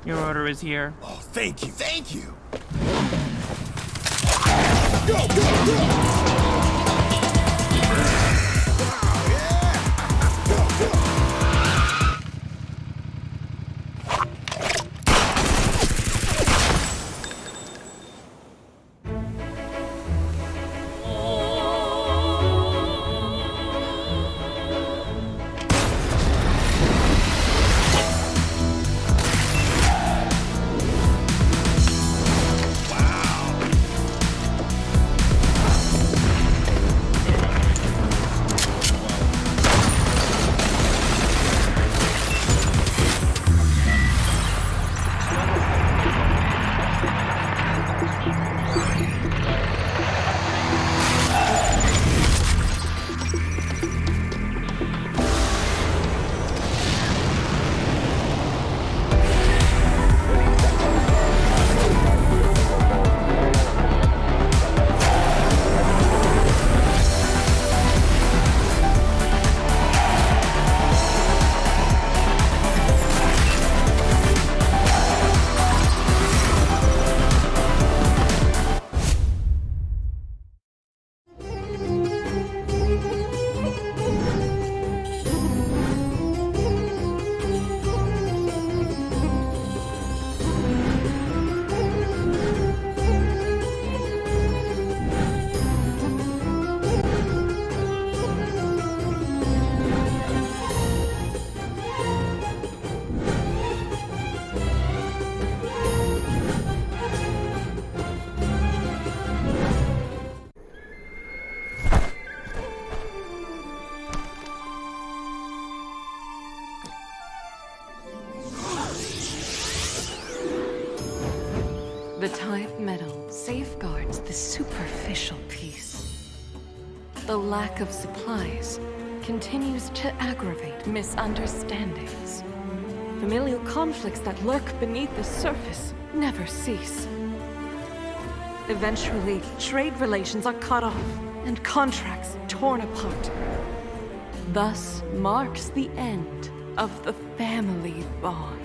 Your order is here. Oh, thank you, thank you. Go, go, go! The type metal safeguards the superficial peace. The lack of supplies continues to aggravate misunderstandings. Familial conflicts that lurk beneath the surface never cease. Eventually, trade relations are cut off and contracts torn apart. Thus marks the end of the family bond.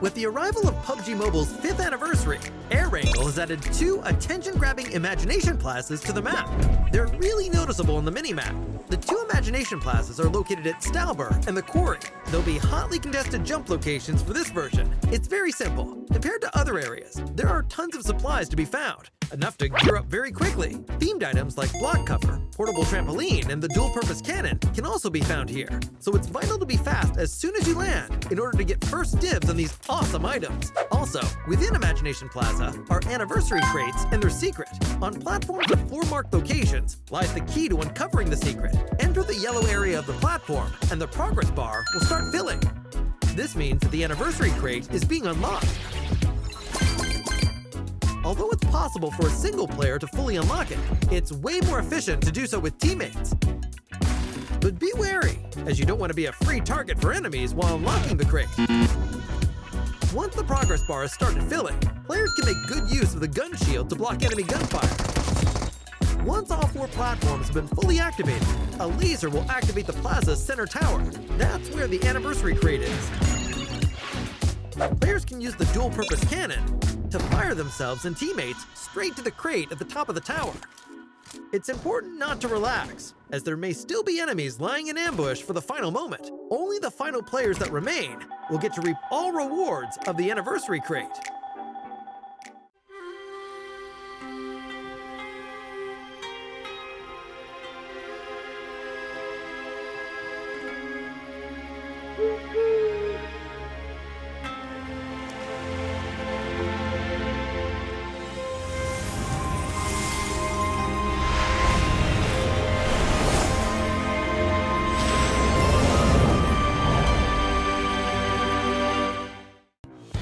With the arrival of PUBG Mobile's 5th anniversary, Air Wrangle has added 2 attention-grabbing imagination classes to the map. They're really noticeable on the minimap. The two Imagination Plazas are located at Stalber and the Quarry. There'll be hotly contested jump locations for this version. It's very simple. Compared to other areas, there are tons of supplies to be found, enough to gear up very quickly. Themed items like block cover, portable trampoline, and the dual-purpose cannon can also be found here. So it's vital to be fast as soon as you land in order to get first dibs on these awesome items. Also, within Imagination Plaza are anniversary crates and their secret. On platforms of floor-marked locations lies the key to uncovering the secret. Enter the yellow area of the platform, and the progress bar will start filling. This means that the anniversary crate is being unlocked. Although it's possible for a single player to fully unlock it, it's way more efficient to do so with teammates. But be wary, as you don't want to be a free target for enemies while unlocking the crate. Once the progress bar has started filling, players can make good use of the gun shield to block enemy gunfire. Once all 4 platforms have been fully activated, a laser will activate the plaza's center tower. That's where the anniversary crate is. Players can use the dual-purpose cannon to fire themselves and teammates straight to the crate at the top of the tower. It's important not to relax, as there may still be enemies lying in ambush for the final moment. Only the final players that remain will get to reap all rewards of the anniversary crate.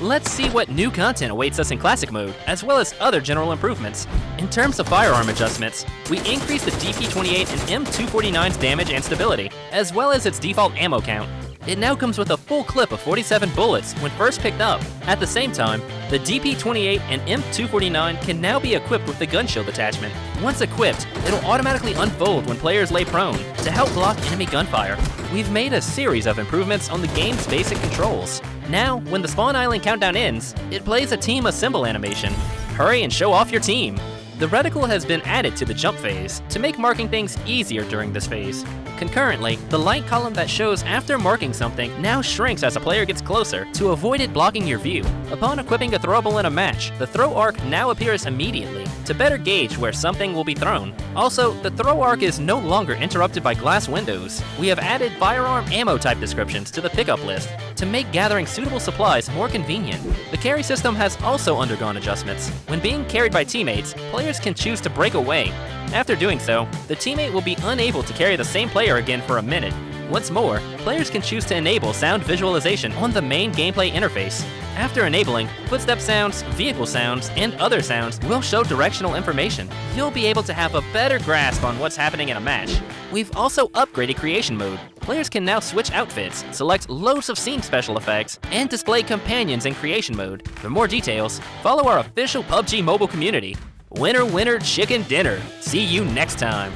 Let's see what new content awaits us in Classic Mode, as well as other general improvements. In terms of firearm adjustments, we increased the DP28 and M249's damage and stability, as well as its default ammo count. It now comes with a full clip of 47 bullets when first picked up. At the same time, the DP28 and M249 can now be equipped with the gun shield attachment. Once equipped, it'll automatically unfold when players lay prone to help block enemy gunfire. We've made a series of improvements on the game's basic controls. Now, when the spawn island countdown ends, it plays a team assemble animation. Hurry and show off your team! The reticle has been added to the jump phase to make marking things easier during this phase. Concurrently, the light column that shows after marking something now shrinks as a player gets closer to avoid it blocking your view. Upon equipping a throwable in a match, the throw arc now appears immediately to better gauge where something will be thrown. Also, the throw arc is no longer interrupted by glass windows. We have added firearm ammo type descriptions to the pickup list to make gathering suitable supplies more convenient. The carry system has also undergone adjustments. When being carried by teammates, players can choose to break away. After doing so, the teammate will be unable to carry the same player again for a minute. Once more, players can choose to enable sound visualization on the main gameplay interface. After enabling, footstep sounds, vehicle sounds, and other sounds will show directional information. You'll be able to have a better grasp on what's happening in a match. We've also upgraded creation mode. Players can now switch outfits, select loads of scene special effects, and display companions in creation mode. For more details, follow our official PUBG Mobile community. Winner, winner, chicken dinner. See you next time.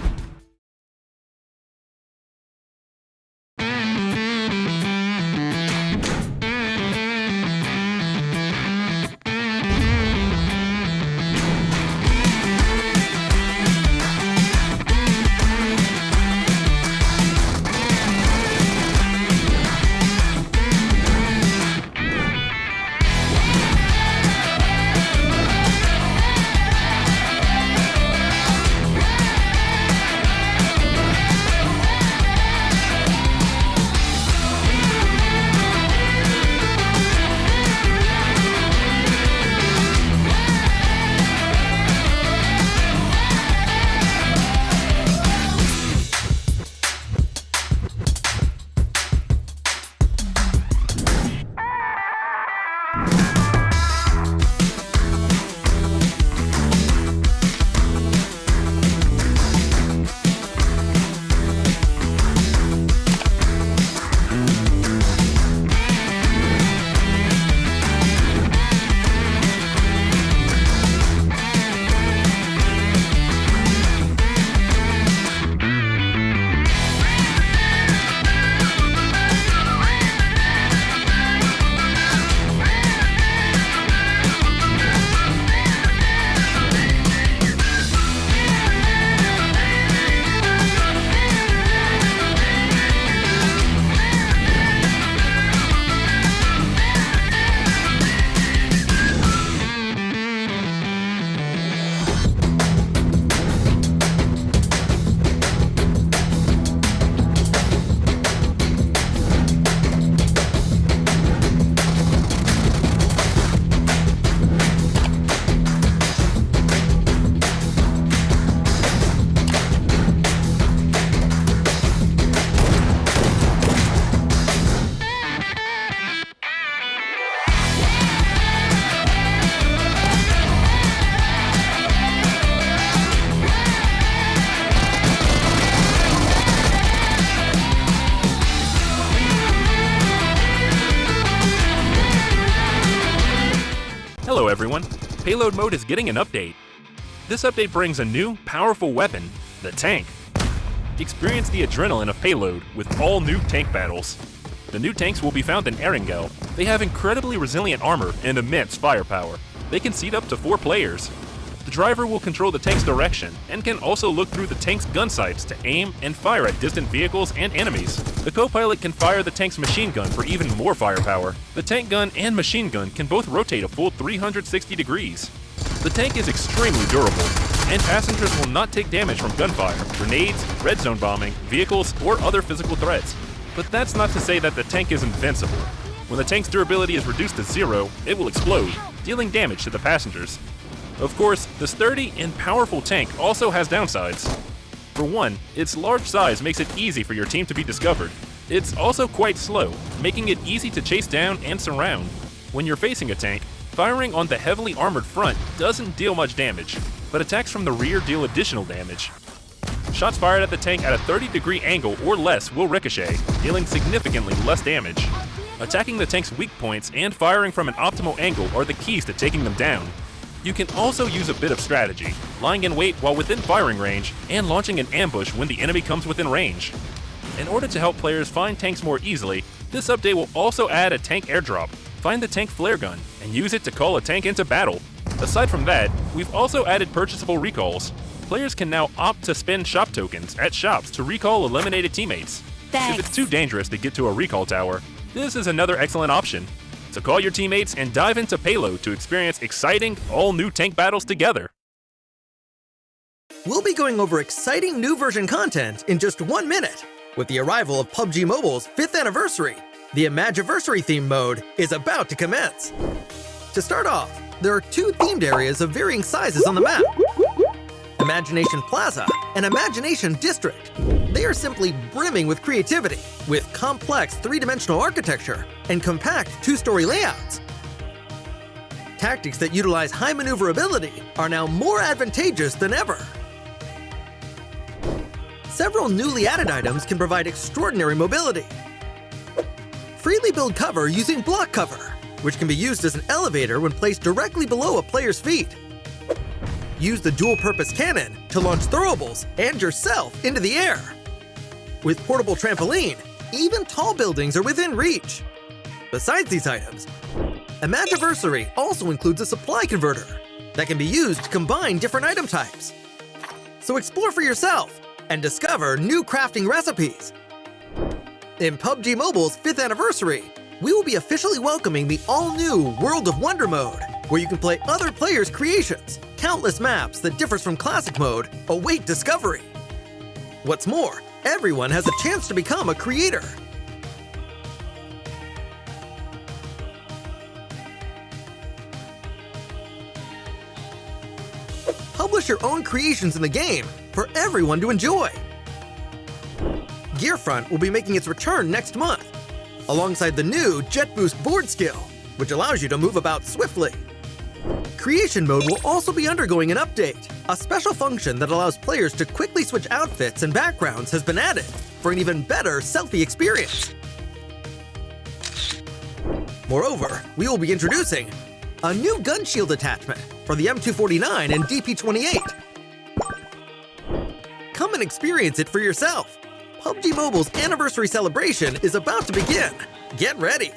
Hello everyone, Payload Mode is getting an update. This update brings a new, powerful weapon, the tank. Experience the adrenaline of Payload with all new tank battles. The new tanks will be found in Erangel. They have incredibly resilient armor and immense firepower. They can seat up to 4 players. The driver will control the tank's direction and can also look through the tank's gun sights to aim and fire at distant vehicles and enemies. The co-pilot can fire the tank's machine gun for even more firepower. The tank gun and machine gun can both rotate a full 360 degrees. The tank is extremely durable, and passengers will not take damage from gunfire, grenades, red zone bombing, vehicles, or other physical threats. But that's not to say that the tank is invincible. When the tank's durability is reduced to 0, it will explode, dealing damage to the passengers. Of course, the sturdy and powerful tank also has downsides. For one, its large size makes it easy for your team to be discovered. It's also quite slow, making it easy to chase down and surround. When you're facing a tank, firing on the heavily armored front doesn't deal much damage, but attacks from the rear deal additional damage. Shots fired at the tank at a 30-degree angle or less will ricochet, dealing significantly less damage. Attacking the tank's weak points and firing from an optimal angle are the keys to taking them down. You can also use a bit of strategy, lying in wait while within firing range, and launching an ambush when the enemy comes within range. In order to help players find tanks more easily, this update will also add a tank airdrop. Find the tank flare gun, and use it to call a tank into battle. Aside from that, we've also added purchasable recalls. Players can now opt to spend shop tokens at shops to recall eliminated teammates. Thanks. If it's too dangerous to get to a recall tower, this is another excellent option. So call your teammates and dive into Payload to experience exciting, all-new tank battles together. We'll be going over exciting new version content in just 1 minute. With the arrival of PUBG Mobile's 5th anniversary, the Imagiversary theme mode is about to commence. To start off, there are 2 themed areas of varying sizes on the map: Imagination Plaza and Imagination District. They are simply brimming with creativity, with complex 3-dimensional architecture and compact 2-story layouts. Tactics that utilize high maneuverability are now more advantageous than ever. Several newly added items can provide extraordinary mobility. Freely build cover using block cover, which can be used as an elevator when placed directly below a player's feet. Use the dual-purpose cannon to launch throwables and yourself into the air. With portable trampoline, even tall buildings are within reach. Besides these items, Imagiversary also includes a supply converter that can be used to combine different item types. So explore for yourself and discover new crafting recipes. In PUBG Mobile's 5th anniversary, we will be officially welcoming the all-new World of Wonder mode, where you can play other players' creations. Countless maps that differs from classic mode await discovery. What's more, everyone has a chance to become a creator. Publish your own creations in the game for everyone to enjoy. Gearfront will be making its return next month, alongside the new Jet Boost board skill, which allows you to move about swiftly. Creation mode will also be undergoing an update. A special function that allows players to quickly switch outfits and backgrounds has been added for an even better selfie experience. Moreover, we will be introducing a new gun shield attachment for the M249 and DP28. Come and experience it for yourself. PUBG Mobile's anniversary celebration is about to begin. Get ready!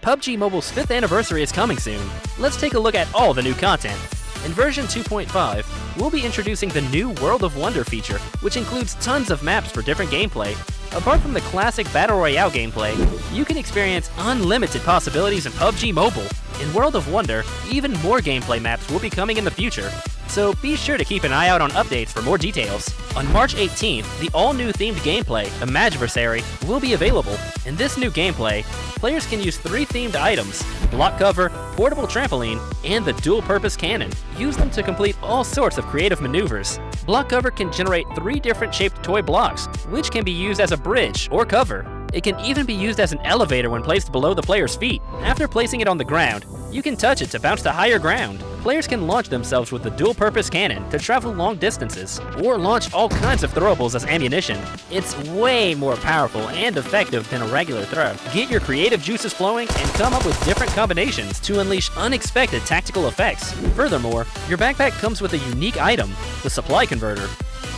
PUBG Mobile's 5th anniversary is coming soon. Let's take a look at all the new content. In version 2.5, we'll be introducing the new World of Wonder feature, which includes tons of maps for different gameplay. Apart from the classic Battle Royale gameplay, you can experience unlimited possibilities in PUBG Mobile. In World of Wonder, even more gameplay maps will be coming in the future, so be sure to keep an eye out on updates for more details. On March 18th, the all-new themed gameplay, Imagiversary, will be available. In this new gameplay, players can use 3 themed items: block cover, portable trampoline, and the dual-purpose cannon. Use them to complete all sorts of creative maneuvers. Block cover can generate 3 different shaped toy blocks, which can be used as a bridge or cover. It can even be used as an elevator when placed below the player's feet. After placing it on the ground, you can touch it to bounce to higher ground. Players can launch themselves with the dual-purpose cannon to travel long distances, or launch all kinds of throwables as ammunition. It's way more powerful and effective than a regular throw. Get your creative juices flowing and come up with different combinations to unleash unexpected tactical effects. Furthermore, your backpack comes with a unique item, the supply converter.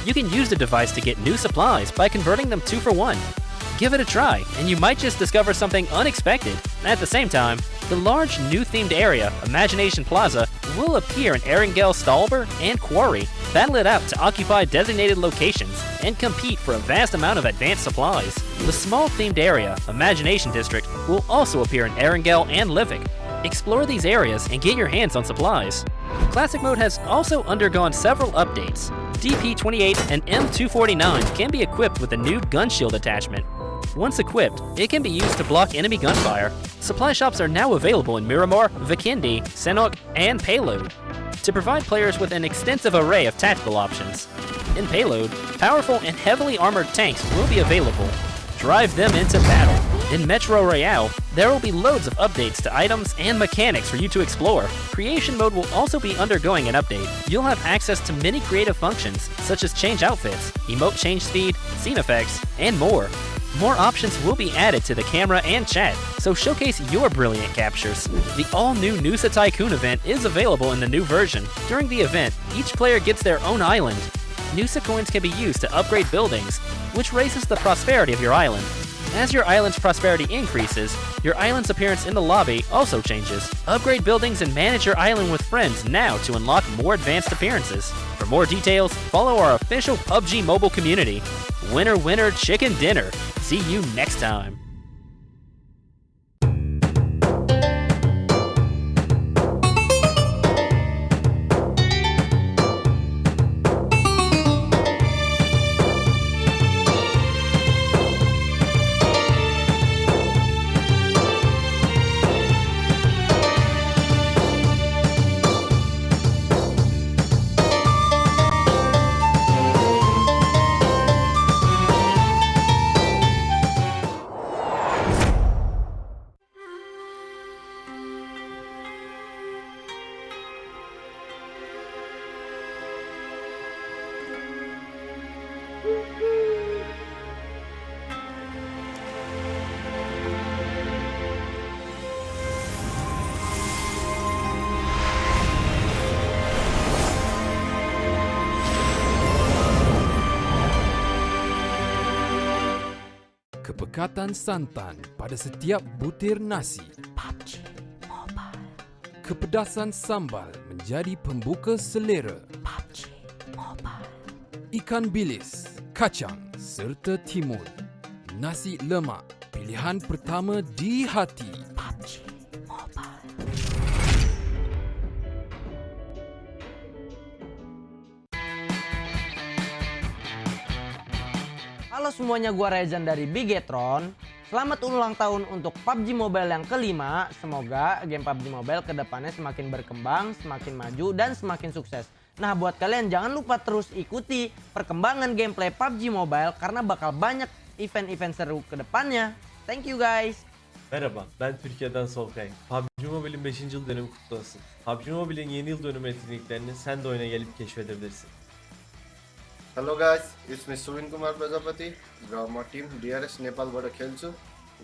You can use the device to get new supplies by converting them 2 for 1. Give it a try, and you might just discover something unexpected. At the same time, the large new themed area, Imagination Plaza, will appear in Erangel Stalber and Quarry. Battle it out to occupy designated locations and compete for a vast amount of advanced supplies. The small themed area, Imagination District, will also appear in Erangel and Livik. Explore these areas and get your hands on supplies. Classic Mode has also undergone several updates. DP28 and M249 can be equipped with a new gun shield attachment. Once equipped, it can be used to block enemy gunfire. Supply shops are now available in Miramar, Vikindi, Senok, and Payload to provide players with an extensive array of tactical options. In Payload, powerful and heavily armored tanks will be available. Drive them into battle. In Metro Royale, there will be loads of updates to items and mechanics for you to explore. Creation Mode will also be undergoing an update. You'll have access to many creative functions, such as change outfits, emote change speed, scene effects, and more. More options will be added to the camera and chat, so showcase your brilliant captures. The all-new Nusa Tycoon event is available in the new version. During the event, each player gets their own island. Nusa coins can be used to upgrade buildings, which raises the prosperity of your island. As your island's prosperity increases, your island's appearance in the lobby also changes. Upgrade buildings and manage your island with friends now to unlock more advanced appearances. For more details, follow our official PUBG Mobile community. Winner, winner, chicken dinner. See you next time. Kepekatan santan pada setiap butir nasi. PUBG Mobile. Kepedasan sambal menjadi pembuka selera. PUBG Mobile. Ikan bilis, kacang serta timun. Nasi lemak, pilihan pertama di hati. PUBG Mobile. Halo semuanya, gua Rezan dari Bigetron. Selamat ulang tahun untuk PUBG Mobile yang kelima. Semoga game PUBG Mobile kedepannya semakin berkembang, semakin maju, dan semakin sukses. Nah, buat kalian jangan lupa terus ikuti perkembangan gameplay PUBG Mobile karena bakal banyak event-event seru kedepannya. Thank you guys. Merhaba, ben Türkiye'den Solkay. PUBG Mobile'in 5. yıl dönümü kutlu olsun. PUBG Mobile'in yeni yıl dönümü etkinliklerini sen de oyuna gelip keşfedebilirsin. Hello guys, it's me Suvin Kumar Prajapati र म team DRS नेपालबाट खेल्छु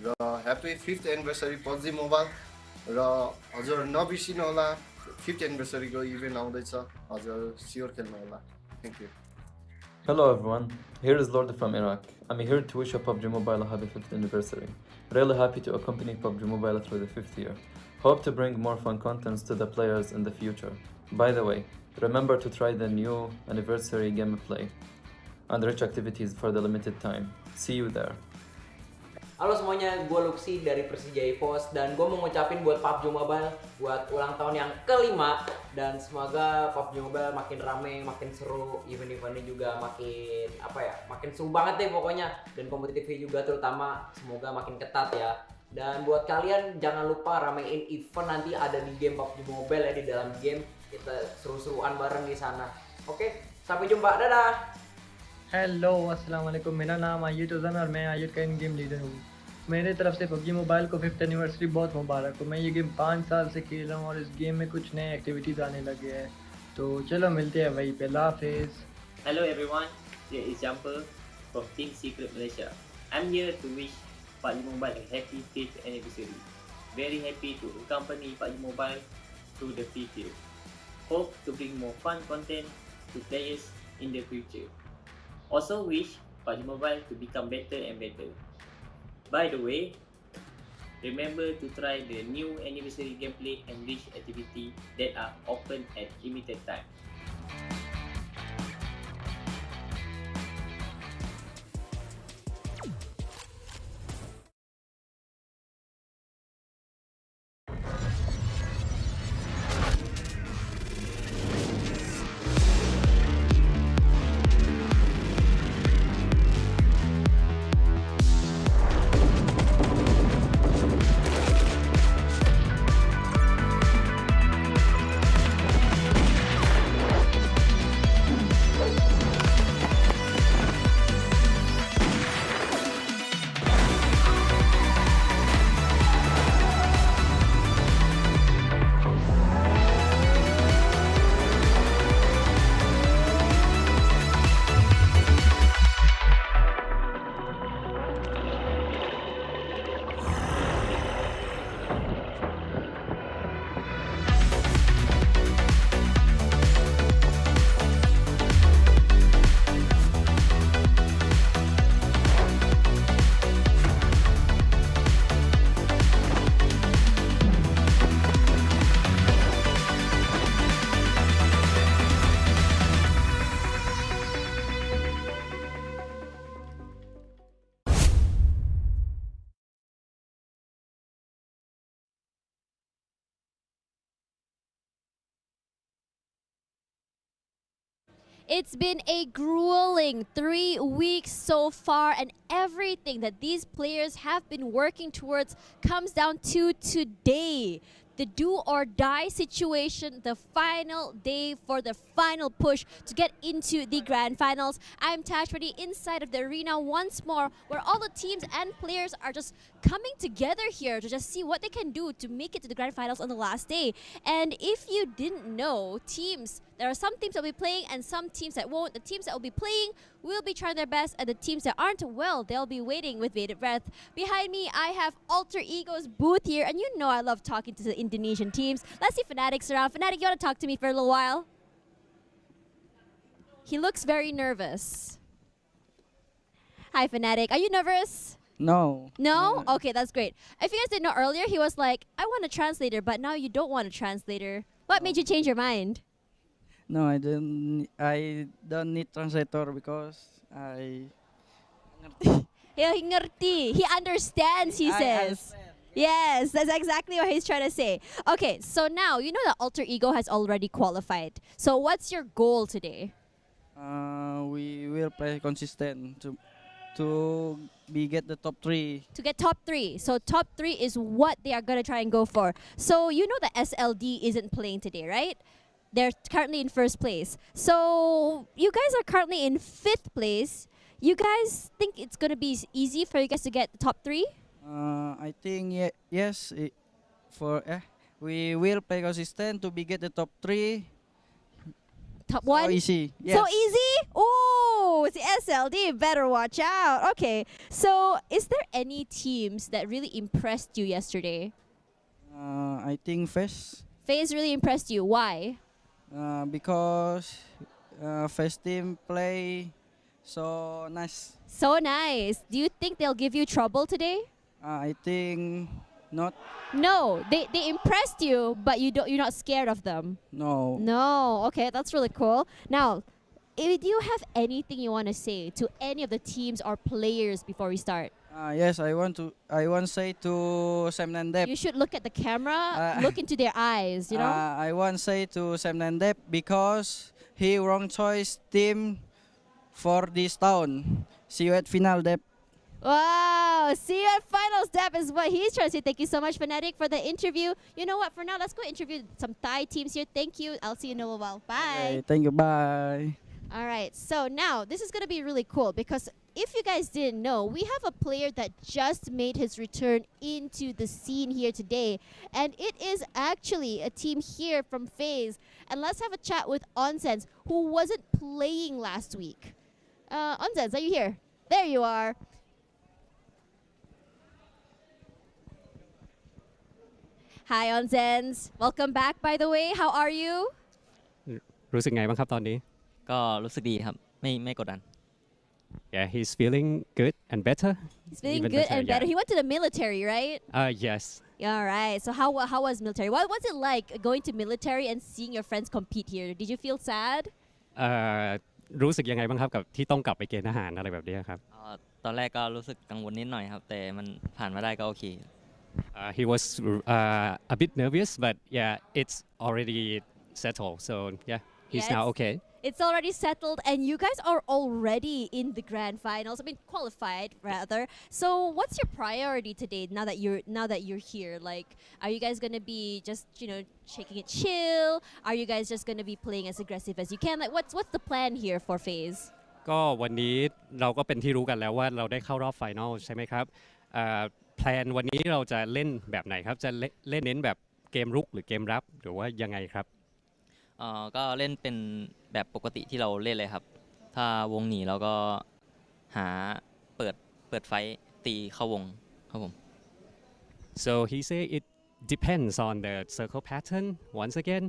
र happy 5th anniversary PUBG mobile र हजुर नबिर्सिनु होला 5th एनिभर्सरीको event आउँदैछ, हजुर स्योर खेल्नु होला। Thank you. Hello everyone, here is Lord from Iraq. I'm here to wish PUBG Mobile a happy 5th anniversary. Really happy to accompany PUBG Mobile through the 5th year. Hope to bring more fun contents to the players in the future. By the way, remember to try the new anniversary gameplay and rich activities for the limited time. See you there. Halo semuanya, gue Luxi dari Persija EVOS dan gue mau ngucapin buat PUBG Mobile buat ulang tahun yang kelima, dan semoga PUBG Mobile makin rame, makin seru, event-eventnya juga makin makin seru banget deh pokoknya, dan kompetitifnya juga terutama semoga makin ketat ya. Dan buat kalian jangan lupa ramein event nanti ada di game PUBG Mobile ya, di dalam game kita seru-seruan bareng di sana. Oke, sampai jumpa, dadah. Hello अस्सलाम वालेकुम, मेरा नाम आयुट उज़न और मैं आयुट का इन game leader हूँ। मेरे तरफ से PUBG मोबाइल को 5th एनिवर्सरी बहुत मुबारक हो। मैं ये गेम 5 साल से खेल रहा हूँ और इस गेम में कुछ नए एक्टिविटीज़ आने लगे हैं। तो चलो मिलते हैं वहीं पे। अल्लाह हाफिज़। Hello everyone, here is Jumper from Team Secret Malaysia. I'm here to wish PUBG Mobile a happy 5th anniversary. Very happy to accompany PUBG Mobile through the 5th year. Hope to bring more fun content to players in the future. Also wish PUBG Mobile to become better and better. By the way, remember to try the new anniversary gameplay and wish activity that are open at limited time. It's been a grueling 3 weeks so far, and everything that these players have been working towards comes down to today. The do or die situation, the final day for the final push to get into the grand finals. I'm Tash ready inside of the arena once more, where all the teams and players are just coming together here to just see what they can do to make it to the grand finals on the last day. And if you didn't know, there are some teams that will be playing and some teams that won't. The teams that will be playing will be trying their best, and the teams that aren't, well, they'll be waiting with bated breath. Behind me, I have Alter Ego's booth here, and you know I love talking to the Indonesian teams. Let's see Fnatic's around. Fnatic, you want to talk to me for a little while? He looks very nervous. Hi, Fnatic. Are you nervous? No. No? Okay, that's great. If you guys didn't know earlier, he was like, I want a translator, but now you don't want a translator. What made you change your mind? No, I don't need translator because I He ngerti. He understands, he says. Yes, that's exactly what he's trying to say. Okay, so now, you know that Alter Ego has already qualified. So what's your goal today? we will play consistent to get the top 3. To get top 3. So top 3 is what they are going to try and go for. So you know that SLD isn't playing today, right? They're currently in 1st place. So you guys are currently in 5th place. You guys think it's going to be easy for you guys to get the top 3? I think yes. We will play consistent to get the top 3. Top 1? So easy. Yes. So easy? Oh, it's the SLD. Better watch out. Okay. So is there any teams that really impressed you yesterday? I think FaZe. FaZe really impressed you. Why? Because FaZe team play so nice. So nice. Do you think they'll give you trouble today? I think not. No, they impressed you, but you're not scared of them. No. No. Okay, that's really cool. Now, do you have anything you want to say to any of the teams or players before we start? Yes, I want to say to Sam Nandep. You should look at the camera, look into their eyes, you know? I want to say to Sam Nandep because he wrong choice team for this town. See you at final, Dep. Wow, see you at finals, Dep is what he's trying to say. Thank you so much, Fnatic, for the interview. You know what, for now, let's go interview some Thai teams here. Thank you. I'll see you in a little while. Bye. Okay, thank you, bye. All right, so now this is going to be really cool because if you guys didn't know, we have a player that just made his return into the scene here today. And it is actually a team here from FaZe. And let's have a chat with Onsens, who wasn't playing last week. Onsens, are you here? There you are. Hi, Onsens. Welcome back, by the way. How are you? รู้สึกไงบ้างครับตอนนี้ ก็รู้สึกดีครับไม่กดดัน Yeah, he's feeling good and better. He's feeling Even good and better. yeah. He went to the military, right? Yes. All right. So how was military? What's it like going to military and seeing your friends compete here? Did you feel sad? รู้สึกยังไงบ้างครับกับที่ต้องกลับไปเกณฑ์ทหารอะไรแบบนี้ครับ ตอนแรกก็รู้สึกกังวลนิดหน่อยครับแต่มันผ่านมาได้ก็โอเค He was a bit nervous, but yeah, it's already settled. So yeah, he's Yeah, now okay. It's already settled, and you guys are already in the grand finals. I mean, qualified rather. So, what's your priority today? Now that you're here, like, are you guys gonna be just taking it chill? Are you guys just gonna be playing as aggressive as you can? Like, what's the plan here for FaZe? ก็วันนี้เราก็เป็นที่รู้กันแล้วว่าเราได้เข้ารอบไฟนอลใช่ไหมครับแพลนวันนี้เราจะเล่นแบบไหนครับจะเล่นเน้นแบบเกมรุกหรือเกมรับหรือว่ายังไงครับก็เล่นเป็นแบบปกติที่เราเล่นเลยครับถ้าวงหนีเราก็หาเปิดไฟตีเข้าวงครับผม So he say it depends on the circle pattern once again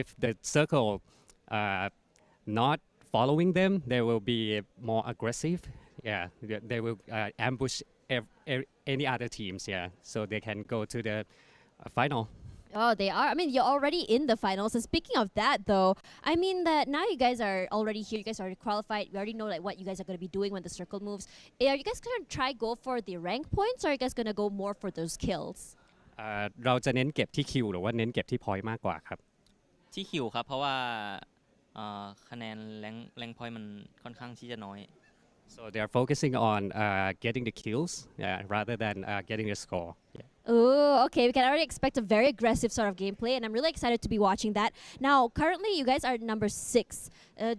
if the circle not following them they will be more aggressive yeah they will ambush any other teams yeah so they can go to the final. Oh, they are. I mean, you're already in the finals. And speaking of that, though, I mean that now you guys are already here. You guys are already qualified. We already know like what you guys are going to be doing when the circle moves. Are you guys going to try go for the rank points, or are you guys going to go more for those kills? เราจะเน้นเก็บที่คิวหรือว่าเน้นเก็บที่พอยต์มากกว่าครับที่คิวครับเพราะว่าคะแนนแรงพอยต์มันค่อนข้างที่จะน้อย So they are focusing on getting the kills rather than getting the score. Yeah. Oh, okay. We can already expect a very aggressive sort of gameplay, and I'm really excited to be watching that. Now, currently, you guys are number 6.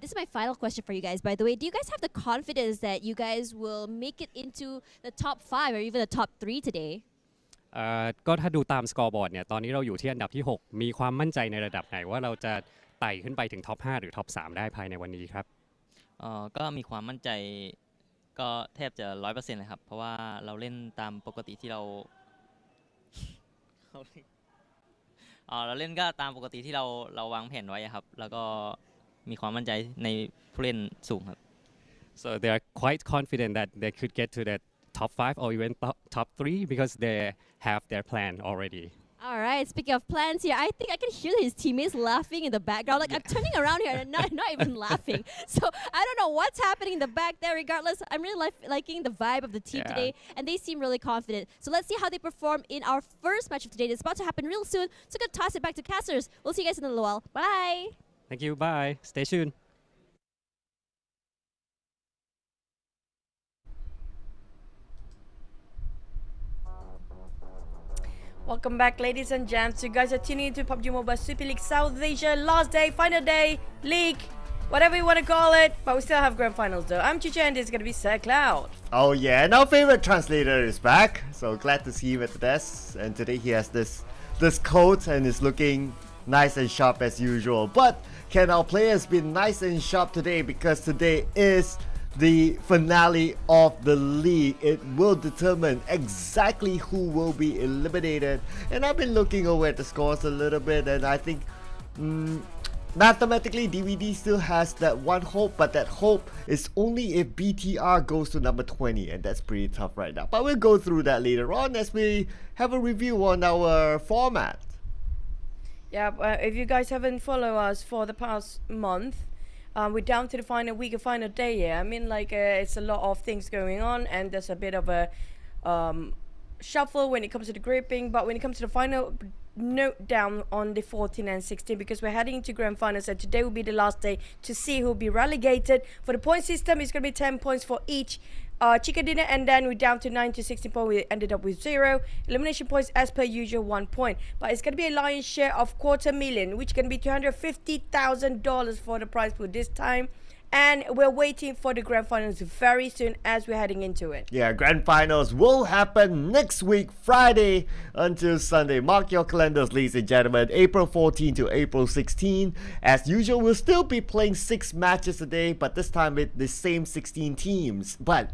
This is my final question for you guys, by the way. Do you guys have the confidence that you guys will make it into the top 5 or even the top 3 today? ก็ถ้าดูตามสกอร์บอร์ดเนี่ยตอนนี้เราอยู่ที่อันดับที่ 6 มีความมั่นใจในระดับไหนว่าเราจะไต่ขึ้นไปถึงท็อป 5 หรือท็อป 3 ได้ภายในวันนี้ครับก็มีความมั่นใจก็แทบจะ 100% เลยครับเพราะว่าเราเล่นตามปกติที่เราเราเล่นก็ตามปกติที่เราวางแผนไว้ครับแล้วก็มีความมั่นใจในผู้เล่นสูงครับ So they are quite confident that they could get to the top 5 or even top 3 because they have their plan already. All right, speaking of plans here, I think I can hear his teammates laughing in the background. Like, I'm turning around here and not even laughing. So, I don't know what's happening in the back there. Regardless, I'm really liking the vibe of the team today, and they seem really confident. So, let's see how they perform in our first match of today. It's about to happen real soon. So, I'm going to toss it back to casters. We'll see you guys in a little while. Bye. Thank you. Bye. Stay tuned. Welcome back, ladies and gents. You guys are tuning into PUBG Mobile Super League South Asia. Last day, final day, league, whatever you want to call it. But we still have grand finals though. I'm Chicha and this is going to be Sir Cloud. Oh yeah, and our favorite translator is back. So glad to see him at the desk. And today he has this coat and is looking nice and sharp as usual. But can our players be nice and sharp today? Because today is the finale of the league. It will determine exactly who will be eliminated. And I've been looking over at the scores a little bit, and I think mathematically DVD still has that one hope, but that hope is only if BTR goes to number 20, and that's pretty tough right now. But we'll go through that later on as we have a review on our format. Yeah, if you guys haven't followed us for the past month, we're down to the final week of final day. Yeah, I mean, like it's a lot of things going on, and there's a bit of a shuffle when it comes to the grouping. But when it comes to the final, note down on the 14 and 16 because we're heading into grand finals, and today will be the last day to see who will be relegated. For the point system, it's gonna be 10 points for each chicken dinner, and then we're down to 9 to 16 points. We ended up with 0 elimination points as per usual, 1 point. But it's gonna be a lion's share of $250,000, which can be $250,000 for the prize pool this time. and we're waiting for the grand finals very soon as we're heading into it. Yeah, grand finals will happen next week, Friday until Sunday. Mark your calendars, ladies and gentlemen. April 14 to April 16. As usual, we'll still be playing 6 matches a day, but this time with the same 16 teams. But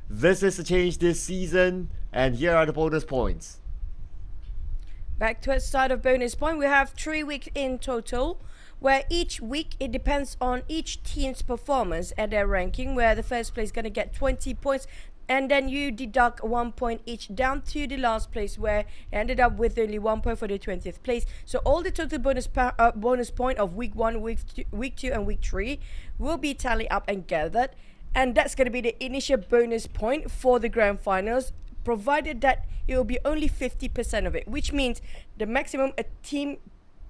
this is a change this season, and here are the bonus points. Back to the start of bonus point, we have 3 weeks in total, where each week it depends on each team's performance and their ranking, where the first place is going to get 20 points, and then you deduct 1 point each down to the last place, where it ended up with only 1 point for the 20th place. So all the total bonus point of week 1, week 2 and week 3 will be tallied up and gathered, and that's going to be the initial bonus point for the grand finals, provided that it will be only 50% of it, which means the maximum a team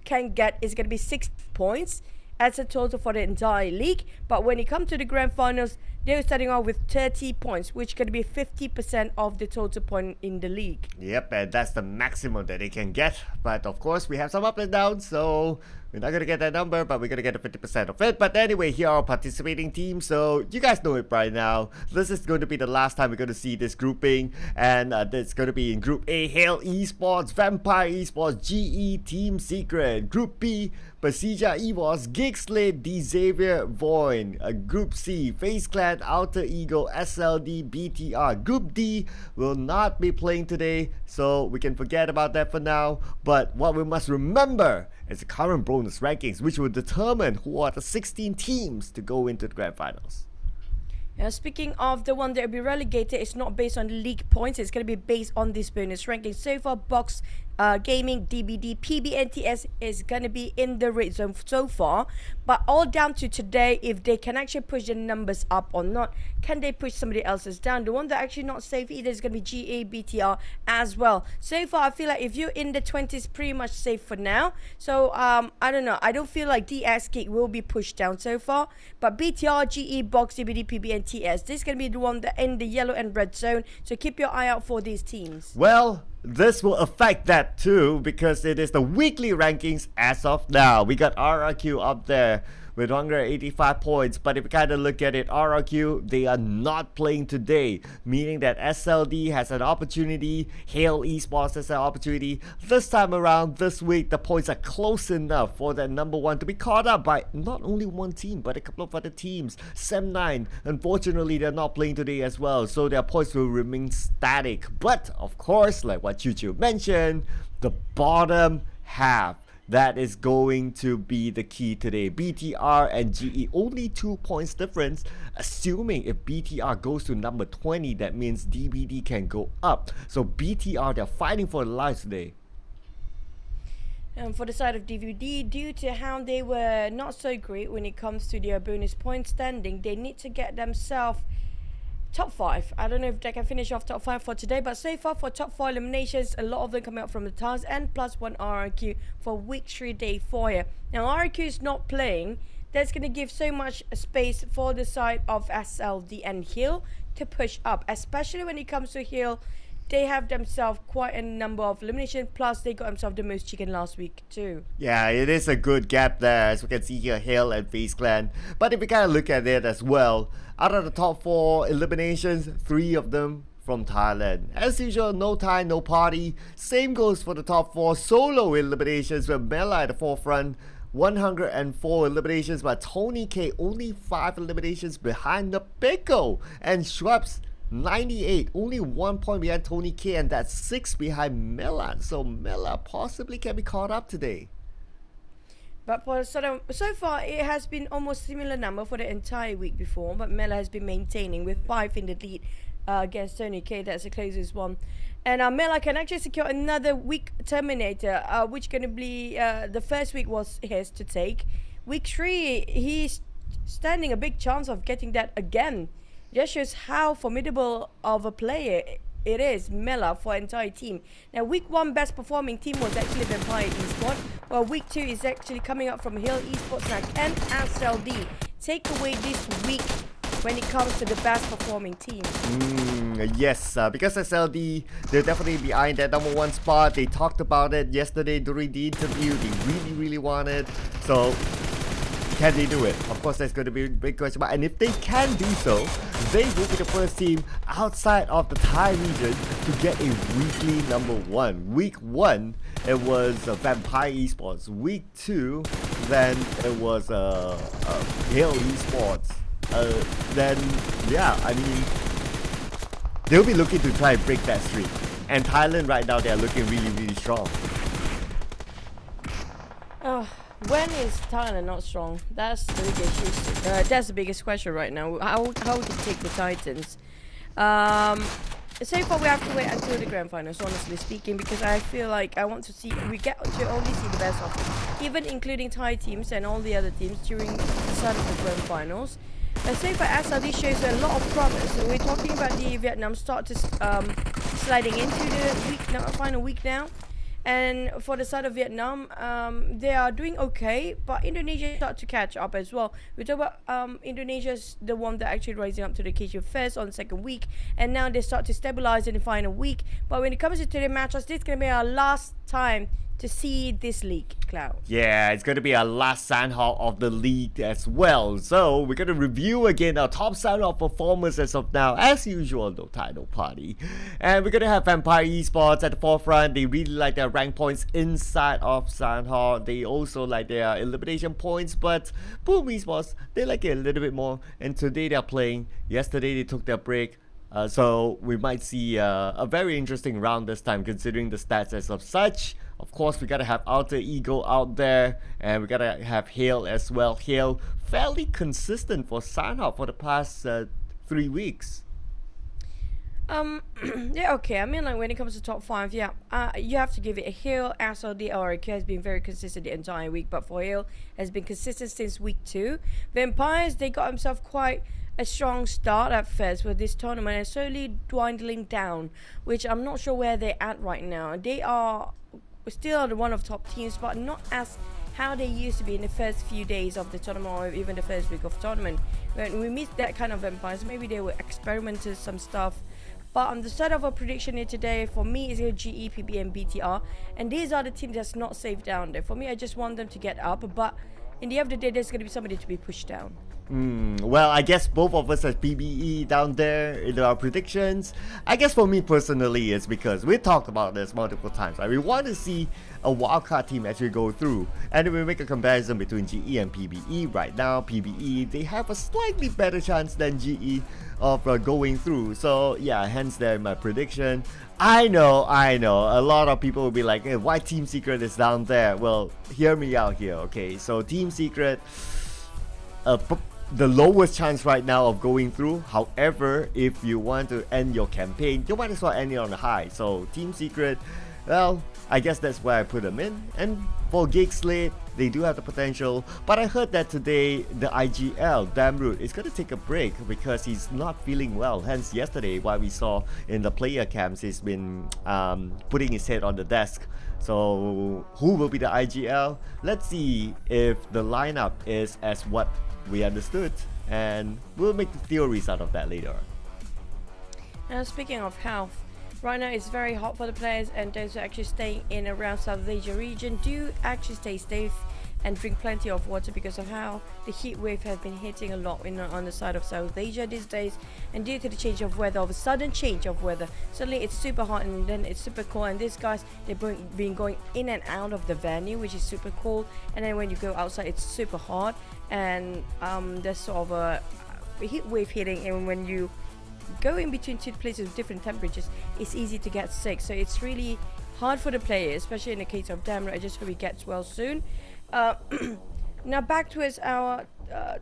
can get is going to be 6 points as a total for the entire league. But when it comes to the grand finals, they're starting off with 30 points, which is going to be 50% of the total point in the league. Yep, and that's the maximum that they can get. But of course, we have some up and downs, so we're not going to get that number, but we're going to get 50% of it. But anyway, here are our participating teams, so you guys know it right now. This is going to be the last time we're going to see this grouping, and it's going to be in Group A, Hail Esports, Vampire Esports, GE, Team Secret. Group B, Pasija Evos, Gig Slate, D Xavier, Void. Group C, Face Clan, Alter Ego, SLD, BTR. Group D will not be playing today, so we can forget about that for now. But what we must remember is the current bonus rankings, which will determine who are the 16 teams to go into the grand finals. Speaking of the one that will be relegated, it's not based on league points, it's going to be based on this bonus ranking. So far, Box Gaming, DBD, PBNTS is going to be in the red zone so far, but all down to today if they can actually push the numbers up or not. Can they push somebody else's down? The one that actually not safe either is going to be GA, BTR as well. So far, I feel like if you're in the 20s, pretty much safe for now. So I don't know, I don't feel like DS Kick will be pushed down so far, but BTR, GE, Box, DBD, PBNTS, this is going to be the one that in the yellow and red zone, so keep your eye out for these teams. Well, this will affect that too, because it is the weekly rankings as of now. We got RRQ up there with 185 points, but if you kind of look at it, RRQ, they are not playing today, meaning that SLD has an opportunity, Hail Esports has an opportunity. This time around, this week, the points are close enough for that number 1 to be caught up by not only one team, but a couple of other teams. Sem9, unfortunately, they're not playing today as well, so their points will remain static. But, of course, like what Chuchu mentioned, the bottom half, that is going to be the key today. BTR and GE, only 2 points difference. Assuming if BTR goes to number 20, that means DBD can go up. So BTR, they're fighting for their lives today. For the side of DVD, due to how they were not so great when it comes to their bonus point standing, they need to get themselves top 5. I don't know if they can finish off top 5 for today, but so far for top 4 eliminations, a lot of them coming out from the TARS and +1 RRQ for week 3, day 4 here. Now RRQ is not playing. That's going to give so much space for the side of SLD and Hill to push up, especially when it comes to Hill. They have themselves quite a number of eliminations, plus they got themselves the most chicken last week too. Yeah, it is a good gap there, as we can see here, Hail and Face Clan. But if we kind of look at it as well, out of the top 4 eliminations, 3 of them from Thailand. As usual, no Thai, no party. Same goes for the top 4 solo eliminations, with Mela at the forefront. 104 eliminations, but Tony K only 5 eliminations behind the Pico. And Schweppes 98, only 1 point behind Tony K, and that's 6 behind Mela. So Mela possibly can be caught up today. But for so far, it has been almost similar number for the entire week before, but Mela has been maintaining with 5 in the lead against Tony K. That's the closest one. And Mela can actually secure another week Terminator, which going to be the first week was his to take. Week 3, he's standing a big chance of getting that again. Just shows how formidable of a player it is, Mela, for entire team. Now, week 1 best performing team was actually Vampire Esports, while week 2 is actually coming up from Hill Esports and SLD. Take away this week when it comes to the best performing team. Yes, because SLD, they're definitely behind that number 1 spot. They talked about it yesterday during the interview. They really want it. So Can they do it? Of course, that's going to be a big question mark. And if they can do so, they will be the first team outside of the Thai region to get a weekly number 1. Week 1, it was Vampire Esports. Week 2, then it was Hale Esports. Then, yeah, I mean, they'll be looking to try and break that streak. And Thailand right now, they're looking really, really strong. When is Thailand not strong? That's the biggest issue. That's the biggest question right now. How to take the Titans? So far we have to wait until the grand finals, honestly speaking, because I feel like we get to only see the best of them, even including Thai teams and all the other teams during the start of the grand finals. So far SRD shows a lot of promise. So we're talking about the Vietnam start to sliding into the final week now. And for the side of Vietnam, they are doing okay, but Indonesia start to catch up as well. We talk about Indonesia's the one that actually rising up to the occasion first on the second week, and now they start to stabilize in the final week. But when it comes to the matches, this is gonna be our last time to see this league, Cloud. Yeah, it's going to be our last Sandhawk of the league as well. So we're going to review again our top Sandhawk performers as of now. As usual, no title party. And we're going to have Vampire Esports at the forefront. They really like their rank points inside of Sandhawk. They also like their elimination points. But Boom Esports, they like it a little bit more. And today they're playing. Yesterday they took their break. So we might see a very interesting round this time, considering the stats as of such. Of course, we gotta have Alter Ego out there, and we gotta have Hale as well. Hale fairly consistent for Sandhawk for the past 3 weeks. Yeah, okay. I mean, like when it comes to top 5, yeah, you have to give it a Hale. SLD RK has been very consistent the entire week, but for Hale has been consistent since week 2. Vampires, they got himself quite a strong start at first with this tournament and slowly dwindling down, which I'm not sure where they're at right now. They are still one of top teams, but not as how they used to be in the first few days of the tournament or even the first week of tournament. When we meet that kind of Vampires, maybe they will experiment with some stuff. But on the start of a prediction here today, for me, is GE, PB, and BTR. And these are the teams that's not safe down there. For me, I just want them to get up. But in the end of the day, there's going to be somebody to be pushed down. Well, I guess both of us have PBE down there in our predictions. I guess for me personally, it's because we talked about this multiple times. Right? We want to see a wildcard team actually go through, and then we make a comparison between GE and PBE. Right now, PBE, they have a slightly better chance than GE of going through. So yeah, hence there my prediction. I know, a lot of people will be like, hey, why Team Secret is down there? Well, hear me out here, okay? So Team Secret, the lowest chance right now of going through. However, if you want to end your campaign, you might as well end it on a high. So Team Secret, well, I guess that's where I put them in. And for Gig Slate, they do have the potential. But I heard that today the IGL, Damroot, is going to take a break because he's not feeling well. Hence yesterday, what we saw in the player camps, he's been putting his head on the desk. So who will be the IGL? Let's see if the lineup is as what we understood, and we'll make the theories out of that later. Now, speaking of health, right now it's very hot for the players, and those who are actually staying in around South Asia region do actually stay safe and drink plenty of water because of how the heat wave has been hitting a lot on the side of South Asia these days. And due to the change of weather, of a sudden change of weather, suddenly it's super hot and then it's super cold, and these guys, they've been going in and out of the venue, which is super cool, and then when you go outside it's super hot, and there's sort of a heat wave hitting, and when you go in between two places with different temperatures, it's easy to get sick. So it's really hard for the players, especially in the case of Damroot. I just hope he gets well soon. Now back towards our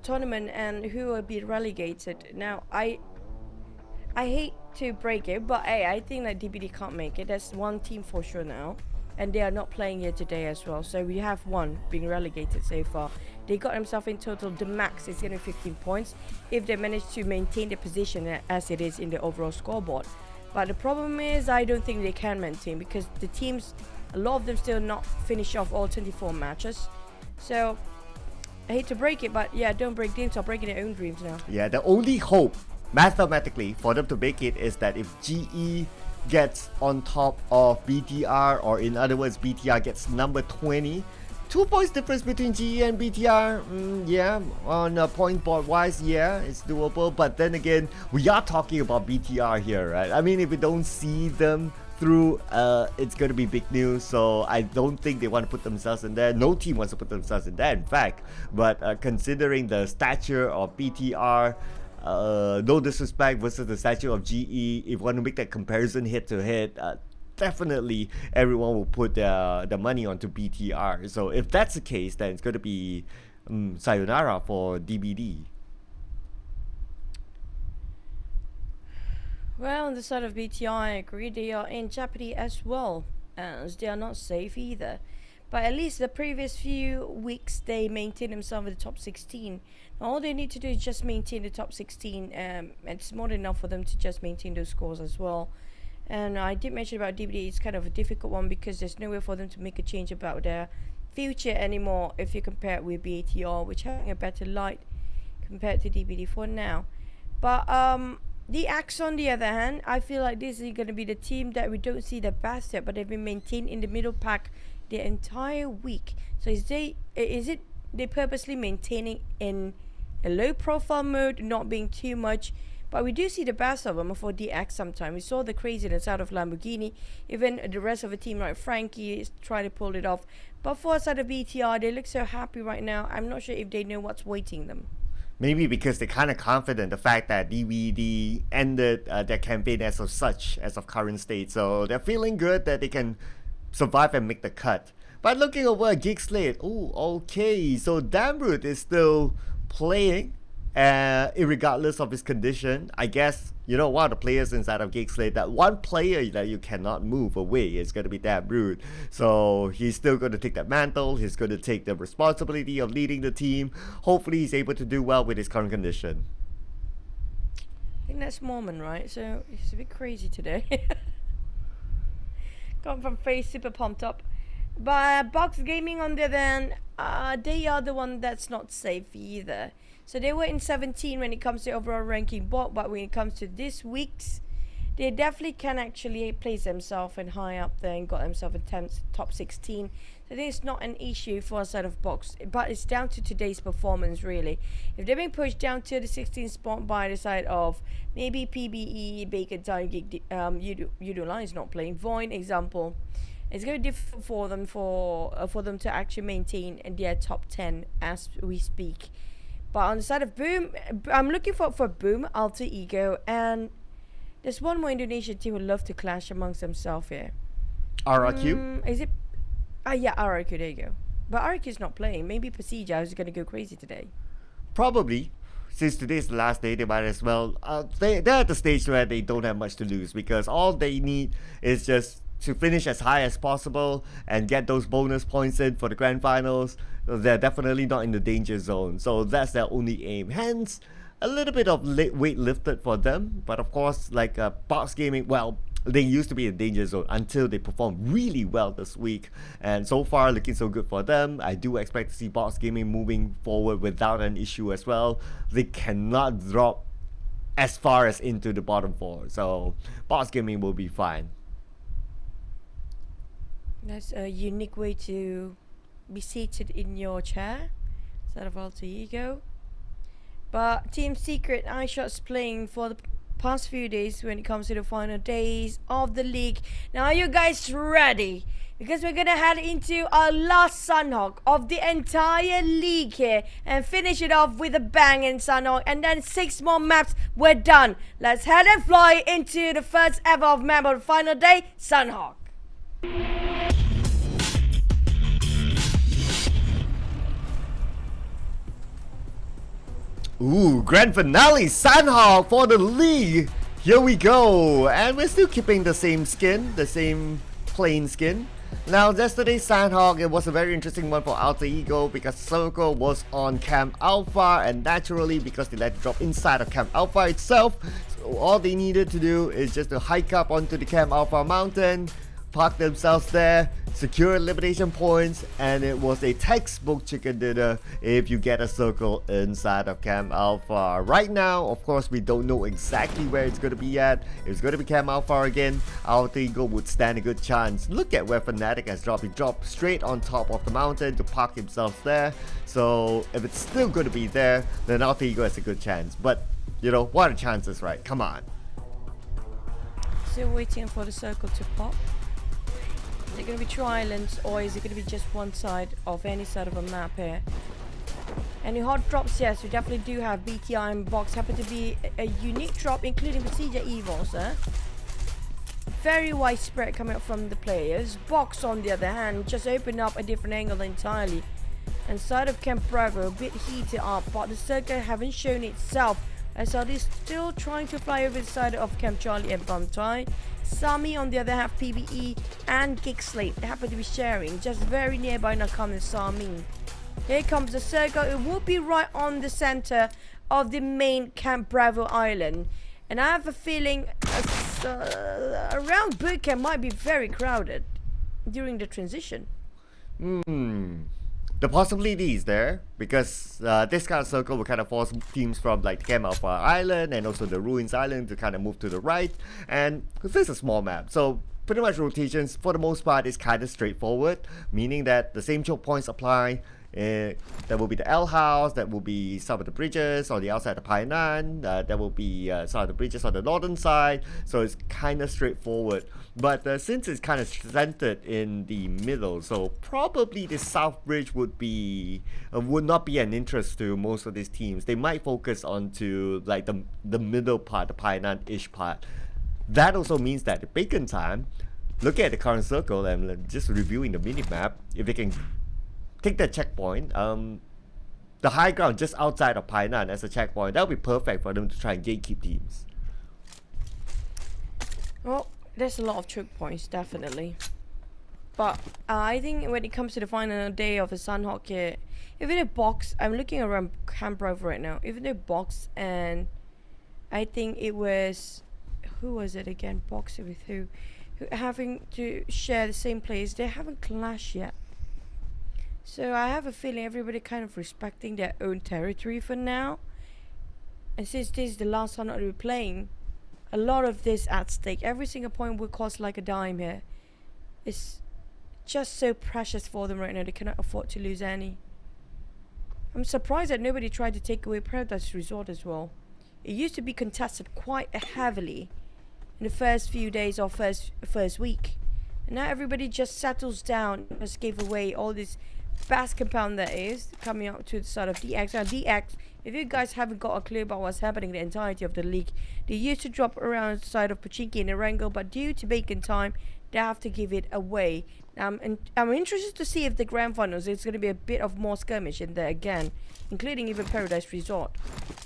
tournament and who will be relegated. Now I hate to break it, but hey, I think that DBD can't make it. There's one team for sure now, and they are not playing here today as well. So we have one being relegated so far. They got themselves in total, the max is getting 15 points if they manage to maintain the position as it is in the overall scoreboard. But the problem is I don't think they can maintain, because the teams, a lot of them still not finish off all 24 matches. So I hate to break it, but yeah, don't break dreams, or breaking their own dreams now. Yeah, the only hope mathematically for them to make it is that if GE gets on top of BTR, or in other words BTR gets number 20, 2 points difference between GE and BTR. Yeah, on a point board wise, yeah, it's doable. But then again, we are talking about BTR here, right? I mean, if we don't see them through, it's going to be big news. So I don't think they want to put themselves in there. No team wants to put themselves in there, in fact. But considering the stature of BTR, no disrespect, versus the stature of GE, if you want to make that comparison head to head, definitely everyone will put the money onto BTR. So if that's the case, then it's going to be sayonara for DBD. Well, on the side of BTR, I agree. They are in jeopardy as well, as they are not safe either. But at least the previous few weeks, they maintained themselves in the top 16. All they need to do is just maintain the top 16. It's more than enough for them to just maintain those scores as well. And I did mention about DBD, it's kind of a difficult one because there's no way for them to make a change about their future anymore if you compare it with BTR, which having a better light compared to DBD for now. But the Axe, on the other hand, I feel like this is going to be the team that we don't see the best yet, but they've been maintained in the middle pack the entire week. So is it they purposely maintaining in a low profile mode, not being too much? But we do see the best of them for DX sometimes. We saw the craziness out of Lamborghini. Even the rest of the team like Frankie is trying to pull it off. But for us out of BTR, they look so happy right now. I'm not sure if they know what's waiting them. Maybe because they're kind of confident the fact that DVD ended their campaign as of such, as of current state. So they're feeling good that they can survive and make the cut. But looking over at Gig Slate, oh, okay. So Damroot is still playing. Irregardless of his condition. I guess, you know, one of the players inside of Gig Slate, that one player that you cannot move away is going to be Damroot. So he's still going to take that mantle. He's going to take the responsibility of leading the team. Hopefully he's able to do well with his current condition. I think that's Mormon, right? So it's a bit crazy today. Gone from face super pumped up. But Box Gaming, on the other hand, they are the one that's not safe either. So they were in 17 when it comes to overall ranking bot, but when it comes to this week's, they definitely can actually place themselves and high up there and got themselves in top 16. So this is not an issue for a side of Box, but it's down to today's performance really. If they're being pushed down to the 16th spot by the side of maybe PBE, Bacon Time, Yudu Line is not playing, Void example, it's going to be difficult for them to actually maintain their top 10 as we speak. But on the side of Boom, I'm looking for Boom, Alter Ego, and there's one more Indonesian team who love to clash amongst themselves here. RRQ? Is it? Yeah, RRQ, there you go. But RRQ's not playing. Maybe Pasija is going to go crazy today. Probably. Since today's the last day, they might as well. They're at the stage where they don't have much to lose because all they need is just to finish as high as possible and get those bonus points in for the grand finals. They're definitely not in the danger zone, so that's their only aim. Hence, a little bit of weight lifted for them. But of course, like Box Gaming, well, they used to be in danger zone until they performed really well this week, and so far looking so good for them. I do expect to see Box Gaming moving forward without an issue as well. They cannot drop as far as into the bottom 4, so Box Gaming will be fine. That's a unique way to be seated in your chair instead of Alter Ego. But Team Secret, iShot's playing for the past few days when it comes to the final days of the league. Now are you guys ready? Because we're gonna head into our last Sunhawk of the entire league here and finish it off with a bang in Sunhawk, and then 6 more maps, we're done. Let's head and fly into the first ever of map of the final day, Sunhawk. Ooh, grand finale, Sunhawk for the league. Here we go. And we're still keeping the same skin, the same plain skin. Now, yesterday's Sunhawk, it was a very interesting one for Alter Ego because Circle was on Camp Alpha, and naturally, because they let it drop inside of Camp Alpha itself, so all they needed to do is just to hike up onto the Camp Alpha mountain, park themselves there, secure elimination points, and it was a textbook chicken dinner if you get a circle inside of Camp Alpha. Right now, of course, we don't know exactly where it's going to be at. If it's going to be Camp Alpha again, Alter Ego would stand a good chance. Look at where Fnatic has dropped. He dropped straight on top of the mountain to park himself there. So if it's still going to be there, then Alter Ego has a good chance. But, you know, what are the chances, right? Come on. Still waiting for the circle to pop. Is it going to be tri-islands, or is it going to be just one side of any side of a map here? Any hot drops? Yes, we definitely do have BTI and Box. Happen to be a unique drop, including Procedure Evils. Very widespread coming up from the players. Box, on the other hand, just opened up a different angle entirely. And side of Camp Bravo a bit heated up, but the circle haven't shown itself. As are still trying to fly over the side of Camp Charlie and Bumtai. Sami on the other half, PBE and Kickslate happen to be sharing just very nearby Nakam and Sami. Here comes the circle. It will be right on the center of the main Camp Bravo island. And I have a feeling around bootcamp might be very crowded during the transition. The possibility is there, because this kind of circle will kind of force teams from like Camp Alpha Island and also the Ruins Island to kind of move to the right, and because this is a small map, so pretty much rotations for the most part is kind of straightforward, meaning that the same choke points apply. There will be the L house, that will be some of the bridges on the outside of Painan, there will be some of the bridges on the northern side, so it's kind of straightforward. But since it's kind of centered in the middle, so probably the south bridge would not be an interest to most of these teams. They might focus onto like the middle part, the Painan-ish part. That also means that at Bacon time, looking at the current circle and just reviewing the minimap, if they can take that checkpoint, the high ground just outside of Painan as a checkpoint, that would be perfect for them to try and gatekeep teams. Well, there's a lot of choke points, definitely. But I think when it comes to the final day of the Sunhawk here, even though Box, I'm looking around Camp Bravo right now, even though Box and I think it was, who was it again? Box with who having to share the same place, they haven't clashed yet. So I have a feeling everybody kind of respecting their own territory for now. And since this is the last one that we're playing, a lot of this at stake. Every single point will cost like a dime here. It's just so precious for them right now. They cannot afford to lose any. I'm surprised that nobody tried to take away Paradise Resort as well. It used to be contested quite heavily in the first few days or first week. And now everybody just settles down, just gave away all this vast compound that is coming up to the side of DX. Now DX, if you guys haven't got a clue about what's happening in the entirety of the league, they used to drop around the side of Pachinki and Erangel, but due to bacon time, they have to give it away. And I'm interested to see if the grand finals is going to be a bit of more skirmish in there again, including even Paradise Resort.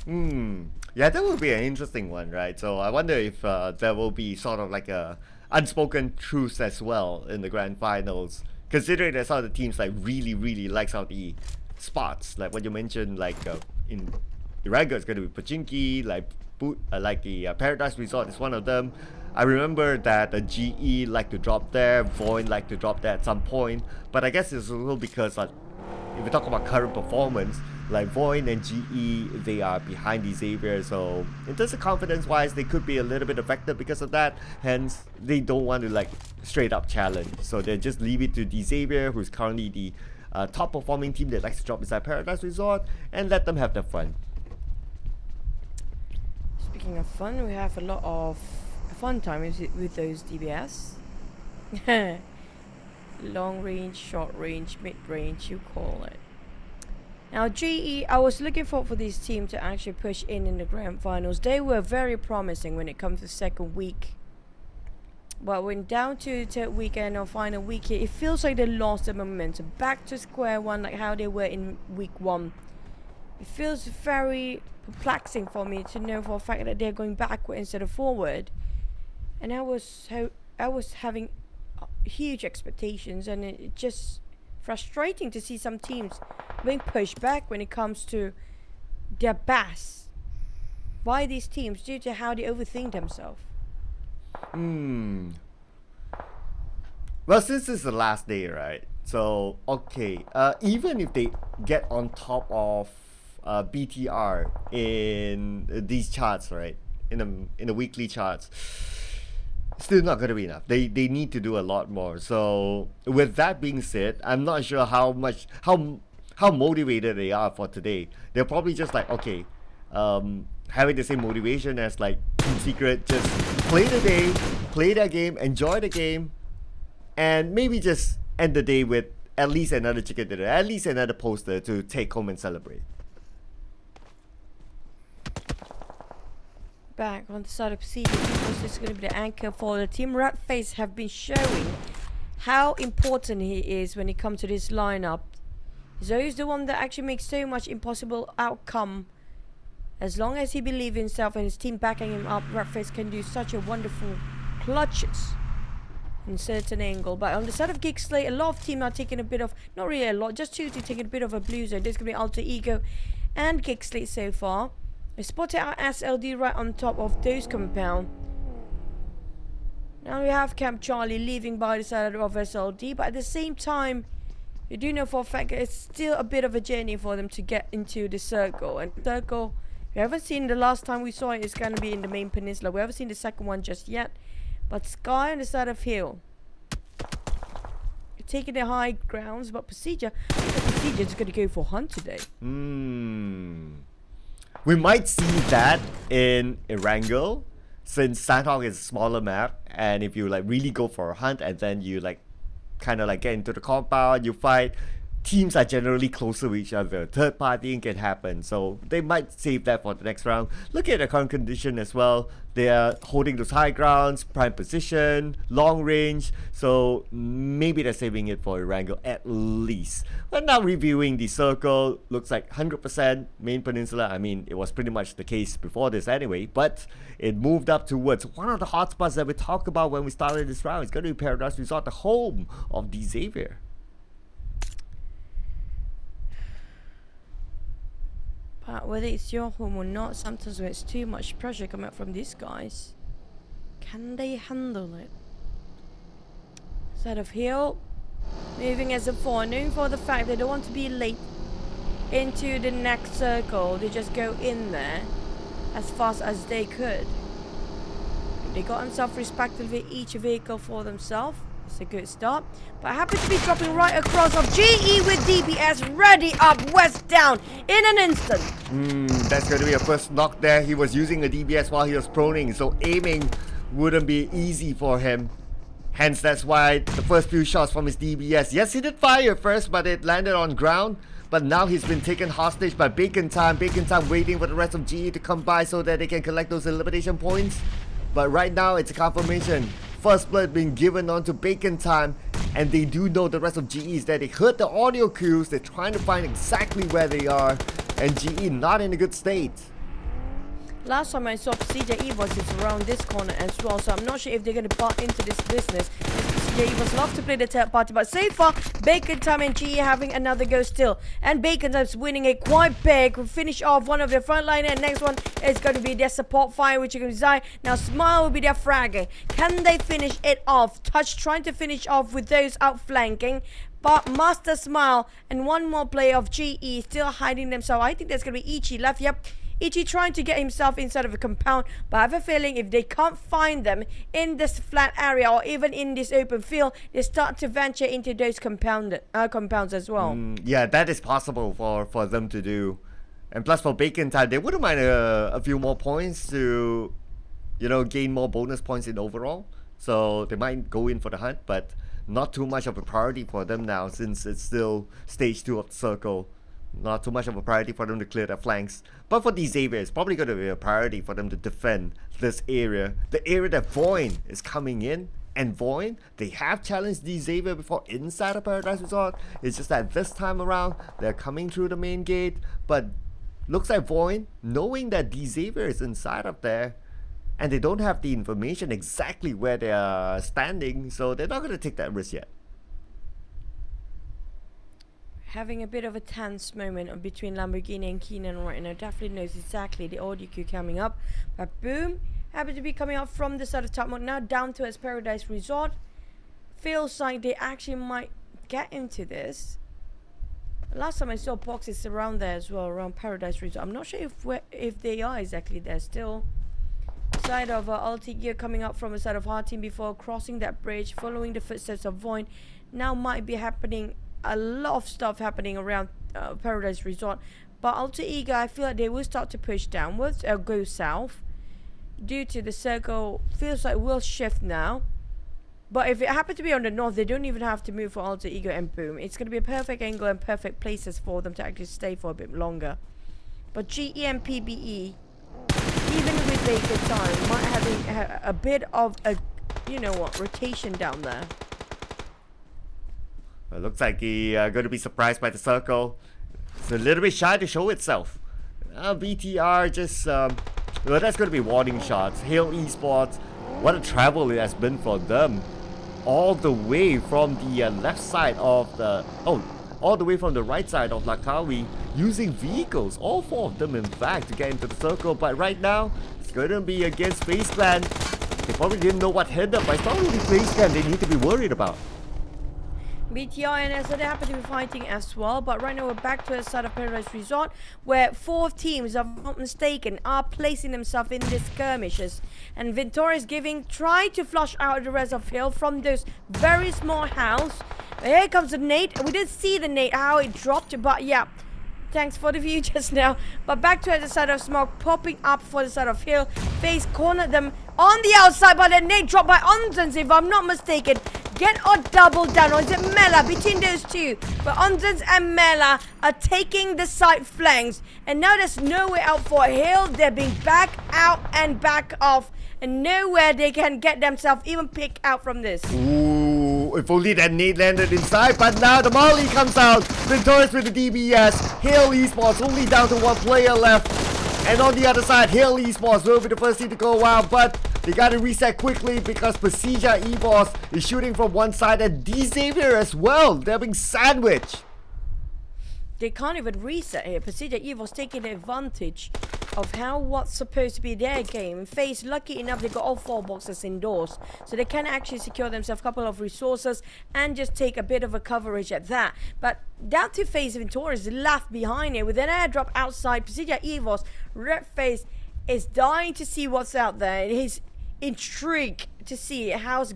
Yeah, that would be an interesting one, right? So I wonder if there will be sort of like a unspoken truce as well in the grand finals, considering that some of the teams like really like some of the spots, like what you mentioned, like in Iraga it's going to be Pachinki, like the Paradise Resort is one of them. I remember that the GE like to drop there, Void like to drop there at some point, but I guess it's a little because if we talk about current performance, like Void and GE, they are behind the Xavier, so in terms of confidence wise, they could be a little bit affected because of that. Hence, they don't want to like straight up challenge, so they just leave it to the Xavier, who's currently the top performing team that likes to drop inside Paradise Resort, and let them have their fun. Speaking of fun, we have a lot of fun time with those DBS. Long range, short range, mid range, you call it. Now GE, I was looking for this team to actually push in the grand finals. They were very promising when it comes to second week. But when down to third weekend or final week here, it feels like they lost the momentum. Back to square one, like how they were in week one. It feels very perplexing for me to know for a fact that they're going backward instead of forward. And I was having huge expectations, and it just frustrating to see some teams being pushed back when it comes to their best by these teams due to how they overthink themselves. Well, since it's the last day, right? So okay, even if they get on top of BTR in these charts, right? In the weekly charts, still not gonna be enough. They need to do a lot more. So with that being said, I'm not sure how motivated they are for today. They're probably just like, okay, having the same motivation as like Team Secret, just play the day, play their game, enjoy the game, and maybe just end the day with at least another chicken dinner, at least another poster to take home and celebrate. Back on the side of CD, because this is going to be the anchor for the team. Ratface have been showing how important he is when it comes to this lineup. So he's the one that actually makes so much impossible outcome. As long as he believes in himself and his team backing him up, Ratface can do such a wonderful clutches in certain angle. But on the side of Geekslate, a lot of team are taking a bit of, not really a lot, just two to take a bit of a blue zone. There's going to be Alter Ego and Geekslate so far. I spotted our SLD right on top of those compound. Now we have Camp Charlie leaving by the side of SLD, but at the same time, you do know for a fact it's still a bit of a journey for them to get into the circle. And the circle, we haven't seen the last time we saw it is going to be in the main peninsula. We haven't seen the second one just yet. But Sky on the side of Hill, taking the high grounds, but Procedure is going to go for Hunt today. We might see that in Erangel, since Sandhawk is a smaller map, and if you like really go for a hunt and then you like kind of like get into the compound, you fight, teams are generally closer to each other. Third partying can happen, so they might save that for the next round. Look at the current condition as well. They are holding those high grounds, prime position, long range, so maybe they're saving it for Erangel at least. But now reviewing the circle, looks like 100% main peninsula. I mean, it was pretty much the case before this anyway, but it moved up towards one of the hotspots that we talked about when we started this round. It's going to be Paradise Resort, the home of the Xavier. But whether it's your home or not, sometimes when it's too much pressure coming up from these guys, can they handle it? Side of Hill, moving as a 4, knowing for the fact they don't want to be late into the next circle. They just go in there as fast as they could. They got themselves respectively each vehicle for themselves. It's a good start, but I happen to be dropping right across of GE with DBS ready up, west down in an instant. That's going to be a first knock there. He was using a DBS while he was proning, so aiming wouldn't be easy for him. Hence, that's why the first few shots from his DBS, yes, he did fire first, but it landed on ground. But now he's been taken hostage by Bacon Time. Bacon Time waiting for the rest of GE to come by so that they can collect those elimination points. But right now, it's a confirmation. First blood being given on to Bacon Time, and they do know the rest of GE is that they heard the audio cues. They're trying to find exactly where they are, and GE not in a good state. Last time I saw CJ Evos is around this corner as well, so I'm not sure if they're going to part into this business. CJ Evos love to play the third party, but so far, Bacon Time and GE having another go still. And Bacon Time's winning it quite big. We'll finish off one of their front line, and next one is going to be their support fire, which you can design. Now, Smile will be their fragger. Can they finish it off? Touch trying to finish off with those outflanking. But Master Smile and one more player of GE still hiding themselves. I think there's going to be Ichi left. Yep. Ichi trying to get himself inside of a compound, but I have a feeling if they can't find them in this flat area or even in this open field, they start to venture into those compounds as well. Yeah, that is possible for them to do. And plus for Bacon Time, they wouldn't mind a few more points to, you know, gain more bonus points in overall. So they might go in for the hunt, but not too much of a priority for them now since it's still stage 2 of the circle. Not too much of a priority for them to clear their flanks. But for the Xavier, it's probably going to be a priority for them to defend this area. The area that Voin is coming in. And Voin, they have challenged the Xavier before inside of Paradise Resort. It's just that this time around, they're coming through the main gate. But looks like Voin, knowing that the Xavier is inside of there, and they don't have the information exactly where they are standing, so they're not going to take that risk yet. Having a bit of a tense moment between Lamborghini and Keenan right now. Definitely knows exactly the audio cue coming up. But boom, happens to be coming up from the side of top mode now down to its Paradise Resort. feels like they actually might get into this. Last time I saw boxes around there as well, around Paradise Resort. I'm not sure if they are exactly there still. Side of Alti Gear coming up from the side of our team before crossing that bridge, following the footsteps of Void. Now might be happening, a lot of stuff happening around Paradise Resort. But Alter Ego, I feel like they will start to push downwards or go south. Due to the circle, feels like will shift now. But if it happened to be on the north, they don't even have to move for Alter Ego and boom. It's going to be a perfect angle and perfect places for them to actually stay for a bit longer. But GE and PBE, even with a good time, might have a bit of a, you know what, rotation down there. It looks like he going to be surprised by the circle. It's a little bit shy to show itself. BTR just, well, that's going to be warning shots. Hail Esports, what a travel it has been for them. All the way from the left side of the, all the way from the right side of Lakawi, using vehicles, all 4 of them in fact, to get into the circle. But right now, it's going to be against FaZe Clan. They probably didn't know what hit them, but it's not only FaZe Clan they need to be worried about. BTR and SO, they happen to be fighting as well, but right now we're back to the side of Paradise Resort, where 4 teams, if I'm not mistaken, are placing themselves in these skirmishes. And Ventura is trying to flush out the rest of Hill from this very small house. Here comes the nade. We didn't see the nade, how it dropped, but yeah. Thanks for the view just now. But back to the side of Smoke, popping up for the side of Hill. FaZe cornered them on the outside, but then nade dropped by Onzens, if I'm not mistaken. Get or double down, or is it Mela between those two? But Onzens and Mela are taking the side flanks. And now there's no way out for Hill. They're being back out and back off. And nowhere they can get themselves even pick out from this. Ooh, if only that nade landed inside. But now the Molly comes out. Victorious with the DBS. Hail Esports only down to 1 player left. And on the other side, Hail Esports will be the first team to go out. But they gotta reset quickly because Pasija Evos is shooting from one side and D-Xavier as well. They're being sandwiched. They can't even reset here. Pasija Evos taking advantage of what's supposed to be their game. FaZe, lucky enough, they got all 4 boxes indoors, so they can actually secure themselves a couple of resources and just take a bit of a coverage at that. But down to FaZe, Ventura is left behind here with an airdrop outside. Pasija Evos, Red FaZe is dying to see what's out there. He's intrigued to see what's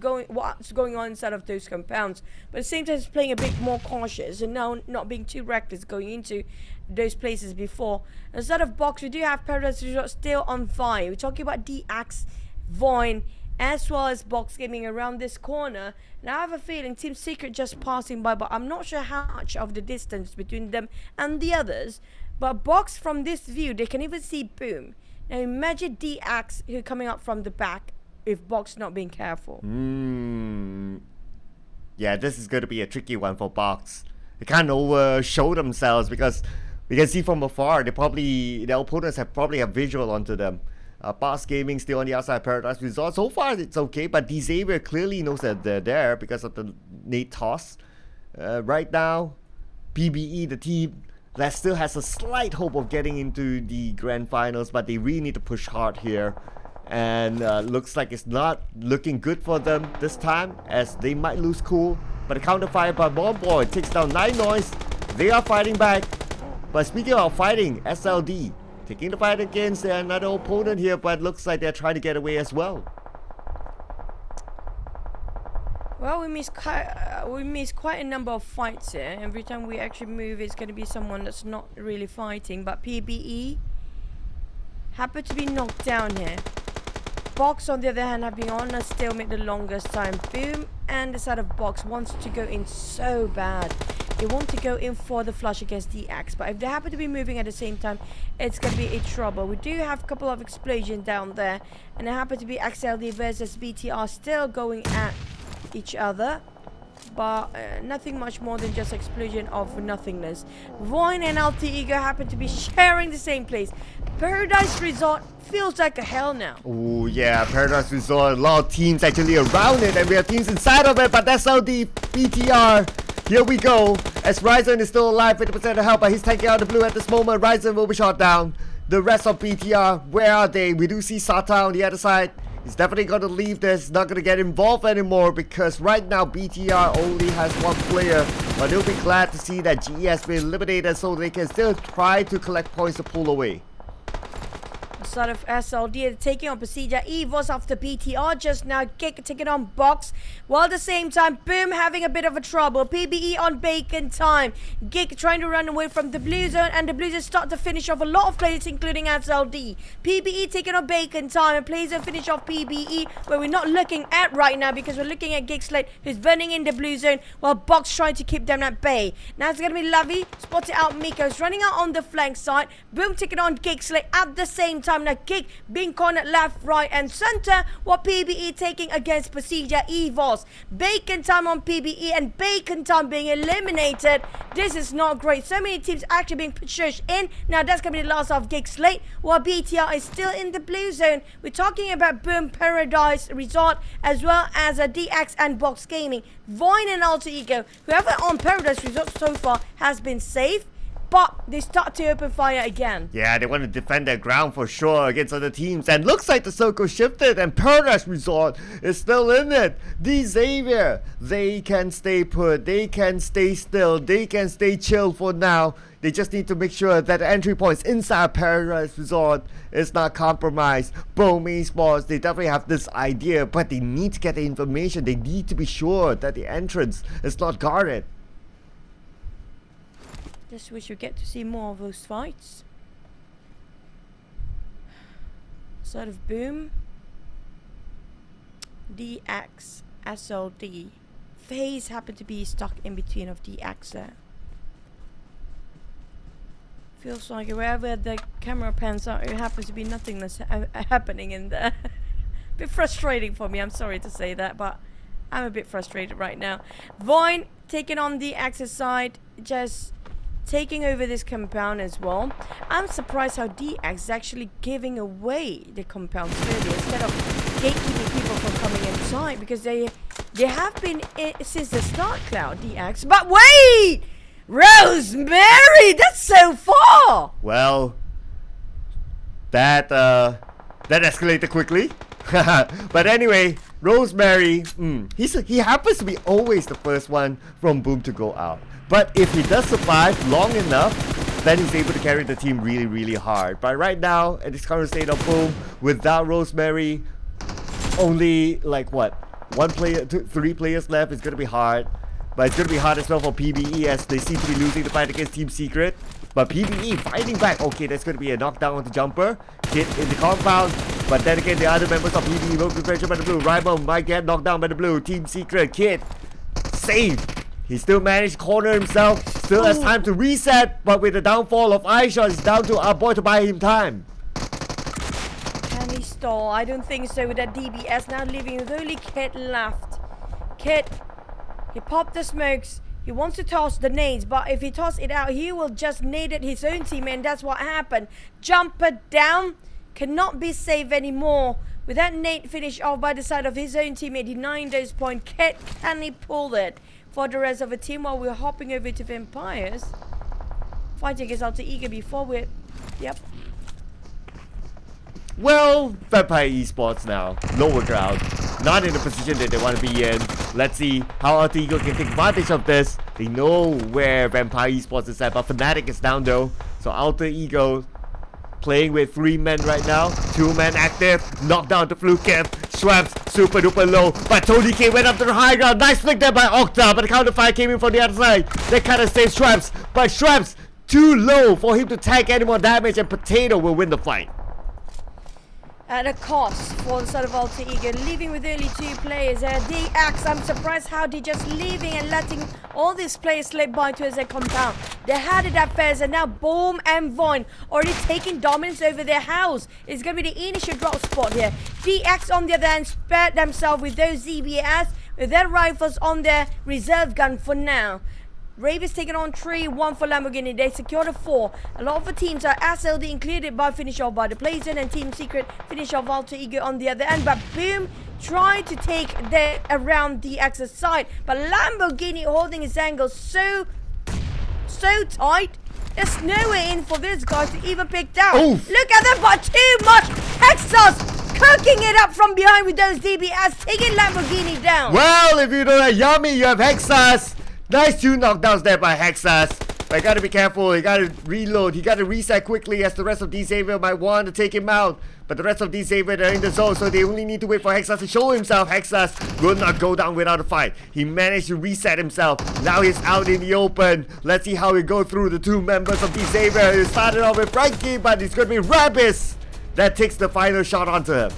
going on inside of those compounds, but at the same time he's playing a bit more cautious and now not being too reckless going into those places before. Instead of box, we do have Paradise Resort still on fire. We're talking about DX, Void, as well as Box Gaming around this corner. And I have a feeling Team Secret just passing by, but I'm not sure how much of the distance between them and the others. But Box, from this view, they can even see Boom. Now imagine DX who coming up from the back if Box not being careful. Yeah, this is going to be a tricky one for Box. They can't overshow themselves because we can see from afar, their opponents probably have visual onto them. Box Gaming still on the outside of Paradise Resort. So far it's okay, but D-Xavier clearly knows that they're there because of the nade toss. Right now, PBE, the team that still has a slight hope of getting into the grand finals, but they really need to push hard here. And looks like it's not looking good for them this time, as they might lose cool. But the counter fire by Bomb Boy takes down 9 Noise. They are fighting back. But speaking of fighting, SLD taking the fight against another opponent here, but looks like they're trying to get away as well. Well, we miss quite a number of fights here. Every time we actually move, it's going to be someone that's not really fighting. But PBE happen to be knocked down here. Box, on the other hand, have been on a stalemate the longest time. Boom, and the side of Box wants to go in so bad. They want to go in for the flush against DX, but if they happen to be moving at the same time, it's going to be a trouble. We do have a couple of explosions down there, and it happen to be XLD versus BTR still going at each other, but nothing much more than just explosion of nothingness. Void and Alter Ego happen to be sharing the same place. Paradise Resort feels like a hell now. Oh yeah, Paradise Resort, a lot of teams actually around it, and we have teams inside of it, but that's how the BTR. Here we go, as Ryzen is still alive, 50% of health, but he's taking out the blue at this moment. Ryzen will be shot down. The rest of BTR, where are they? We do see Sata on the other side. He's definitely going to leave this, not going to get involved anymore because right now BTR only has one player. But they'll be glad to see that GE has been eliminated so they can still try to collect points to pull away. Sort of SLD taking on Procedure Evos after BTR just now. Kick taking on Box, while at the same time Boom having a bit of a trouble. PBE on Bacon time. Gig trying to run away from the blue zone, and the blue zone start to finish off a lot of players including SLD. PBE taking on Bacon time, and plays a finish off PBE where we're not looking at right now because we're looking at Gig Slate who's burning in the blue zone while Box trying to keep them at bay. Now it's gonna be Lovey, spotted out Miko's running out on the flank side. Boom taking on Gig Slate at the same time. Now Kick being cornered left, right and center, while PBE taking against Procedure Evos. Bacon time on PBE and Bacon time being eliminated. This is not great. So many teams actually being pushed in. Now that's going to be the last of Gig Slate, while BTR is still in the blue zone. We're talking about Boom, Paradise Resort, as well as a DX and Box Gaming. Void and Alter Ego. Whoever on Paradise Resort so far has been safe, but they start to open fire again. Yeah, they want to defend their ground for sure against other teams. And looks like the circle shifted and Paradise Resort is still in it. The Xavier, they can stay put, they can stay still, they can stay chill for now. They just need to make sure that the entry points inside Paradise Resort is not compromised. Boom Esports, they definitely have this idea, but they need to get the information. They need to be sure that the entrance is not guarded. Just wish you get to see more of those fights. Sort of Boom, DX, SLD. FaZe happen to be stuck in between of DX there. Feels like wherever the camera pans out, it happens to be nothing that's happening in there. Bit frustrating for me, I'm sorry to say that, but I'm a bit frustrated right now. Void taking on the Axis side, just taking over this compound as well. I'm surprised how DX is actually giving away the compound slowly instead of gatekeeping people from coming inside, because they have been since the start, Cloud, DX. But wait! Rosemary! That's so far! Well, that escalated quickly. But anyway, Rosemary, he happens to be always the first one from Boom to go out. But if he does survive long enough, then he's able to carry the team really, really hard. But right now, at this current state of Boom, without Rosemary, only like what? 3 players left. It's gonna be hard. But it's gonna be hard as well for PBE as they seem to be losing the fight against Team Secret. But PBE fighting back. Okay, that's gonna be a knockdown on the jumper. Kid in the compound. But then again, the other members of PBE will be pressured by the blue. Raimon might get knocked down by the blue. Team Secret, Kid, saved. He still managed to corner himself. Still has time to reset. But with the downfall of iShot, it's down to our boy to buy him time. Can he stall? I don't think so with that DBS now leaving with only Kid left. Kid, he popped the smokes. He wants to toss the nades, but if he tosses it out, he will just nade it his own teammate, and that's what happened. Jumper down, cannot be saved anymore. With that nade finished off by the side of his own teammate, denying those points. Kid, can he pull it for the rest of the team while we're hopping over to Vampires? Fighting against Alter Ego before we're... Yep. Well, Vampire Esports now, lower ground, not in the position that they want to be in. Let's see how Alter Ego can take advantage of this. They know where Vampire Esports is at, but Fnatic is down though. So Alter Ego playing with 3 men right now, 2 men active, knocked down to Fluke Camp. Schwabs super duper low, but Tony K went up to the high ground. Nice flick there by Octa, but the counter fire came in from the other side. That kind of saves Schwabs, but Schwabs too low for him to tank any more damage, and Potato will win the fight. At a cost for the side of Alter Ego, leaving with only 2 players. DX, I'm surprised how they just leaving and letting all these players slip by to their compound. They had it at first, and now Boom and Void already taking dominance over their house. It's going to be the initial drop spot here. DX on the other hand spared themselves with those ZBS, with their rifles on their reserve gun for now. Ravens taking on 3, 1 for Lamborghini. They secured a 4. A lot of the teams are SLD included by finish off by the Blazon, and Team Secret finish off Alter Ego on the other end. But Boom tried to take the around the Axis side, but Lamborghini holding his angle so tight. There's nowhere in for this guy to even pick down. Oof. Look at them, but too much Hexas cooking it up from behind with those DBS, taking Lamborghini down. Well, if you don't have Yummy, you have Hexas. Nice 2 knockdowns there by Hexas. But you gotta be careful, you gotta reload, you gotta reset quickly as the rest of D-Xavier might want to take him out. But the rest of D-Xavier are in the zone, so they only need to wait for Hexas to show himself. Hexas will not go down without a fight. He managed to reset himself. Now he's out in the open. Let's see how he goes through the 2 members of D-Xavier. He started off with Frankie, but it's gonna be Rabis that takes the final shot onto him.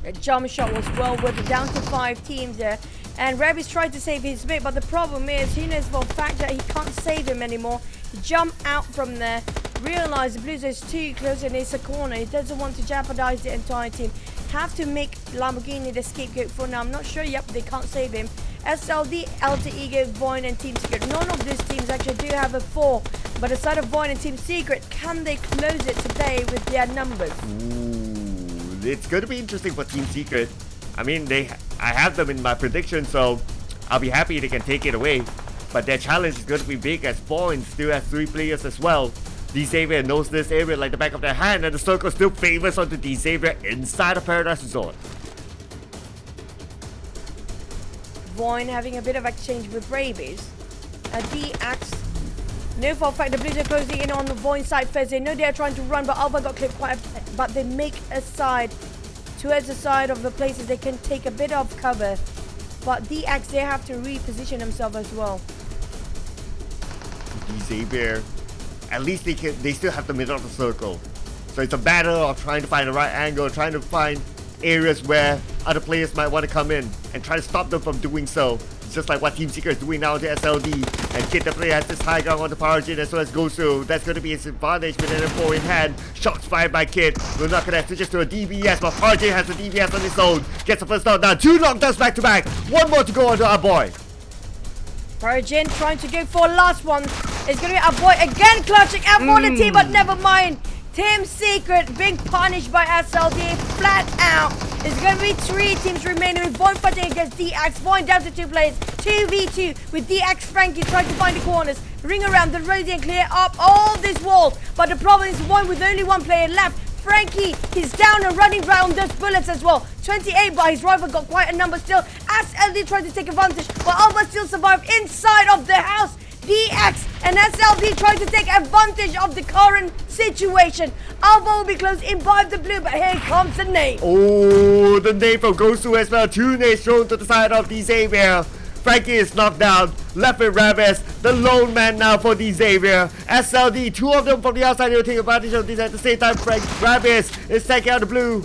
The jump shot was well worth it, down to 5 teams there. And Rabis tried to save his mate, but the problem is he knows for a fact that he can't save him anymore. He jumped out from there, realized the Blues is too close and it's a corner. He doesn't want to jeopardize the entire team. Have to make Lamborghini the scapegoat for now. I'm not sure, yep, they can't save him. SLD, Alter Ego, Void and Team Secret. None of these teams actually do have a 4. But aside of Void and Team Secret, can they close it today with their numbers? Ooh, it's going to be interesting for Team Secret. I mean, I have them in my prediction, so I'll be happy they can take it away. But their challenge is going to be big as Void still has 3 players as well. D-Xavier knows this area like the back of their hand, and the circle still favors onto D-Xavier inside of Paradise Resort. Void having a bit of exchange with Rabies. D-Axe. No, for a fact the Blues are closing in on the Void side first. They know they are trying to run, but Alva got clipped quite a, but they make a side towards the side of the places they can take a bit of cover. But D-Axe, they have to reposition themselves as well. D-Xavier, at least they still have the middle of the circle. So it's a matter of trying to find the right angle, trying to find areas where other players might want to come in and try to stop them from doing so. It's just like what Team Secret is doing now to SLD. And Kid definitely has this high ground on the Power Gen as well as Gosu. That's going to be his advantage with an M4 in hand. Shots fired by Kid. We're not going to switch to a DBS, but Power Gen has a DBS on his own. Gets the first knockdown. 2 knockdowns back to back. 1 more to go on to our boy. Origin trying to go for last one. It's going to be our boy again clutching out for the team, but never mind. Team Secret being punished by SLD flat out. It's going to be 3 teams remaining with Void fighting against D-Axe. Void down to 2 players. 2v2 with D-Axe Frankie trying to find the corners. Ring around the rosy and clear up all this wall. But the problem is Void with only 1 player left. Frankie, he's down and running around those bullets as well. 28, but his rival got quite a number still. SLD tried to take advantage, but Alva still survived inside of the house. D-Axe and SLD trying to take advantage of the current situation. Alva will be close in by the blue, but here comes the nade. Oh, the nade from Gosu as well. 2 nades thrown to the side of D-Xavier. Frankie is knocked down. Left with Rabis, the lone man now for D-Xavier. SLD, 2 of them from the outside. They'll take advantage of this at the same time. Rabis is taking out the blue.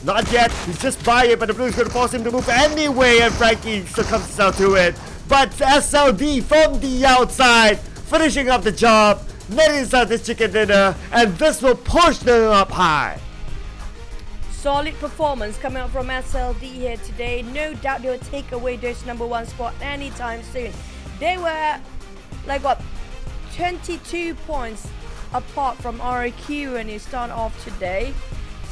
Not yet. He's just by it, but the blue is going to force him to move anyway, and Frankie succumbs himself to it. But SLD from the outside, finishing up the job, netting inside this chicken dinner, and this will push them up high. Solid performance coming out from SLD here today. No doubt they will take away this #1 spot anytime soon. They were like what, 22 points apart from RQ when you start off today.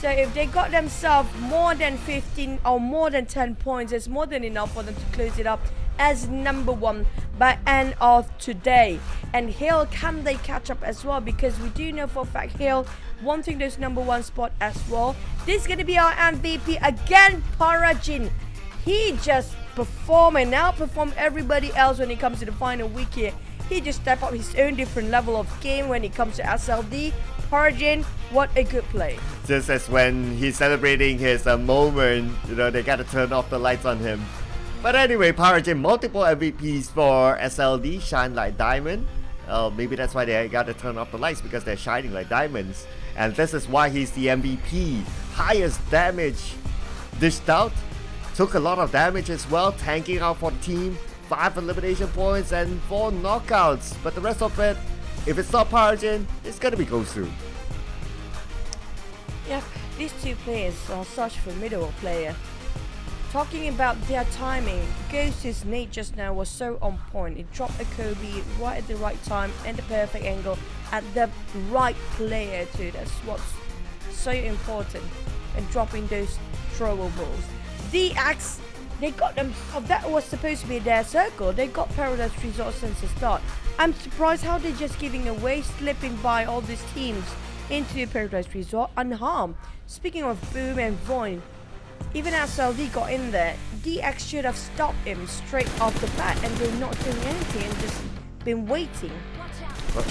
So if they got themselves more than 15 or more than 10 points, it's more than enough for them to close it up as #1 by end of today. And Hill, can they catch up as well? Because we do know for a fact Hill wanting this #1 spot as well. This is going to be our MVP again, Parajin. He just performed and outperformed everybody else when it comes to the final week here. He just stepped up his own different level of game when it comes to SLD. Parajin, what a good play. Just as when he's celebrating his moment, they got to turn off the lights on him. But anyway, Parajin, multiple MVPs for SLD, shine like diamond. Maybe that's why they got to turn off the lights, because they're shining like diamonds. And this is why he's the MVP. Highest damage dished out. Took a lot of damage as well, tanking out for the team. 5 elimination points and 4 knockouts. But the rest of it, if it's not Parajin, it's gonna be Gosu. Yep, these 2 players are such formidable players. Talking about their timing, Gosu's nade just now was so on point. It dropped a Kobe right at the right time and the perfect angle at the right player too. That's what's so important. And dropping those throwables. D-Axe, they got them. That was supposed to be their circle. They got Paradise Resort since the start. I'm surprised how they're just giving away, slipping by all these teams. into Paradise Resort unharmed. Speaking of Boom and Void, even SLD got in there, DX should have stopped him straight off the bat, and they're not doing anything and just been waiting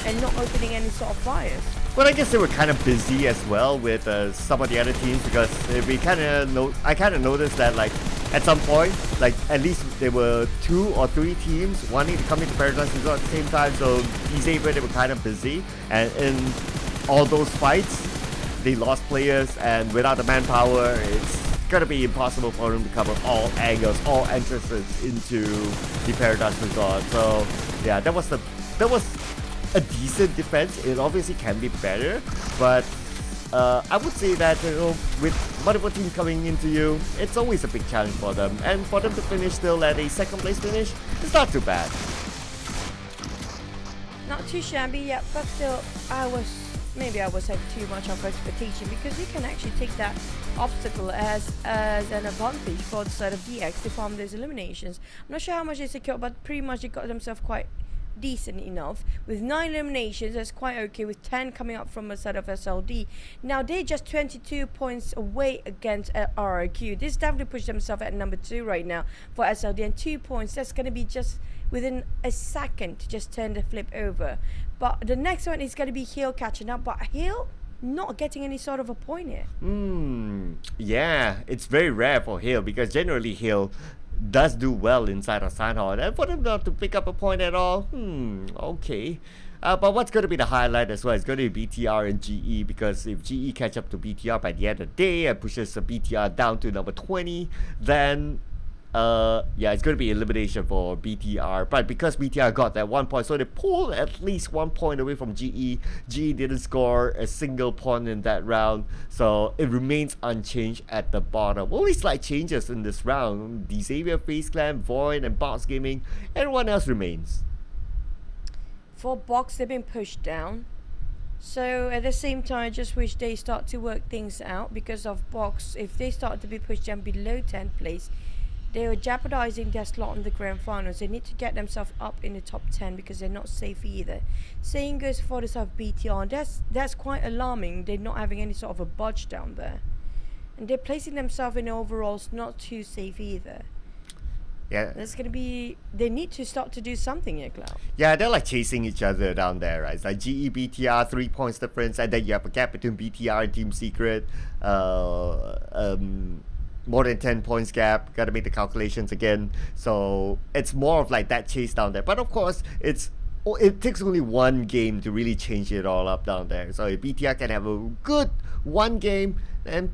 and not opening any sort of fires. Well, I guess they were kind of busy as well with some of the other teams, because I kind of noticed that like at some point, like at least there were 2 or 3 teams wanting to come into Paradise Resort at the same time. So Xavier, they were kind of busy, and in all those fights, they lost players, and without the manpower, it's gonna be impossible for them to cover all angles, all entrances into the Paradise Resort. So yeah, that was a decent defense. It obviously can be better, but I would say that with multiple teams coming into you, it's always a big challenge for them, and for them to finish still at a second place finish, it's not too bad. Not too shabby yet, but still, maybe I was having too much of expectation, because you can actually take that obstacle as an advantage for the side of DX to farm those eliminations. I'm not sure how much they secured, but pretty much they got themselves quite decent enough. With 9 eliminations, that's quite okay, with 10 coming up from the side of SLD. Now they're just 22 points away against RRQ. This definitely pushed themselves at number 2 right now for SLD, and 2 points, that's going to be just within a second to just turn the flip over. But the next one is going to be Hill catching up, but Hill not getting any sort of a point here. Yeah, it's very rare for Hill, because generally Hill does do well inside of Sanhorn, and for them not to pick up a point at all, okay. But what's going to be the highlight as well is going to be BTR and GE, because if GE catch up to BTR by the end of the day and pushes the BTR down to number 20, then yeah, it's going to be elimination for BTR. But because BTR got that 1 point, so they pulled at least 1 point away from GE. GE didn't score a single point in that round, so it remains unchanged at the bottom. Only slight changes in this round. Xavier, FaZe Clan, Void, and Box Gaming. Everyone else remains. For Box, they've been pushed down. So at the same time, I just wish they start to work things out, because of Box, if they start to be pushed down below 10th place, they are jeopardizing their slot in the grand finals. They need to get themselves up in the top 10, because they're not safe either. Same goes for the side of BTR, and that's quite alarming. They're not having any sort of a budge down there, and they're placing themselves in overalls not too safe either. Yeah, that's gonna be. They need to start to do something here, Cloud. Yeah, they're like chasing each other down there, right? It's like GE, BTR, 3 points difference, and then you have a gap between BTR and Team Secret. More than 10 points gap. Gotta make the calculations again. So it's more of like that chase down there. But of course, it takes only one game to really change it all up down there. So if BTR can have a good one game, then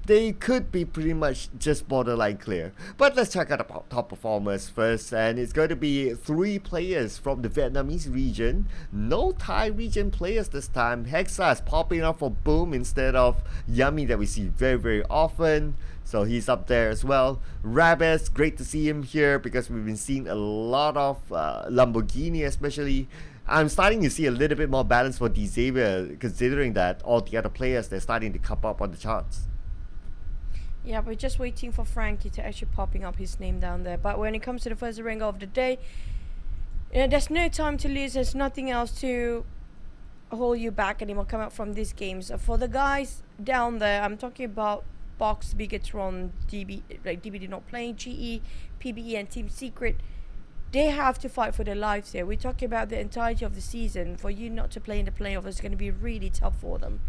they could be pretty much just borderline clear. But let's check out the top performers first, and it's going to be 3 players from the Vietnamese region. No Thai region players this time. Hexa is popping up for Boom instead of Yummy that we see very, very often. So he's up there as well. Rabes, great to see him here, because we've been seeing a lot of Lamborghini especially. I'm starting to see a little bit more balance for Xavier, considering that all the other players, they're starting to come up on the charts. Yeah, we're just waiting for Frankie to actually popping up his name down there. But when it comes to the first ring of the day, there's no time to lose. There's nothing else to hold you back anymore coming up from these games. For the guys down there, I'm talking about Box, Bigatron, DBD not playing, GE, PBE, and Team Secret. They have to fight for their lives here. We're talking about the entirety of the season. For you not to play in the playoffs is going to be really tough for them.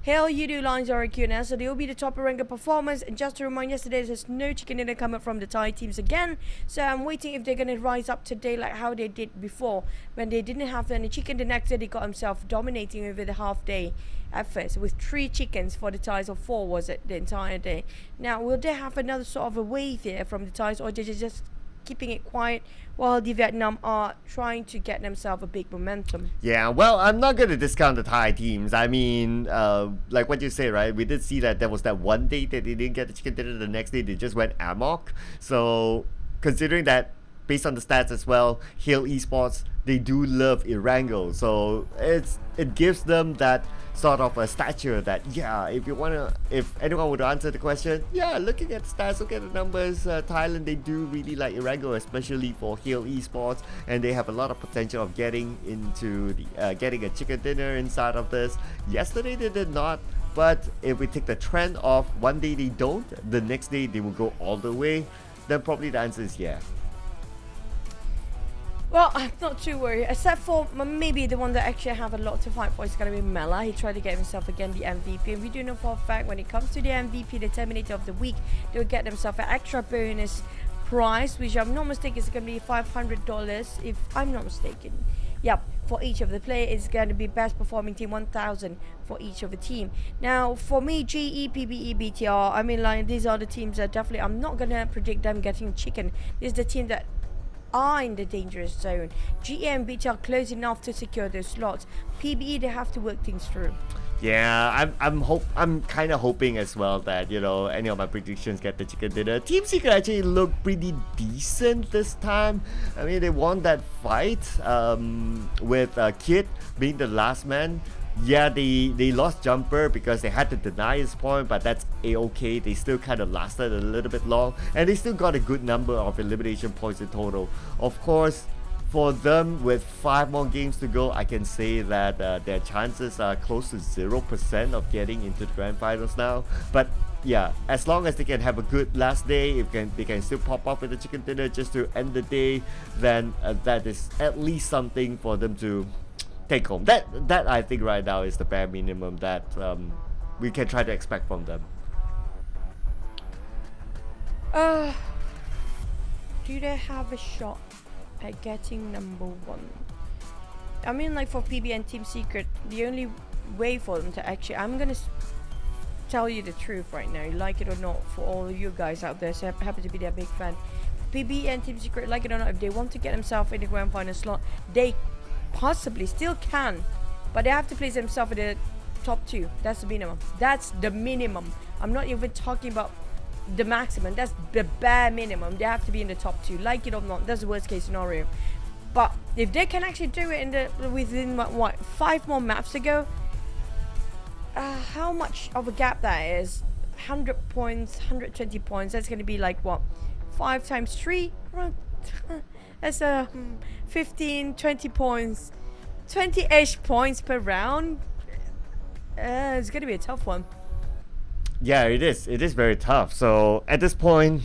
Hell, UDU Lions are a QNS, so they'll be the top ranker performers. And just to remind yesterday, there's no chicken dinner coming from the Thai teams again. So I'm waiting if they're going to rise up today like how they did before. When they didn't have any chicken, the next day they got themselves dominating over the half day at first. With 3 chickens for the Thais, or 4 was it the entire day. Now, will they have another sort of a wave here from the Thais, or they just keeping it quiet while the Vietnam are trying to get themselves a big momentum? Yeah, well, I'm not going to discount the Thai teams. I mean, like what you say, right? We did see that there was that one day that they didn't get the chicken dinner. The next day, they just went amok. So, considering that, based on the stats as well, Hill Esports, they do love Erangel, so it gives them that sort of a stature that, yeah, if anyone would answer the question, yeah, looking at stats, look at the numbers, Thailand, they do really like Erangel, especially for Hale Esports, and they have a lot of potential of getting into the getting a chicken dinner inside of this. Yesterday they did not, but if we take the trend of one day they don't, the next day they will go all the way, then probably the answer is yeah. Well, I'm not too worried, except for maybe the one that actually have a lot to fight for is going to be Mela. He tried to get himself again the MVP, and we do know for a fact when it comes to the MVP, the Terminator of the Week, they'll get themselves an extra bonus prize, which I'm not mistaken is going to be $500 if I'm not mistaken. Yep, for each of the players, it's going to be best performing team 1,000 for each of the team. Now, for me, GE, PBE, BTR, I mean, like, these are the teams that definitely, I'm not going to predict them getting chicken. This is the team that are in the dangerous zone. GE and BT are close enough to secure those slots. PBE, they have to work things through. Yeah, I'm kind of hoping as well that, you know, any of my predictions get the chicken dinner. Team Secret actually look pretty decent this time. I mean, they won that fight with Kid being the last man. Yeah, they lost Jumper because they had to deny his point, but that's a-okay. They still kind of lasted a little bit long, and they still got a good number of elimination points in total. Of course, for them, with 5 more games to go, I can say that their chances are close to 0% of getting into the grand finals now. But yeah, as long as they can have a good last day, if they can still pop up with the chicken dinner just to end the day, then that is at least something for them to take home. That I think right now is the bare minimum that we can try to expect from them. Do they have a shot at getting number 1? I mean, like for PB and Team Secret, the only way for them to actually, I'm gonna tell you the truth right now, you like it or not, for all of you guys out there, so I happen to be their big fan. PB and Team Secret, like it or not, if they want to get themselves in the grand final slot, they possibly still can, but they have to place themselves in the top 2. That's the minimum. That's the minimum. I'm not even talking about the maximum. That's the bare minimum. They have to be in the top 2, like it or not. That's the worst case scenario. But if they can actually do it in the within what 5 more maps to go, how much of a gap that is? 100 points, 120 points. That's going to be like what, 5 times 3? That's 15, 20 points, 20-ish points per round. It's gonna be a tough one. Yeah, it is. It is very tough. So at this point,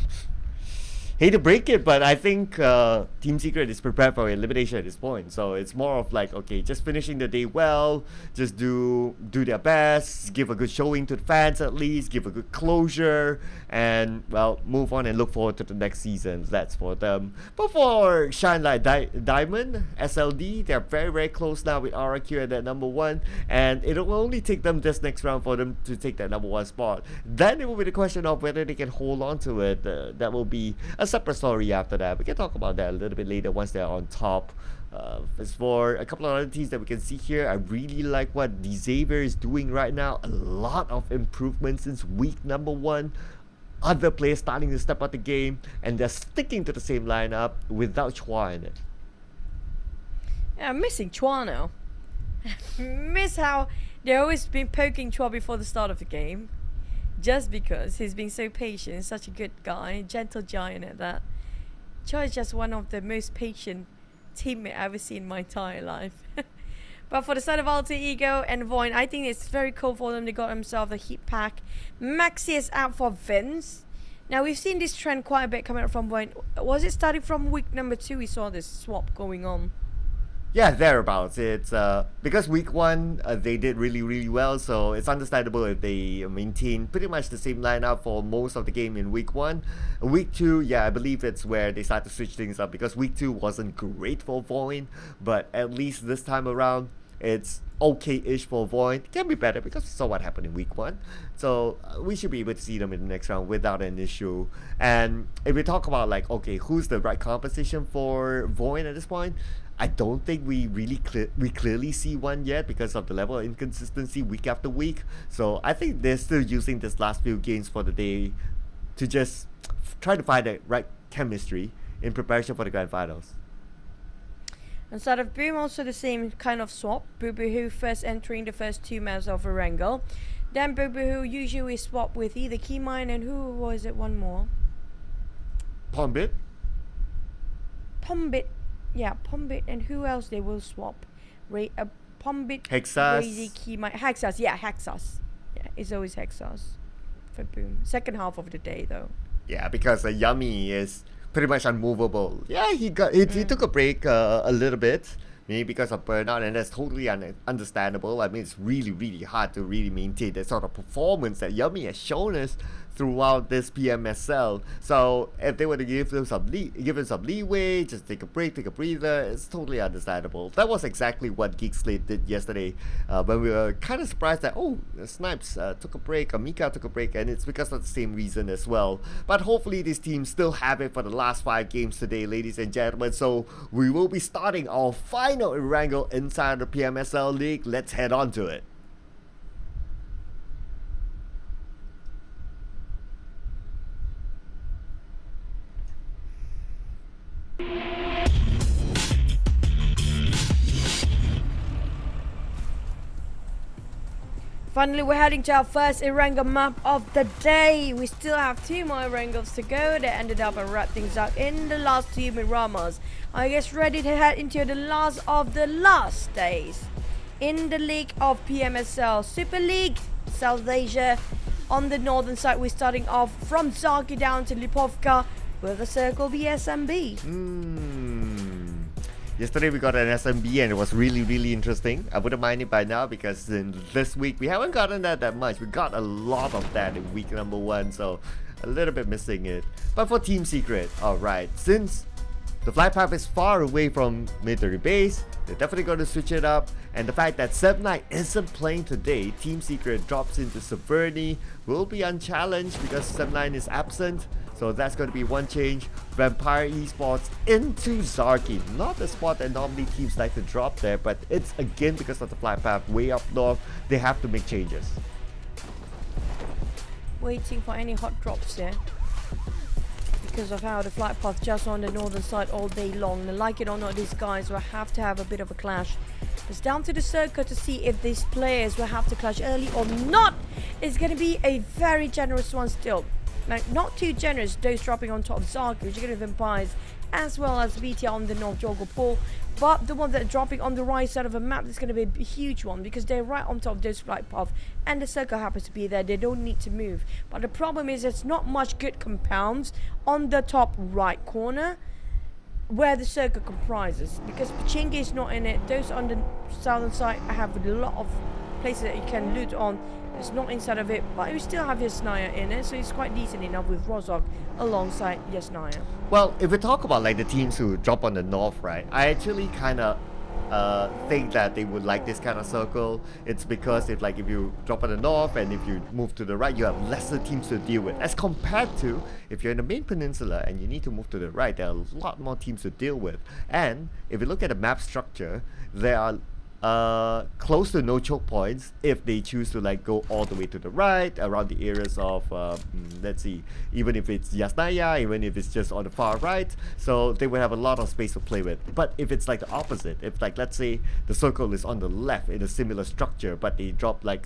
hate to break it, but I think Team Secret is prepared for elimination at this point. So it's more of like, okay, just finishing the day well, just do their best, give a good showing to the fans at least, give a good closure, and well, move on and look forward to the next season. That's for them. But for Shine Light Diamond, SLD, they're very, very close now with RRQ at that number 1, and it will only take them this next round for them to take that number 1 spot. Then it will be the question of whether they can hold on to it. That will be a separate story after that. We can talk about that a little bit later once they're on top. As for a couple of other teams that we can see here, I really like what Xavier is doing right now. A lot of improvements since week number 1. Other players starting to step up the game, and they're sticking to the same lineup without Chua in it. Yeah, I'm missing Chua now. Miss how they've always been poking Chua before the start of the game. Just because he's been so patient, such a good guy, gentle giant at that. Chua is just one of the most patient teammate I've ever seen in my entire life. But for the side of Alter Ego and Void, I think it's very cool for them. They got themselves a heat pack. Maxi is out for Vince. Now we've seen this trend quite a bit coming up from Void. Was it starting from week number 2 we saw this swap going on? Yeah, thereabouts. It's because week 1 they did really, really well, so it's understandable if they maintain pretty much the same lineup for most of the game in week 1. Week 2, yeah, I believe it's where they start to switch things up, because week 2 wasn't great for Void, but at least this time around it's okay-ish for Void. It can be better because we saw what happened in week 1, so we should be able to see them in the next round without an issue. And if we talk about like, okay, who's the right composition for Void at this point, I don't think we really clearly see one yet because of the level of inconsistency week after week. So I think they're still using this last few games for the day to just try to find the right chemistry in preparation for the grand finals. Inside of Boom, also the same kind of swap. Bubuhu first entering the first 2 maps of Erangel. Then Bubuhu usually swap with either Keymine and who was it, one more? Pombit? Pombit. Yeah, Pombit and who else they will swap? Pombit, Hexas. Crazy, Keymine. Hexas, yeah, Hexas. Yeah, it's always Hexas for Boom. Second half of the day though. Yeah, because Yummy is pretty much unmovable. Yeah, he took a break a little bit, maybe because of burnout, and that's totally understandable. I mean, it's really hard to really maintain that sort of performance that Yummy has shown us throughout this PMSL. So if they were to give him some leeway, just take a break, take a breather, it's totally understandable. That was exactly what Geek Slate did yesterday, when we were kind of surprised that Snipes took a break, Mika took a break, and it's because of the same reason as well. But hopefully these teams still have it for the last 5 games today, ladies and gentlemen. So we will be starting our final Erangel inside the PMSL League. Let's head on to it. Finally, we're heading to our first Erangel map of the day. We still have 2 more Erangels to go. They ended up and wrapped things up in the last 2 Miramas. I guess ready to head into the last of the last days in the league of PMSL Super League South Asia. On the northern side, we're starting off from Zaki down to Lipovka with the circle BSMB. Yesterday we got an SMB and it was really interesting. I wouldn't mind it by now because in this week we haven't gotten that much. We got a lot of that in week number 1, so a little bit missing it. But for Team Secret, alright, since the flight path is far away from military base, they're definitely going to switch it up. And the fact that 7-9 isn't playing today, Team Secret drops into Severny, will be unchallenged because 7-9 is absent. So that's going to be one change. Vampire Esports into Zarki. Not the spot that normally teams like to drop there, but it's again because of the flight path way up north. They have to make changes. Waiting for any hot drops there. Because of how the flight path just on the northern side all day long. And like it or not, these guys will have to have a bit of a clash. It's down to the circle to see if these players will have to clash early or not. It's going to be a very generous one still. Like, not too generous, those dropping on top of Zarki, which are going to Vampires, as well as BTR on the North Joggle Pool. But the one that are dropping on the right side of the map is going to be a huge one because they're right on top of those flight path and the circle happens to be there. They don't need to move. But the problem is there's not much good compounds on the top right corner where the circle comprises because Pachinki is not in it. Those on the southern side have a lot of places that you can loot on. It's not inside of it, but we still have Yasnaya in it, so it's quite decent enough with Rozok alongside Yasnaya. Well, if we talk about like the teams who drop on the north, right, I actually kind of think that they would like this kind of circle. It's because if you drop on the north and if you move to the right, you have lesser teams to deal with, as compared to if you're in the main peninsula and you need to move to the right, there are a lot more teams to deal with. And if you look at the map structure, there are close to no choke points if they choose to like go all the way to the right around the areas of let's see, even if it's Yasnaya, even if it's just on the far right, so they will have a lot of space to play with. But if it's like the opposite, if like let's say the circle is on the left in a similar structure but they drop like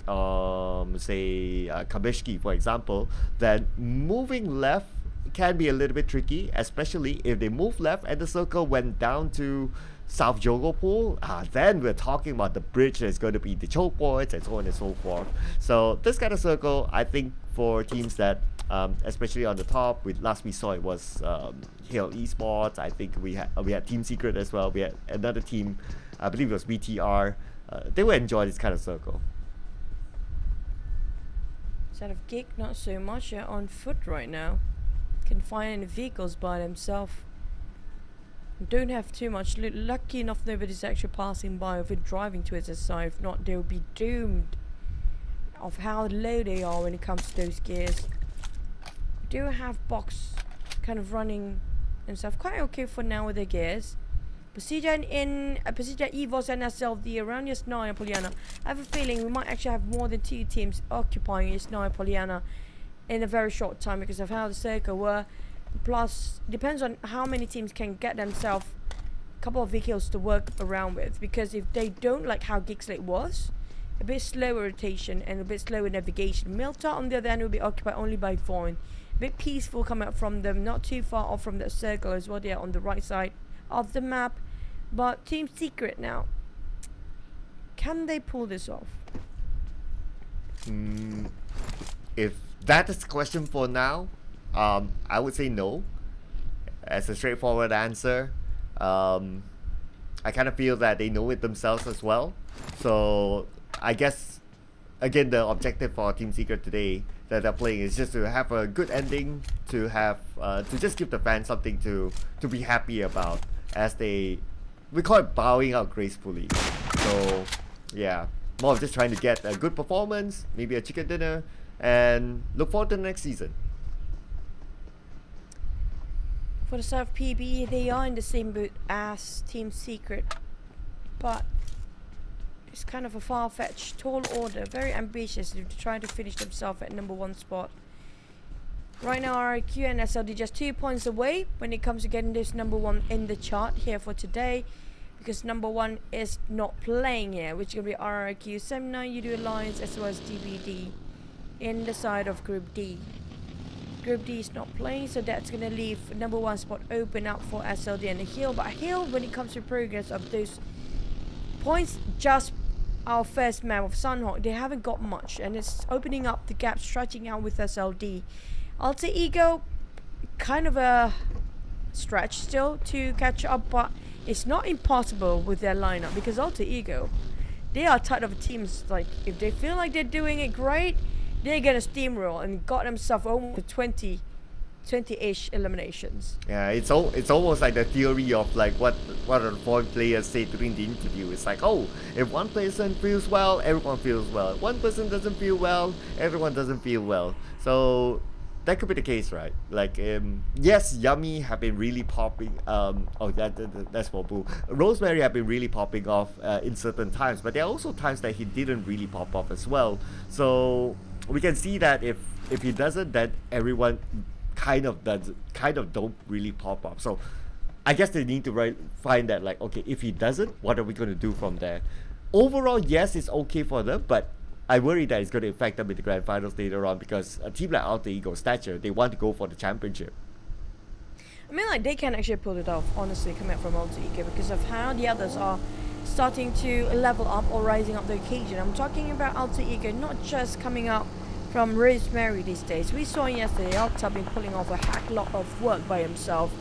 say Kabeshki for example, then moving left can be a little bit tricky, especially if they move left and the circle went down to South Jogo Pool, then we're talking about the bridge that's going to be the choke points and so on and so forth. So this kind of circle, I think for teams that, especially on the top, last we saw it was Hill Esports. I think we had Team Secret as well. We had another team, I believe it was BTR. They will enjoy this kind of circle. Instead of Geek, not so much. They're on foot right now. Can find any vehicles by themselves. Don't have too much loot. Lucky enough nobody's actually passing by or driving to its side. If not, they'll be doomed of how low they are when it comes to those gears. We do have Box kind of running and stuff. Quite okay for now with the gears. Procedure Evos and SLD around Yasnaya and Poliana. I have a feeling we might actually have more than 2 teams occupying Yasnaya and Poliana in a very short time because of how the circle were. Plus, depends on how many teams can get themselves couple of vehicles to work around with, because if they don't like how Geekslate was, a bit slower rotation and a bit slower navigation. Milta on the other hand will be occupied only by Vaughn. A bit peaceful coming up from them, not too far off from that circle as well. They are on the right side of the map. But Team Secret now, can they pull this off? If that is the question for now, I would say no. As a straightforward answer, I kind of feel that they know it themselves as well. So I guess, again, the objective for Team Secret today that they're playing is just to have a good ending, to have to just give the fans something to be happy about, as we call it bowing out gracefully. So yeah, more of just trying to get a good performance, maybe a chicken dinner, and look forward to the next season. For the side of PB, they are in the same boat as Team Secret, but it's kind of a far-fetched, tall order, very ambitious to try to finish themselves at #1 spot. Right now, RIQ and SLD just 2 points away when it comes to getting this #1 in the chart here for today, because #1 is not playing here, which is going to be RIQ, Sem9, UDO Alliance, as well as DBD in the side of Group D. Group D is not playing, so that's going to leave #1 spot open up for SLD and Hill. But Hill, when it comes to progress of those points, just our first map of Sunhawk, they haven't got much, and it's opening up the gap, stretching out with SLD. Alter Ego, kind of a stretch still to catch up, but it's not impossible with their lineup, because Alter Ego, they are type of teams, like, if they feel like they're doing it great, they're gonna steamroll and got themselves almost 20-ish eliminations. Yeah, it's almost like the theory of like what the foreign players say during the interview. It's like, oh, if one person feels well, everyone feels well. If one person doesn't feel well, everyone doesn't feel well. So that could be the case, right? Like, yes, Yummy have been really popping. That's for Boo. Rosemary have been really popping off in certain times, but there are also times that he didn't really pop off as well. So we can see that if he doesn't, then everyone kind of don't really pop up. So I guess they need to find that, like, okay, if he doesn't, what are we going to do from there? Overall, yes, it's okay for them, but I worry that it's going to affect them in the grand finals later on, because a team like Alter Ego Stature, they want to go for the championship. I mean, like, they can actually pull it off, honestly, coming up from Alter Ego, because of how the others are starting to level up or rising up the occasion. I'm talking about Alter Ego, not just coming up from Rosemary these days. We saw yesterday Octa been pulling off a heck lot of work by himself,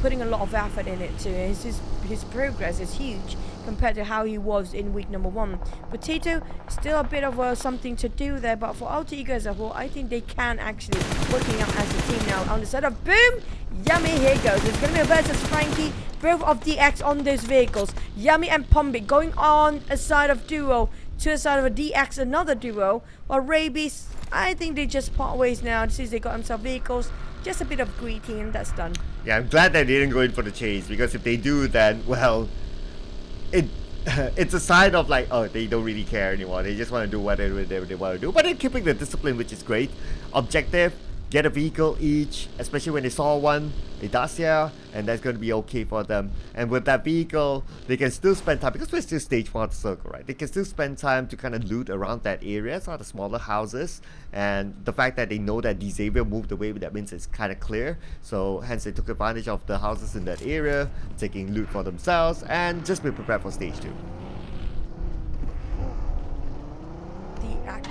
putting a lot of effort in it too. His progress is huge compared to how he was in week #1. Potato, still a bit of something to do there, but for Alter Ego as a whole, I think they can actually working out as a team now. On the side of Boom, Yummy, here goes. It's going to be a versus Frankie, both of DX on those vehicles. Yummy and Pombic going on a side of duo, to a side of a DX, another duo, while Rabies, I think they just part ways now since they got themselves vehicles. Just a bit of greeting and that's done. Yeah, I'm glad that they didn't go in for the chase, because if they do, then, well, it's a sign of like, oh, they don't really care anymore. They just want to do whatever they want to do. But they're keeping the discipline, which is great. Objective, get a vehicle each, especially when they saw one, they does here, and that's going to be okay for them. And with that vehicle, they can still spend time, because we're still stage 1 of the circle, right? They can still spend time to kind of loot around that area, some of the smaller houses, and the fact that they know that Xavier moved away, that means it's kind of clear. So hence they took advantage of the houses in that area, taking loot for themselves, and just be prepared for stage 2. The axe.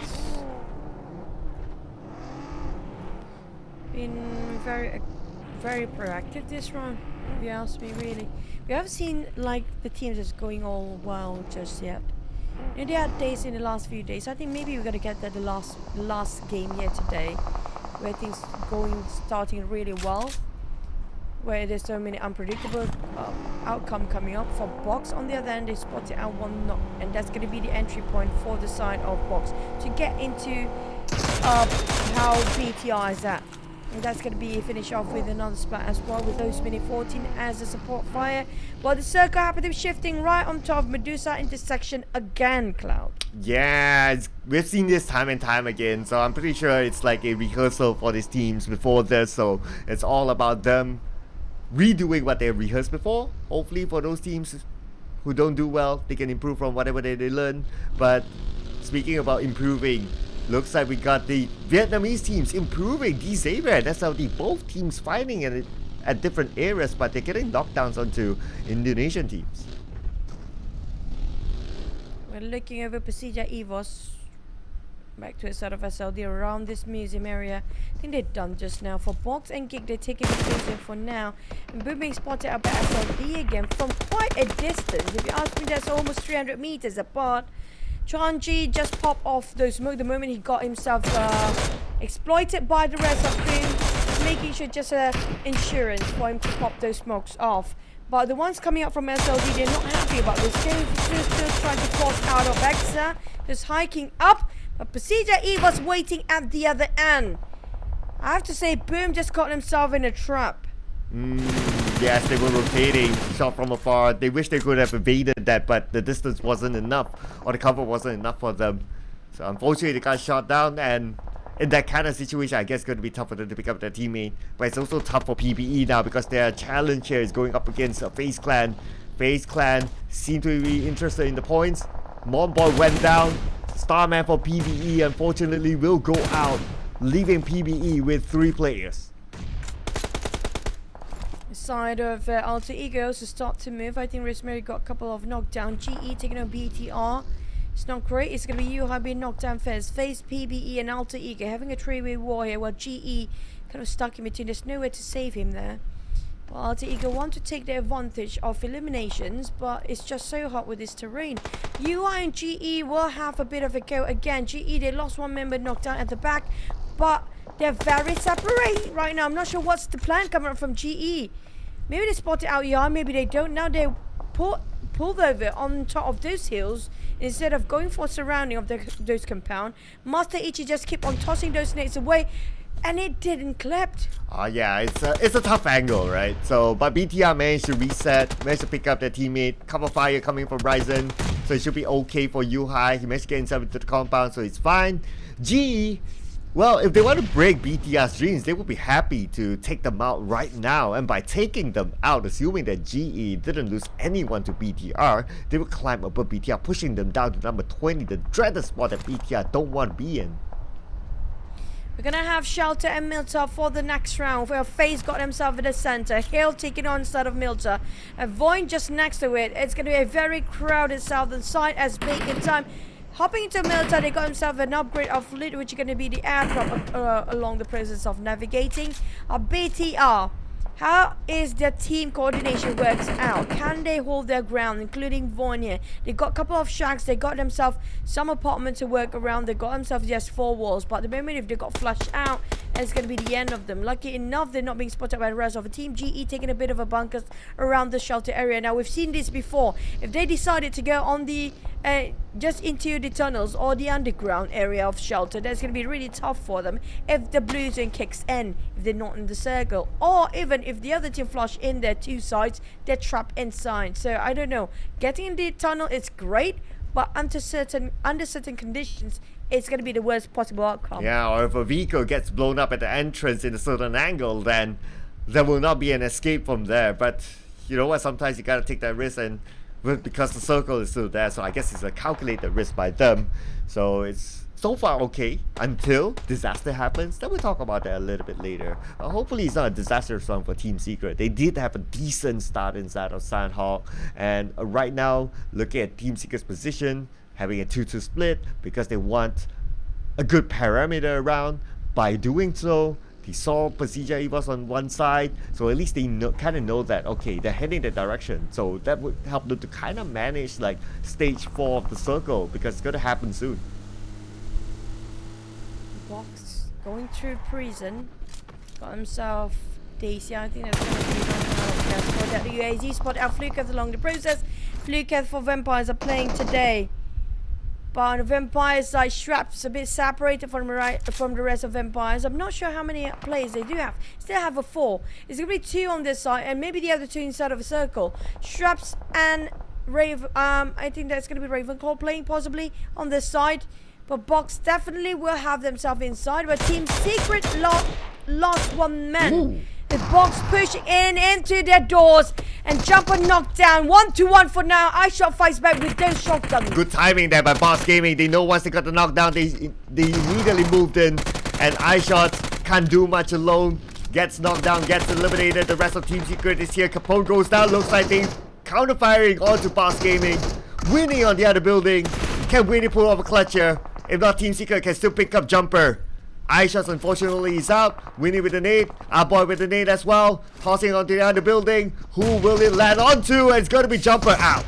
Been very proactive this round, if you ask me, really. We haven't seen like the teams that's going all well just yet. And there are days in the last few days. I think maybe we're gonna get that the last game here today, where things starting really well, where there's so many unpredictable outcome coming up. For Box, on the other end, they spotted out one knock, and that's gonna be the entry point for the side of Box to get into how BTR is at. And that's going to be finish off with another splat as well, with those mini 14 as a support fire. While the circle happened to be shifting right on top of Medusa intersection again, Cloud. Yeah, we've seen this time and time again, so I'm pretty sure it's like a rehearsal for these teams before this, so it's all about them redoing what they rehearsed before. Hopefully for those teams who don't do well, they can improve from whatever they learn. But speaking about improving, looks like we got the Vietnamese teams improving these areas. That's how both teams fighting at different areas, but they're getting knockdowns onto Indonesian teams. We're looking over Persija Evos. Back to a sort of SLD around this museum area. I think they're done just now. For Box and Gig, they're taking the museum for now. And Boom being spotted up at SLD again from quite a distance. If you ask me, that's almost 300 meters apart. Chanji just popped off those smoke the moment he got himself exploited by the rest of Boom, making sure just insurance for him to pop those smokes off. But the ones coming up from SLD, they're not happy about this game. Still trying to force out of Exa, just hiking up. But Persija E was waiting at the other end. I have to say, Boom just caught himself in a trap. Yes, they were rotating, shot from afar. They wish they could have evaded that, but the distance wasn't enough, or the cover wasn't enough for them. So unfortunately, they got shot down, and in that kind of situation, I guess it's going to be tough for them to pick up their teammate. But it's also tough for PBE now because their challenge here is going up against a FaZe Clan. FaZe Clan seem to be interested in the points. Monboy went down. Starman for PBE unfortunately will go out, leaving PBE with 3 players. The side of Alter Egos to start to move. I think Rosemary got a couple of knockdown. GE taking on BTR. It's not great. It's going to be Yuhai being knocked down first. FaZe, PBE and Alter Ego having a 3-way war here while GE kind of stuck in between. There's nowhere to save him there. Well, Alter Ego want to take the advantage of eliminations, but it's just so hot with this terrain. UI and GE will have a bit of a go again. GE, they lost one member knocked down at the back, but they're very separate right now. I'm not sure what's the plan coming up from GE. Maybe they spotted out UI, maybe they don't. Now they're pulled over on top of those hills instead of going for surrounding of those compound. Master Ichi just keep on tossing those nades away. And it didn't clip. Yeah, it's a tough angle, right? So, but BTR managed to reset, managed to pick up their teammate. Cover fire coming from Ryzen, so it should be okay for Yuhai. He managed to get himself into the compound, so it's fine. GE, well, if they want to break BTR's dreams, they would be happy to take them out right now. And by taking them out, assuming that GE didn't lose anyone to BTR, they would climb above BTR, pushing them down to number 20, the dreaded spot that BTR don't want to be in. We're going to have Shelter and Milter for the next round. Where FaZe got himself in the center. Hale taking on instead of Milter. And Void just next to it. It's going to be a very crowded southern side as Bacon time. Hopping into Milter, they got himself an upgrade of fleet, which is going to be the airdrop along the process of navigating. BTR. How is their team coordination works out? Can they hold their ground, including Vaughn here? They got a couple of shacks. They got themselves some apartment to work around. They got themselves just 4 walls. But the moment if they got flushed out, it's going to be the end of them. Lucky enough, they're not being spotted by the rest of the team. GE taking a bit of a bunkers around the shelter area. Now, we've seen this before. If they decided to go on the just into the tunnels or the underground area of shelter, that's going to be really tough for them if the blue zone kicks in, if they're not in the circle, or even if the other team flush in their 2 sides, they're trapped inside. So I don't know, getting in the tunnel is great, but under certain conditions it's going to be the worst possible outcome. Yeah, or if a vehicle gets blown up at the entrance in a certain angle, then there will not be an escape from there. But you know what, sometimes you gotta take that risk, and because the circle is still there, so I guess it's a calculated risk by them. So it's so far okay until disaster happens. Then we'll talk about that a little bit later. Hopefully it's not a disastrous one for Team Secret. They did have a decent start inside of Sandhawk, and right now looking at Team Secret's position, having a 2-2 split because they want a good parameter around. By doing so, they saw Persija Evos on one side, so at least they kind of know that, okay, they're heading that direction. So that would help them to kind of manage like stage 4 of the circle, because it's going to happen soon. Box going through prison, got himself Daisy. I think that's going to be for that. The UAZ spot out Fluketh along the process. Fluketh for Vampires are playing today. But the Vampires side, Shrap's a bit separated from the rest of Vampires. I'm not sure how many players they do have. Still have a 4. It's going to be 2 on this side, and maybe the other 2 inside of a circle. Shrap's and I think that's going to be Ravenclaw playing possibly on this side. But Box definitely will have themselves inside. But Team Secret lost 1 man. Ooh. with Box pushing into their doors. And Jumper knocked down. 1-1 for now. iShot fights back with those shotguns. Good timing there by Boss Gaming. They know once they got the knockdown, they immediately moved in. And iShot can't do much alone. Gets knocked down, gets eliminated. The rest of Team Secret is here. Capone goes down. Looks like they counter-firing onto Boss Gaming. Winnie on the other building. Can Winnie pull off a clutcher? If not, Team Secret can still pick up Jumper. iShots unfortunately is out. Winnie with a nade. Our boy with a nade as well. Tossing onto the other building. Who will it land onto? And it's going to be Jumper out.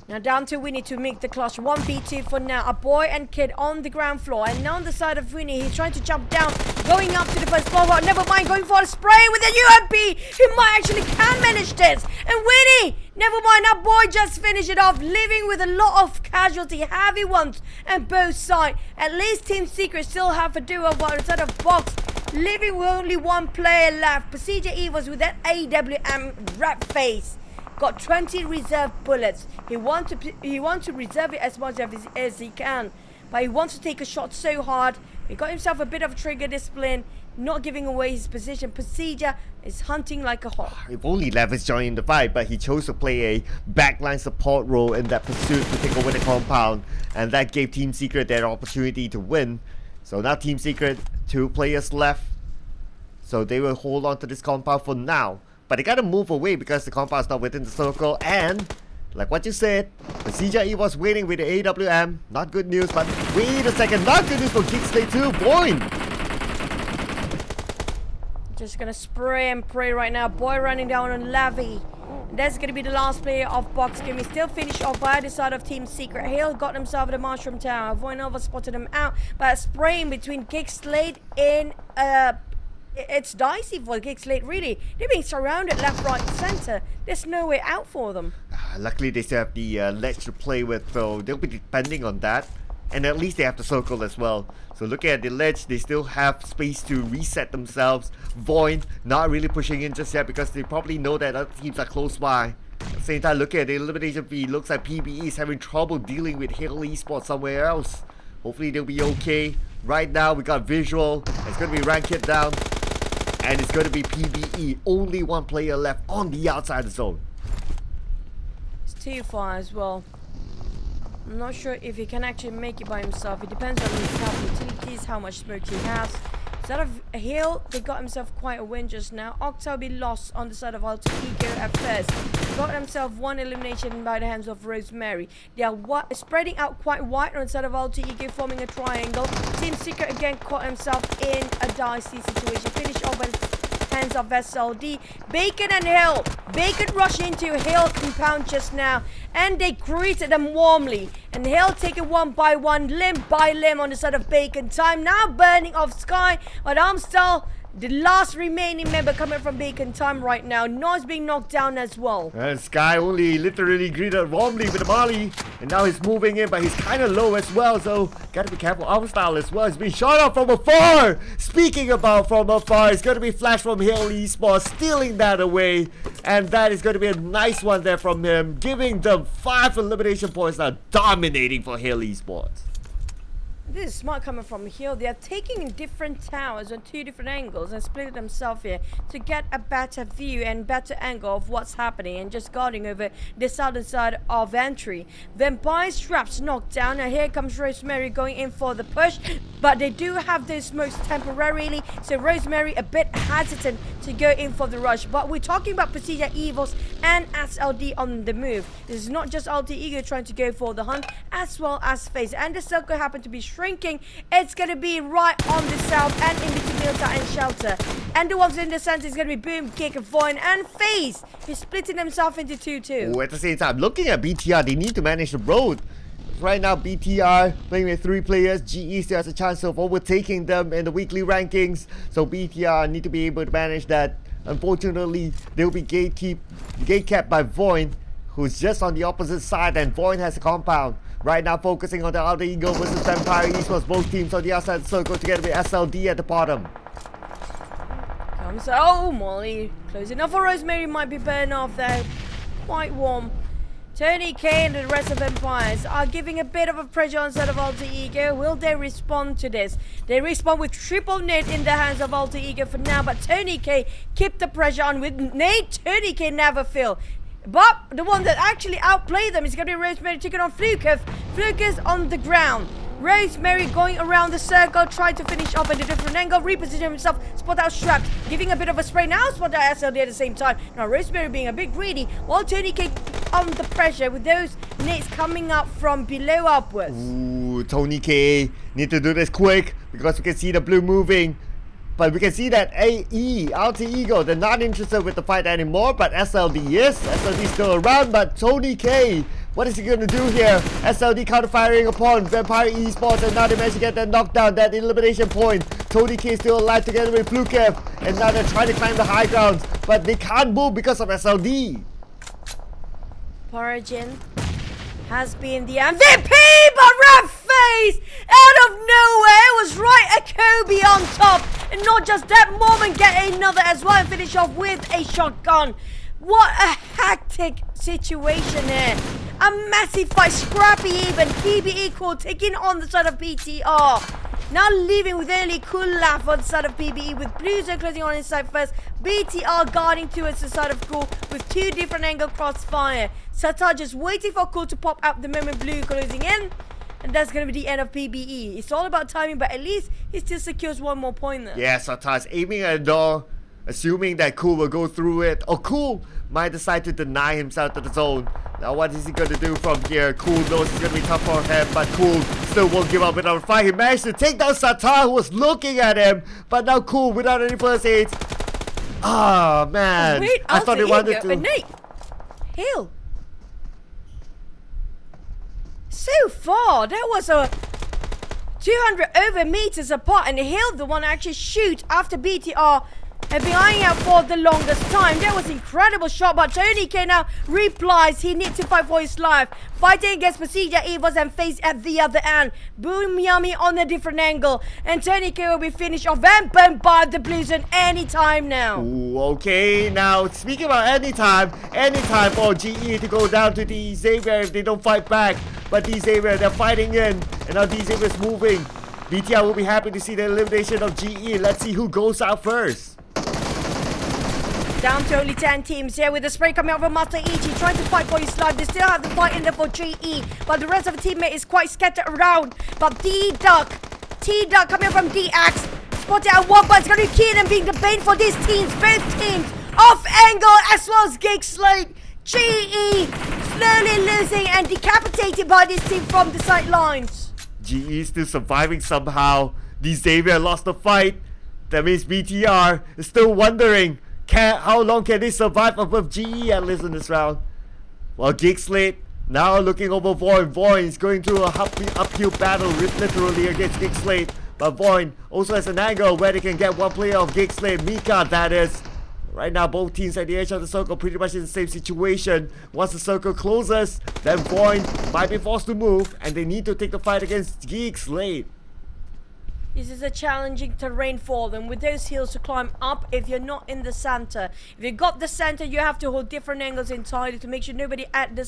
Now down to Winnie to make the clutch. 1v2 for now. A boy and kid on the ground floor. And now on the side of Winnie, he's trying to jump down. Going up to the first floor. But never mind, going for a spray with a UMP. He might actually can manage this. And Winnie, never mind, our boy just finished it off. Living with a lot of casualty. Heavy ones on both sides. At least Team Secret still have a duo instead of Box. Living with only one player left. Procedure Evils with that AWM rat face. Got 20 reserve bullets. He wants to reserve it as much as he can, but he wants to take a shot so hard. He got himself a bit of trigger discipline, not giving away his position. Procedure is hunting like a hawk. If only Levis joined the fight, but he chose to play a backline support role in that pursuit to take over the compound, and that gave Team Secret their opportunity to win. So now Team Secret, 2 players left, so they will hold on to this compound for now. But they gotta move away because the compound is not within the circle. And like what you said, the CJE was waiting with the AWM. Not good news, but wait a second. Not good news for Geekslate 2. Boing! Just gonna spray and pray right now. Boy running down on Lavi. That's gonna be the last player of Box Gaming. Still finished off by the side of Team Secret. Hale got himself the Mushroom Tower. Voinova spotted him out. But spraying between Geekslate and it's dicey for Geekslate, really. They're being surrounded left, right, and center. There's no way out for them. Luckily, they still have the ledge to play with, so they'll be depending on that. And at least they have the circle as well. So looking at the ledge, they still have space to reset themselves. Void not really pushing in just yet because they probably know that other teams are close by. At the same time, looking at the elimination feed, looks like PBE is having trouble dealing with Halo Esports somewhere else. Hopefully they'll be okay. Right now, we got visual. It's going to be rank hit down. And it's going to be PBE. Only one player left on the outside of the zone. It's too far as well. I'm not sure if he can actually make it by himself. It depends on his health utilities, how much smoke he has. Instead of Hill, they got himself quite a win just now. Octa be lost on the side of Alter Ego at first. Got himself one elimination by the hands of Rosemary. They are spreading out quite wide on the side of Alter Ego, forming a triangle. Team Secret again caught himself in a dicey situation. Finished off by the hands of SLD. Bacon and Hill. Bacon rushed into Hill compound just now, and they greeted them warmly. And Hill taking one by one, limb by limb on the side of Bacon. Time now burning off Sky, but Amstel, the last remaining member coming from Bacon Time right now. Noise being knocked down as well. And Sky only literally greeted warmly with the Molly. And now he's moving in, but he's kind of low as well. So gotta be careful. Amstel as well. He's being shot off from afar. Speaking about from afar, it's gonna be flash from Hill Esports, stealing that away. And that is gonna be a nice one there from him, giving them 5 elimination points now, dominating for Hill Esports. This is smart coming from Hill. They are taking different towers on 2 different angles and splitting themselves here to get a better view and better angle of what's happening, and just guarding over the southern side of entry. Vampire Straps knocked down, and here comes Rosemary going in for the push, but they do have those smokes temporarily, so Rosemary a bit hesitant to go in for the rush. But we're talking about Procedure Evils and SLD on the move. This is not just Alter Ego trying to go for the hunt, as well as FaZe, and the circle happened to be shrinking. It's going to be right on the south and in between Milta and Shelter. And the ones in the center is going to be Boom, Kick, Void, and FaZe. He's splitting himself into 2-2. Oh, at the same time, looking at BTR, they need to manage the road. Right now, BTR playing with 3 players. GE still has a chance of overtaking them in the weekly rankings. So BTR need to be able to manage that. Unfortunately, they'll be gate-capped by Void, who's just on the opposite side, and Void has a compound. Right now, focusing on the Alter Ego versus Vampire Esports. Both teams on the outside of the circle together with SLD at the bottom. Comes, oh, Molly. Close enough for Rosemary. Might be burning off there. Quite warm. Tony K and the rest of Empires are giving a bit of a pressure on side of Alter Ego. Will they respond to this? They respond with triple nade in the hands of Alter Ego for now, but Tony K keep the pressure on with nade. Tony K never fail. But the one that actually outplayed them is going to be Rosemary taking on Flukev. Flukev on the ground. Rosemary going around the circle, trying to finish off at a different angle, repositioning himself, spot out strapped, giving a bit of a spray now, spot out SLD at the same time. Now Rosemary being a bit greedy, while Tony K on the pressure with those nades coming up from below upwards. Ooh, Tony K need to do this quick because we can see the blue moving. But we can see that AE, Alter Ego, they're not interested with the fight anymore, but SLD is. SLD still around, but Tony K, what is he going to do here? SLD counter-firing upon Vampire Esports, and now they managed to get that knockdown, that elimination point. Tony K still alive together with Flukev, and now they're trying to climb the high grounds, but they can't move because of SLD. Origin has been the MVP, but rough face out of nowhere. It was right a Kobe on top, and not just that, moment get another as well and finish off with a shotgun. What a hectic situation here. A massive fight, scrappy even. PBE Cool taking on the side of BTR. Now leaving with only Cool Laugh on the side of PBE, with Blue Zone closing on his side first. BTR guarding towards the side of Cool with two different angle crossfire. Satar just waiting for Cool to pop up the moment Blue closing in. And that's going to be the end of PBE. It's all about timing, but at least he still secures one more point there. Yeah, Satar's aiming at the door, assuming that Cool will go through it. Or Cool might decide to deny himself to the zone. Now what is he going to do from here? Cool knows it's going to be tough for him, but Cool still won't give up without a fight. He managed to take down Satar, who was looking at him, but now Cool without any first aids. Ah, man. Wait, I thought he wanted to... Nate, Hill. So far, that was a 200 over meters apart, and Hill, the one actually shoot after BTR had been eyeing out for the longest time. That was incredible shot, but Tony K now replies he needs to fight for his life. Fighting against Procedure Evils and Face at the other end. Boom Yummy on a different angle. And Tony K will be finished off and burned by the Blue Zone anytime now. Ooh, okay, now speaking about anytime for GE to go down to the Xavier if they don't fight back. But the Xavier, they're fighting in, and now the Xavier is moving. BTR will be happy to see the elimination of GE. Let's see who goes out first. Down to only 10 teams here with the spray coming out from Master Ichi, trying to fight for his life. They still have the fight in there for GE, but the rest of the teammate is quite scattered around. But T-Duck coming from DX, spotted at one, but it's going to be Keenan being the bane for these teams. Both teams off angle as well as Gig Slate. GE slowly losing and decapitated by this team from the sidelines. GE still surviving somehow. The Xavier lost the fight. That means BTR is still wondering how long can they survive above GE at least in this round. Well, Gig Slate now looking over Void. Void is going through a uphill battle literally against Gig Slate. But Void also has an angle where they can get one player of Gig Slate, Mika that is. Right now both teams at the edge of the circle pretty much in the same situation. Once the circle closes, then Void might be forced to move, and they need to take the fight against Gig Slate. This is a challenging terrain for them with those hills to climb up if you're not in the center. If you got the center, you have to hold different angles entirely to make sure nobody at the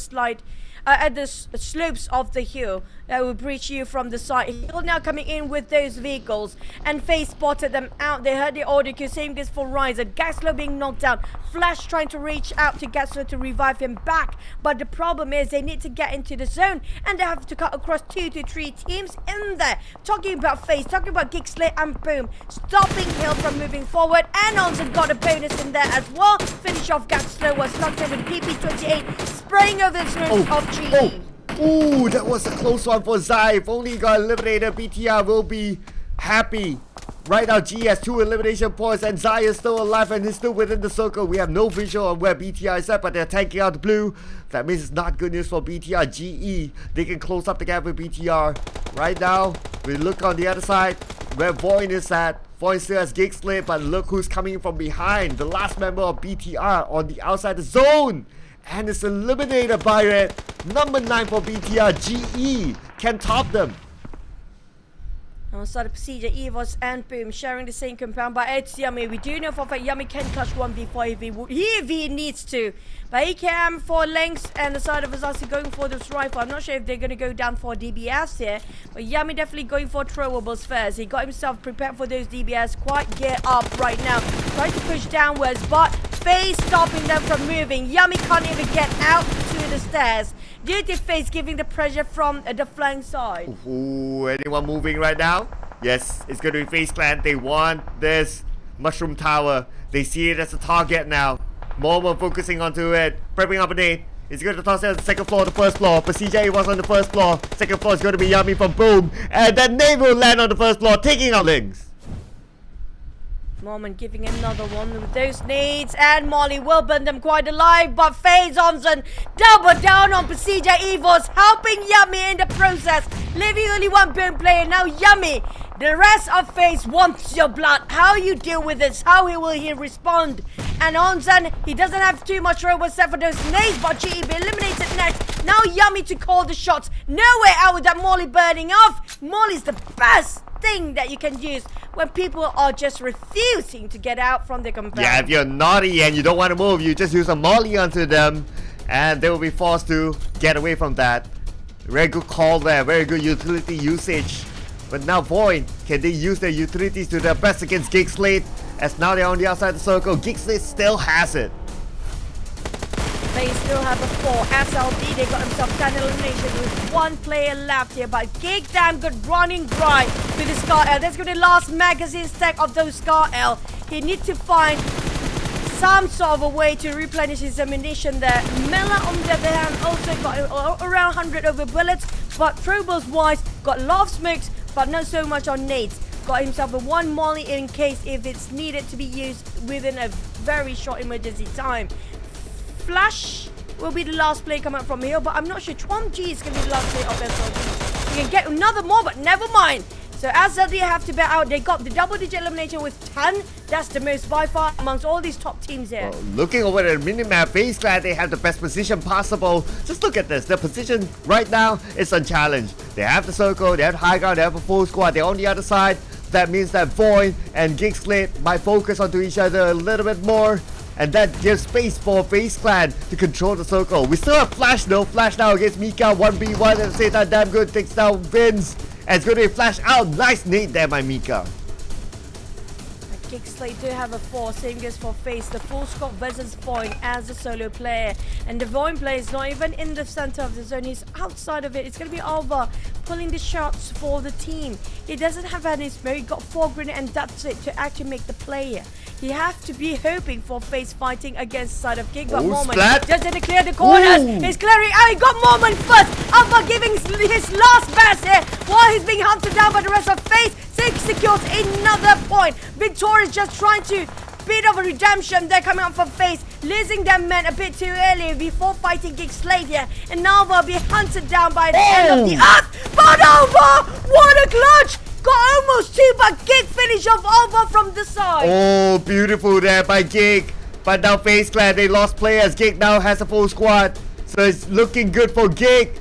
slopes of the hill that will breach you from the side. Hill now coming in with those vehicles, and Face spotted them out. They heard the audio cue. Same goes for Riser. Gaslow being knocked down. Flash trying to reach out to Gaslow to revive him back, but the problem is they need to get into the zone, and they have to cut across 2 to 3 teams in there. Talking about Face, talking about Gig Slate, and boom, stopping Hill from moving forward, and also got a bonus in there as well. Finish off Gaslow was knocked in with PP28 spraying over the smoke of GE. Ooh, that was a close one for Zai. If only he got eliminated, BTR will be happy. Right now, G has 2 elimination points, and Zai is still alive and he's still within the circle. We have no visual on where BTR is at, but they're tanking out the blue. That means it's not good news for BTR. GE, they can close up the gap with BTR. Right now, we look on the other side where Void is at. Void still has Gig Slate, but look who's coming from behind. The last member of BTR on the outside the zone. And it's eliminated by Red. Number 9 for BTR. GE can top them. On the side of Procedure, Evos and Boom sharing the same compound, but it's Yummy. We do know for a fact Yummy can clutch 1v4 if he needs to. But he can for lengths, and the side of Azasi going for this rifle. I'm not sure if they're going to go down for DBS here, but Yummy definitely going for throwables first. He got himself prepared for those DBS, quite gear up right now. Trying to push downwards, but FaZe stopping them from moving. Yummy can't even get out to the stairs due to FaZe giving the pressure from the flank side. Ooh, anyone moving right now? Yes, it's going to be FaZe Clan. They want this mushroom tower. They see it as a target now. Momo focusing onto it, prepping up a nade. He's going to toss it on the second floor, the first floor. But CJ was on the first floor. Second floor is going to be Yummy from Boom. And then nade will land on the first floor, taking out Lynx. Moment giving another one with those nades, and Molly will burn them quite alive, but FaZe Onsen double down on Procedure Evos, helping Yummy in the process, leaving only one Boom player. Now Yummy, the rest of FaZe wants your blood. How you deal with this? How will he respond? And Onsen, he doesn't have too much room except for those nades, but GE be eliminated next. Now Yummy to call the shots. No way out with that Molly burning off. Molly's the best thing that you can use when people are just refusing to get out from the compound. Yeah, if you're naughty and you don't want to move, you just use a molly onto them and they will be forced to get away from that. Very good call there, very good utility usage. But now Void, can they use their utilities to their best against Geek Slate? As now they're on the outside of the circle, Geek Slate still has it. They still have a 4. SLD, they got themselves 10 elimination with one player left here. But Gig damn good running dry with the Scar L. That's going to be the last magazine stack of those Scar L. He needs to find some sort of a way to replenish his ammunition there. Mela on the other hand also got around 100 over bullets. But throwables wise, got a lot of smokes, but not so much on nades. Got himself a 1 molly in case if it's needed to be used within a very short emergency time. Flash will be the last play coming up from here, but I'm not sure. Twom G is going to be the last play of SLD. You can get another more, but never mind. So SLD have to bet out. They got the double-digit elimination with 10. That's the most by far amongst all these top teams here. Well, looking over the minimap, FaZe Clan, they have the best position possible. Just look at this. Their position right now is unchallenged. They have the circle, they have high ground, they have a full squad. They're on the other side. That means that Void and Geek Slate might focus onto each other a little bit more. And that gives space for FaZe Clan to control the circle. We still have Flash though. Flash now against Mika. 1v1 at the same time. Damn good. Takes down Vince. And it's going to be Flash out. Nice nade there by Mika. Geek Slate do have a 4, same goes for FaZe. The full squad versus Void as a solo player. And the Void player is not even in the center of the zone, he's outside of it. It's going to be Alva pulling the shots for the team. He doesn't have any smoke, he got 4 grenades and that's it to actually make the player. He have to be hoping for FaZe fighting against the side of Gig, but Moment just didn't clear the corners. He's clearing out, he got Moment first. Alva giving his last best here while he's being hunted down by the rest of FaZe. Six secures another point. Victor is just trying to bit of a redemption. They're coming up for FaZe, losing their men a bit too early before fighting Gig Slate here. And now they'll be hunted down by the end of the earth. But over! What a clutch! Got almost 2, but Gig finish off over from the side. Oh, beautiful there by Gig. But now FaZe Clan, they lost players. Gig now has a full squad. So it's looking good for Gig.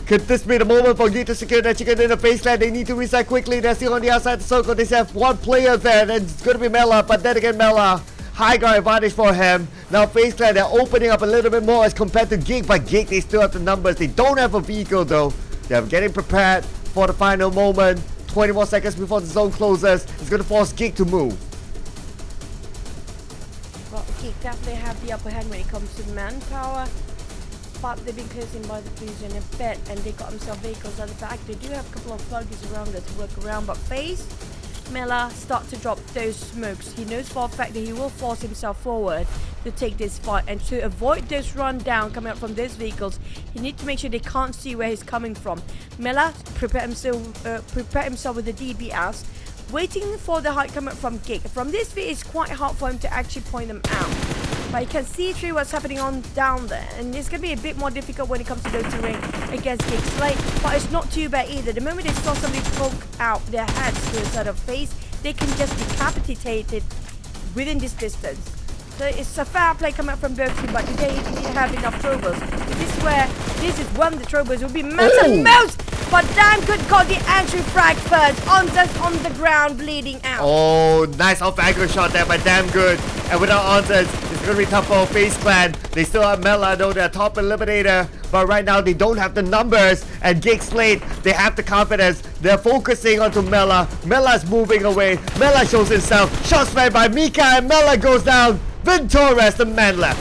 Could this be the moment for Gig to secure that chicken in the FaZe Clan? They need to reset quickly. They're still on the outside of the circle. They have 1 player there. And it's going to be Mela. But then again, Mela, high guard advantage for him. Now FaZe Clan, they're opening up a little bit more as compared to Gig. But Gig, they still have the numbers. They don't have a vehicle though. They're getting prepared for the final moment. 20 more seconds before the zone closes. It's going to force Gig to move. Well, Gig definitely have the upper hand when it comes to manpower. But they've been closing by the blue zone a bit, and they got themselves vehicles at the back. They do have a couple of plugins around there to work around, but FaZe, Mela start to drop those smokes. He knows for a fact that he will force himself forward to take this fight, and to avoid this run down coming up from those vehicles, he needs to make sure they can't see where he's coming from. Mela prepare himself with the DBS, waiting for the height coming from Gig. From this view, it's quite hard for him to actually point them out. But you can see through what's happening on down there, and it's going to be a bit more difficult when it comes to go to ring against Gig Slate, but it's not too bad either. The moment they saw somebody poke out their heads to a sort of FaZe, they can just decapitate it within this distance. So it's a fair play coming up from both teams, but do they have enough throwables? This is when the throwers will be massive mouse, but Damn Good got the entry frag first. Onzes on the ground, bleeding out. Oh, nice off aggro shot there by Damn Good. And without answers, it's gonna be tough for FaZe Clan. They still have Mela, though they're top eliminator. But right now they don't have the numbers. And Gig Slate, they have the confidence. They're focusing onto Mela. Mela's moving away. Mela shows himself. Shots fired by Mika, and Mela goes down. Ventores, the man left.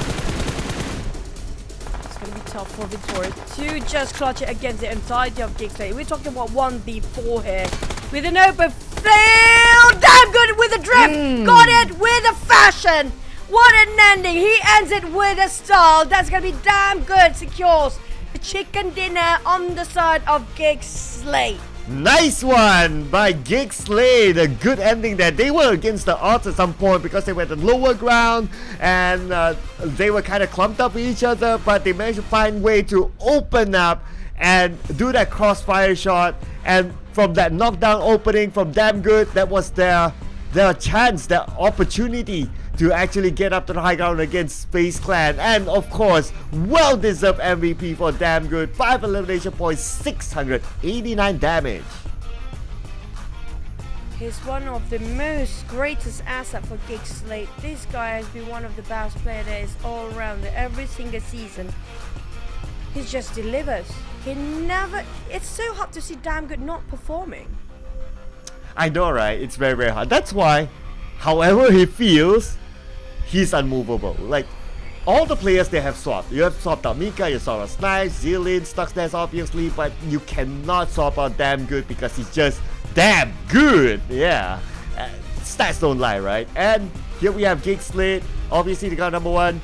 It's gonna be tough for Victoria to just clutch it against the entirety of Gig Slate. We're talking about 1v4 here. With an open field. Damn Good with a drift. Got it with a fashion. What an ending. He ends it with a style. That's gonna be Damn Good. Secures the chicken dinner on the side of Gig Slate. Nice one by Gig Slate. A good ending there. They were against the odds at some point because they were at the lower ground and they were kind of clumped up with each other, but they managed to find way to open up and do that crossfire shot. And from that knockdown opening from Damn Good, that was their chance, their opportunity to actually get up to the high ground against FaZe Clan. And of course, well-deserved MVP for Damn Good. 5 elimination points, 689 damage. He's one of the most greatest asset for Gig Slate. This guy has been one of the best players there is all around every single season. He just delivers. It's so hard to see Damn Good not performing. I know, right? It's very, very hard. That's why, however he feels, he's unmovable. Like, all the players they have swapped. You have swapped out Mika, you swapped out Snipes, Zilin, Stuxness obviously, but you cannot swap out Damn Good because he's just damn good. Yeah. Stats don't lie, right? And here we have Gig Slate. Obviously, they got number 1.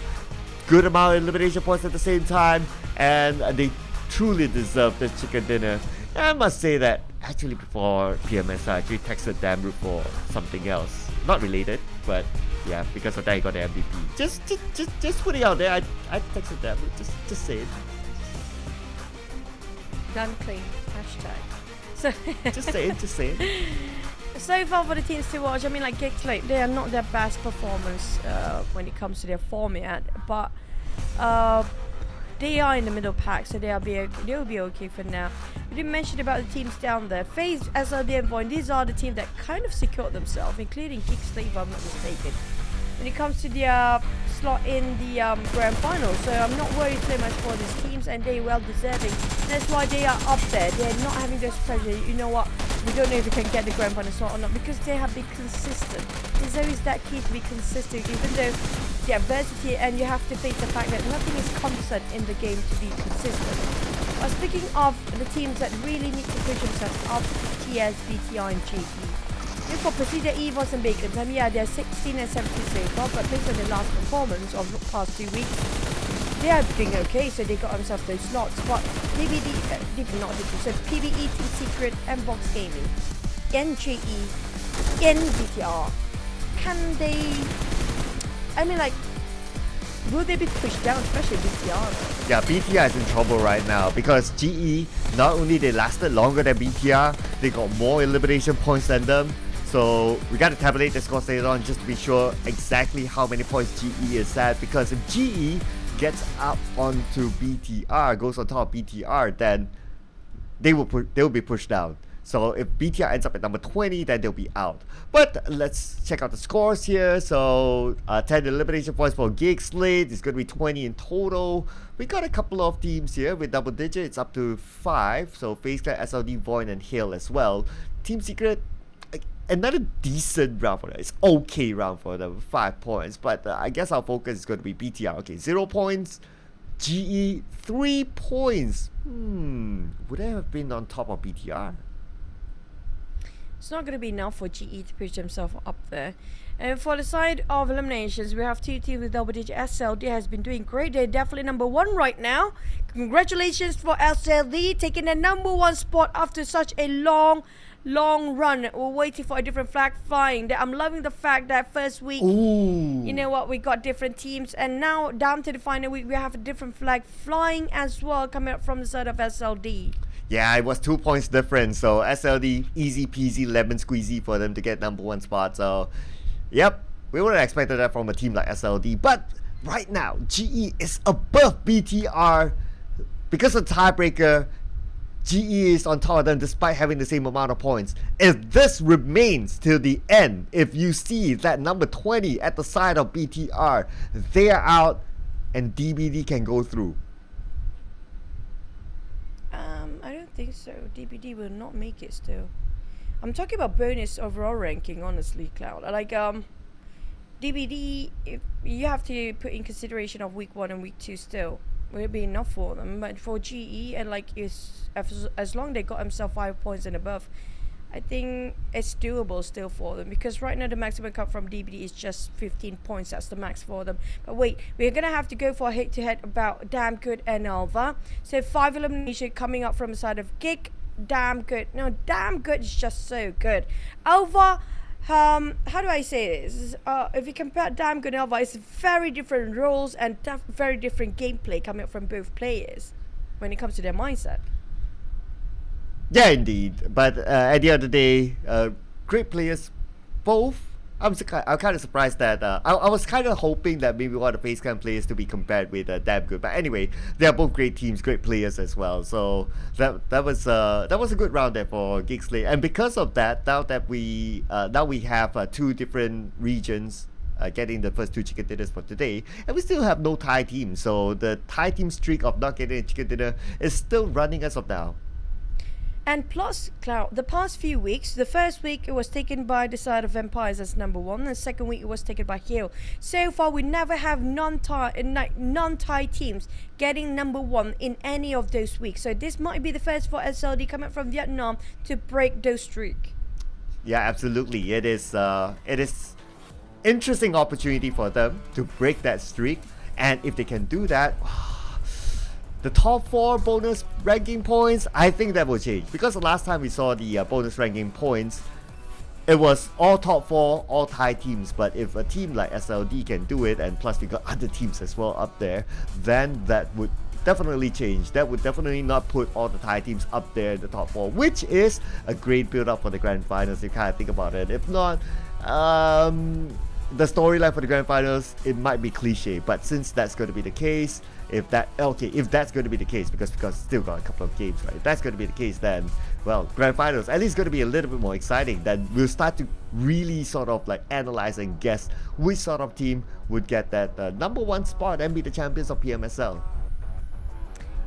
Good amount of elimination points at the same time. And they truly deserve this chicken dinner. And I must say that actually before PMSL, I actually texted Damn Good for something else. Not related, but yeah, because of that he got the MVP. Just putting out there, I texted Damn Good, just say it. Done clean. Hashtag. So just say it. So far for the teams to watch, I mean, like Gig Slate, they are not their best performance when it comes to their format, but they are in the middle pack, so they'll be okay for now. We didn't mention about the teams down there. FaZe, SLD and Void, these are the teams that kind of secured themselves, including Gig Slate, if I'm not mistaken, when it comes to their slot in the grand final. So I'm not worried so much for these teams, and they're well deserving. That's why they are up there. They're not having this pressure. You know what? We don't know if we can get the grand final slot or not because they have been consistent. There's always that key to be consistent, even though the adversity, and you have to face the fact that nothing is constant in the game to be consistent. But speaking of the teams that really need to push themselves up, TS, BTR, and JP. For Procedure, EVOS, and Bacon, I mean, yeah, they're 16 and 17 so far, but based on their last performance of the past 2 weeks, they are doing okay, so they got themselves those slots. But so PBE, Team Secret, Mbox Gaming, NJE, NBTR, can they, I mean, like, will they be pushed down, especially BTR? Yeah, BTR is in trouble right now because GE, not only they lasted longer than BTR, they got more elimination points than them. So we got to tabulate the scores later on just to be sure exactly how many points GE is at, because if GE gets up onto BTR, goes on top of BTR, then they will be pushed down. So if BTR ends up at number 20, then they'll be out. But let's check out the scores here. So 10 elimination points for Gig Slate. It's going to be 20 in total. We got a couple of teams here with double digits up to 5. So FaZe Clan, SLD, Void, and Hale as well. Team Secret, another decent round for them. It's okay round for them, 5 points. But I guess our focus is going to be BTR. Okay, 0 points. GE, 3 points. Would they have been on top of BTR? It's not going to be enough for GE to push themselves up there. And for the side of eliminations, we have 2 teams with double digit. SLD has been doing great. They're definitely number 1 right now. Congratulations for SLD taking the number 1 spot after such a long run. We're waiting for a different flag flying. I'm loving the fact that first week, you know what, we got different teams, and now down to the final week we have a different flag flying as well, coming up from the side of SLD. Yeah, it was 2 points difference, so SLD easy peasy lemon squeezy for them to get number 1 spot. So yep, we would have expected that from a team like SLD, but right now GE is above BTR because of tiebreaker. GE is on top of them despite having the same amount of points. If this remains till the end, if you see that number 20 at the side of BTR, they are out and DBD can go through. I don't think so. DBD will not make it still. I'm talking about bonus overall ranking, honestly, Cloud. Like, DBD, if you have to put in consideration of week 1 and week 2 still. Will it be enough for them? But for GE, and like, as long they got themselves 5 points and above, I think it's doable still for them, because right now the maximum cut from DBD is just 15 points. That's the max for them. But wait, we're gonna have to go for a head-to-head about Damn Good and Alva. So 5 elimination coming up from the side of Gig. Damn Good. No, Damn Good is just so good. Alva, how do I say this? If you compare Damn Good and Alva, it's very different roles and very different gameplay coming up from both players when it comes to their mindset. Yeah, indeed. But at the end of the day, great players, both. I'm kind of surprised that I was kind of hoping that maybe one of the Facecam players to be compared with Damn Good. But anyway, they are both great teams, great players as well. So that was a good round there for Geek Slate. And because of that, now we have 2 different regions getting the first 2 chicken dinners for today, and we still have no Thai team. So the Thai team streak of not getting a chicken dinner is still running as of now. And plus, Cloud, the past few weeks, the first week it was taken by the side of Vampires as number 1, and the second week it was taken by Hill. So far, we never have non-Thai teams getting number 1 in any of those weeks. So this might be the first for SLD coming from Vietnam to break those streak. Yeah, absolutely. It is interesting opportunity for them to break that streak, and if they can do that, the top 4 bonus ranking points, I think that will change. Because the last time we saw the bonus ranking points, it was all top 4, all Thai teams. But if a team like SLD can do it, and plus we got other teams as well up there, then that would definitely change. That would definitely not put all the Thai teams up there in the top 4, which is a great build up for the grand finals if you kind of think about it. If not, the storyline for the grand finals, it might be cliche, but since that's going to be the case, if that's going to be the case, because still got a couple of games, right? If that's going to be the case, then, well, grand finals at least going to be a little bit more exciting. Then we'll start to really sort of like analyze and guess which sort of team would get that number 1 spot and be the champions of PMSL.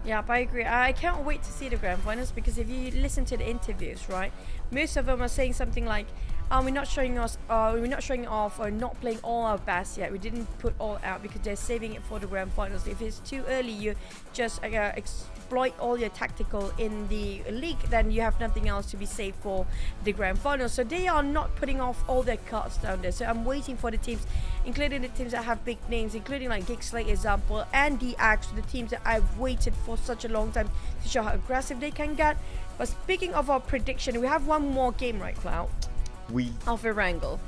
Yeah, I agree. I can't wait to see the grand finals, because if you listen to the interviews, right, most of them are saying something like, we're not showing off or not playing all our best yet. We didn't put all out because they're saving it for the grand finals. If it's too early, you just exploit all your tactical in the league, then you have nothing else to be saved for the grand finals. So they are not putting off all their cards down there. So I'm waiting for the teams, including the teams that have big names, including like Geek Slate example, and DX, the teams that I've waited for such a long time to show how aggressive they can get. But speaking of our prediction, we have one more game, right, Cloud? Of Erangel.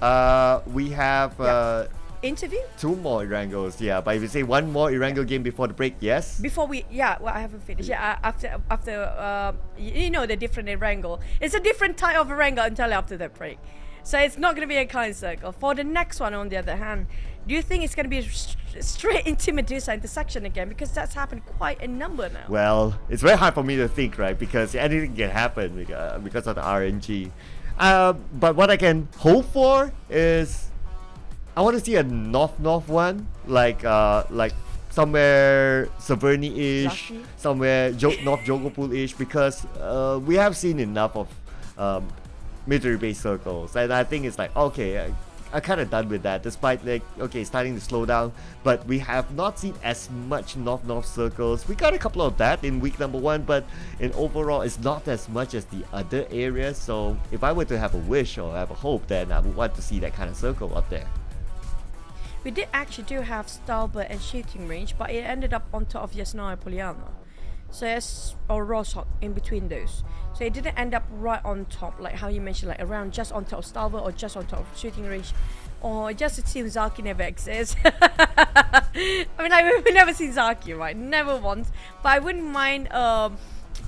We have interview? 2 more Erangels, yeah. But if you say 1 more Erangel game before the break, yes. Before we, well, I haven't finished. Yeah, after you know the different Erangel. It's a different type of Erangel until after the break. So it's not going to be a kind circle. For the next one, on the other hand, do you think it's going to be straight into Medusa intersection again? Because that's happened quite a number now. Well, it's very hard for me to think, right? Because anything can happen because of the RNG. But what I can hope for is I want to see a north one, like somewhere Saverni-ish, somewhere North Jogopul-ish, because we have seen enough of military-based circles, and I think it's like, okay, I'm kind of done with that, despite like, okay, starting to slow down, but we have not seen as much north circles. We got a couple of that in week number 1, but in overall it's not as much as the other areas. So if I were to have a wish or have a hope, then I would want to see that kind of circle up there. We did actually do have Stalbert and shooting range, but it ended up on top of Yasnaya Poliana. So or Rosshot in between those. So it didn't end up right on top, like how you mentioned, like around just on top of Stalbert or just on top of shooting range. Or just it seems Zaki never exists. I mean, we've never seen Zaki, right? Never once. But I wouldn't mind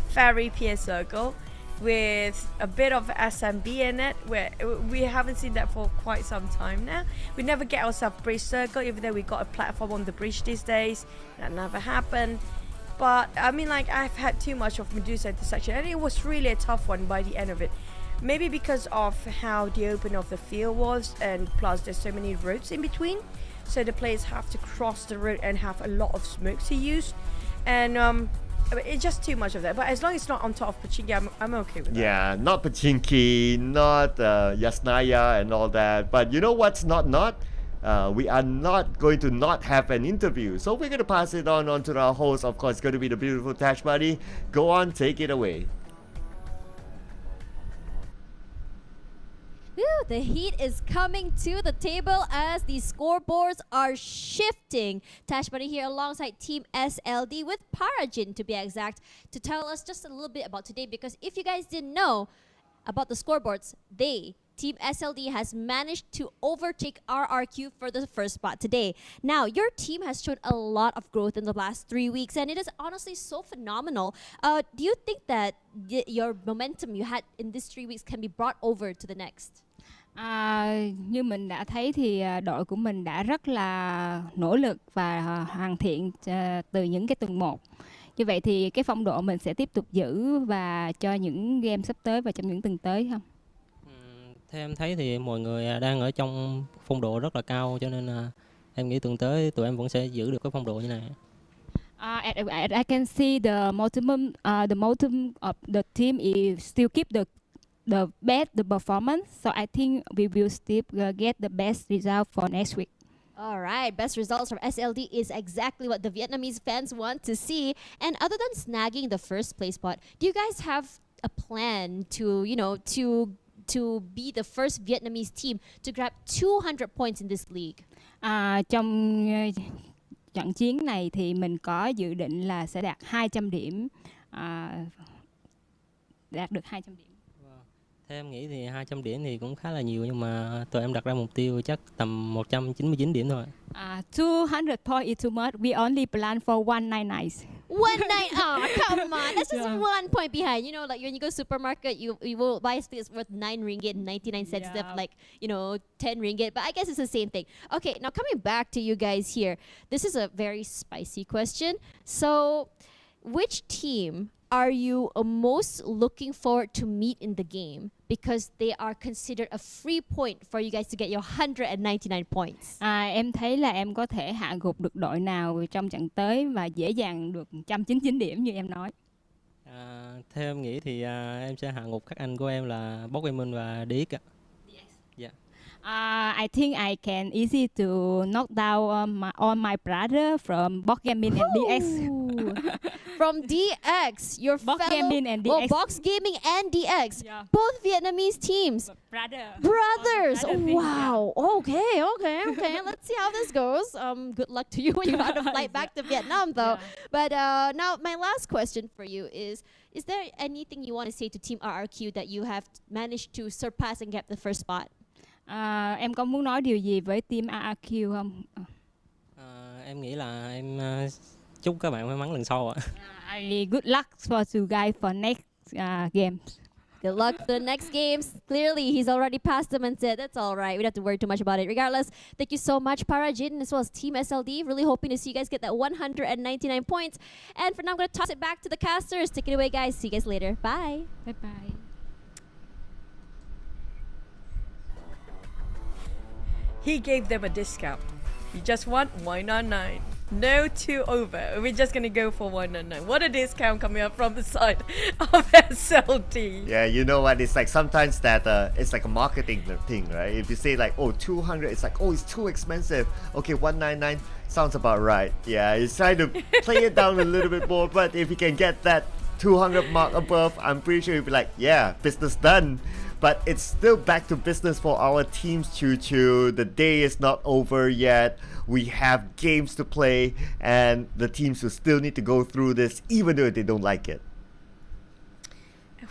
Ferry PS Circle with a bit of SMB in it, where we haven't seen that for quite some time now. We never get ourselves Bridge Circle, even though we got a platform on the bridge these days. That never happened. But I mean, like, I've had too much of Medusa intersection, and it was really a tough one by the end of it. Maybe because of how the open of the field was, and plus there's so many roads in between, so the players have to cross the road and have a lot of smoke to use, and it's just too much of that. But as long as it's not on top of Pachinki, I'm okay with that. Yeah, not Pachinki, not Yasnaya and all that. But you know what's not? We are not going to not have an interview. So we're going to pass it on to our host. Of course, it's going to be the beautiful Tash Buddy. Go on, take it away. Woo, the heat is coming to the table as the scoreboards are shifting. Tash Buddy here alongside Team SLD with Parajin, to be exact, to tell us just a little bit about today. Because if you guys didn't know about the scoreboards, Team SLD has managed to overtake RRQ for the first spot today. Now, your team has shown a lot of growth in the last 3 weeks, and it is honestly so phenomenal. Do you think that your momentum you had in these 3 weeks can be brought over to the next? Như mình đã thấy thì đội của mình đã rất là nỗ lực và hoàn thiện từ những cái tuần 1. Như vậy thì cái phong độ mình sẽ tiếp tục giữ và cho những game sắp tới và trong những tuần tới không? Theo em thấy thì mọi người đang ở trong phong độ rất là cao, cho nên em nghĩ tuần tới tụi em vẫn sẽ giữ được cái phong độ như này. I can see the momentum of the team is still keep the best performance, so I think we will still get the best result for next week. All right, best results from SLD is exactly what the Vietnamese fans want to see. And other than snagging the first place spot, do you guys have a plan to be the first Vietnamese team to grab 200 points in this league? Trong trận chiến này thì mình có dự định là sẽ đạt 200 điểm, đạt được 200 điểm. Theo em nghĩ thì 200 điểm thì cũng khá là nhiều, nhưng mà tụi em đặt ra mục tiêu chắc tầm 199 điểm thôi. 200 points is too much. We only plan for 199. 199. Oh, come on. That's just 1 point behind. You know, like when you go supermarket, you will buy things worth 9 ringgit and 99 cents instead of 10 ringgit. But I guess it's the same thing. Okay, now coming back to you guys here. This is a very spicy question. So, which team are you most looking forward to meet in the game, because they are considered a free point for you guys to get your 199 points? Em thấy là em có thể hạ gục được đội nào trong trận tới và dễ dàng được 199 điểm như em nói. Theo em nghĩ thì em sẽ hạ gục các anh của em là Pokemon và DX ạ. Yeah. I think I can easy to knock down all my brother from Box Gaming and DX. From DX, your Box Gaming and DX. Oh, Box Gaming and DX, both Vietnamese teams. Brothers. Brother Wow. Okay. Let's see how this goes. Good luck to you when you're on a flight back to Vietnam, though. But now my last question for you is there anything you want to say to Team RRQ that you have managed to surpass and get the first spot? Em có muốn nói điều gì với team RRQ không? Em nghĩ là em chúc các bạn may mắn lần sau ạ. Good luck for you guys for next games. Good luck for the next games. Clearly, he's already passed them and said, that's all right. We don't have to worry too much about it. Regardless, thank you so much, Parajin, as well as Team SLD. Really hoping to see you guys get that 199 points. And for now, I'm going to toss it back to the casters. Take it away, guys. See you guys later. Bye. Bye-bye. He gave them a discount. You just want 199. No 2 over. We're just gonna go for 199. What a discount coming up from the side of SLD. Yeah, you know what? It's like sometimes that it's like a marketing thing, right? If you say like, oh, 200, it's like, oh, it's too expensive. Okay, 199 sounds about right. Yeah, he's trying to play it down a little bit more. But if you can get that 200 mark above, I'm pretty sure you'll be like, yeah, business done. But it's still back to business for our teams, Choo Choo. The day is not over yet. We have games to play, and the teams will still need to go through this, even though they don't like it.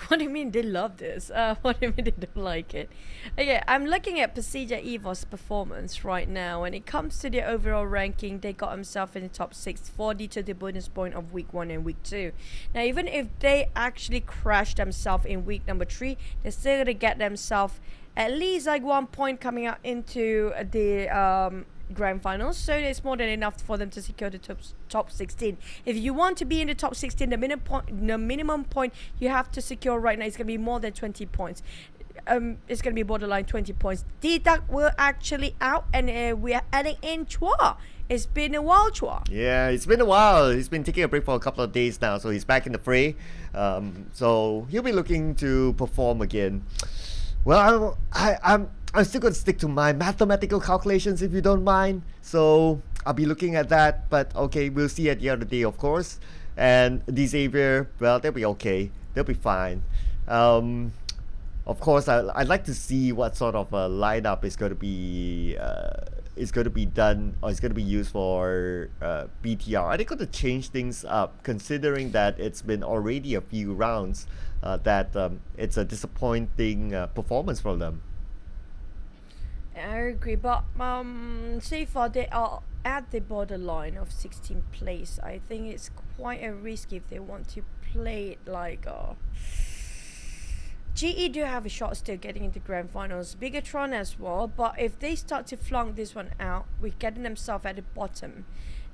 What do you mean they love this? What do you mean they don't like it? Okay, I'm looking at Pasija Evo's performance right now. When it comes to their overall ranking, they got themselves in the top 6, 40 to the bonus point of week 1 and week 2. Now, even if they actually crash themselves in week number 3, they're still gonna get themselves at least like 1 point coming out into the grand finals, so it's more than enough for them to secure the top 16. If you want to be in the top 16, the minimum point you have to secure right now is going to be more than 20 points. It's going to be borderline 20 points. D-Duck will actually out, and we are adding in Chua. It's been a while, Chua. Yeah, it's been a while. He's been taking a break for a couple of days now, so he's back in the fray. So he'll be looking to perform again. Well, I'm still going to stick to my mathematical calculations, if you don't mind. So I'll be looking at that. But okay, we'll see at the end of the day, of course. And Xavier, well, they'll be okay. They'll be fine. Of course, I'd like to see what sort of a lineup is going to be done, or is going to be used for BTR. Are they going to change things up, considering that it's been already a few rounds that it's a disappointing performance from them? I agree, but so far they are at the borderline of 16th place. I think it's quite a risk if they want to play it like GE do have a shot still getting into grand finals, Bigatron as well, but if they start to flunk this one out with getting themselves at the bottom,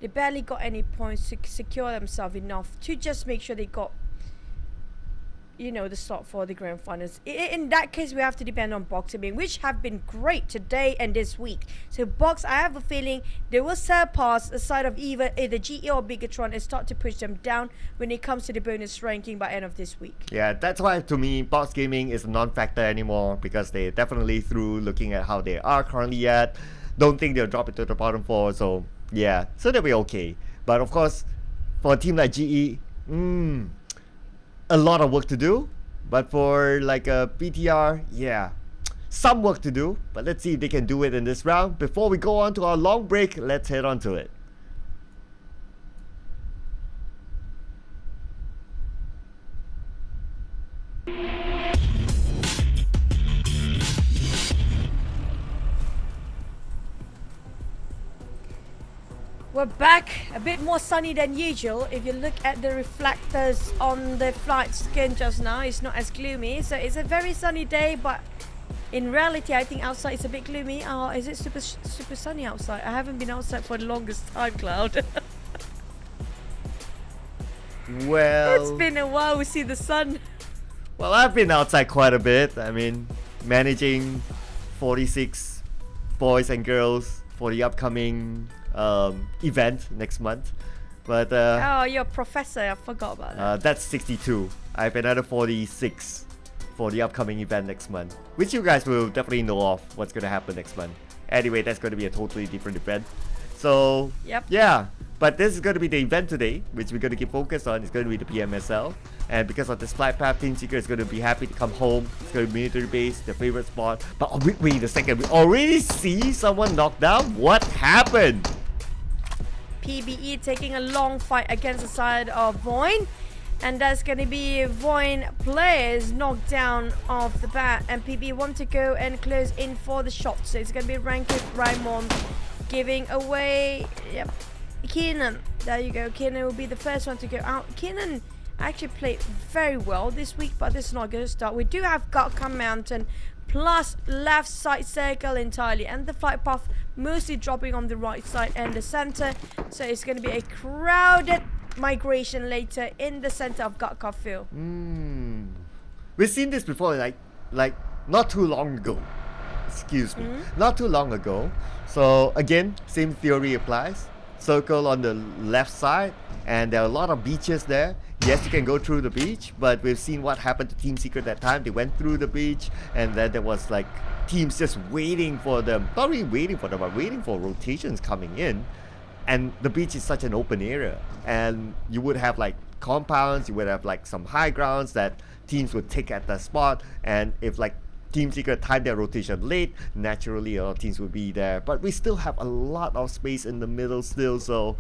they barely got any points to secure themselves enough to just make sure they got, you know, the slot for the grand finals. In that case, we have to depend on Box Gaming, which have been great today and this week. So Box, I have a feeling they will surpass the side of either GE or Bigatron and start to push them down when it comes to the bonus ranking by end of this week. Yeah, that's why to me, Box Gaming is a non-factor anymore, because they definitely, through looking at how they are currently at, don't think they'll drop it to the bottom four. So yeah, so they'll be okay. But of course, for a team like GE, a lot of work to do. But for like a BTR, yeah, some work to do. But let's see if they can do it in this round. Before we go on to our long break, let's head on to it. We're back, a bit more sunny than usual. If you look at the reflectors on the flight skin just now, it's not as gloomy. So it's a very sunny day, but in reality, I think outside it's a bit gloomy. Oh, is it super sunny outside? I haven't been outside for the longest time, Cloud. Well, it's been a while we see the sun. Well, I've been outside quite a bit. I mean, managing 46 boys and girls for the upcoming event next month. But oh, you're a professor, I forgot about that. That's 62. I have another 46 for the upcoming event next month, which you guys will definitely know of what's going to happen next month. Anyway, that's going to be a totally different event. So yeah, but this is going to be the event today, which we're going to keep focused on. It's going to be the PMSL, and because of this flight path, Team Seeker is going to be happy to come home. It's going to be military base, their favorite spot. But wait a second, we already see someone knocked down. What happened? PBE taking a long fight against the side of Voin, and that's going to be Voin players knocked down off the bat, and PBE want to go and close in for the shot. So it's going to be Ranked Raimon giving away, Keenan. There you go, Keenan will be the first one to go out. Keenan actually played very well this week, but this is not going to start. We do have Gotcam Mountain plus left side circle entirely, and the flight path mostly dropping on the right side and the center. So it's going to be a crowded migration later in the center of Gotcam Field. We've seen this before, like not too long ago. Excuse me, not too long ago. So again, same theory applies. Circle on the left side, and there are a lot of beaches there. Yes, you can go through the beach, but we've seen what happened to Team Secret that time. They went through the beach, and then there was like teams just waiting for them. Not really waiting for them, but waiting for rotations coming in. And the beach is such an open area, and you would have like compounds, you would have like some high grounds that teams would take at that spot. And if like Team Secret timed their rotation late, naturally a lot of teams would be there. But we still have a lot of space in the middle still, so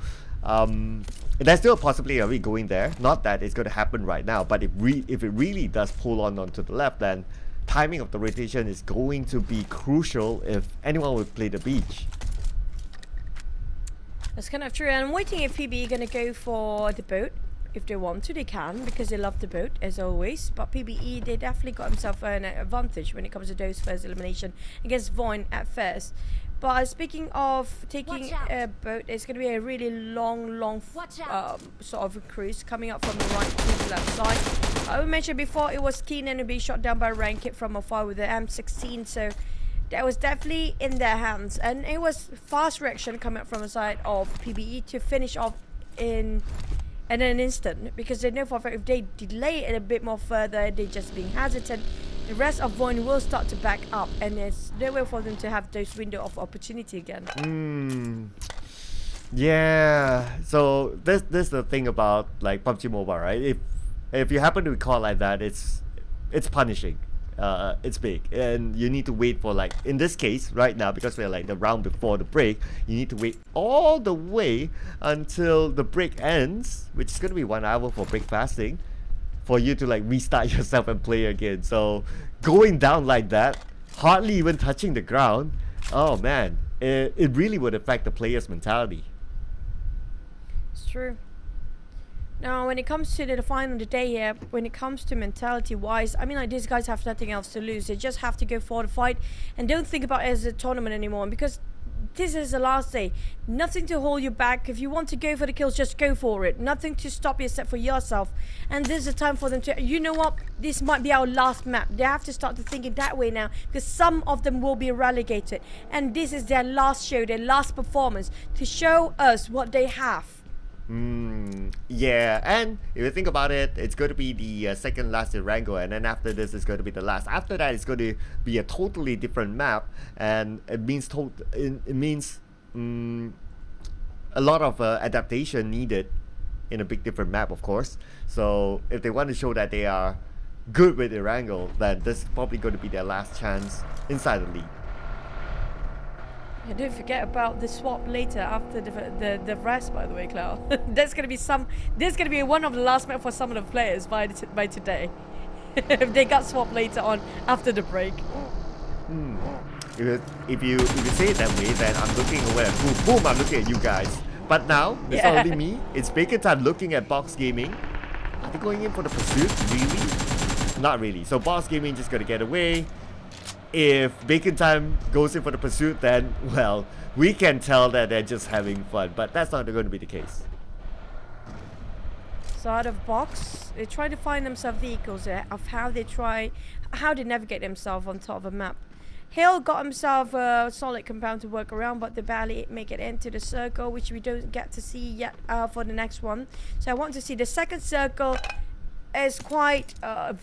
there's still a possibility of it going there. Not that it's going to happen right now, but if it really does pull on onto the left, then timing of the rotation is going to be crucial if anyone would play the beach. That's kind of true. And I'm waiting if PBE going to go for the boat. If they want to, they can, because they love the boat, as always. But PBE, they definitely got themselves an advantage when it comes to those first elimination against Voin at first. But speaking of taking a boat, it's going to be a really long sort of cruise coming up from the right to the left side. I mentioned before, it was Keenan to be shot down by Rankit from afar with the M16, so that was definitely in their hands. And it was fast reaction coming up from the side of PBE to finish off in an instant, because they know for a fact if they delay it a bit more further, they're just being hesitant. The rest of Void will start to back up, and there's no way for them to have those window of opportunity again. Yeah. So this the thing about like PUBG Mobile, right? If you happen to be caught like that, it's punishing. It's big, and you need to wait for, like in this case right now, because we're like the round before the break, you need to wait all the way until the break ends, which is gonna be 1 hour for break fasting, for you to like restart yourself and play again. So going down like that, hardly even touching the ground, oh man, it really would affect the player's mentality. It's true. Now, when it comes to the final of the day here, when it comes to mentality-wise, I mean, like, these guys have nothing else to lose. They just have to go for the fight and don't think about it as a tournament anymore, because this is the last day. Nothing to hold you back. If you want to go for the kills, just go for it. Nothing to stop you except for yourself. And this is the time for them to, you know what, this might be our last map. They have to start to think it that way now, because some of them will be relegated. And this is their last show, their last performance, to show us what they have. Yeah, and if you think about it, it's going to be the second last in Rango, and then after this is going to be the last. After that, it's going to be a totally different map, and it means a lot of adaptation needed in a big different map, of course. So if they want to show that they are good with Irango, then this is probably going to be their last chance inside the league. And don't forget about the swap later after the rest, by the way, Cloud. There's gonna be one of the last match for some of the players by today. If they got swapped later on after the break. If you say it that way, then I'm looking away at boom, I'm looking at you guys. But now it's not only me, it's Bacon Time looking at Box Gaming. Are they going in for the pursuit? Really? Not really. So Box Gaming just gonna get away. If Bacon Time goes in for the pursuit, then, well, we can tell that they're just having fun, but that's not going to be the case. So out of Box, they try to find themselves vehicles of how they navigate themselves on top of a map. Hill got himself a solid compound to work around, but they barely make it into the circle, which we don't get to see yet for the next one. So I want to see the second circle is quite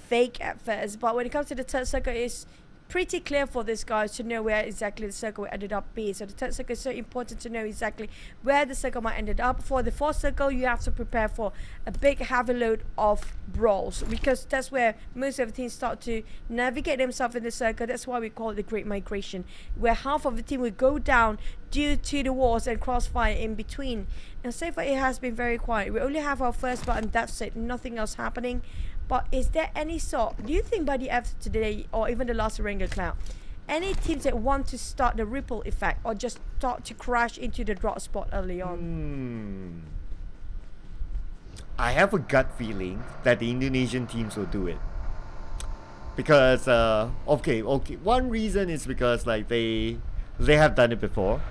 vague at first, but when it comes to the third circle, it's pretty clear for these guys to know where exactly the circle ended up being. So the third circle is so important to know exactly where the circle might ended up. For the fourth circle, you have to prepare for a big heavy load of brawls, because that's where most of the teams start to navigate themselves in the circle. That's why we call it the Great Migration, where half of the team will go down due to the wars and crossfire in between. And so far it has been very quiet. We only have our first blood and that's it, nothing else happening. But is there any sort, do you think by the after today or even the last Ranger Cloud, any teams that want to start the ripple effect or just start to crash into the drop spot early on? I have a gut feeling that the Indonesian teams will do it. Because, okay, one reason is because like they have done it before.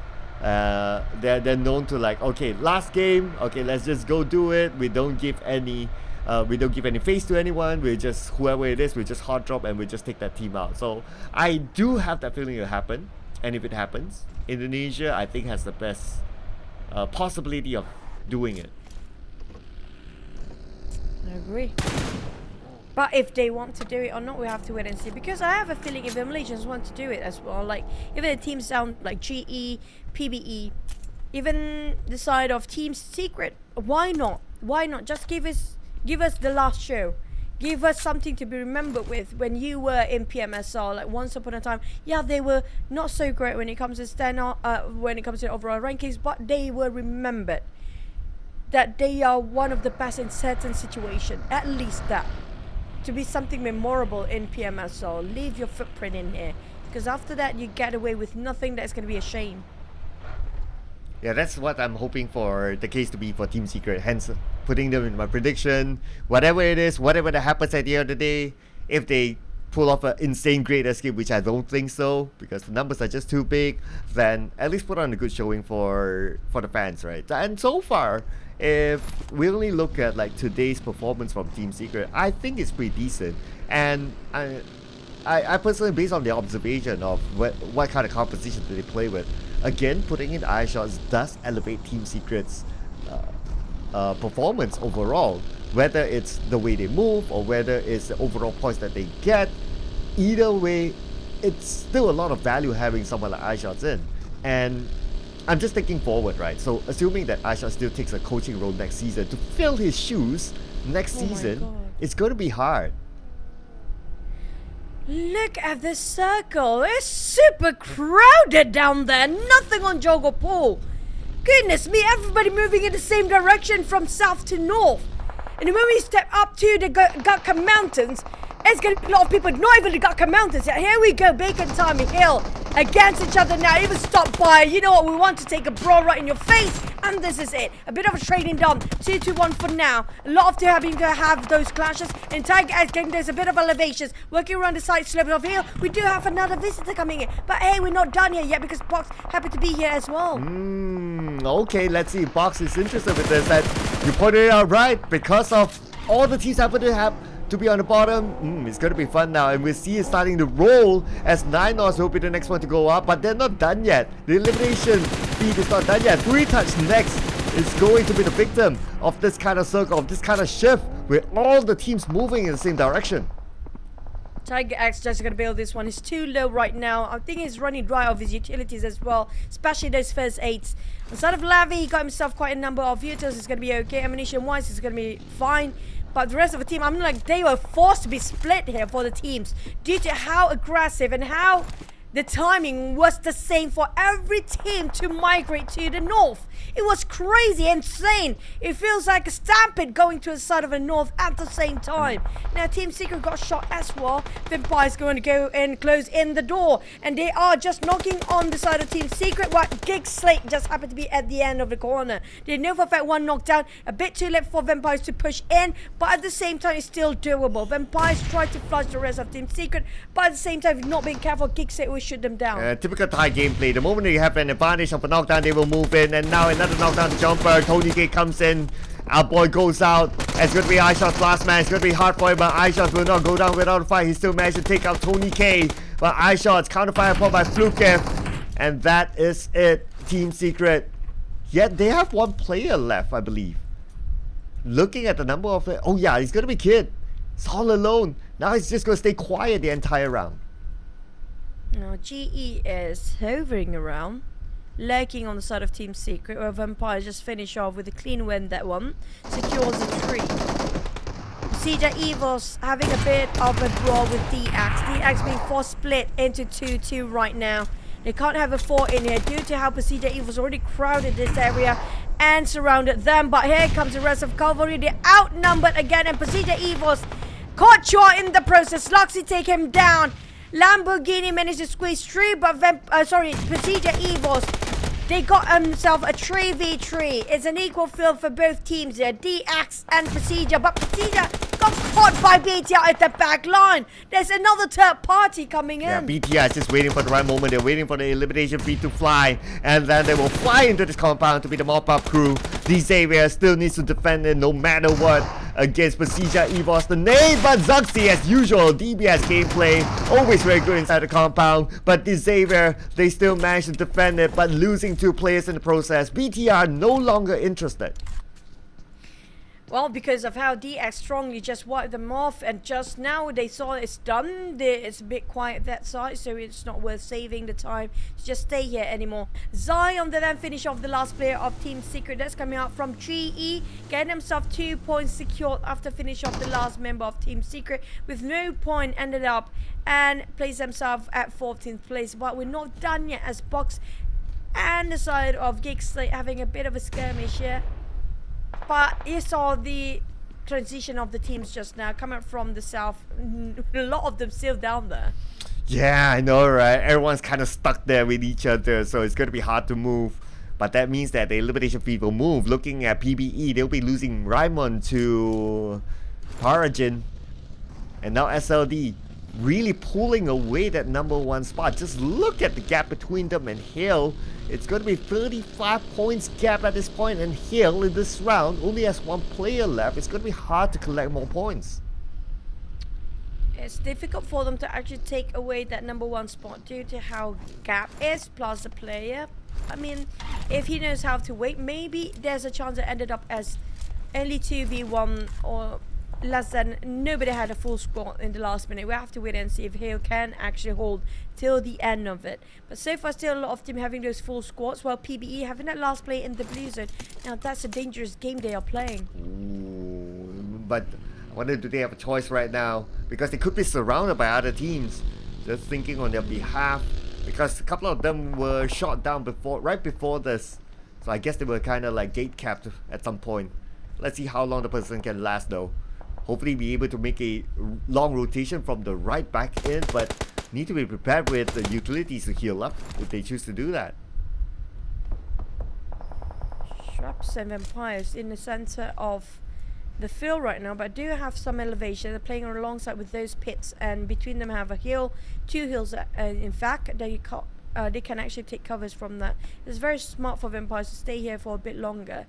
They're known to like, okay, last game, okay, let's just go do it. We don't give any face to anyone. We just, whoever it is, we just hard drop and we just take that team out. So I do have that feeling it'll happen. And if it happens, Indonesia, I think, has the best possibility of doing it. I agree. But if they want to do it or not, we have to wait and see. Because I have a feeling if the Malaysians want to do it as well, like even the teams down like GE, PBE, even the side of Team Secret, why not? Why not? Just give us the last show. Give us something to be remembered with when you were in PMSL. Like once upon a time, yeah, they were not so great when it comes to when it comes to overall rankings, but they were remembered that they are one of the best in certain situations. At least that. To be something memorable in PMSL. Leave your footprint in here. Because after that, you get away with nothing. That's going to be a shame. Yeah, that's what I'm hoping for the case to be for Team Secret. Hence, putting them in my prediction. Whatever it is, whatever that happens at the end of the day, if they pull off an insane great escape, which I don't think so, because the numbers are just too big, then at least put on a good showing for the fans, right? And so far, if we only look at like today's performance from Team Secret, I think it's pretty decent. And I personally, based on the observation of what kind of composition do they play with, again, putting in eye shots does elevate Team Secret's performance overall. Whether it's the way they move or whether it's the overall points that they get, either way, it's still a lot of value having someone like iShots in. And I'm just thinking forward, right? So assuming that iShot still takes a coaching role next season, to fill his shoes next season, it's going to be hard. Look at this circle. It's super crowded down there. Nothing on Jogo Pool. Goodness me, everybody moving in the same direction from south to north. And when we step up to the Gakka Mountains, it's going to be a lot of people, not even the Gakka Mountains yet. Here we go, Bacon Time Hill against each other now. Even stop by, you know what, we want to take a brawl right in your face. And this is it. A bit of a trading down. 2-1 for now. A lot of them having to have those clashes. In Tiger X game, there's a bit of elevations. Working around the side slope of hill. We do have another visitor coming in. But hey, we're not done here yet because Box happy to be here as well. Okay, let's see if Box is interested with this. And you pointed it out right. Because of all the teams happen to have to be on the bottom, it's going to be fun now. And we see it starting to roll as Ninos will be the next one to go up. But they're not done yet. The elimination feed is not done yet. 3Touch next is going to be the victim of this kind of circle, of this kind of shift, with all the teams moving in the same direction. Tiger X just gonna build this one. He's too low right now. I think he's running dry of his utilities as well, especially those first eights. Instead of Lavi, he got himself quite a number of utils. It's gonna be okay. Ammunition wise, it's gonna be fine. But the rest of the team, I'm like, they were forced to be split here for the teams due to how aggressive and how the timing was the same for every team to migrate to the north. It was crazy, insane. It feels like a stampede going to the side of the north at the same time. Now Team Secret got shot as well. Vampire's going to go and close in the door. And they are just knocking on the side of Team Secret, while Gig Slate just happened to be at the end of the corner. They know for a fact one knockdown. A bit too late for Vampires to push in, but at the same time it's still doable. Vampires try to flush the rest of Team Secret, but at the same time, if not being careful, Gig Slate will shoot them down. Typical Thai gameplay. The moment you have an advantage of a knockdown, they will move in. And now another knockdown to Jumper. Tony K comes in. Our boy goes out. It's going to be iShot's last man. It's going to be hard for him, but iShot will not go down without a fight. He still managed to take out Tony K. But iShot's counterfire upon by Flukev. And that is it. Team Secret. Yet they have one player left, I believe. Looking at the number of... Oh yeah, he's going to be Kid. He's all alone. Now he's just going to stay quiet the entire round. Now GE is hovering around, lurking on the side of Team Secret, where Vampire just finish off with a clean win. That one secures the tree. CJ Evils having a bit of a brawl with DX. DX being forced split into 2-2 right now. They can't have a 4 in here due to how CJ Evils already crowded this area and surrounded them. But here comes the rest of Cavalry. They're outnumbered again, and Pasija Evils caught short in the process. Luxy take him down. Lamborghini managed to squeeze 3, but Pasija Evils, they got themselves a 3v3. It's an equal field for both teams there, DX and Pasija. But Pasija got caught by BTR at the back line. There's another third party coming in. Yeah, BTR is just waiting for the right moment. They're waiting for the elimination feed to fly. And then they will fly into this compound to be the mop-up crew. The Xavier still needs to defend it no matter what against Pasija Evos. The name, but Zuxi, as usual, DBS gameplay. Always very good inside the compound. But the Xavier, they still manage to defend it, but losing 2 players in the process. BTR no longer interested. Well, because of how DX strongly just wiped them off, and just now they saw it's done. It's a bit quiet that side, so it's not worth saving the time to just stay here anymore. Zion then finish off the last player of Team Secret. That's coming out from GE, getting himself 2 points secured after finish off the last member of Team Secret with no point, ended up and placed himself at 14th place. But we're not done yet, as Box and the side of Gig Slate having a bit of a skirmish here. But you saw the transition of the teams just now coming from the south. A lot of them still down there. Yeah, I know, right? Everyone's kind of stuck there with each other, so it's going to be hard to move. But that means that the elimination feed will move. Looking at PBE, they'll be losing Raimon to Paragin. And now SLD. really pulling away that number 1 spot. Just look at the gap between them and Hale. It's going to be 35 points gap at this point, and Hale in this round only has 1 player left. It's going to be hard to collect more points. It's difficult for them to actually take away that number 1 spot due to how gap is plus the player. I mean, if he knows how to wait, maybe there's a chance it ended up as only 2v1 or less than nobody had a full squad in the last minute. We have to wait and see if Hale can actually hold till the end of it. But so far still a lot of team having those full squads, while PBE having that last play in the blue zone. Now that's a dangerous game they are playing. Ooh, but I wonder, do they have a choice right now? Because they could be surrounded by other teams. Just thinking on their behalf, because a couple of them were shot down right before this. So I guess they were kind of like gate capped at some point. Let's see how long the person can last though. Hopefully be able to make a long rotation from the right back in, but need to be prepared with the utilities to heal up if they choose to do that. Shrubs and Vampires in the center of the field right now, but do have some elevation. They're playing alongside with those pits, and between them have a hill, 2 hills. In fact, they can actually take covers from that. It's very smart for Vampires to stay here for a bit longer.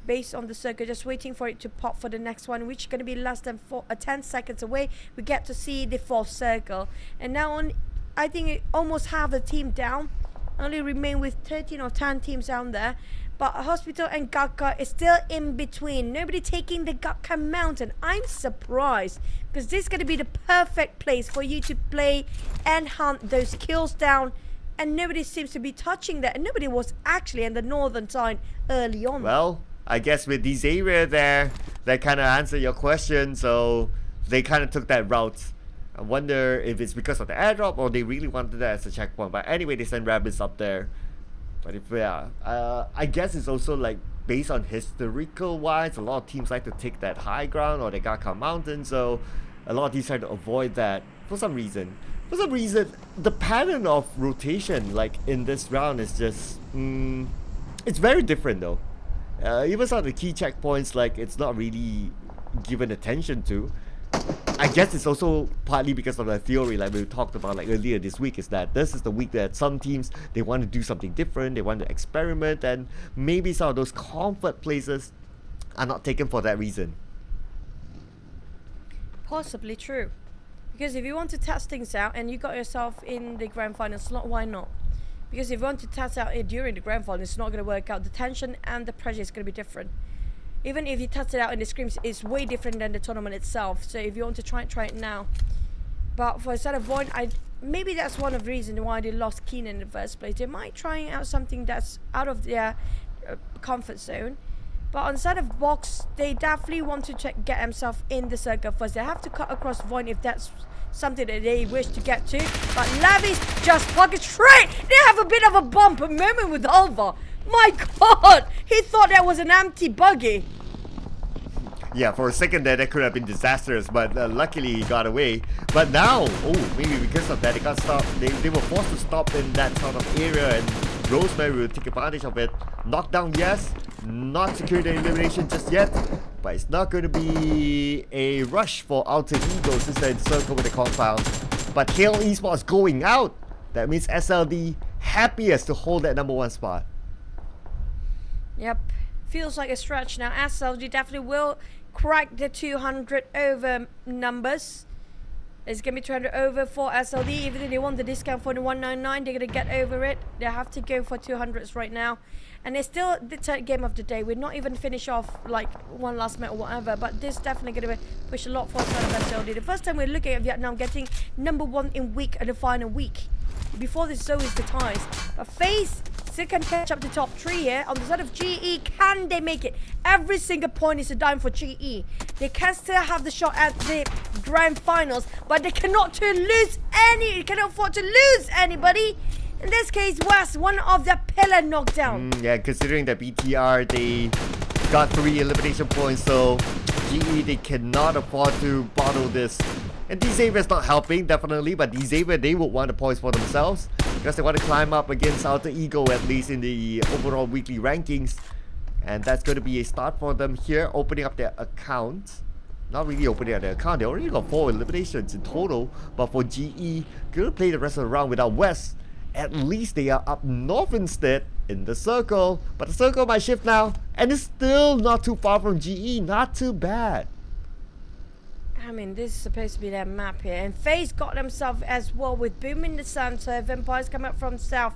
Based on the circle, just waiting for it to pop for the next one, which is going to be less than 10 seconds away. We get to see the 4th circle, and now I think almost half the team down, only remain with 13 or 10 teams down there. But Hospital and Gatka is still in between. Nobody taking the Gatka mountain. I'm surprised, because this is going to be the perfect place for you to play and hunt those kills down, and nobody seems to be touching that, and nobody was actually in the northern side early on. Well, I guess with this area there, that kind of answered your question, so they kind of took that route. I wonder if it's because of the airdrop or they really wanted that as a checkpoint. But anyway, they send rabbits up there. But if I guess it's also like based on historical wise, a lot of teams like to take that high ground or the Gaka mountain, so a lot of teams try to avoid that for some reason. For some reason, the pattern of rotation like in this round is just it's very different though. Even some of the key checkpoints, like it's not really given attention to. I guess it's also partly because of the theory like we talked about like earlier this week, is that this is the week that some teams, they want to do something different, they want to experiment, and maybe some of those comfort places are not taken for that reason. Possibly true. Because if you want to test things out and you got yourself in the grand final slot, why not? Because if you want to test out it during the grand final, it's not going to work out. The tension and the pressure is going to be different. Even if you test it out in the scrims, it's way different than the tournament itself. So if you want to try it now. But for Set of Void, maybe that's one of the reasons why they lost Keen in the first place. They might try out something that's out of their comfort zone. But on Set of Box, they definitely want to get themselves in the circle first. They have to cut across Void if that's something that they wish to get to. But Levy's just pocket straight. They have a bit of a bump moment with Alva. My god, he thought that was an empty buggy. Yeah, for a second there, that could have been disastrous, but luckily he got away. But now, maybe because of that, they got stopped. They were forced to stop in that sort of area, and Rosemary will take advantage of it. Knockdown, yes. Not secure the elimination just yet, but it's not going to be a rush for Alter Ego since they're in circle with the compound. But Hale Esports going out. That means SLD happiest to hold that number 1 spot. Yep, feels like a stretch now. SLG definitely will crack the 200 over numbers. It's going to be 200 over for SLD. Even if they want the discount for the 199, they're going to get over it. They have to go for 200s right now. And it's still the third game of the day. We're not even finished off like one last minute or whatever. But this is definitely going to push a lot for SLD. The first time we're looking at Vietnam getting number 1 in the final week. Before this is always the ties. But FaZe still can catch up the top 3 here. On the side of GE, can they make it? Every single point is a dime for GE. They can still have the shot at the grand finals, but they cannot cannot afford to lose anybody. In this case, West, one of the pillar knockdown. Yeah, considering that BTR, they got 3 elimination points, so GE, they cannot afford to bottle this. And D-Xavier's not helping, definitely, but D-Xavier, they would want the points for themselves because they want to climb up against Alter Ego, at least in the overall weekly rankings. And that's going to be a start for them here, opening up their account. not really opening up their account. They already got 4 eliminations in total. But for GE, gonna play the rest of the round without West. At least they are up north instead in the circle. But the circle might shift now. And it's still not too far from GE. Not too bad. I mean, this is supposed to be their map here. And FaZe got themselves as well with Boom in the center. Vampires come up from south.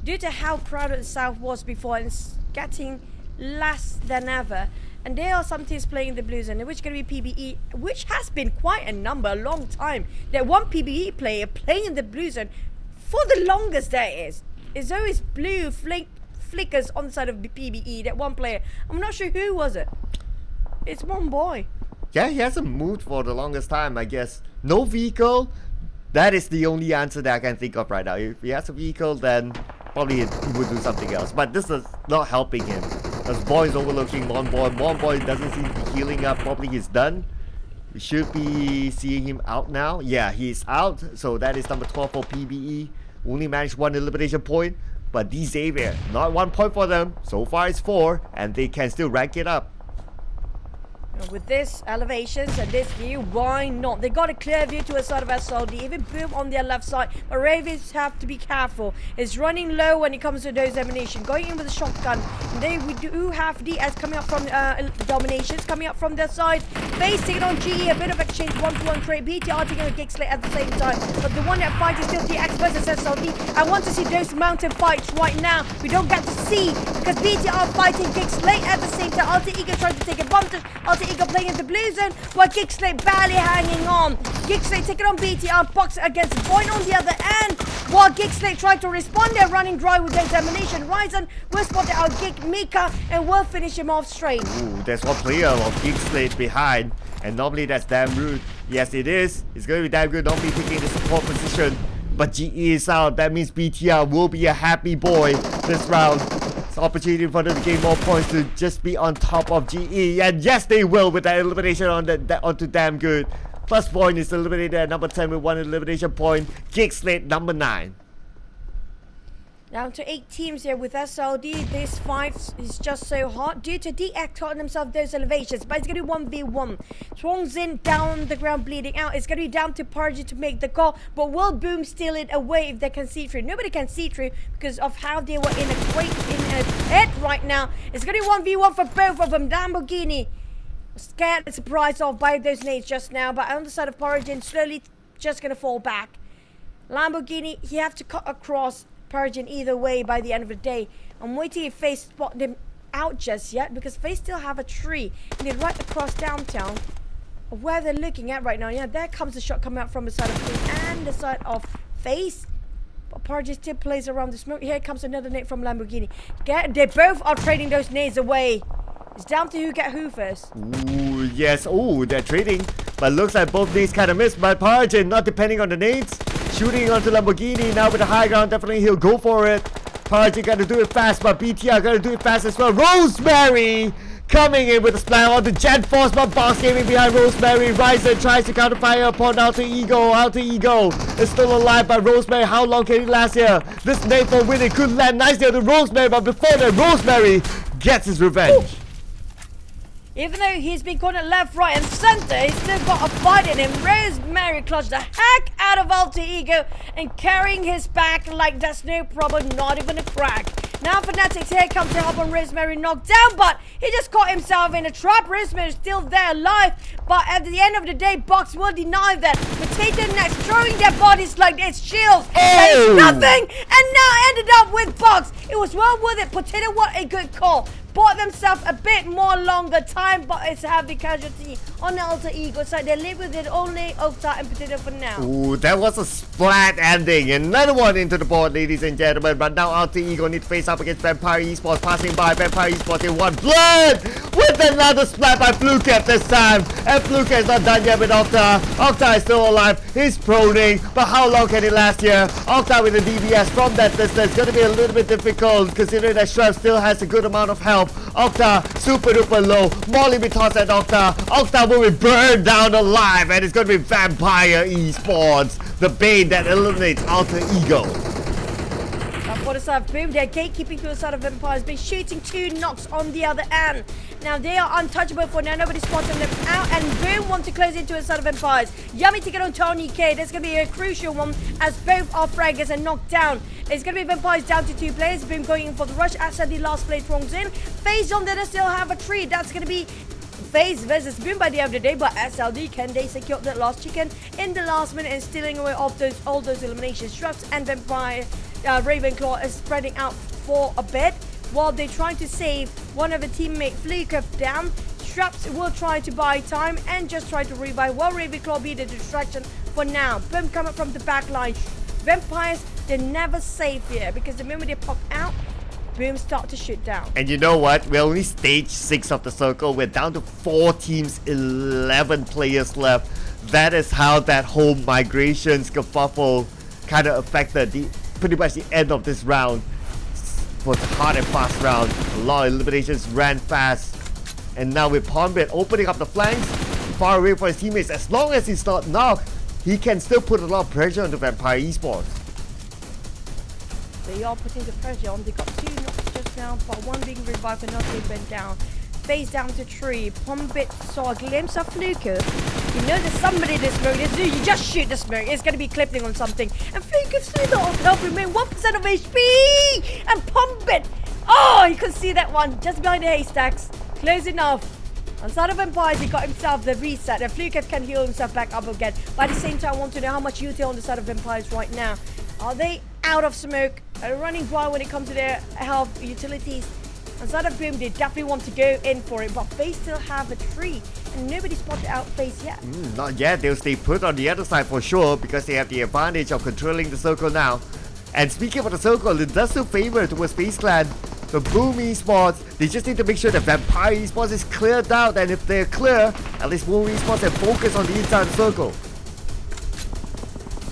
Due to how crowded the south was before, and it's getting less than ever. And there are some teams playing the Blue Zone, which is going to be PBE, which has been quite a number, a long time. That one PBE player playing in the Blue Zone for the longest there is. It's always blue flickers on the side of the PBE, that one player. I'm not sure who was it. It's one boy. Yeah, he hasn't moved for the longest time, I guess. No vehicle. That is the only answer that I can think of right now. If he has a vehicle, then probably he would do something else. But this is not helping him. As Boy is overlooking Monboy. Monboy doesn't seem to be healing up. Probably he's done. We should be seeing him out now. Yeah, he's out. So that is number 12 for PBE. Only managed 1 elimination point. But D Xavier, not 1 point for them. So far it's 4. And they can still rank it up. With this elevations and this view, why not? They got a clear view to the side of SLD, even Boom on their left side, but Ravens have to be careful. It's running low when it comes to those ammunition. Going in with a shotgun. We do have DS coming up from dominations, coming up from their side. FaZe taking on GE, a bit of exchange, 1-to-1 trade. BTR taking on Gigslate at the same time. But the one that fights is still DX versus SLD. I want to see those mountain fights right now. We don't get to see because BTR fighting Gigslate at the same time. Alter Ego trying to take advantage. Alter Ego playing in the Blue Zone while Gigslate barely hanging on. Gigslate taking on BTR, box against Void on the other end. While Gigslate trying to respond, they're running dry with their examination. Ryzen will spot out Gig Mika and will finish him off straight. Ooh, there's one player of Gigslate behind. And normally that's damn rude. Yes, it is. It's going to be damn good. Normally taking the support position. But GE is out. That means BTR will be a happy boy this round. It's an opportunity for them to gain more points to just be on top of GE. And yes, they will with that elimination onto damn good. Plus Void is eliminated at number 10 with 1 elimination point. Gigslate number 9. Down to 8 teams here with SLD. This fight is just so hot due to DX caught themselves those elevations. But it's going to be 1v1. Swongs in down the ground, bleeding out. It's going to be down to Parji to make the call. But will Boom steal it away if they can see through? Nobody can see through because of how they were in a head right now. It's going to be 1v1 for both of them. Lamborghini scared and surprised off by those nades just now. But on the side of Parji, slowly just going to fall back. Lamborghini, he have to cut across Parjin either way by the end of the day. I'm waiting if FaZe spot them out just yet because FaZe still have a tree and they're right across downtown of where they're looking at right now. Yeah, there comes the shot coming out from the side of Boom and the side of FaZe. But Parjin still plays around the smoke. Here comes another nade from Lamborghini. They both are trading those nades away. It's down to who get who first. Ooh, yes. Ooh, they're trading. But looks like both nades kind of missed. But Parjin not depending on the nades. Shooting onto Lamborghini now with the high ground. Definitely he'll go for it. Parjin got to do it fast, but BTR got to do it fast as well. Rosemary coming in with a splat on the Jet Force, but Boss gaming behind Rosemary. Ryzen tries to counterfire upon Alter Ego. Alter Ego is still alive, but Rosemary, how long can he last here? This nade for winning could land nicely on the Rosemary, but before that, Rosemary gets his revenge. Ooh. Even though he's been caught at left, right, and center, he's still got a fight in him. Rosemary clutched the heck out of Alter Ego and carrying his back like that's no problem, not even a crack. Now Fanatics here comes to help on Rosemary knocked down, but he just caught himself in a trap. Rosemary's still there alive, but at the end of the day, Box will deny that. Potato Next throwing their bodies like it's shields. That is nothing, and now ended up with Box. It was well worth it. Potato, what a good call. Bought themselves a bit more longer time, but it's a heavy casualty on the Alter Ego side. They live with it only Okta and Potato for now. Ooh, that was a splat ending. Another one into the board, ladies and gentlemen. But now Alter Ego need to face up against Vampire Esports. Passing by Vampire Esports in 1 blood with another splat by Fluke this time. And Fluke is not done yet with Okta. Okta is still alive. He's proning, but how long can it last here? Okta with the DBS from that distance. Going to be a little bit difficult considering that Shrub still has a good amount of health. Okta super duper low. Molly be tossed at Okta. Okta will be burned down alive, and it's going to be Vampire Esports, the Bane that eliminates Alter Ego. for the side of Boom. They're gatekeeping to the side of Vampires, been shooting 2 knocks on the other end. Now they are untouchable for now. Nobody's spotting them out, and Boom want to close into the side of Vampires. Yummy to get on Tony K. That's going to be a crucial one as both are fraggers and knocked down. It's going to be Vampires down to 2 players. Boom going in for the rush. As the last play throws in. FaZe on there, they still have a tree. That's going to be FaZe versus Boom by the end of the day, but SLD, can they secure that last chicken in the last minute and stealing away all those elimination struts? And Vampire Ravenclaw is spreading out for a bit while they're trying to save one of the teammate Fleeker down. Straps will try to buy time and just try to revive while Ravenclaw be the distraction for now. Boom coming from the back line. Vampires, they're never safe here because the moment they pop out, Boom start to shoot down. And you know what? We're only stage 6 of the circle. We're down to 4 teams, 11 players left. That is how that whole migration kerfuffle kind of affected pretty much the end of this round. It was a hard and fast round. A lot of eliminations ran fast. And now with Pombit opening up the flanks, far away from his teammates, as long as he's not knocked, he can still put a lot of pressure on the Vampire Esports. They are putting the pressure on. They got 2 knocks just now, but one being revived and another being bent down. FaZe down to 3. Pombit saw a glimpse of Fluker. You know there's somebody in the smoke. You just shoot the smoke. It's going to be clipping on something. And Fluker still not help remain 1% of HP. And Pombit. Oh, you could see that one just behind the haystacks. Close enough. On side of Vampires, he got himself the reset. And Fluker can heal himself back up again. But at the same time, I want to know how much UT on the side of Vampires right now. Are they out of smoke? Are they running dry when it comes to their health utilities? On side of Boom, they definitely want to go in for it, but FaZe still have a tree, and nobody spotted out FaZe yet. Not yet. They'll stay put on the other side for sure because they have the advantage of controlling the circle now. And speaking of the circle, it does still favor towards FaZe Clan. The Boom Esports, they just need to make sure that Vampire Esports is cleared out, and if they're clear, at least Boom Esports can focus on the inside of the circle.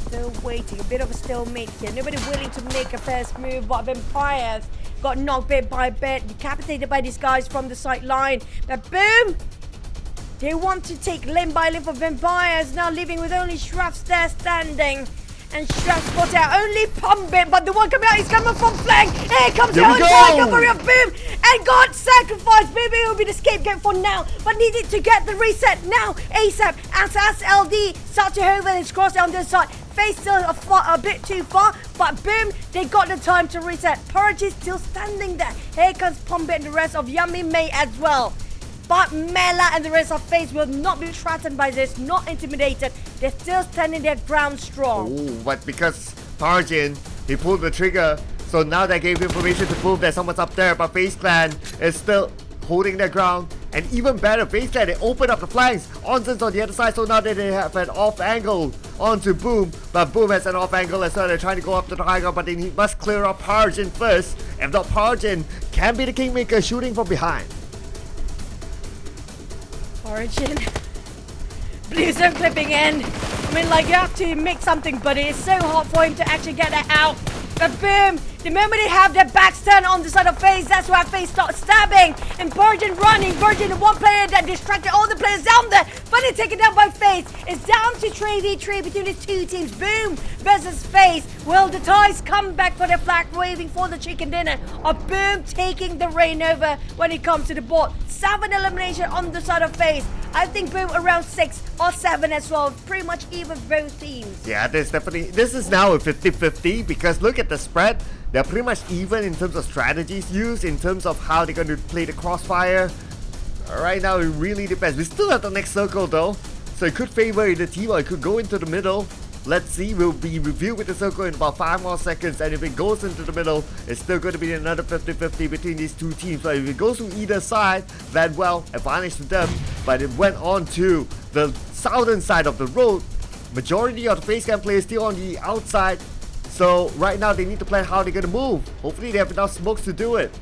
Still waiting, a bit of a stalemate here. Nobody willing to make a first move, but Vampires got knocked bit by bit, decapitated by these guys from the sideline. But Boom! They want to take limb by limb for Vampires, now leaving with only Shraps there standing. And Shraps spot out only Pombit, but the one coming out is coming from flank. Here comes the whole cavalry of Boom and got sacrificed. Maybe it will be the scapegoat for now, but needed to get the reset now ASAP as LD start to hover his cross on this side. FaZe still a bit too far, but Boom, they got the time to reset. Purge is still standing there. Here comes Pombit and the rest of Yummy May as well. But Mela and the rest of FaZe will not be threatened by this, not intimidated. They're still standing their ground strong. Oh, but because Parjin, he pulled the trigger, so now that gave information to prove that someone's up there, but FaZe Clan is still holding their ground. And even better, FaZe Clan, they open up the flanks. Onson's on the other side, so now that they have an off angle onto Boom. But Boom has an off angle as well. They're trying to go up to the high ground, but they must clear up Parjin first. If not, Parjin can be the kingmaker shooting from behind. Origin. Blue zone clipping in. I mean, like, you have to make something, but it is so hard for him to actually get that out. But Boom, the moment they have their backs turned on the side of FaZe, that's why FaZe starts stabbing. And Virgin running. Virgin, the one player that distracted all the players down there. But it's taken down by FaZe. It's down to 3v3 between the two teams. Boom versus FaZe. Will the ties come back for the flag waving for the chicken dinner? Or Boom taking the reign over when it comes to the board? 7 elimination on the side of FaZe. I think Boom around 6 or 7 as well. Pretty much even both teams. Yeah, this is now a 50-50 because look at the spread. They're pretty much even in terms of strategies used, in terms of how they're going to play the crossfire. Right now, it really depends. We still have the next circle though, so it could favor either team or it could go into the middle. Let's see, we'll be reviewed with the circle in about 5 more seconds, and if it goes into the middle, it's still going to be another 50-50 between these two teams. But if it goes to either side, then well, advantage to them. But it went on to the southern side of the road. Majority of the FaZe Clan players still on the outside. So right now they need to plan how they're going to move. Hopefully they have enough smokes to do it.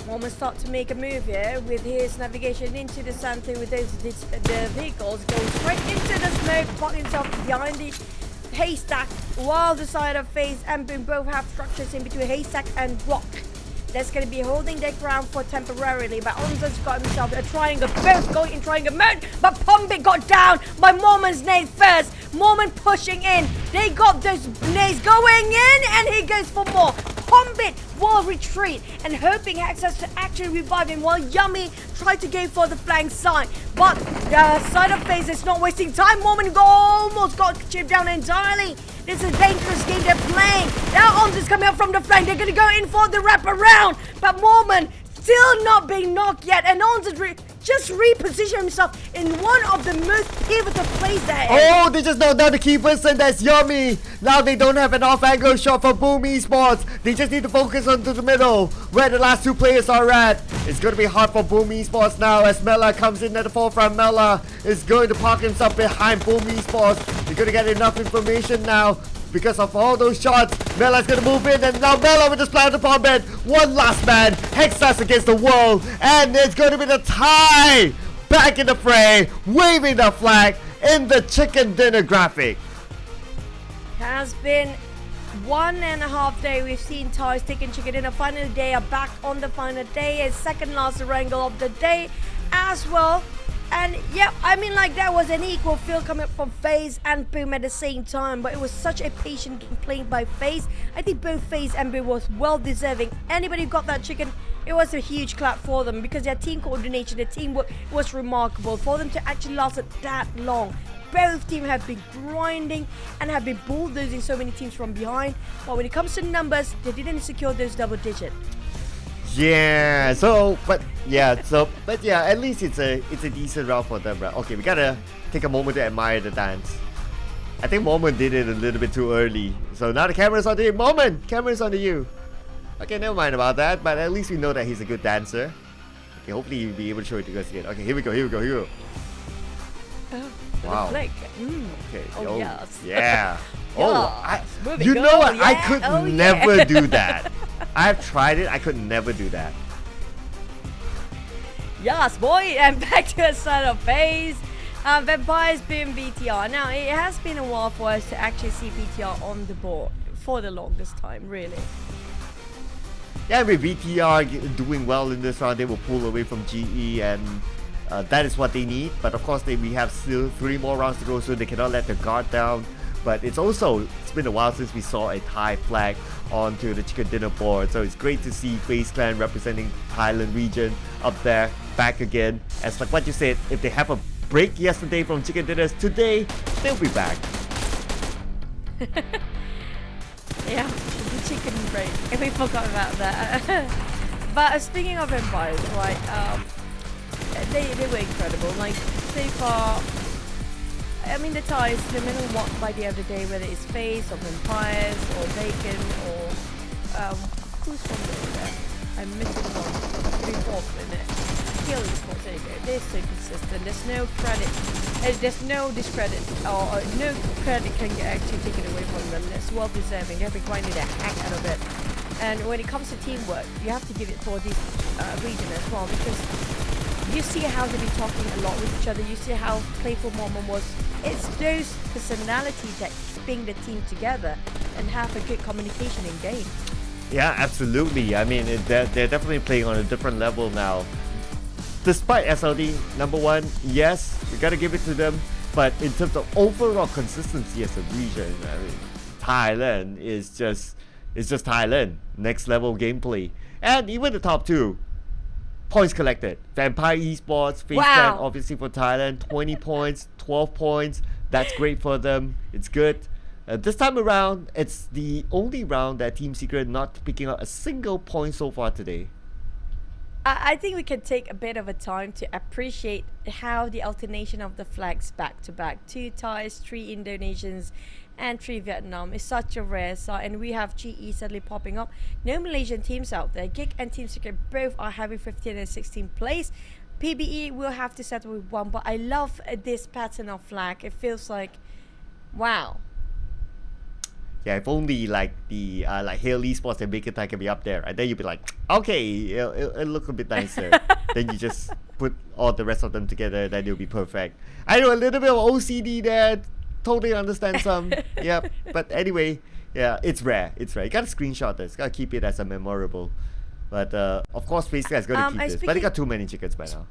Almost start to make a move here with his navigation into the center with the vehicles. Goes straight into the smoke, put himself behind the haystack, while the side of FaZe and Boom both have structures in between haystack and rock. that's going to be holding their ground for temporarily. But Onza's got himself a triangle, both going in triangle mode. But Pombit got down by Mormon's nade first. Mormon pushing in. They got those nades going in, and he goes for more. Pombit will retreat and hoping Hexas to actually revive him while Yummy tried to go for the flank side. But the side of FaZe is not wasting time. Mormon almost got chipped down entirely. This is a dangerous game they're playing. Now Onza's coming up from the flank. They're going to go in for the wraparound. But Mormon still not being knocked yet. And Onza's just reposition himself in one of the most pivotal plays there. Oh, they just knocked down the key person. That's Yummy. Now they don't have an off-angle shot for Boom Esports. They just need to focus onto the middle, where the last two players are at. It's going to be hard for Boom Esports now as Mela comes in at the forefront. Mela is going to park himself behind Boom Esports. They're going to get enough information now. Because of all those shots, Mela's gonna move in, and now Mela with the splatter upon bed. One last man, Hexas against the world, and it's gonna be the tie! Back in the fray, waving the flag in the chicken dinner graphic. Has been 1.5 days. We've seen ties taking chicken dinner. Final day are back on the final day, and second last wrangle of the day as well. And yeah, I mean, like, that was an equal feel coming up from FaZe and Boom at the same time, but it was such a patient game played by FaZe. I think both FaZe and Boom was well deserving. Anybody who got that chicken, it was a huge clap for them because their team coordination, their teamwork was remarkable. For them to actually last it that long. Both teams have been grinding and have been bulldozing so many teams from behind, but when it comes to numbers, they didn't secure those double digits. Yeah, but yeah, at least it's a decent round for them, right? Okay, we gotta take a moment to admire the dance. I think Moment did it a little bit too early. So now the camera's on you. Moment, camera's on you. Okay, never mind about that, but at least we know that he's a good dancer. Okay, hopefully you'll be able to show it to us again. Okay, here we go. Oh, wow. Okay. Oh, yes. Yeah. Moving You know what? yeah. I could never do that. I've tried it. I could never do that. Yes, boy, and back to a side of FaZe. Vampires Boom BTR. Now, it has been a while for us to actually see BTR on the board for the longest time, really. Yeah, with BTR doing well in this round, they will pull away from GE, and that is what they need. But of course, we have still 3 more rounds to go, so they cannot let the guard down. But it's been a while since we saw a Thai flag onto the chicken dinner board, so it's great to see FaZe Clan representing Thailand region up there, back again. As like what you said, if they have a break yesterday from chicken dinners, today they'll be back. Yeah, the chicken break. We forgot about that. But speaking of Empires, right? They were incredible. Like, so far, I mean, the ties, no matter what, by the end of the day, whether it's FaZe or Vampires or Bacon or who's from there? I'm missing one. 3/4 in it. Kill Esports, there you go. They're so consistent. There's no credit. There's no discredit or no credit can get actually taken away from them. It's well deserving. They've been grinding the heck out of it. And when it comes to teamwork, you have to give it for this region as well, because you see how they've been talking a lot with each other. You see how playful Momo was. It's those personalities that keeping the team together and have a good communication in game. Yeah, absolutely. I mean, they're definitely playing on a different level now. Despite SLD, number one, yes, we gotta give it to them. But in terms of overall consistency as a region, I mean, Thailand is just Thailand. Next level gameplay. And even the top 2. Points collected. Vampire Esports, FaZe Clan, obviously for Thailand, 20 points, 12 points. That's great for them. It's good. This time around, it's the only round that Team Secret not picking up a single point so far today. I think we can take a bit of a time to appreciate how the alternation of the flags back to back. 2 Thais, 3 Indonesians, and 3 Vietnam is such a rare sight, and we have GE suddenly popping up. No Malaysian teams out there. Gig and Team Secret both are having 15 and 16 place. PBE will have to settle with 1, but I love this pattern of flag. It feels like, wow. Yeah, if only like the like Hale Esports and Bacon Thai can be up there, right? Then you'd be like, okay, it'll look a bit nicer. Then you just put all the rest of them together, then it'll be perfect. I know a little bit of OCD there. Totally understand some. Yep. But anyway, yeah, it's rare. You gotta screenshot this. Gotta keep it as a memorable. But of course, Facecare is going to keep this. But they got too many chickens by now.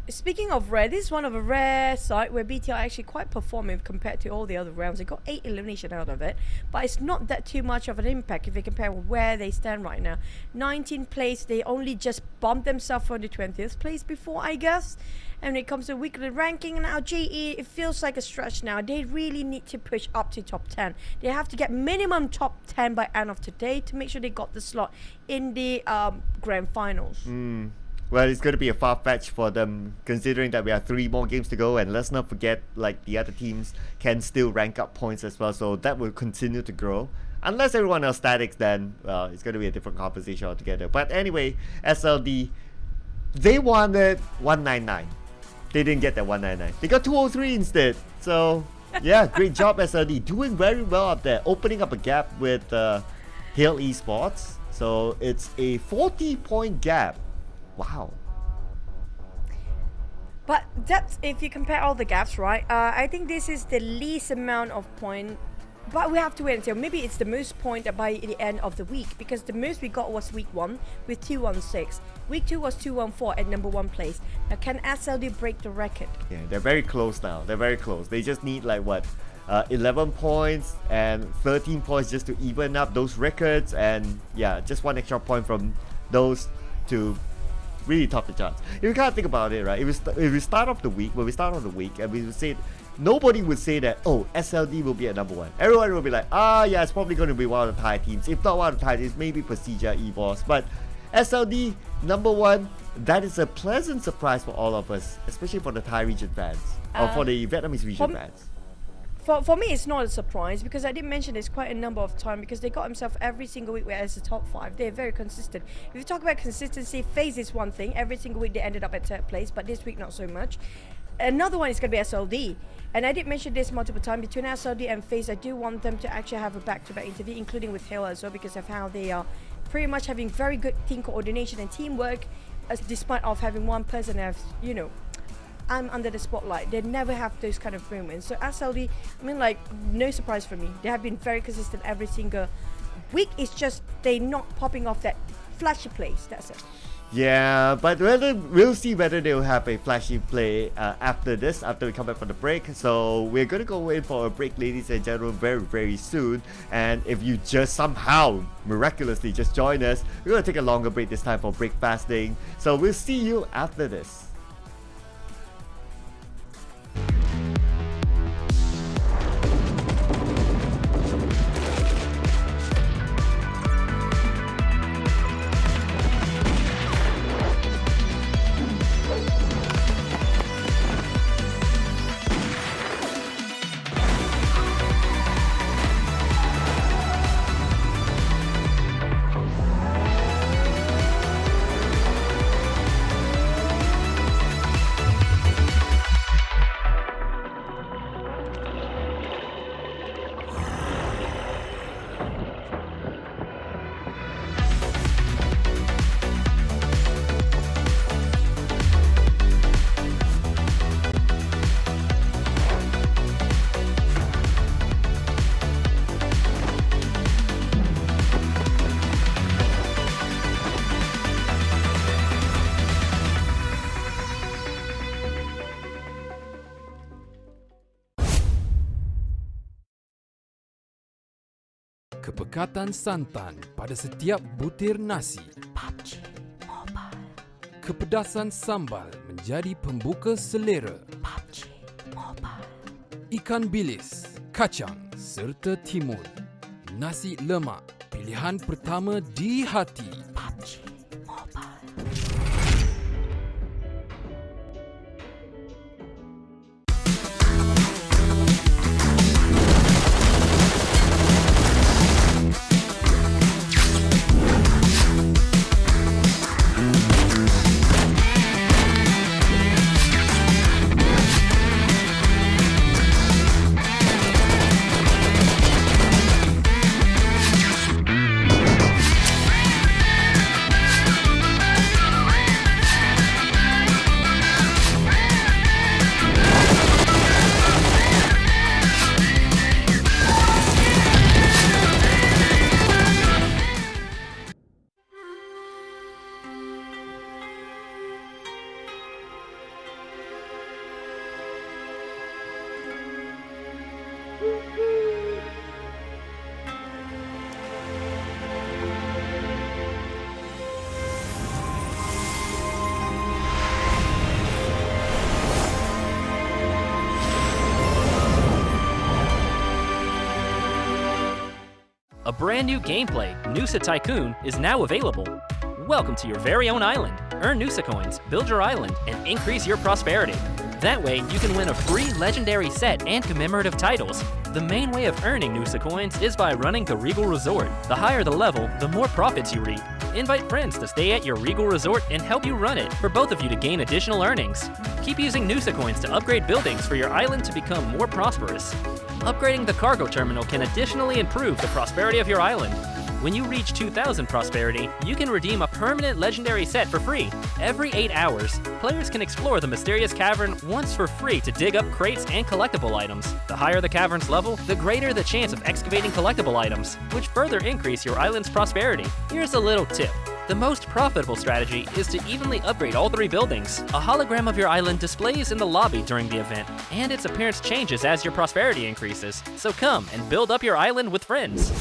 Speaking of rare, this is one of a rare site where BT are actually quite performing compared to all the other rounds. They got 8 elimination out of it, but it's not that too much of an impact if you compare where they stand right now. 19th place, they only just bumped themselves from the 20th place before, I guess. And when it comes to weekly ranking, now GE, it feels like a stretch now. They really need to push up to top 10. They have to get minimum top 10 by end of today to make sure they got the slot in the grand finals. Well, it's going to be a far-fetched for them, considering that we have 3 more games to go, and let's not forget, like, the other teams can still rank up points as well, so that will continue to grow. Unless everyone else statics, then, well, it's going to be a different conversation altogether. But anyway, SLD, they wanted 199. They didn't get that 199. They got 203 instead. So, yeah, great job, SLD. Doing very well up there, opening up a gap with Hale Esports. So, it's a 40-point gap. Wow. But that's if you compare all the gaps, right? I think this is the least amount of point. But we have to wait until maybe it's the most point by the end of the week, because the most we got was week 1 with 216. Week 2 was 214 at number 1 place. Now, can SLD break the record? Yeah, they're very close now. They're very close. They just need like what? 11 points and 13 points just to even up those records, and yeah, just 1 extra point from those to really top the charts. If you can't think about it, right? If we start off the week, when we start off the week, and we would say, nobody would say that, oh, SLD will be at number 1. Everyone will be like, yeah, it's probably going to be one of the Thai teams. If not one of the Thai teams, maybe Prestige, EVOS. But SLD, number 1, that is a pleasant surprise for all of us, especially for the Thai region fans, or for the Vietnamese region fans. For me, it's not a surprise, because I did mention this quite a number of times, because they got themselves every single week as the top 5. They're very consistent. If you talk about consistency, FaZe is one thing. Every single week they ended up at 3rd place, but this week not so much. Another one is going to be SLD. And I did mention this multiple times, between SLD and FaZe, I do want them to actually have a back-to-back interview, including with Hale as well, because of how they are pretty much having very good team coordination and teamwork, despite of having one person as, you know, I'm under the spotlight. They never have those kind of moments. So SLD, I mean, like, no surprise for me. They have been very consistent every single week. It's just they not popping off that flashy plays. That's it. Yeah, but we'll see whether they'll have a flashy play after this, after we come back from the break. So we're going to go in for a break, ladies and gentlemen, very, very soon. And if you just somehow, miraculously, just join us, we're going to take a longer break this time for break fasting. So we'll see you after this. Kepekatan santan pada setiap butir nasi. PUBG Mobile. Kepedasan sambal menjadi pembuka selera. PUBG Mobile. Ikan bilis, kacang serta timun. Nasi lemak, pilihan pertama di hati. PUBG Mobile. brand new gameplay, Noosa Tycoon, is now available. Welcome to your very own island. Earn Noosa coins, build your island, and increase your prosperity. That way, you can win a free legendary set and commemorative titles. The main way of earning Noosa coins is by running the Regal Resort. The higher the level, the more profits you reap. Invite friends to stay at your Regal Resort and help you run it for both of you to gain additional earnings. Keep using Noosa coins to upgrade buildings for your island to become more prosperous. Upgrading the cargo terminal can additionally improve the prosperity of your island. When you reach 2,000 prosperity, you can redeem a permanent legendary set for free. Every 8 hours, players can explore the mysterious cavern once for free to dig up crates and collectible items. The higher the cavern's level, the greater the chance of excavating collectible items, which further increase your island's prosperity. Here's a little tip. The most profitable strategy is to evenly upgrade all 3 buildings. A hologram of your island displays in the lobby during the event, and its appearance changes as your prosperity increases. So come and build up your island with friends.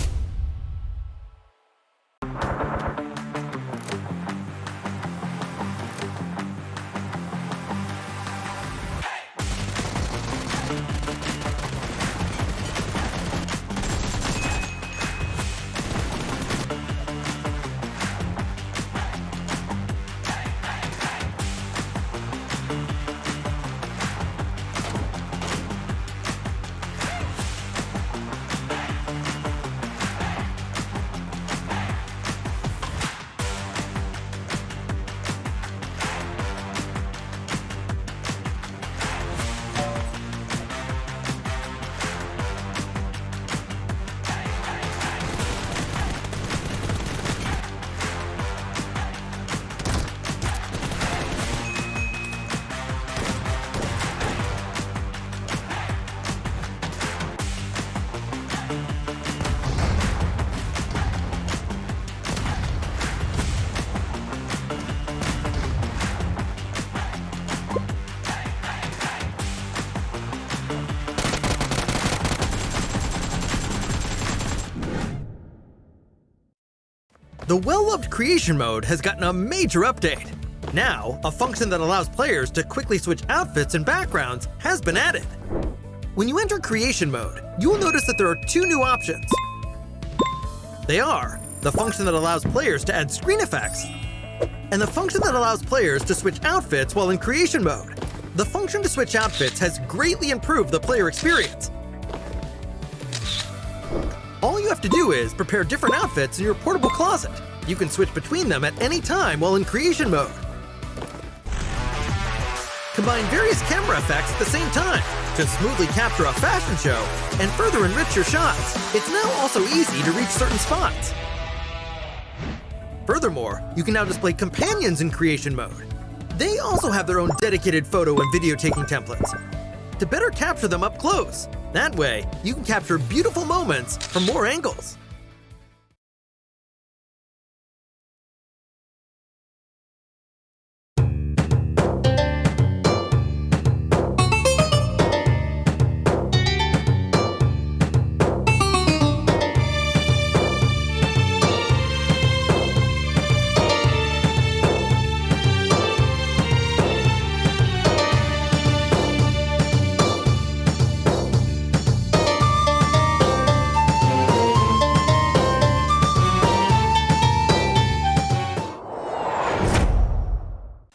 The well-loved creation mode has gotten a major update. Now, a function that allows players to quickly switch outfits and backgrounds has been added. When you enter creation mode, you will notice that there are 2 new options. They are the function that allows players to add screen effects, and the function that allows players to switch outfits while in creation mode. The function to switch outfits has greatly improved the player experience. All you have to do is prepare different outfits in your portable closet. You can switch between them at any time while in creation mode. Combine various camera effects at the same time to smoothly capture a fashion show and further enrich your shots. It's now also easy to reach certain spots. Furthermore, you can now display companions in creation mode. They also have their own dedicated photo and video taking templates to better capture them up close. That way, you can capture beautiful moments from more angles.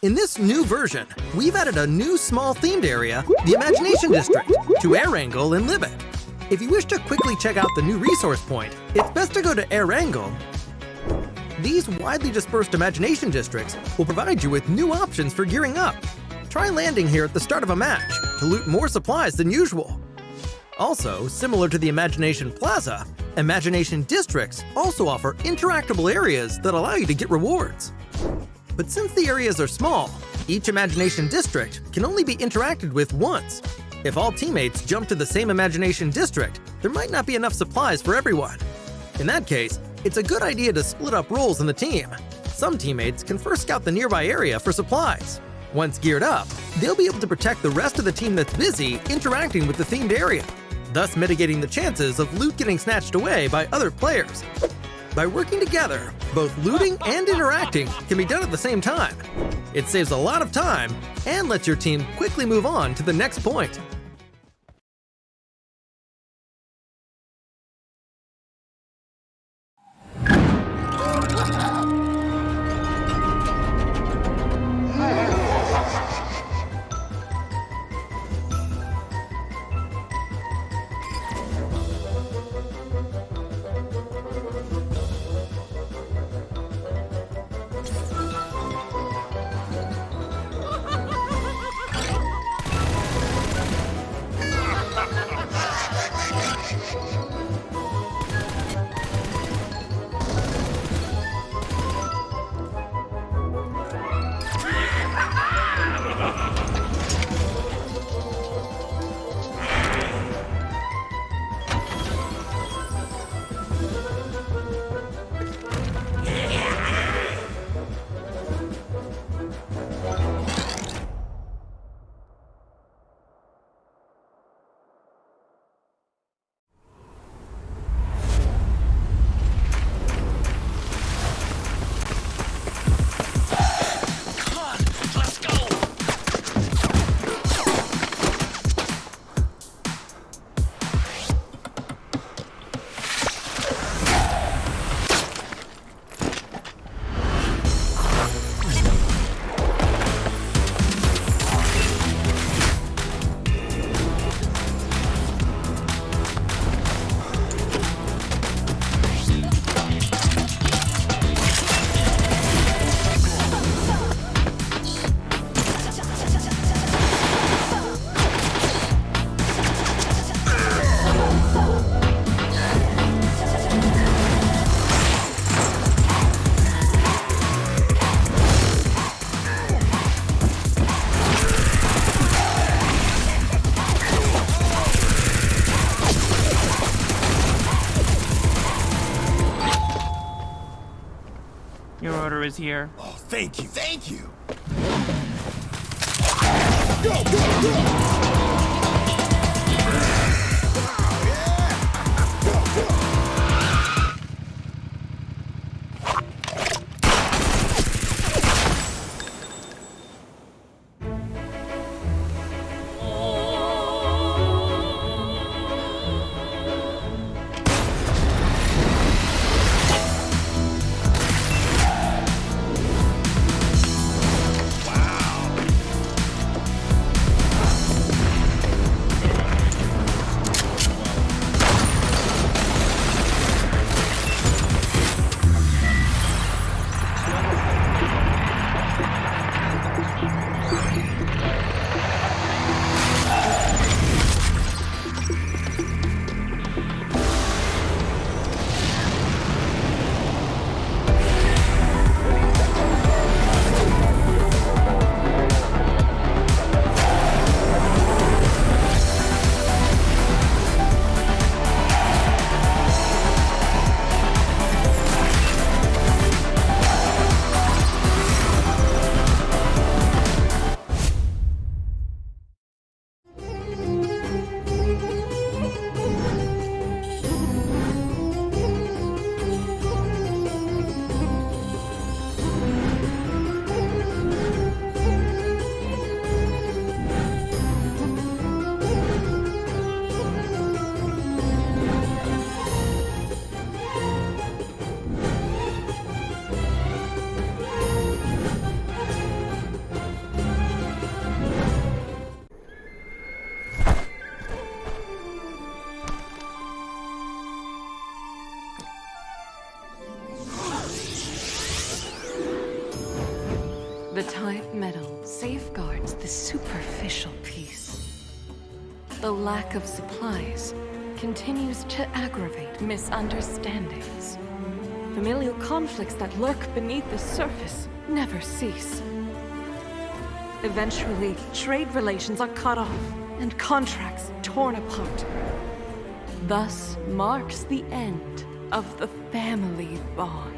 In this new version, we've added a new small themed area, the Imagination District, to Air Angle and Libbet. If you wish to quickly check out the new resource point, it's best to go to Air Angle. These widely dispersed Imagination Districts will provide you with new options for gearing up. Try landing here at the start of a match to loot more supplies than usual. Also, similar to the Imagination Plaza, Imagination Districts also offer interactable areas that allow you to get rewards. But since the areas are small, each Imagination District can only be interacted with once. If all teammates jump to the same Imagination District, there might not be enough supplies for everyone. In that case, it's a good idea to split up roles in the team. Some teammates can first scout the nearby area for supplies. Once geared up, they'll be able to protect the rest of the team that's busy interacting with the themed area, thus mitigating the chances of loot getting snatched away by other players. By working together, both looting and interacting can be done at the same time. It saves a lot of time and lets your team quickly move on to the next point. Your order is here. Oh, thank you, thank you. The type metal safeguards the superficial piece. The lack of supplies continues to aggravate misunderstandings. Familial conflicts that lurk beneath the surface never cease. Eventually, trade relations are cut off and contracts torn apart. Thus marks the end of the family bond.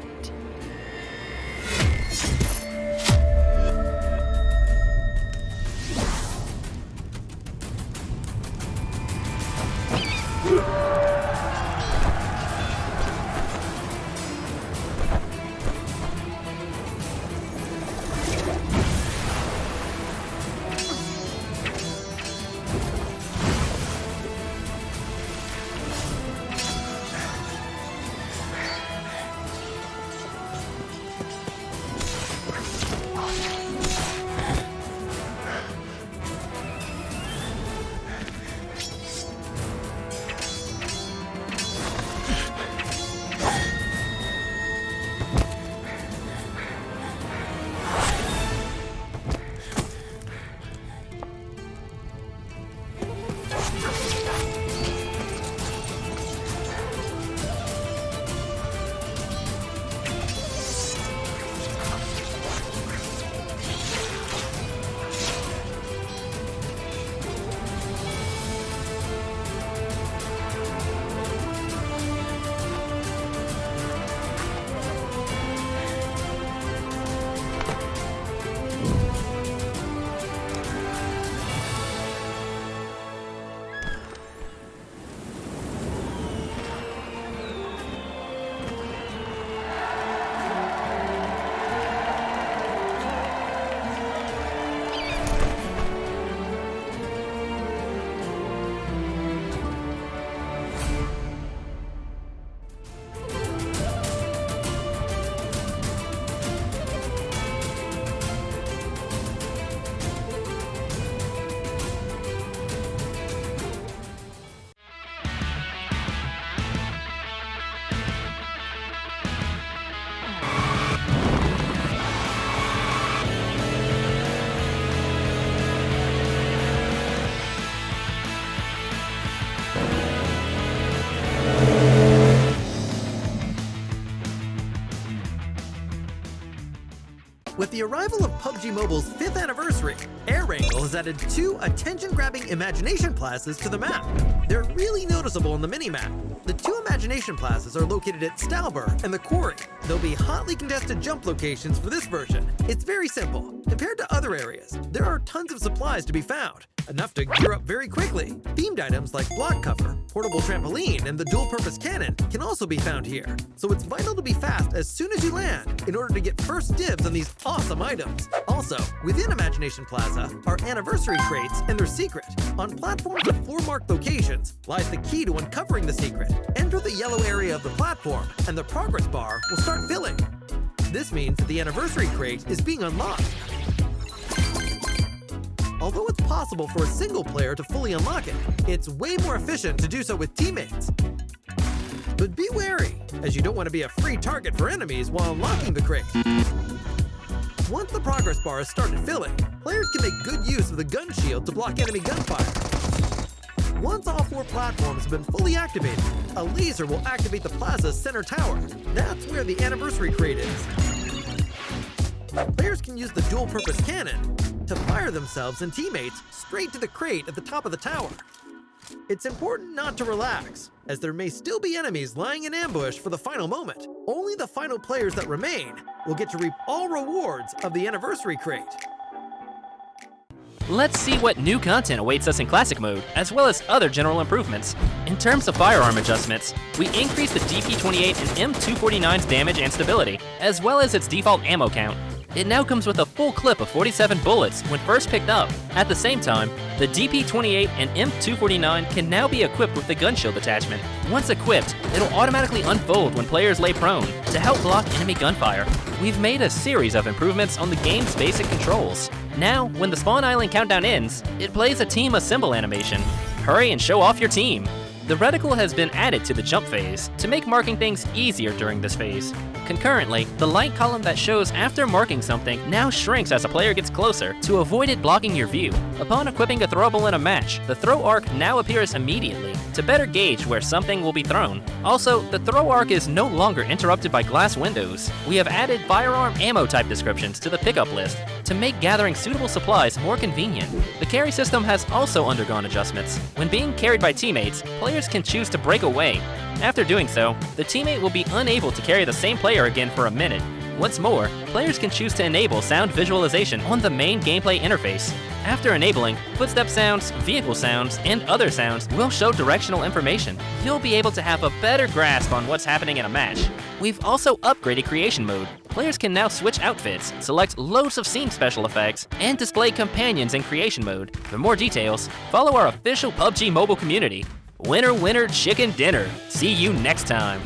With the arrival of PUBG Mobile's 5th anniversary, Air Wrangle has added 2 attention-grabbing imagination classes to the map. They're really noticeable on the minimap. The two Imagination Plazas are located at Stalber and the Quarry. There'll be hotly contested jump locations for this version. It's very simple. Compared to other areas, there are tons of supplies to be found. Enough to gear up very quickly. Themed items like block cover, portable trampoline, and the dual-purpose cannon can also be found here. So it's vital to be fast as soon as you land in order to get first dibs on these awesome items. Also, within Imagination Plaza are anniversary crates and their secret. On platforms with floor-marked locations lies the key to uncovering the secret. Enter the yellow area of the platform and the progress bar will start filling. This means that the anniversary crate is being unlocked. Although it's possible for a single player to fully unlock it, it's way more efficient to do so with teammates. But be wary, as you don't want to be a free target for enemies while unlocking the crate. Once the progress bar has started filling, players can make good use of the gun shield to block enemy gunfire. Once all 4 platforms have been fully activated, a laser will activate the plaza's center tower. That's where the anniversary crate is. Players can use the dual-purpose cannon to fire themselves and teammates straight to the crate at the top of the tower. It's important not to relax, as there may still be enemies lying in ambush for the final moment. Only the final players that remain will get to reap all rewards of the anniversary crate. Let's see what new content awaits us in Classic Mode, as well as other general improvements. In terms of firearm adjustments, we increased the DP28 and M249's damage and stability, as well as its default ammo count. It now comes with a full clip of 47 bullets when first picked up. At the same time, the DP28 and M249 can now be equipped with the gun shield attachment. Once equipped, it'll automatically unfold when players lay prone to help block enemy gunfire. We've made a series of improvements on the game's basic controls. Now, when the spawn island countdown ends, it plays a team assemble animation. Hurry and show off your team. The reticle has been added to the jump phase to make marking things easier during this phase. Concurrently, the light column that shows after marking something now shrinks as a player gets closer to avoid it blocking your view. Upon equipping a throwable in a match, the throw arc now appears immediately to better gauge where something will be thrown. Also, the throw arc is no longer interrupted by glass windows. We have added firearm ammo type descriptions to the pickup list to make gathering suitable supplies more convenient. The carry system has also undergone adjustments. When being carried by teammates, players can choose to break away. After doing so, the teammate will be unable to carry the same player again for a minute. What's more, players can choose to enable sound visualization on the main gameplay interface. After enabling, footstep sounds, vehicle sounds, and other sounds will show directional information. You'll be able to have a better grasp on what's happening in a match. We've also upgraded creation mode. Players can now switch outfits, select loads of scene special effects, and display companions in creation mode. For more details, follow our official PUBG Mobile community. Winner, winner, chicken dinner. See you next time.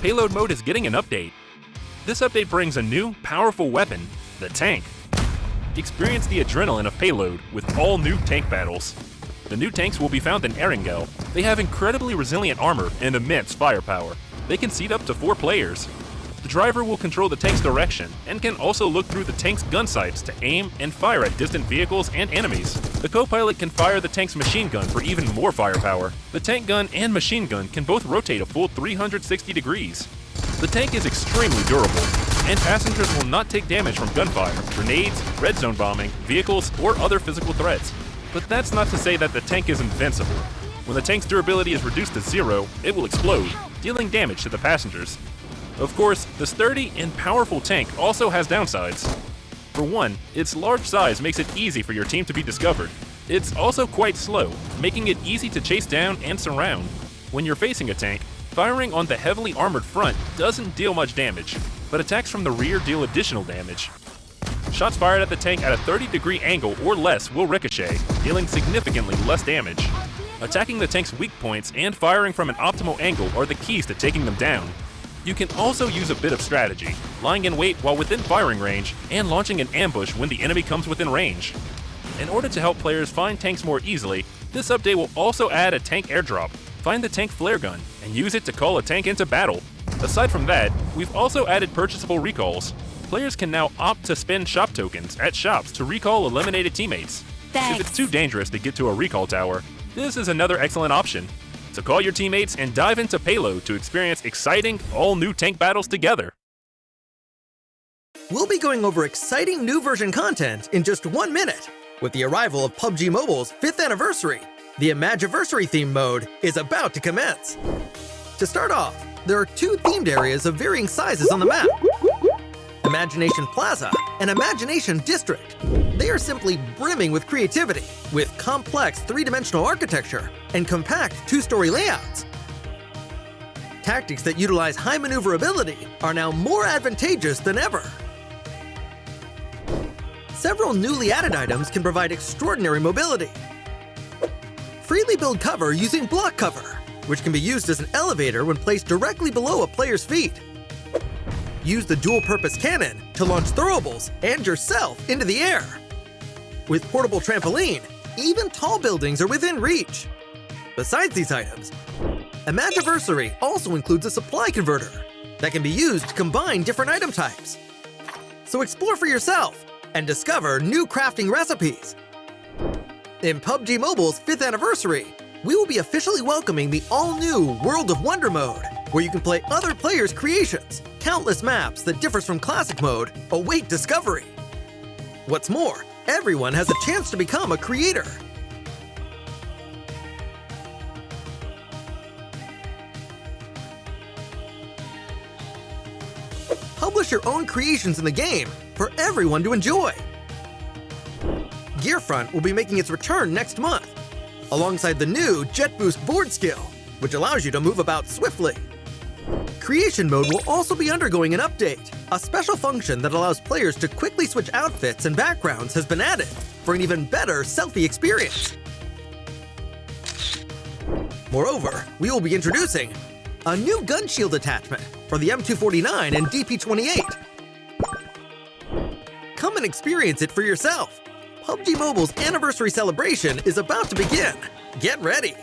Payload mode is getting an update. This update brings a new, powerful weapon, the tank. Experience the adrenaline of Payload with all new tank battles. The new tanks will be found in Erangel. They have incredibly resilient armor and immense firepower. They can seat up to 4 players. The driver will control the tank's direction and can also look through the tank's gun sights to aim and fire at distant vehicles and enemies. The co-pilot can fire the tank's machine gun for even more firepower. The tank gun and machine gun can both rotate a full 360 degrees. The tank is extremely durable, and passengers will not take damage from gunfire, grenades, red zone bombing, vehicles, or other physical threats. But that's not to say that the tank is invincible. When the tank's durability is reduced to 0, it will explode, dealing damage to the passengers. Of course, the sturdy and powerful tank also has downsides. For one, its large size makes it easy for your team to be discovered. It's also quite slow, making it easy to chase down and surround. When you're facing a tank, firing on the heavily armored front doesn't deal much damage, but attacks from the rear deal additional damage. Shots fired at the tank at a 30-degree angle or less will ricochet, dealing significantly less damage. Attacking the tank's weak points and firing from an optimal angle are the keys to taking them down. You can also use a bit of strategy, lying in wait while within firing range, and launching an ambush when the enemy comes within range. In order to help players find tanks more easily, this update will also add a tank airdrop. Find the tank flare gun and use it to call a tank into battle. Aside from that, we've also added purchasable recalls. Players can now opt to spend shop tokens at shops to recall eliminated teammates. If it's too dangerous to get to a recall tower, this is another excellent option. So call your teammates and dive into Payload to experience exciting, all-new tank battles together. We'll be going over exciting new version content in just 1 minute. With the arrival of PUBG Mobile's 5th anniversary, the Imagiversary theme mode is about to commence. To start off, there are 2 themed areas of varying sizes on the map: Imagination Plaza and Imagination District. They are simply brimming with creativity, with complex 3-dimensional architecture and compact 2-story layouts. Tactics that utilize high maneuverability are now more advantageous than ever. Several newly added items can provide extraordinary mobility. Freely build cover using block cover, which can be used as an elevator when placed directly below a player's feet. Use the dual-purpose cannon to launch throwables and yourself into the air. With portable trampoline, even tall buildings are within reach. Besides these items, Imagiversary also includes a supply converter that can be used to combine different item types. So explore for yourself and discover new crafting recipes. In PUBG Mobile's 5th anniversary, we will be officially welcoming the all-new World of Wonder mode, where you can play other players' creations. Countless maps that differs from classic mode await discovery. What's more, everyone has a chance to become a creator. Publish your own creations in the game for everyone to enjoy. Gearfront will be making its return next month, alongside the new Jet Boost board skill, which allows you to move about swiftly. Creation mode will also be undergoing an update. A special function that allows players to quickly switch outfits and backgrounds has been added for an even better selfie experience. Moreover, we will be introducing a new gun shield attachment for the M249 and DP28. Come and experience it for yourself. PUBG Mobile's anniversary celebration is about to begin. Get ready!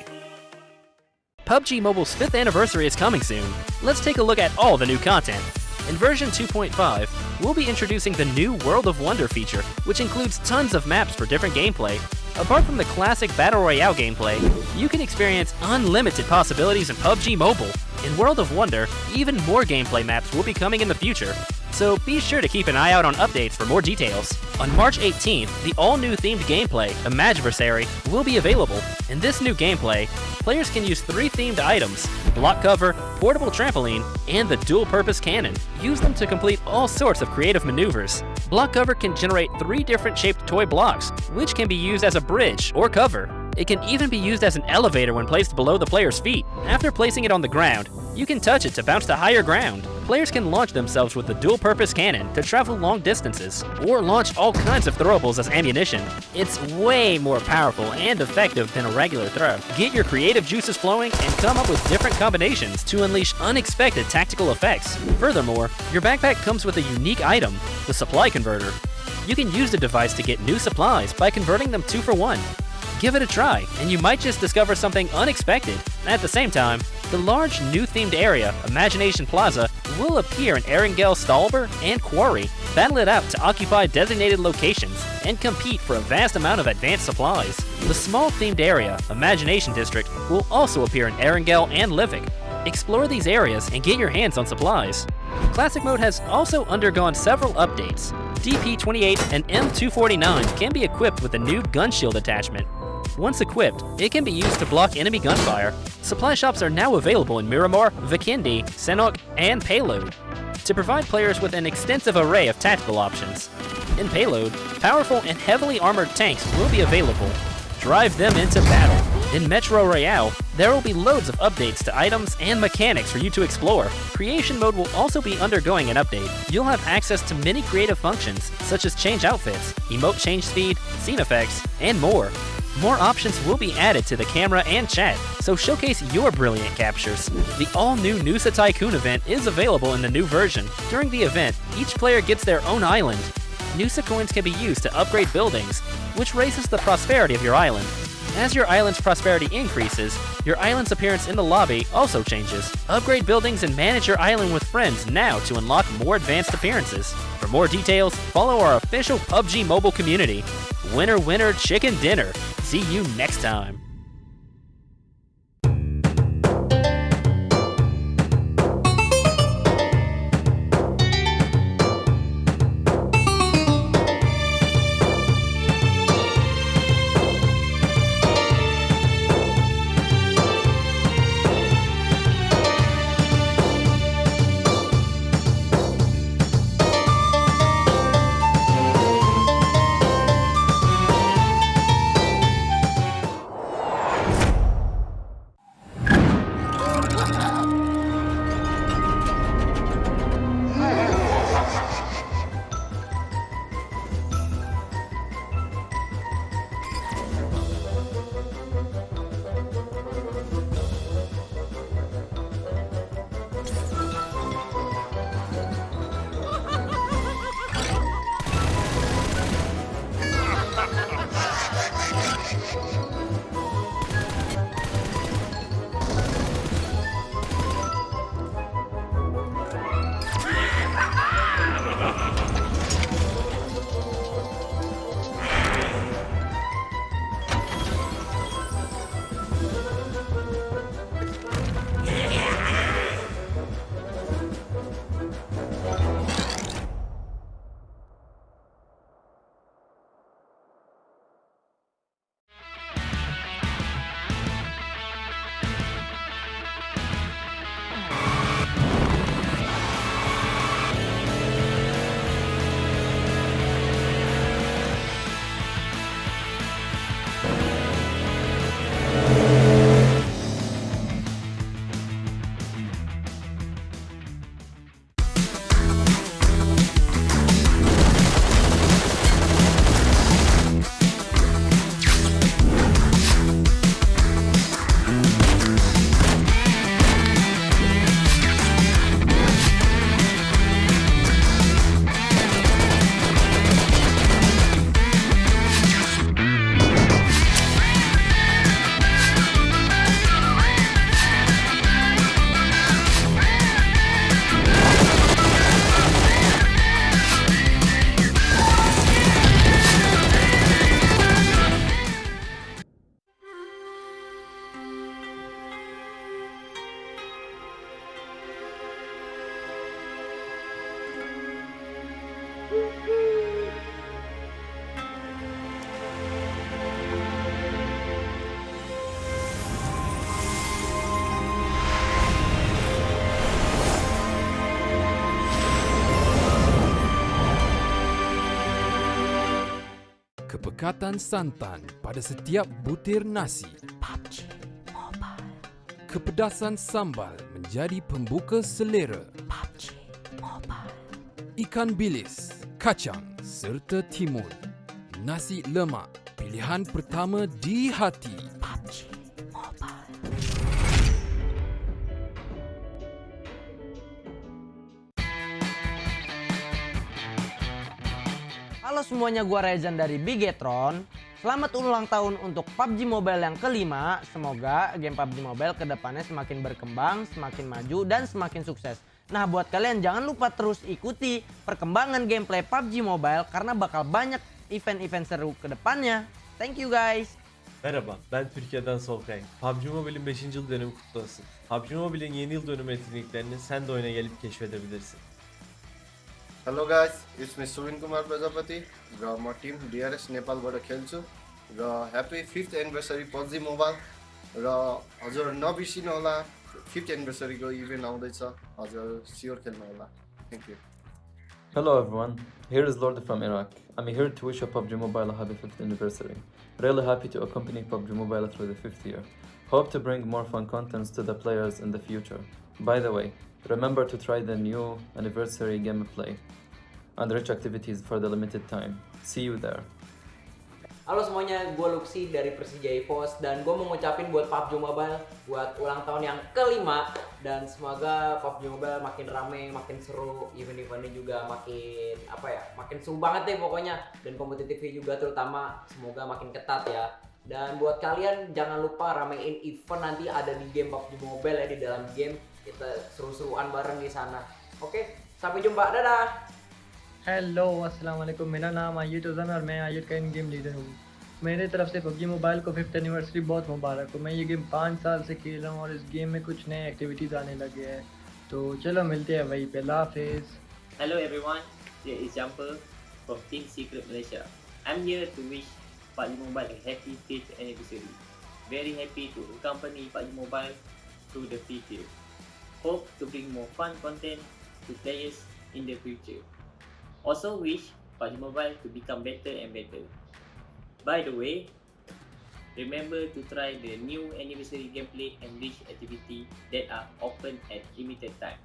PUBG Mobile's 5th anniversary is coming soon. Let's take a look at all the new content. In version 2.5, we'll be introducing the new World of Wonder feature, which includes tons of maps for different gameplay. Apart from the classic Battle Royale gameplay, you can experience unlimited possibilities in PUBG Mobile. In World of Wonder, even more gameplay maps will be coming in the future, so be sure to keep an eye out on updates for more details. On March 18th, the all-new themed gameplay, Imagiversary, will be available. In this new gameplay, players can use 3 themed items: block cover, portable trampoline, and the dual-purpose cannon. Use them to complete all sorts of creative maneuvers. Block cover can generate 3 different shaped toy blocks, which can be used as a bridge or cover. It can even be used as an elevator when placed below the player's feet. After placing it on the ground, you can touch it to bounce to higher ground. Players can launch themselves with the dual-purpose cannon to travel long distances, or launch all kinds of throwables as ammunition. It's way more powerful and effective than a regular throw. Get your creative juices flowing and come up with different combinations to unleash unexpected tactical effects. Furthermore, your backpack comes with a unique item, the supply converter. You can use the device to get new supplies by converting them 2 for 1. Give it a try, and you might just discover something unexpected. At the same time, the large new themed area, Imagination Plaza, will appear in Erangel, Stalber, and Quarry. Battle it out to occupy designated locations and compete for a vast amount of advanced supplies. The small themed area, Imagination District, will also appear in Erangel and Livik. Explore these areas and get your hands on supplies. Classic Mode has also undergone several updates. DP28 and M249 can be equipped with a new gun shield attachment. Once equipped, it can be used to block enemy gunfire. Supply shops are now available in Miramar, Vikindi, Senok, and Payload to provide players with an extensive array of tactical options. In Payload, powerful and heavily armored tanks will be available. Drive them into battle. In Metro Royale, there will be loads of updates to items and mechanics for you to explore. Creation Mode will also be undergoing an update. You'll have access to many creative functions, such as change outfits, emote change speed, scene effects, and more. More options will be added to the camera and chat, so showcase your brilliant captures. The all-new Nusa Tycoon event is available in the new version. During the event, each player gets their own island. Nusa coins can be used to upgrade buildings, which raises the prosperity of your island. As your island's prosperity increases, your island's appearance in the lobby also changes. Upgrade buildings and manage your island with friends now to unlock more advanced appearances. For more details, follow our official PUBG Mobile community. Winner, winner, chicken dinner. See you next time. Kepekatan santan pada setiap butir nasi. PUBG Mobile. Kepedasan sambal menjadi pembuka selera. PUBG ikan bilis, kacang, serta timun. Nasi lemak, pilihan pertama di hati. PUBG Mobile. Halo semuanya, gua Rezan dari Bigetron. Selamat ulang tahun untuk PUBG Mobile yang kelima. Semoga game PUBG Mobile kedepannya semakin berkembang, semakin maju, dan semakin sukses. Nah, buat kalian jangan lupa terus ikuti perkembangan gameplay PUBG Mobile karena bakal banyak event-event seru kedepannya. Thank you guys. Merhaba, ben Türkiye'den Solkay. PUBG Mobile'in 5. yıl dönümü kutlu olsun. PUBG Mobile'in yeni yıl dönümü etkinliklerini sen de oyuna gelip keşfedebilirsin. Hello guys, it's me Suvin Kumar Prajapati र म team DRS नेपालबाट खेल्छु र happy 5th anniversary PUBG mobile र हजुर नबिर्सिनु होला 5th anniversary को इभेन्ट आउँदैछ, हजुर स्योर खेल्नु होला। Thank you. Hello everyone, here is Lord from Iraq. I'm here to wish you PUBG Mobile a happy 5th anniversary. Really happy to accompany PUBG Mobile through the 5th year. Hope to bring more fun contents to the players in the future. By the way, remember to try the new anniversary gameplay and rich activities for the limited time. See you there. Halo semuanya, gue Luxi dari Persija EVOS dan gue mau ngucapin buat PUBG Mobile buat ulang tahun yang kelima, dan semoga PUBG Mobile makin rame, makin seru, event-eventnya juga makin makin seru banget deh pokoknya, dan kompetitifnya juga terutama semoga makin ketat ya. Dan buat kalian jangan lupa ramein event nanti ada di game PUBG Mobile ya, di dalam game kita seru-seruan bareng di sana. Oke, sampai jumpa, dadah. Hello अस्सलाम वालेकुम, मेरा नाम आयुट उज़म है और मैं आयुट का इन game leader हूँ। मेरे तरफ से PUBG मोबाइल को 5th एनिवर्सरी बहुत मुबारक हो। मैं ये गेम 5 साल से खेल रहा हूँ और इस गेम में कुछ नए एक्टिविटीज़ आने लगे हैं, तो चलो मिलते हैं वहीं पे। अल्लाह हाफिज़। Hello everyone, here is Jumper from Team Secret Malaysia. I'm here to wish PUBG Mobile a happy 5th anniversary. Very happy to accompany PUBG Mobile through the 5th year. Hope to bring more fun content to players in the future. Also wish PUBG Mobile to become better and better. By the way, remember to try the new anniversary gameplay and rich activity that are open at limited time.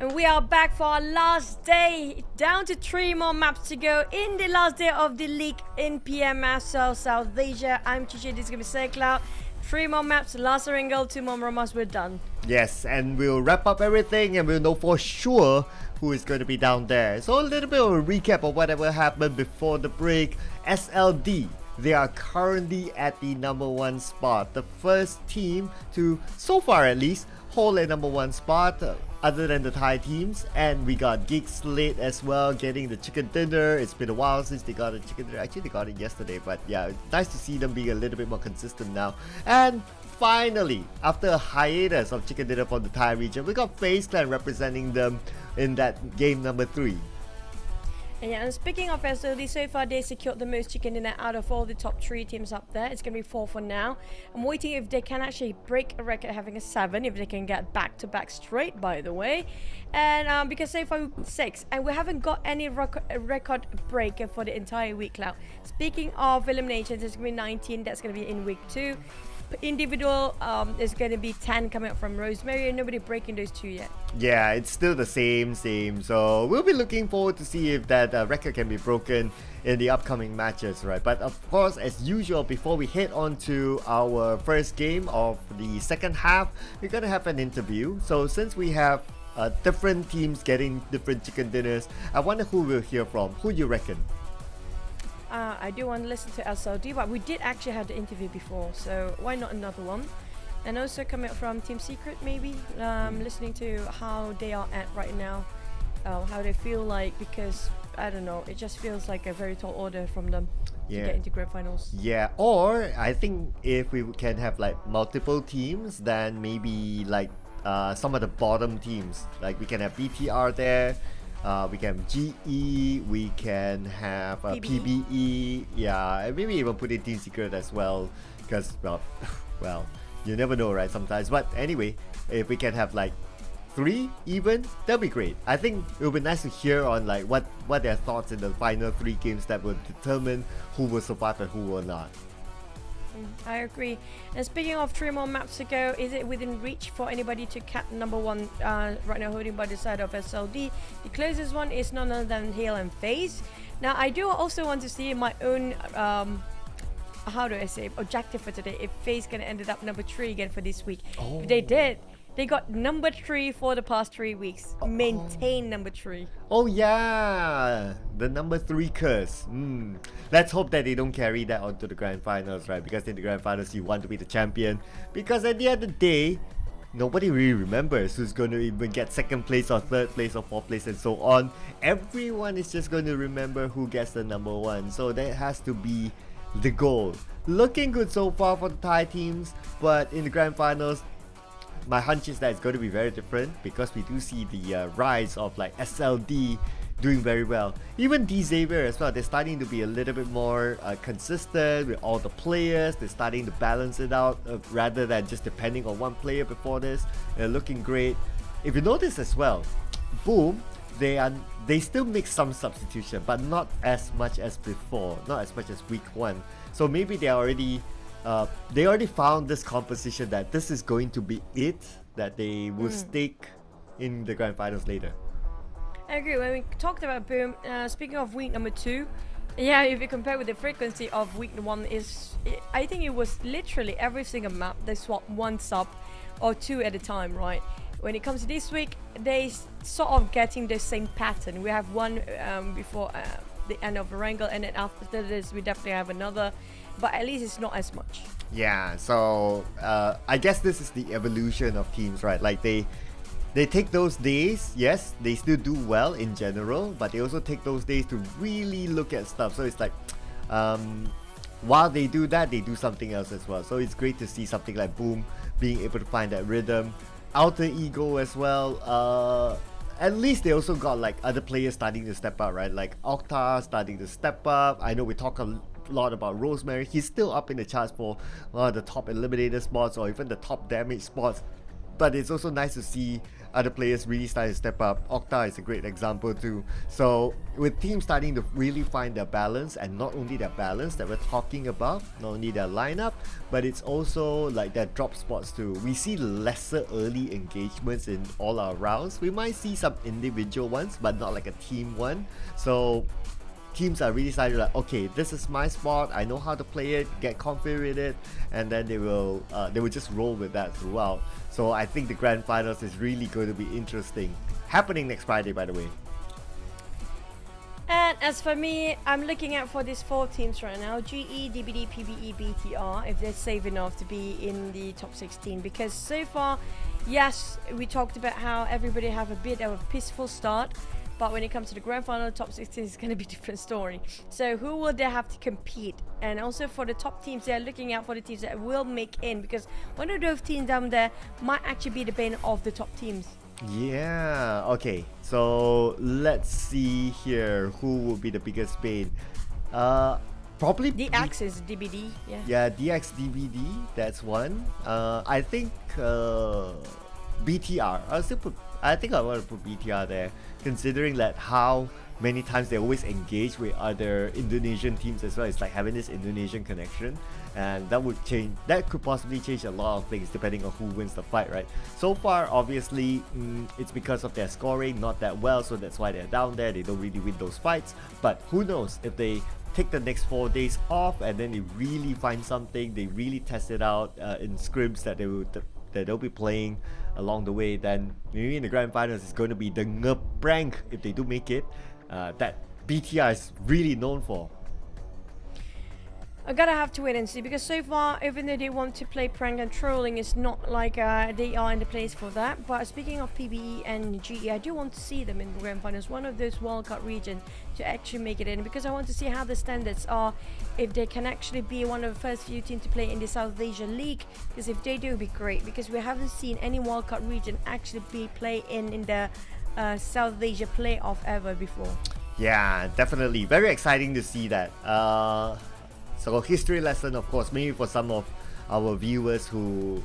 And we are back for our last day. Down to 3 more maps to go in the last day of the league in PMSL South Asia. I'm Chichi, this is going to be Cloud. 3 more maps, last wrangle, 2 more Romas, we're done. Yes, and we'll wrap up everything and we'll know for sure who is going to be down there. So a little bit of a recap of whatever happened before the break. SLD, they are currently at the number 1 spot. The first team to, so far at least, hold a number 1 spot other than the Thai teams. And we got Geek Slate as well, getting the chicken dinner. It's been a while since they got a chicken dinner. Actually, they got it yesterday, but yeah, it's nice to see them being a little bit more consistent now. And finally, after a hiatus of chicken dinner from the Thai region, we got FaZe Clan representing them in that game number 3. And speaking of SLD, so far they secured the most chicken dinner out of all the top 3 teams up there. It's going to be 4 for now. I'm waiting if they can actually break a record having a 7, if they can get back-to-back straight, by the way. And because so far 6, and we haven't got any record breaker for the entire week now. Speaking of eliminations, it's going to be 19, that's going to be in week 2. Individual is going to be 10 coming up from Rosemary, and nobody breaking those 2 yet. Yeah, it's still the same. So we'll be looking forward to see if that record can be broken in the upcoming matches, right? But of course, as usual, before we head on to our first game of the second half, we're gonna have an interview. So since we have different teams getting different chicken dinners, I wonder who we'll hear from. Who do you reckon? I do want to listen to SLD, but we did actually have the interview before, so why not another one? And also coming up from Team Secret, maybe listening to how they are at right now, how they feel like, because I don't know, it just feels like a very tall order from them to get into grand finals. Yeah, or I think if we can have like multiple teams, then maybe like some of the bottom teams, like we can have BTR there. We can have GE, we can have PBE, yeah, and maybe even put in Team Secret as well, because, well, you never know, right, sometimes. But anyway, if we can have like 3 even, that'll be great. I think it would be nice to hear on like what their thoughts in the final 3 games that will determine who will survive and who will not. I agree. And speaking of 3 more maps to go, is it within reach for anybody to cap number 1 right now holding by the side of SLD? The closest one is none other than Hale and FaZe. Now I do also want to see my own how do I say, objective for today, if FaZe gonna ended up number 3 again for this week. If they did, they got number 3 for the past 3 weeks. Maintain number 3. Oh yeah, the number 3 curse. Let's hope that they don't carry that onto the grand finals, right? Because in the grand finals you want to be the champion. Because at the end of the day, nobody really remembers who's going to even get 2nd place or 3rd place or 4th place and so on. Everyone is just going to remember who gets the number 1. So that has to be the goal. Looking good so far for the Thai teams, but in the grand finals, my hunch is that it's going to be very different, because we do see the rise of like SLD doing very well. Even D-Xavier as well, they're starting to be a little bit more consistent with all the players. They're starting to balance it out rather than just depending on one player before this. They're looking great. If you notice as well, Boom, they still make some substitution, but not as much as before, not as much as week 1. So maybe they already found this composition that this is going to be it, that they will stick in the grand finals later. I agree. When we talked about Boom, speaking of week number 2, yeah, if you compare with the frequency of week 1, I think it was literally every single map they swapped 1 sub or 2 at a time, right? When it comes to this week, they sort of getting the same pattern. We have one before the end of the wrangle, and then after this we definitely have another, but at least it's not as much. Yeah, so I guess this is the evolution of teams, right? Like they take those days, yes, they still do well in general, but they also take those days to really look at stuff. So it's like while they do that, they do something else as well. So it's great to see something like Boom being able to find that rhythm. Alter Ego as well. At least they also got like other players starting to step up, right? Like Okta starting to step up. I know we talk a lot about Rosemary. He's still up in the charts for one of the top eliminator spots or even the top damage spots. but it's also nice to see other players really start to step up. Okta is a great example too. So with teams starting to really find their balance, and not only their balance that we're talking about, not only their lineup, but it's also like their drop spots too. We see lesser early engagements in all our rounds. We might see some individual ones, but not like a team one. So teams are really starting to like, okay, this is my spot, I know how to play it, get confident with it, and then they will just roll with that throughout. So I think the grand finals is really going to be interesting. Happening next Friday, by the way. And as for me, I'm looking out for these 4 teams right now: GE, DBD, PBE, BTR, if they're safe enough to be in the top 16. Because so far, yes, we talked about how everybody have a bit of a peaceful start, but when it comes to the grand final, top 16 is going to be a different story. So who will they have to compete? And also for the top teams, they're looking out for the teams that will make in, because one of those teams down there might actually be the bane of the top teams. Yeah, okay. So let's see here who will be the biggest bane. Probably DX is DBD, yeah. Yeah, DX DBD, that's one. I think BTR. I think I want to put BTR there, considering that how many times they always engage with other Indonesian teams as well. It's like having this Indonesian connection, and that could possibly change a lot of things depending on who wins the fight, right? So far, obviously, it's because of their scoring not that well, so that's why they're down there. They don't really win those fights, but who knows if they take the next 4 days off and then they really find something, they really test it out in scrims that they'll be playing along the way, then maybe in the grand finals it's going to be the ngeprank if they do make it, that BTR is really known for. I gotta have to wait and see, because so far, even though they want to play prank and trolling, it's not like they are in the place for that. But speaking of PBE and GE, I do want to see them in the grand finals, one of those wildcard regions, to actually make it in, because I want to see how the standards are, if they can actually be one of the first few teams to play in the South Asia League. Because if they do, it'd be great, because we haven't seen any wildcard region actually be played in the South Asia playoff ever before. Yeah, definitely. Very exciting to see that. So history lesson, of course, maybe for some of our viewers who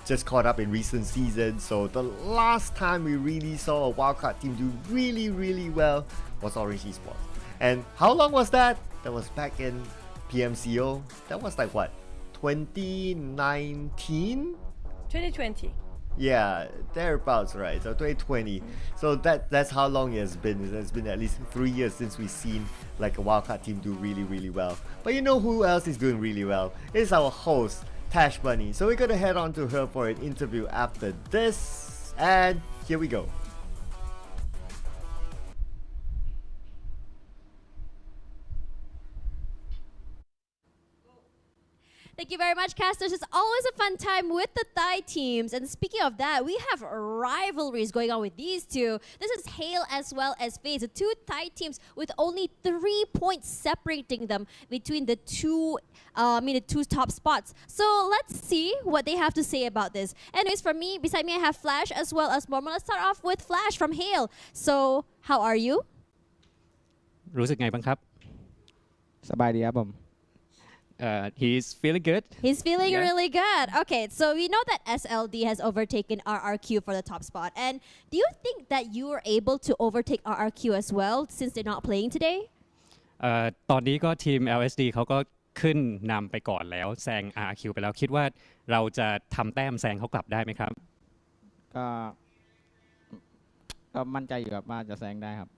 just caught up in recent seasons. So the last time we really saw a wildcard team do really, really well was Orange Esports. And how long was that? That was back in PMCO. That was like what? 2019? 2020. Yeah, thereabouts, right? So 2020. So that's how long it has been. It's been at least 3 years since we've seen like a wildcard team do really, really well. But you know who else is doing really well? It's our host, Tash Bunny. So we're gonna head on to her for an interview after this. And here we go. Thank you very much, casters. It's always a fun time with the Thai teams. And speaking of that, we have rivalries going on with these two. This is Hale as well as FaZe, the 2 Thai teams with only 3 points separating them between the two top spots. So let's see what they have to say about this. Anyways, from me, beside me I have Flash as well as Mormon. Let's start off with Flash from Hale. So, how are you? รู้สึกไงบ้างครับ สบายดีครับผม He's feeling good. He's feeling Yeah. really good. Okay, so we know that SLD has overtaken RRQ for the top spot. And do you think that you were able to overtake RRQ as well since they're not playing today? ตอนนี้ก็ทีม LSD เขาก็ขึ้นนำไปก่อนแล้วแซง RRQ ไปแล้วคิดว่าเราจะทำแต้มแซงเขากลับได้ไหมครับ ก็มั่นใจอยู่ครับว่าจะแซงได้ครับ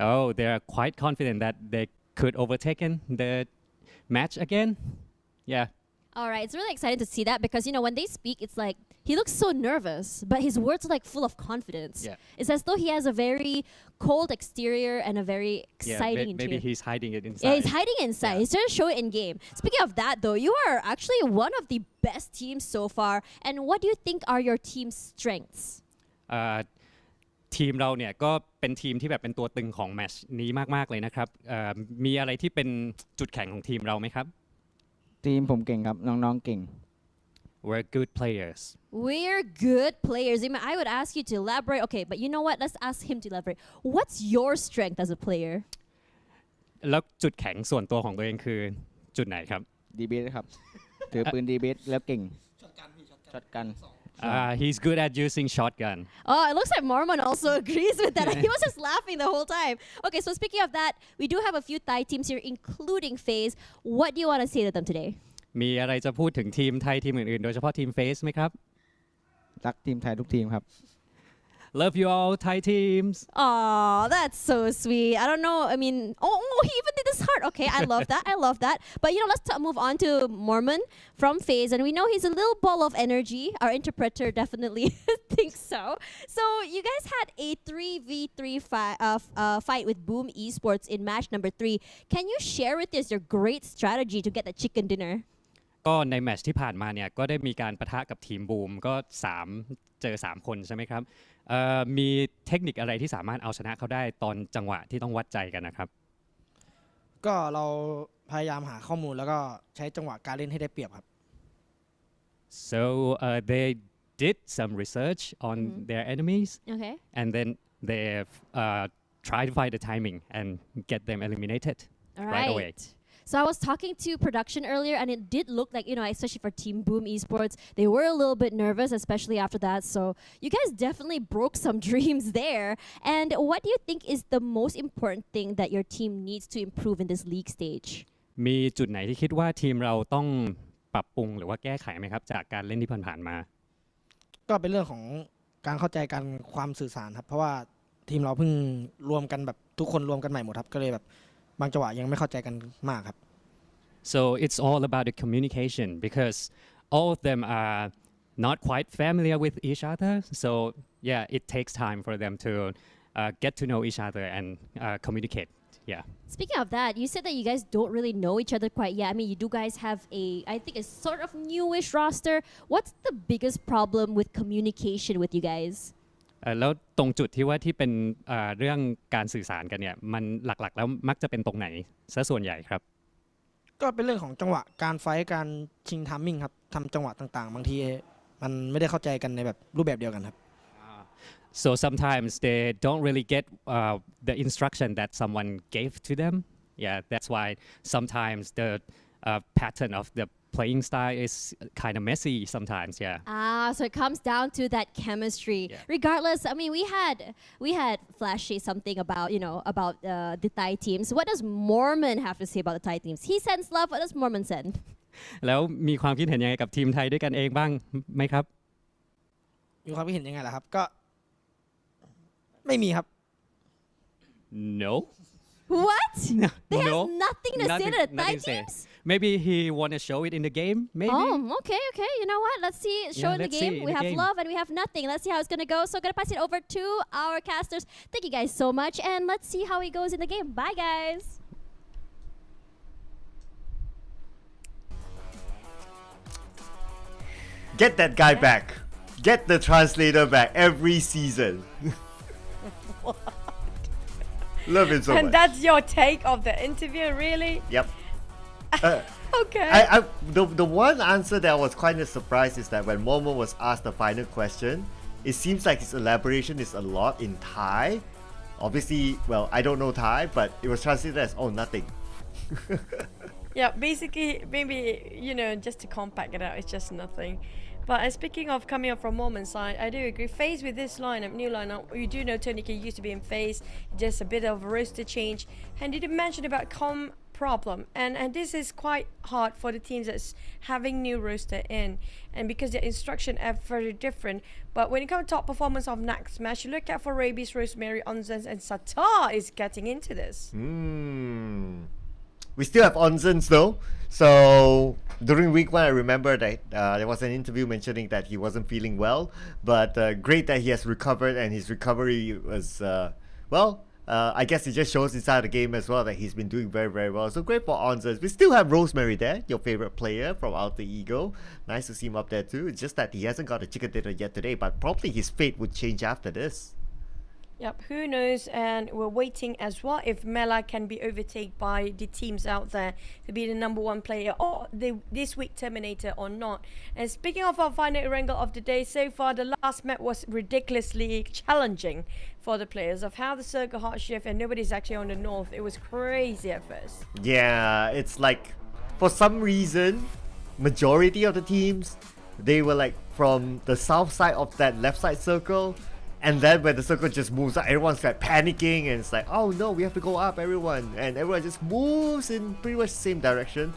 Oh, they are quite confident that they could overtake the match again. Yeah. All right, it's really exciting to see that because, you know, when they speak, it's like he looks so nervous, but his words are like full of confidence. Yeah. It's as though he has a very cold exterior and a very exciting maybe interior. he's hiding it inside. Yeah, he's hiding inside. He's trying to show it in game. Speaking of that, though, you are actually one of the best teams so far. And what do you think are your team's strengths? ทีมเราเนี่ยก็เป็นทีมที่แบบเป็นตัวตึงของแมตช์นี้มากๆเลยนะครับมีอะไรที่เป็นจุดแข็งของทีมเราไหมครับ ทีมผมเก่งครับน้องๆเก่ง We're good players. We're good players. I would ask you to elaborate. Okay, but you know what? Let's ask him to elaborate. What's your strength as a player? แล้วจุดแข็งส่วนตัวของตัวเองคือจุดไหนครับ ดีเบสครับ ถือปืนดีเบสแล้วเก่งช็อตกัน He's good at using shotgun. Oh, it looks like Mormon also agrees with that. He was just laughing the whole time. Okay, so speaking of that, we do have a few Thai teams here, including FaZe. What do you want to say to them today? มีอะไรจะพูดถึงทีมไทยทีมอื่นๆโดยเฉพาะทีมเฟสไหมครับ รักทีมไทยทุกทีมครับ Love you all Thai teams. Oh, that's so sweet. I don't know. I mean, he even did his heart. Okay, I love that. I love that. But let's move on to Mormon from FaZe, and we know he's a little ball of energy. Our interpreter definitely thinks so. So you guys had a 3v3 fight with Boom Esports in match number 3. Can you share with us your great strategy to get the chicken dinner? ก็ในแมตช์ที่ผ่านมาเนี่ยก็ได้มีการปะทะกับทีมบูมก็3เจอ3คนใช่ไหมครับมีเทคนิคอะไรที่สามารถเอาชนะเขาได้ตอนจังหวะที่ต้องวัดใจกันนะครับก็เราพยายามหาข้อมูลแล้วก็ใช้จังหวะการเล่นให้ได้เปรียบครับ So they did some research on their enemies Okay. and then they try to find the timing and get them eliminated right away. So I was talking to production earlier, and it did look like, especially for Team Boom Esports, they were a little bit nervous, especially after that. So you guys definitely broke some dreams there. And what do you think is the most important thing that your team needs to improve in this league stage? มีจุดไหนที่คิดว่าทีมเราต้องปรับปรุงหรือว่าแก้ไขไหมครับจากการเล่นที่ผ่านๆมาก็เป็นเรื่องของการเข้าใจกันความสื่อสารครับเพราะว่าทีมเราเพิ่งรวมกันแบบทุกคนรวมกันใหม่หมดครับก็เลยแบบบางจังหวะยังไม่เข้าใจกันมากครับ So it's all about the communication because all of them are not quite familiar with each other. So yeah, it takes time for them to get to know each other and communicate. Yeah. Speaking of that, you said that you guys don't really know each other quite yet. I mean, you do guys have I think a sort of newish roster. What's the biggest problem with communication with you guys? แล้วตรงจุดที่ว่าที่เป็นเรื่องการสื่อสารกันเนี่ยมันหลักๆแล้วมักจะเป็นตรงไหนซะส่วนใหญ่ครับก็เป็นเรื่องของจังหวะการไฟท์การชิงทัมมิ่งครับทำจังหวะต่างๆบางทีมันไม่ได้เข้าใจกันในแบบรูปแบบเดียวกันครับ So sometimes they don't really get the instruction that someone gave to them. Yeah, that's why sometimes the pattern of the playing style is kind of messy sometimes. Yeah. So it comes down to that chemistry. Yeah. Regardless, I mean, we had flashy something about about the Thai teams. What does Mormon have to say about the Thai teams? He sends love. What does Mormon send? แล้วมีความคิดเห็นยังไงกับทีมไทยด้วยกันเองบ้างไหมครับมีความคิดเห็นยังไงล่ะครับก็ไม่มีครับ No. What? They No. have nothing to say to the Thai teams? Maybe he want to show it in the game. Maybe. Oh, okay. You know what? Let's see. Show in the game. We have love and we have nothing. Let's see how it's gonna go. So gonna pass it over to our casters. Thank you guys so much, and let's see how it goes in the game. Bye, guys. Get that guy back. Get the translator back every season. Love it so much. And that's your take of the interview, really? Yep. Okay. The one answer that I was quite surprised is that when Momo was asked the final question, it seems like his elaboration is a lot in Thai. Obviously, well, I don't know Thai, but it was translated as nothing. Yeah, basically, maybe, just to compact it out, it's just nothing. But speaking of coming up from Mormon's side, I do agree. FaZe with this lineup, new lineup, you do know Tony K used to be in FaZe, just a bit of roster change. And did you mention about problem? And this is quite hard for the teams that's having new roster in. And because the instruction are very different. But when it comes to top performance of next match, you look at for Rabies, Rosemary, Onzens, and Satar is getting into this. We still have Onzens though. So during week 1, I remember that there was an interview mentioning that he wasn't feeling well. But great that he has recovered, and his recovery was, I guess it just shows inside the game as well that he's been doing very, very well. So great for Onzens. We still have Rosemary there, your favorite player from Alter Ego. Nice to see him up there too. It's just that he hasn't got a chicken dinner yet today, but probably his fate would change after this. Yep, who knows, and we're waiting as well if Mela can be overtaken by the teams out there to be the number 1 player or this week Terminator or not. And speaking of our final wrangle of the day, so far the last map was ridiculously challenging for the players of how the circle hard shift and nobody's actually on the north. It was crazy at first. Yeah, it's like for some reason majority of the teams They were like from the south side of that left side circle, and then when the circle just moves up, everyone's like panicking, and it's like, oh no, we have to go up, everyone, and everyone just moves in pretty much the same direction.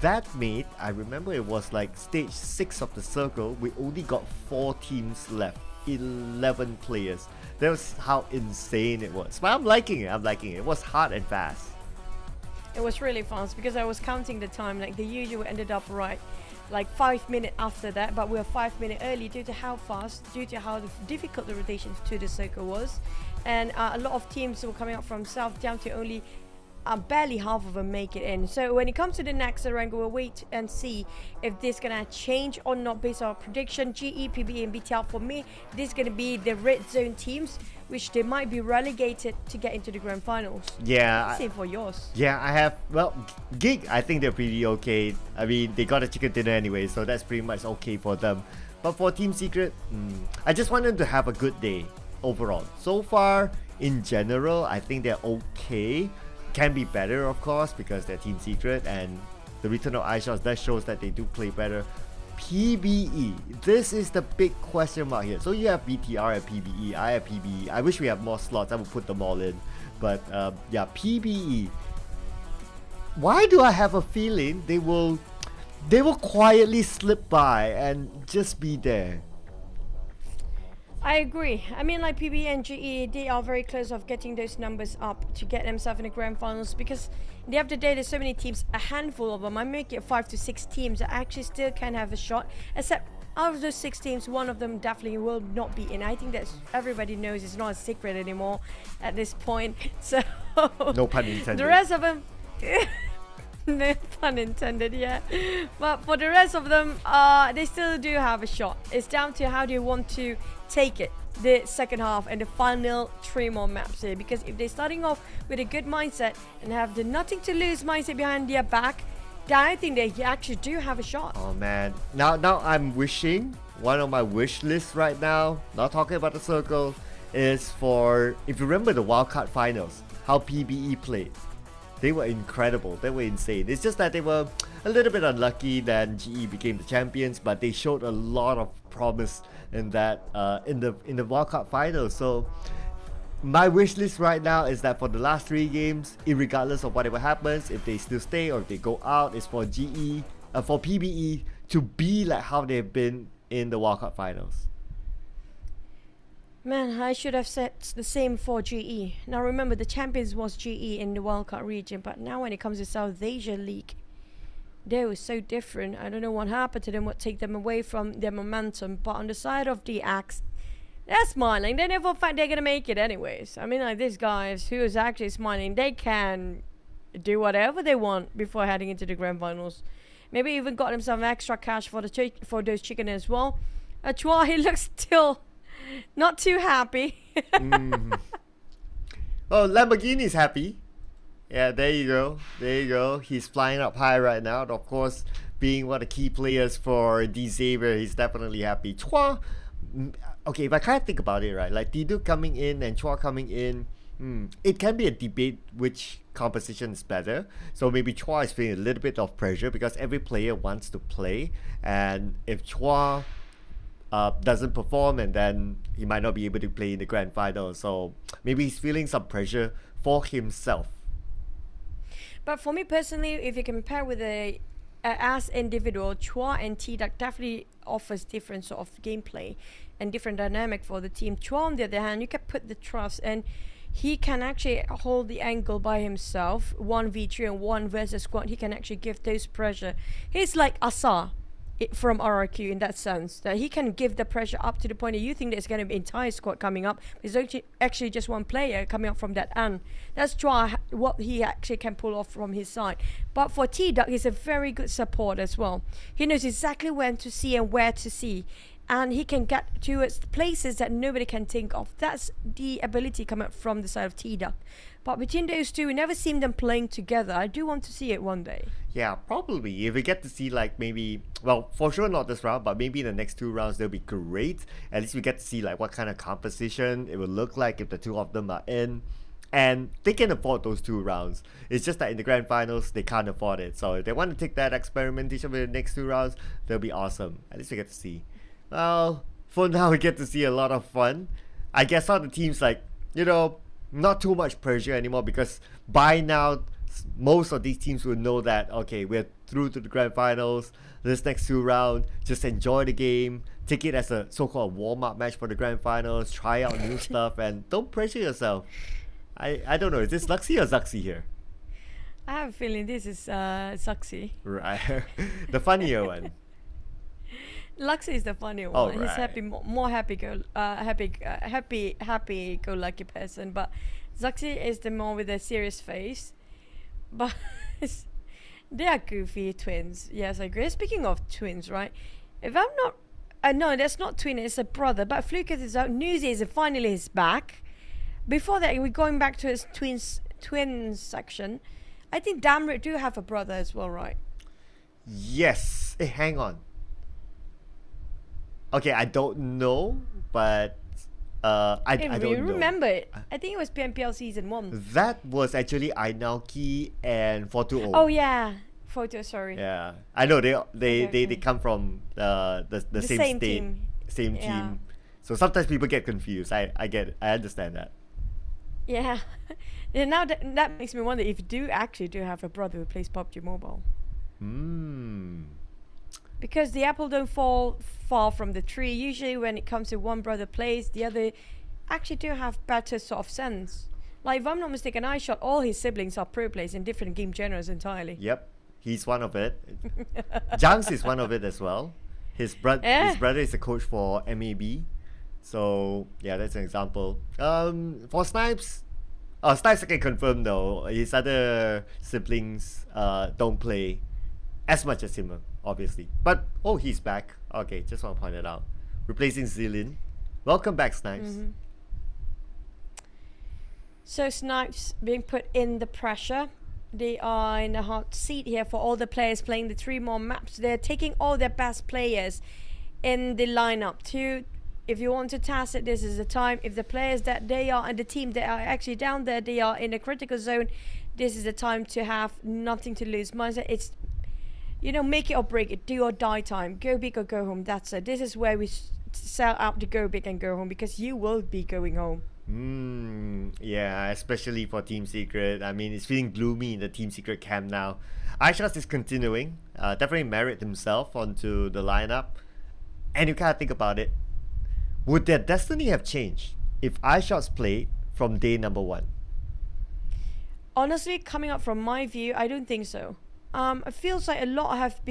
That made, I remember it was like stage 6 of the circle, we only got 4 teams left, 11 players. That was how insane it was. But I'm liking it, It was hard and fast. It was really fast because I was counting the time, like the usual ended up right like 5 minutes after that, but we were 5 minutes early due to how difficult the rotations to the circle was, and a lot of teams were coming up from south down to only barely half of them make it in. So when it comes to the next rank, we'll wait and see if this gonna change or not based on our prediction. GE, PBE and BTL, for me, this is gonna be the red zone teams, which they might be relegated to get into the grand finals. Yeah. Same for yours. Yeah, I have, well, Gig, I think they're pretty okay. I mean, they got a chicken dinner anyway, so that's pretty much okay for them. But for Team Secret, I just want them to have a good day overall. So far, in general, I think they're okay. Can be better, of course, because they're Team Secret, and the return of iShots that shows that they do play better. PBE, this is the big question mark here. So you have BTR and PBE, I have PBE. I wish we had more slots, I would put them all in. But yeah, PBE. Why do I have a feeling they will quietly slip by and just be there? I agree. I mean, like PB and GE, they are very close of getting those numbers up to get themselves in the grand finals, because at the end of the day, there's so many teams, a handful of them. I make it 5 to 6 teams that actually still can have a shot, except out of those 6 teams, one of them definitely will not be in. I think that everybody knows it's not a secret anymore at this point. So no pun intended. The rest of them, no pun intended, yeah. But for the rest of them, they still do have a shot. It's down to how do you want to take it, the second half and the final 3 more maps here. Because if they're starting off with a good mindset and have the nothing to lose mindset behind their back, then I think they actually do have a shot. Oh man, now I'm wishing, one of my wish lists right now, not talking about the circle, is for, if you remember the wildcard finals, how PBE played. They were incredible, they were insane. It's just that they were a little bit unlucky, then GE became the champions, but they showed a lot of promise in that in the wildcard finals. So my wish list right now is that for the last 3 games, irregardless of whatever happens, if they still stay or if they go out, is for GE, for PBE to be like how they've been in the wildcard finals. Man, I should have said the same for GE. Now remember, the champions was GE in the wildcard region, but now when it comes to South Asia League, they were so different. I don't know what happened to them, what take them away from their momentum. But on the side of the Axe, they're smiling. They never thought they're gonna make it anyways. I mean, like these guys who is actually smiling, they can do whatever they want before heading into the grand finals. Maybe even got themselves extra cash for the those chicken as well. Chua, he looks still not too happy. Oh, Lamborghini's happy. Yeah, there you go. There you go. He's flying up high right now. And of course, being one of the key players for D Xavier, he's definitely happy. Chua, okay, if I kind of think about it, right, like Didu coming in and Chua coming in, it can be a debate which composition is better. So maybe Chua is feeling a little bit of pressure because every player wants to play, and if Chua doesn't perform, and then he might not be able to play in the grand final. So maybe he's feeling some pressure for himself. But for me personally, if you compare with the as individual, Chua and T-Duck definitely offers different sort of gameplay and different dynamic for the team. Chua, on the other hand, you can put the trust, and he can actually hold the angle by himself, 1v3 and 1 versus squad. He can actually give those pressure. He's like Asa from RRQ in that sense, that he can give the pressure up to the point that you think there's going to be entire squad coming up. There's actually just one player coming up from that end. That's what he actually can pull off from his side. But for T-Duck, he's a very good support as well. He knows exactly when to see and where to see, and he can get towards places that nobody can think of. That's the ability coming up from the side of T-Duck. But between those two, we never seen them playing together. I do want to see it one day. Yeah, probably. If we get to see, like, maybe, well, for sure not this round, but maybe in the next 2 rounds, they'll be great. At least we get to see, like, what kind of composition it will look like if the 2 of them are in. And they can afford those 2 rounds. It's just that in the grand finals, they can't afford it. So if they want to take that experimentation with the next 2 rounds, that'll be awesome. At least we get to see. Well, for now, we get to see a lot of fun. I guess all the teams, like, you know, not too much pressure anymore, because by now, most of these teams will know that, okay, we're through to the grand finals. This next 2 rounds, just enjoy the game. Take it as a so-called warm-up match for the grand finals. Try out new stuff and don't pressure yourself. I don't know. Is this Luxy or Zuxy here? I have a feeling this is Zuxy. Right. The funnier one. Luxy is the funny one. Oh, He's right. happy, more happy go lucky person. But Zuxy is the more with a serious face. But they are goofy twins. Yes, I agree. Speaking of twins, right? If I'm not, no, that's not twin. It's a brother. But Fluke is out. News is finally he's back. Before that, we're going back to his twins section. I think Damrit do have a brother as well, right? Yes. Hey, hang on. Okay, I don't know, but I don't know. Remember it. I think it was PMPL season 1. That was actually Ainauki and 420. Oh yeah, Photo. Sorry. Yeah, I know they come from the same state, team. same Yeah. team. So sometimes people get confused. I get it. I understand that. Yeah. And now that makes me wonder if you do have a brother who plays PUBG Mobile. Because the apple don't fall far from the tree. Usually when it comes to one brother plays, the other actually do have better sort of sense. Like if I'm not mistaken, I shot all his siblings are pro players in different game genres entirely. Yep, he's one of it. Junks is one of it as well. His brother is a coach for MAB. So yeah, that's an example. For Snipes, Snipes I can confirm though, his other siblings don't play as much as him, obviously. But he's back. Okay, just want to point it out. Replacing Zilin. Welcome back, Snipes. So Snipes being put in the pressure. They are in a hot seat here for all the players playing the 3 more maps. They're taking all their best players in the lineup too. If you want to task it, this is the time. If the players that they are and the team that are actually down there, they are in a critical zone, this is the time to have nothing to lose mindset. It's, you know, make it or break it, do or die time. Go big or go home. That's it. This is where we sell out to go big and go home, because you will be going home. Yeah, especially for Team Secret. I mean, it's feeling gloomy in the Team Secret camp now. iShots is continuing. Definitely merit himself onto the lineup. And you kind of think about it. Would their destiny have changed if iShots played from day number 1? Honestly, coming up from my view, I don't think so. It feels like a lot have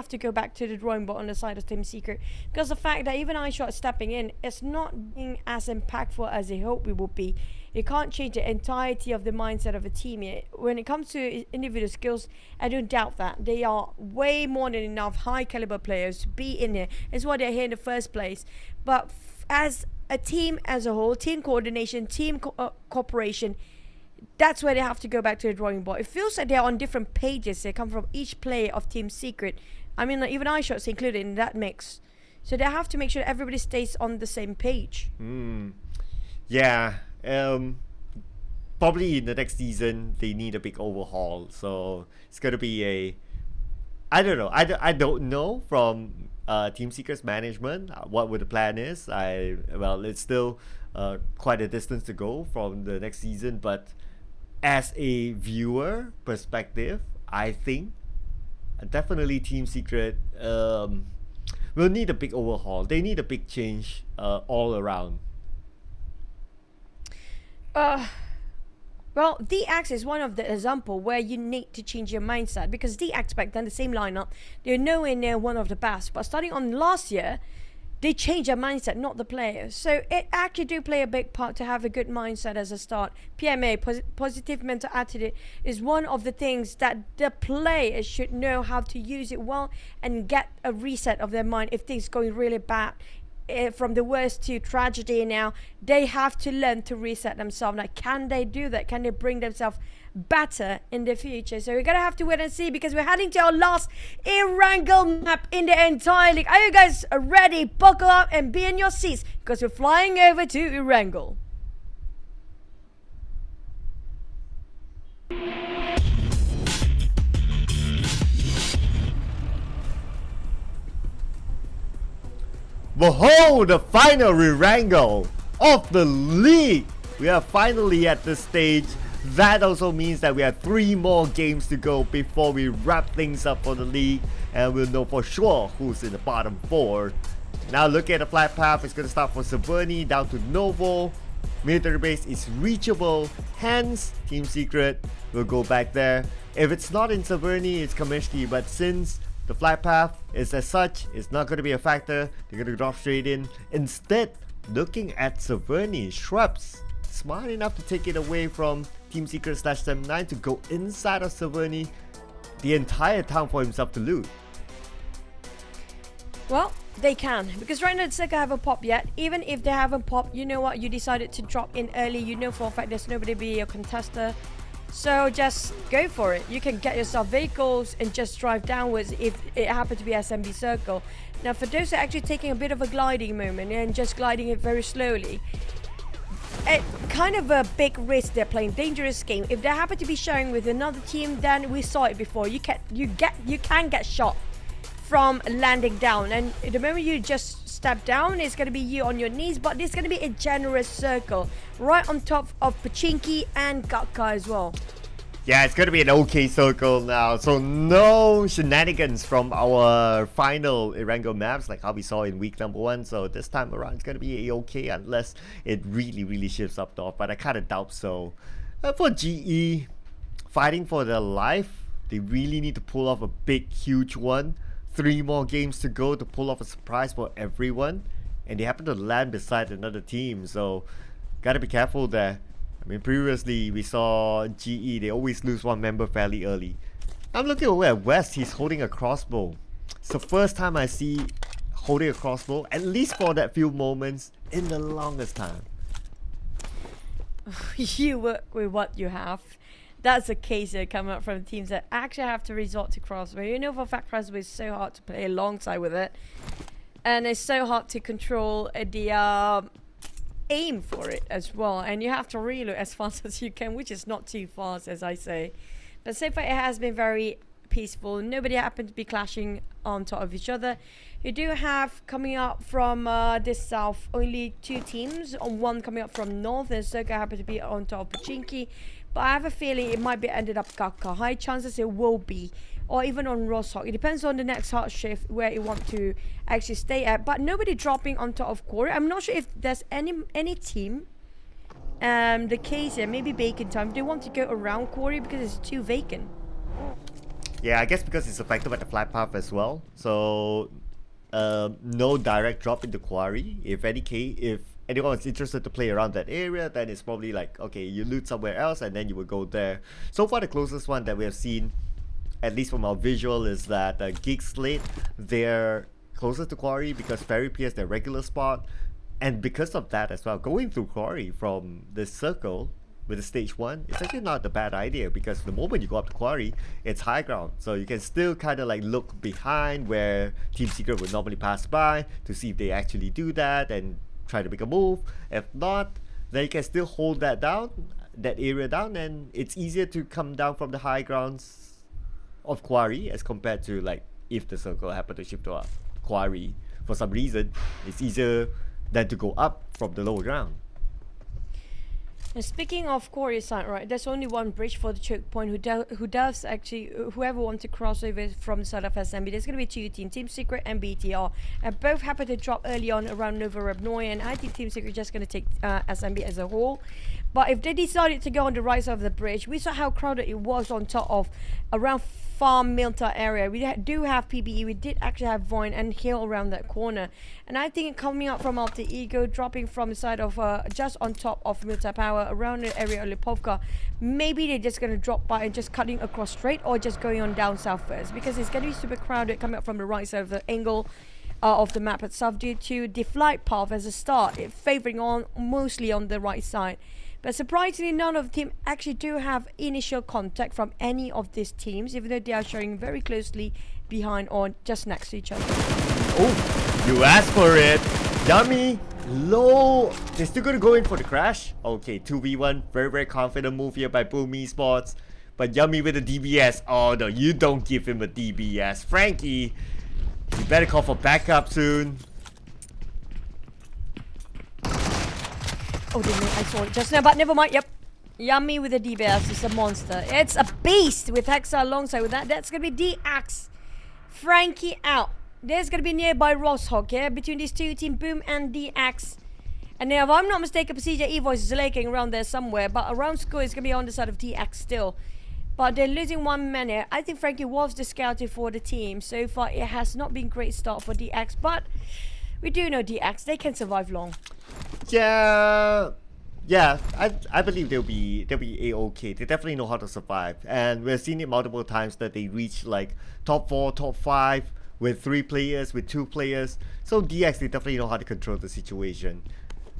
to go back to the drawing board on the side of Team Secret, because the fact that even iShot stepping in, it's not being as impactful as they hope it would be. You can't change the entirety of the mindset of a team yet. When it comes to individual skills, I don't doubt that they are way more than enough high caliber players to be in here. It's why they're here in the first place. But as a team as a whole, team coordination, team cooperation, that's where they have to go back to the drawing board. It feels like they're on different pages. They come from each player of Team Secret. I mean, like, even iShots included in that mix. So they have to make sure everybody stays on the same page. Yeah. Probably in the next season, they need a big overhaul. So it's going to be I don't know. I don't know from Team Secret's management what the plan is. It's still quite a distance to go from the next season, but as a viewer perspective, I think definitely Team Secret will need a big overhaul. They need a big change all around. Well, DX is one of the example where you need to change your mindset, because DX back then, the same lineup, they're nowhere near one of the best. But starting on last year, they changed their mindset, not the players. So it actually do play a big part to have a good mindset as a start. PMA, positive mental attitude, is one of the things that the players should know how to use it well and get a reset of their mind if things going really bad. From the worst to tragedy now, they have to learn to reset themselves. Like, can they do that? Can they bring themselves better in the future? So we're gonna have to wait and see, because we're heading to our last Erangel map in the entire league. Are you guys ready? Buckle up and be in your seats, because we're flying over to Erangel. Behold the final re-wrangle of the league. We are finally at the stage. That also means that we have 3 more games to go before we wrap things up for the league, and we'll know for sure who's in the bottom 4. Now look at the flat path. It's going to start from Severny down to Novo. Military base is reachable, hence Team Secret will go back there. If it's not in Severny, it's Kameshki, but since the flat path is as such, it's not going to be a factor. They're going to drop straight in. Instead, looking at Severny, Shrubs smart enough to take it away from Team Secret / 79 to go inside of Severny, the entire town for himself to loot. Well, they can, because right now Circa haven't popped yet. Even if they haven't popped, you know what, you decided to drop in early, you know for a fact there's nobody be a contester, so just go for it. You can get yourself vehicles and just drive downwards if it happened to be SMB Circle. Now for those who are actually taking a bit of a gliding moment and just gliding it very slowly, it kind of a big risk. They're playing dangerous game. If they happen to be sharing with another team, then we saw it before, you can get shot from landing down, and the moment you just step down, it's going to be you on your knees. But there's going to be a generous circle right on top of Pachinki and Gatka as well. Yeah, it's going to be an okay circle now, so no shenanigans from our final Erangel maps like how we saw in week number 1. So this time around it's going to be okay unless it really shifts up north, but I kind of doubt so. For GE, fighting for their life, they really need to pull off a big huge one. 3 more games to go to pull off a surprise for everyone, and they happen to land beside another team, so gotta be careful there. I mean, previously we saw GE, they always lose 1 member fairly early. I'm looking over at West, he's holding a crossbow. It's the first time I see holding a crossbow, at least for that few moments, in the longest time. You work with what you have. That's a case that come up from teams that actually have to resort to crossbow. You know for a fact crossbow is so hard to play alongside with it, and it's so hard to control the aim for it as well, and you have to reload as fast as you can, which is not too fast, as I say. But so far it has been very peaceful. Nobody happened to be clashing on top of each other. You do have coming up from this south only 2 teams, on 1 coming up from north, and Circa happened to be on top of Pachinki. But I have a feeling it might be ended up Kaka. High chances it will be. Or even on Rosshawk. It depends on the next hard shift where you want to actually stay at. But nobody dropping on top of Quarry. I'm not sure if there's any team. The case here, maybe Bacon Time. They want to go around Quarry because it's too vacant. Yeah, I guess because it's affected by the flat path as well. So no direct drop into Quarry. If anyone is interested to play around that area, then it's probably like, okay, you loot somewhere else and then you will go there. So far the closest one that we have seen, at least from our visual, is that Geek Slate, they're closer to Quarry because Ferry Pier is their regular spot, and because of that as well, going through Quarry from this circle with the stage 1, it's actually not a bad idea, because the moment you go up to Quarry, it's high ground, so you can still kind of like look behind where Team Secret would normally pass by to see if they actually do that and try to make a move. If not, then you can still hold that area down, and it's easier to come down from the high grounds of Quarry as compared to like if the circle happened to shift to a Quarry for some reason. It's easier than to go up from the lower ground. And speaking of Quarry side, right, there's only 1 bridge for the choke point who does actually, whoever wants to cross over from the side of SMB, there's going to be 2 teams, Team Secret and BTR, and both happen to drop early on around Nova Rebnoy, and I think Team Secret is just going to take SMB as a whole. But if they decided to go on the right side of the bridge, we saw how crowded it was on top of around Farm Milta area. We do have PBE, we did actually have Void and Hill around that corner. And I think coming up from Alter Ego, dropping from the side of just on top of Milta Power around the area of Lipovka, maybe they're just going to drop by and just cutting across straight, or just going on down south first, because it's going to be super crowded coming up from the right side of the angle of the map itself, due to the flight path as a start, it favoring on mostly on the right side. But surprisingly, none of the team actually do have initial contact from any of these teams, even though they are showing very closely behind or just next to each other. Oh, you asked for it. Yummy, low. They're still going to go in for the crash. Okay, 2v1. Very confident move here by Boom Esports. But Yummy with the DBS. Oh no, you don't give him a DBS. Frankie, you better call for backup soon. Oh, didn't I saw it just now, but never mind. Yep. Yummy with the DBS is a monster. It's a beast with Hexa alongside with that. That's going to be DX. Frankie out. There's going to be nearby Rosshawk, yeah? Between these two, Team Boom and DX. And now, if I'm not mistaken, Procedure Evoice is lurking around there somewhere. But around score is going to be on the side of DX still. But they're losing 1 minute. I think Frankie was the scouter for the team. So far, it has not been great start for DX. But we do know DX. They can survive long. Yeah, I believe they'll be a-okay. They definitely know how to survive, and we've seen it multiple times that they reach like top 4, top 5 with 3 players, with 2 players. So DX, they definitely know how to control the situation.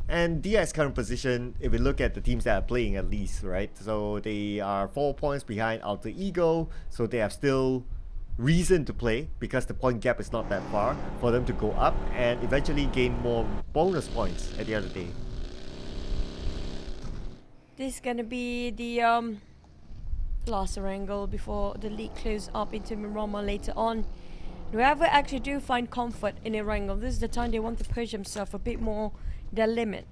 And DX current position, if we look at the teams that are playing at least, right? So they are 4 points behind Alter Ego, so they have still reason to play because the point gap is not that far for them to go up and eventually gain more bonus points at the end of the day. This is gonna be the last Erangel before the league closes up into Mirama later on. Whoever actually do find comfort in Erangel, this is the time they want to push themselves a bit more their limit.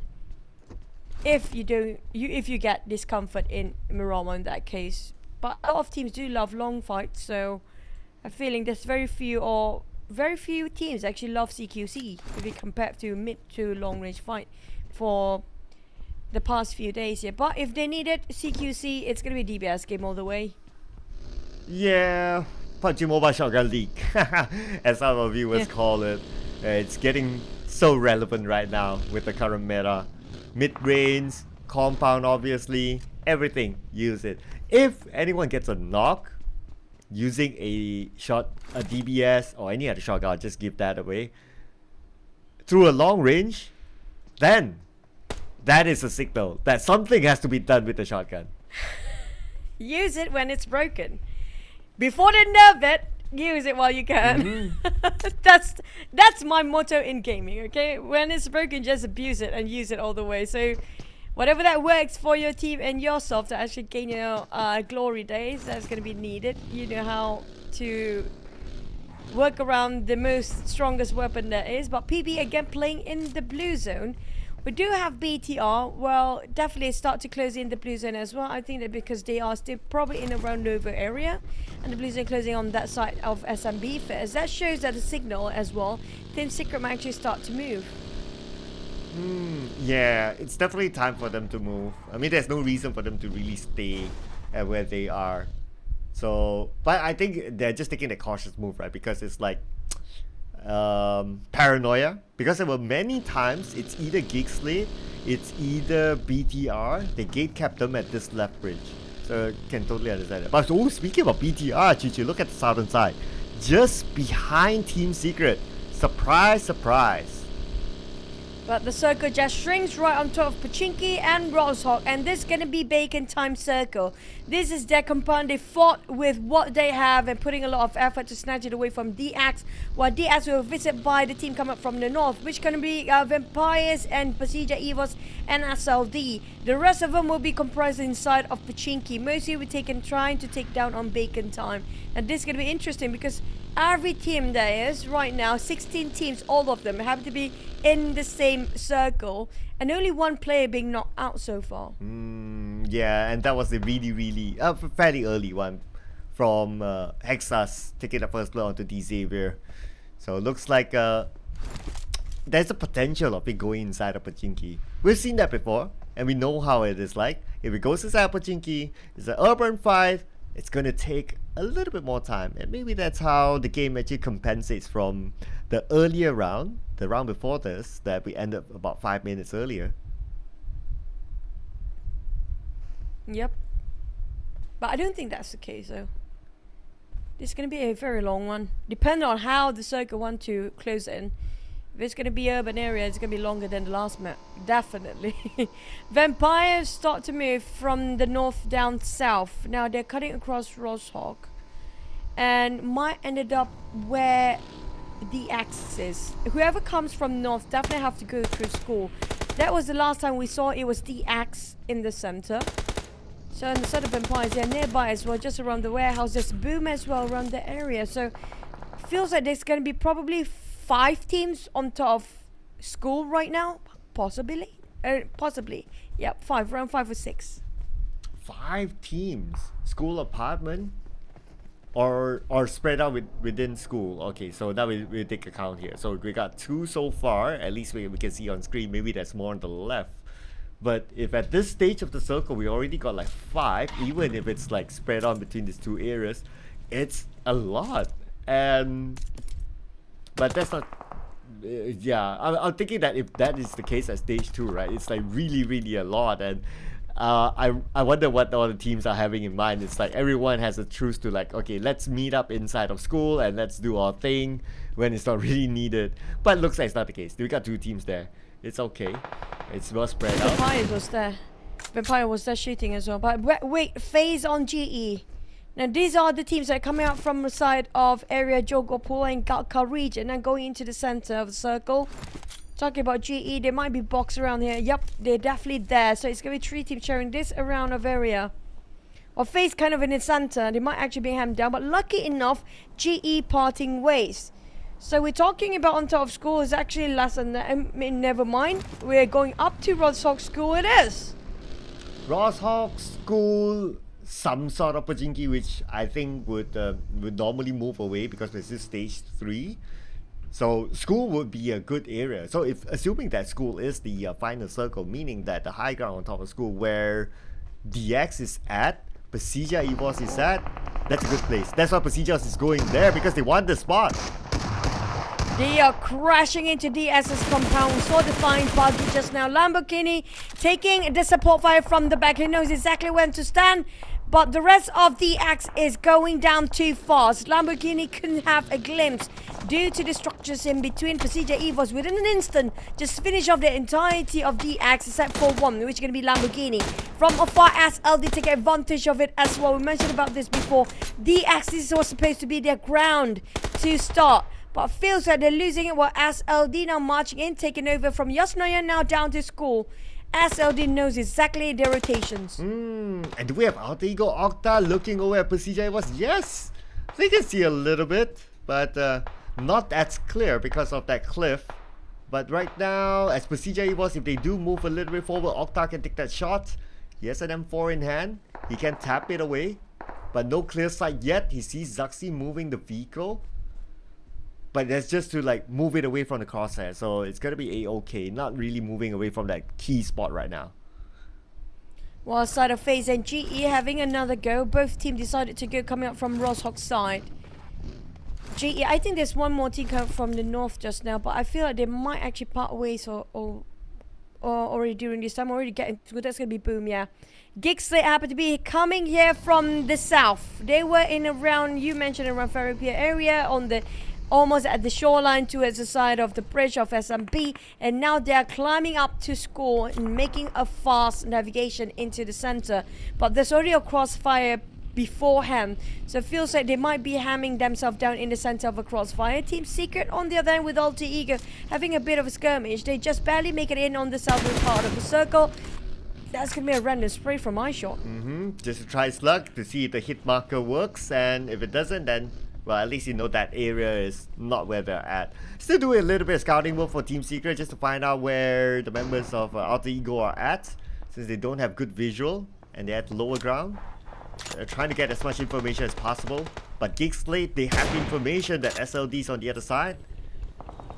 If you get discomfort in Mirama in that case. But a lot of teams do love long fights, so I'm feeling there's very few teams actually love CQC if you compare to mid to long range fight for the past few days here. But if they needed CQC, it's gonna be DBS game all the way. Yeah, PUBG Mobile Shotgun League, as some of viewers call it. It's getting so relevant right now with the current meta. Mid-range, compound obviously, everything, use it. If anyone gets a knock using a DBS or any other shotgun, just give that away through a long range, then that is a signal that something has to be done with the shotgun. Use it when it's broken. Before they nerf it, use it while you can. That's my motto in gaming, okay? When it's broken, just abuse it and use it all the way. So whatever that works for your team and yourself to actually gain your glory days, that's going to be needed. You know how to work around the most strongest weapon there is. But PB again playing in the blue zone. We do have BTR. Well, definitely start to close in the blue zone as well. I think that because they are still probably in around Nova area, and the blue zone closing on that side of SMB first. That shows that the signal as well. Team Secret might actually start to move. Yeah, it's definitely time for them to move. I mean, there's no reason for them to really stay at where they are. So, but I think they're just taking a cautious move, right? Because it's like paranoia, because there were many times it's either Geek Slate, it's either BTR. They gate capped them at this left bridge, so I can totally understand it. But speaking about BTR, Chichi, look at the southern side, just behind Team Secret. Surprise, surprise. But the circle just shrinks right on top of Pachinki and Rosshawk, and this is gonna be Bacon Time Circle. This is their compound. They fought with what they have and putting a lot of effort to snatch it away from DX, while DX will visit by the team coming up from the north, which gonna be Vampires and Pasija Evos and SLD. The rest of them will be comprised inside of Pachinki. Mostly we're trying to take down on Bacon Time. And this is gonna be interesting because every team there is right now, 16 teams, all of them have to be in the same circle, and only one player being knocked out so far. Yeah, and that was a really fairly early one from Hexas taking the first blow onto D Xavier. So it looks like there's a potential of it going inside of Pachinki. We've seen that before, and we know how it is like. If it goes inside Pachinki, it's an urban fight. It's gonna take a little bit more time, and maybe that's how the game actually compensates from the earlier round, the round before this, that we ended about 5 minutes earlier. Yep. But I don't think that's the case though. This is gonna be a very long one. Depending on how the circle want to close it in. If it's gonna be urban area, it's gonna be longer than the last map. Definitely. Vampires start to move from the north down south. Now they're cutting across Rosshawk, and might ended up where the axis is. Whoever comes from north definitely have to go through school. That was the last time we saw it was the axe in the center. So instead of Vampires, they're nearby as well, just around the warehouse. There's Boom as well around the area. So feels like there's gonna be probably 5 teams on top of school right now, possibly. possibly. Yep, round 5 or 6. 5 teams. School apartment? Or spread out within school. Okay, so that we take account here. So we got 2 so far. At least we can see on screen. Maybe there's more on the left. But if at this stage of the circle we already got like 5, even if it's like spread on between these 2 areas, it's a lot. But that's not. Yeah, I'm thinking that if that is the case at stage 2, right? It's like really a lot. And I wonder what all the teams are having in mind. It's like everyone has a truce to like, okay, let's meet up inside of school and let's do our thing when it's not really needed. But it looks like it's not the case. We got 2 teams there. It's okay. It's well spread out. Vampire was there shooting as well. But wait, FaZe on GE. Now these are the teams that are coming out from the side of area Jogopur and Galka region and going into the center of the circle. Talking about GE, they might be boxed around here. Yep, they're definitely there. So it's going to be 3 teams sharing this around of area. Or FaZe kind of in the center. They might actually be hammed down. But lucky enough, GE parting ways. So we're talking about on top of school is actually less than that. Never mind. We're going up to Roshok School it is. Roshok School, some sort of Pajinki, which I think would normally move away because this is stage 3. So school would be a good area. So if assuming that school is the final circle, meaning that the high ground on top of school where DX is at, Pasija Evos is at, that's a good place. That's why Pasija is going there because they want the spot. They are crashing into DS's compound. Saw the flying party just now. Lamborghini taking the support fire from the back. He knows exactly when to stand. But the rest of the axe is going down too fast. Lamborghini couldn't have a glimpse due to the structures in between. Pasija Evos within an instant just finish off the entirety of the axe except for one, which is going to be Lamborghini. From afar, SLD take advantage of it as well. We mentioned about this before. The axe was supposed to be their ground to start. But feels like they're losing it while SLD now marching in, taking over from Yasnoya now down to school. SLD knows exactly their rotations. And do we have Alter Ego Octa looking over at Pasija Evos? Yes! They can see a little bit, but not as clear because of that cliff. But right now, as Pasija Evos, if they do move a little bit forward, Octa can take that shot. He has an M4 in hand. He can tap it away. But no clear sight yet. He sees Zaxi moving the vehicle. But that's just to like move it away from the crosshair. So it's going to be A-okay. Not really moving away from that key spot right now. While side of FaZe and GE having another go. Both teams decided to go coming up from Roshok's side. GE, I think there's one more team coming from the north just now. But I feel like they might actually part ways or already during this time. Already getting good. That's going to be boom, yeah. Gigslate happened to be coming here from the south. They were in around, you mentioned around Ferry Pier area on the almost at the shoreline towards the side of the bridge of SMP, and now they are climbing up to school and making a fast navigation into the center. But there's already a crossfire beforehand, so it feels like they might be hamming themselves down in the center of a crossfire. Team Secret on the other hand with Alter Ego having a bit of a skirmish. They just barely make it in on the southern part of the circle. That's gonna be a random spray from my shot. Just to try his luck to see if the hit marker works, and if it doesn't, then well, at least you know that area is not where they're at. Still doing a little bit of scouting work for Team Secret just to find out where the members of Alter Ego are at, since they don't have good visual and they're at lower ground. They're trying to get as much information as possible. But Gigslate, they have information that SLD is on the other side.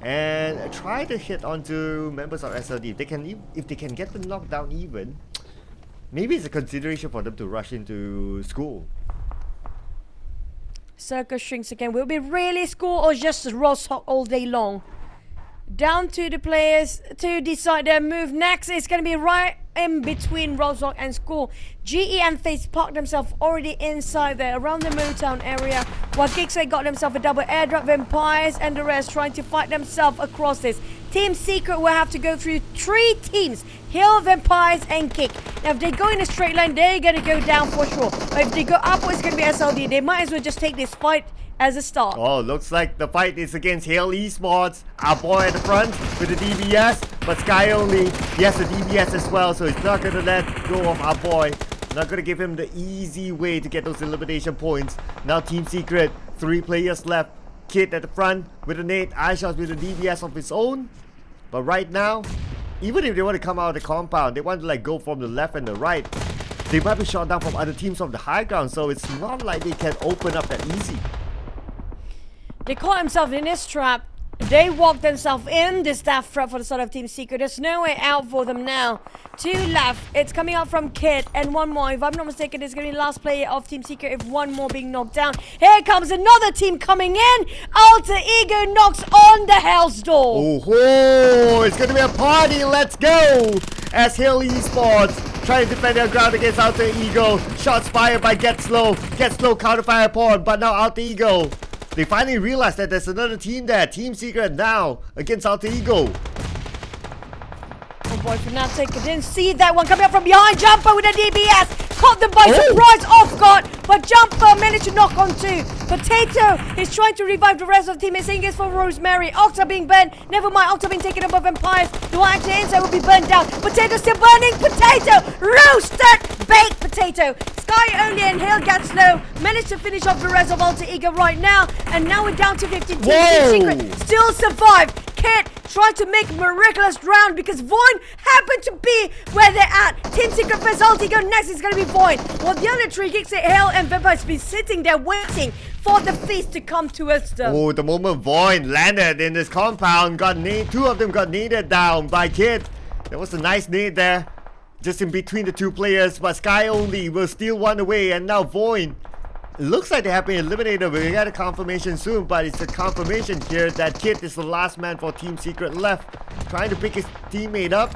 And try to hit onto members of SLD. If they can get them knocked down even, maybe it's a consideration for them to rush into school. Circle shrinks again. Will it be really school or just Roshok all day long? Down to the players to decide their move. Next is going to be right in between Roshok and school. GE and FaZe parked themselves already inside there around the Motown area, while Gigslate got themselves a double airdrop. Vampires and the rest trying to fight themselves across this. Team Secret will have to go through 3 teams: Hill, Vampires, and Kick. Now, if they go in a straight line, they're going to go down for sure. But if they go upwards, it's going to be SLD. They might as well just take this fight as a start. Oh, looks like the fight is against Hail Esports. Our boy at the front with the DBS, but Sky only. He has the DBS as well, so he's not going to let go of our boy. Not going to give him the easy way to get those elimination points. Now Team Secret, 3 players left. Kid at the front with a nade. iShots with a DBS of his own. But right now, even if they want to come out of the compound, they want to like go from the left and the right, they might be shot down from other teams from the high ground, so it's not like they can open up that easy. They caught themselves in this trap. They walked themselves in this death trap for the side of Team Secret. There's no way out for them now. 2 left. It's coming out from Kid and one more. If I'm not mistaken, it's going to be the last player of Team Secret if one more being knocked down. Here comes another team coming in. Alter Ego knocks on the Hell's door. Oh, it's going to be a party. Let's go. As Hill Esports trying to defend their ground against Alter Ego. Shots fired by Get Slow. Get Slow counterfire upon, but now Alter Ego. They finally realized that there's another team there. Team Secret now against Alter Ego. Oh boy, Fnatic didn't see that one coming up from behind. Jumper with a DBS. Caught them by surprise off guard. But Jumper managed to knock on 2. Potato is trying to revive the rest of the team. It's saying it's for Rosemary. Octa being burned. Never mind, Octa being taken up by vampires. The one actually inside will be burned down. Potato still burning. Potato! Roasted! Baked potato. Sky only and Hill gets low. Managed to finish off the rest of Alter Ego right now. And now we're down to 15. Team Secret still survive. Kid tried to make a miraculous round because Void happened to be where they're at. Team Secret versus Alter Ego. Next is going to be Void. While the other 3 gigs at Hill and Vampire's been sitting there waiting for the feast to come towards them. Oh, the moment Void landed in this compound, got 2 of them got naded down by Kid. There was a nice nade there, just in between the 2 players, but Sky only will steal one away, and now Void. It looks like they have been eliminated. We'll get a confirmation soon, but it's a confirmation here that Kid is the last man for Team Secret left, trying to pick his teammate up.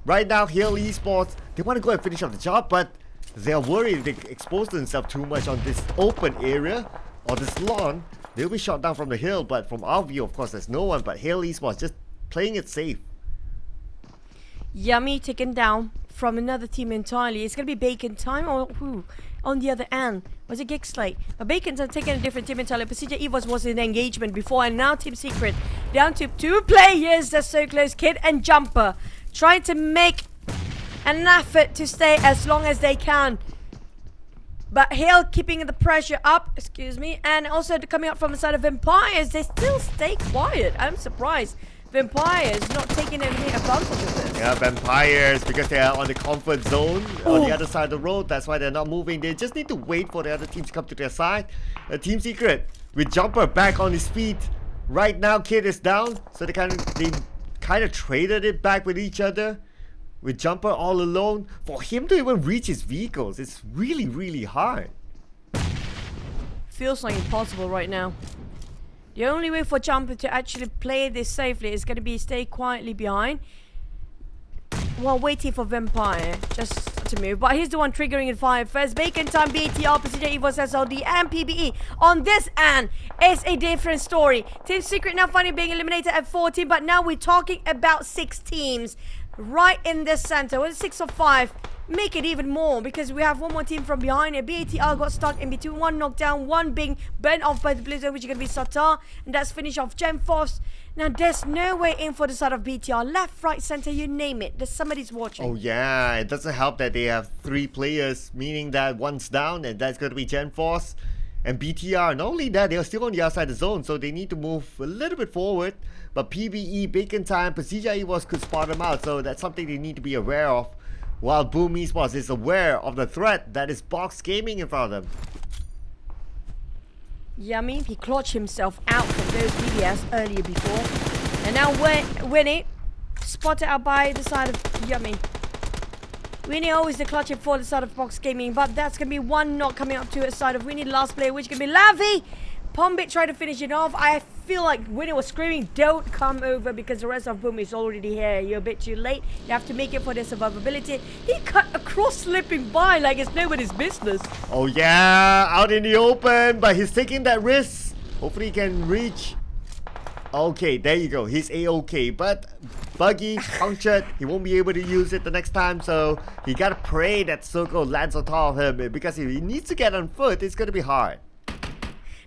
Right now, Hill Esports, they want to go and finish off the job, but they're worried if they expose themselves too much on this open area or this lawn, they'll be shot down from the hill. But from our view, of course, there's no one, but Hill Esports just playing it safe. Yummy taken down from another team entirely. It's going to be Bacon time or who? On the other end, was it Gig Slate? But Bacon's taking a different team entirely. Procedure Evos was in engagement before, and now Team Secret down to 2 players. They're so close. Kid and Jumper trying to make an effort to stay as long as they can. But Hill keeping the pressure up, and also coming up from the side of Vampires, they still stay quiet. I'm surprised. Vampires not taking any advantage of this. Yeah, Vampires, because they are on the comfort zone on the other side of the road. That's why they're not moving. They just need to wait for the other teams to come to their side. Team Secret with Jumper back on his feet. Right now, Kid is down, so they kind of traded it back with each other. With Jumper all alone, for him to even reach his vehicles, it's really, really hard. Feels like impossible right now. The only way for Jumper to actually play this safely is going to be stay quietly behind while waiting for Vampire just to move. But he's the one triggering the fire first. Bacon time, BTR, Procedure Evos, SLD, and PBE. On this end, it's a different story. Team Secret now finally being eliminated at 14, but now we're talking about 6 teams right in the center. With 6 or 5, make it even more because we have one more team from behind it. BATR got stuck in between, 1 knockdown, 1 being burnt off by the Blizzard, which is going to be Satar, and that's finished off Gemforce. Now there's no way in for the side of BTR. Left, right, center, you name it. There's somebody's watching. Oh yeah, it doesn't help that they have 3 players, meaning that one's down, and that's going to be Genforce and BTR. Not only that, they're still on the outside of the zone, so they need to move a little bit forward. But PBE, Bacon Time, Procedure Evos could spot them out, so that's something they need to be aware of. While Boom Esports is aware of the threat that is Box Gaming in front of them. Yummy, he clutched himself out from those DBS earlier before. And now Winnie, spotted out by the side of Yummy. Winnie always the clutching for the side of Box Gaming, but that's going to be 1 knock coming up to the side of Winnie, last player, which is going to be Lavi. Pombit tried to finish it off. I feel like Winnie was screaming, don't come over, because the rest of Boom is already here. You're a bit too late. You have to make it for their survivability. He cut across, slipping by like it's nobody's business. Oh yeah, out in the open, but he's taking that risk. Hopefully he can reach. Okay, there you go. He's A-okay, but Buggy punctured. He won't be able to use it the next time, so he gotta pray that Circle lands on top of him, because if he needs to get on foot, it's gonna be hard.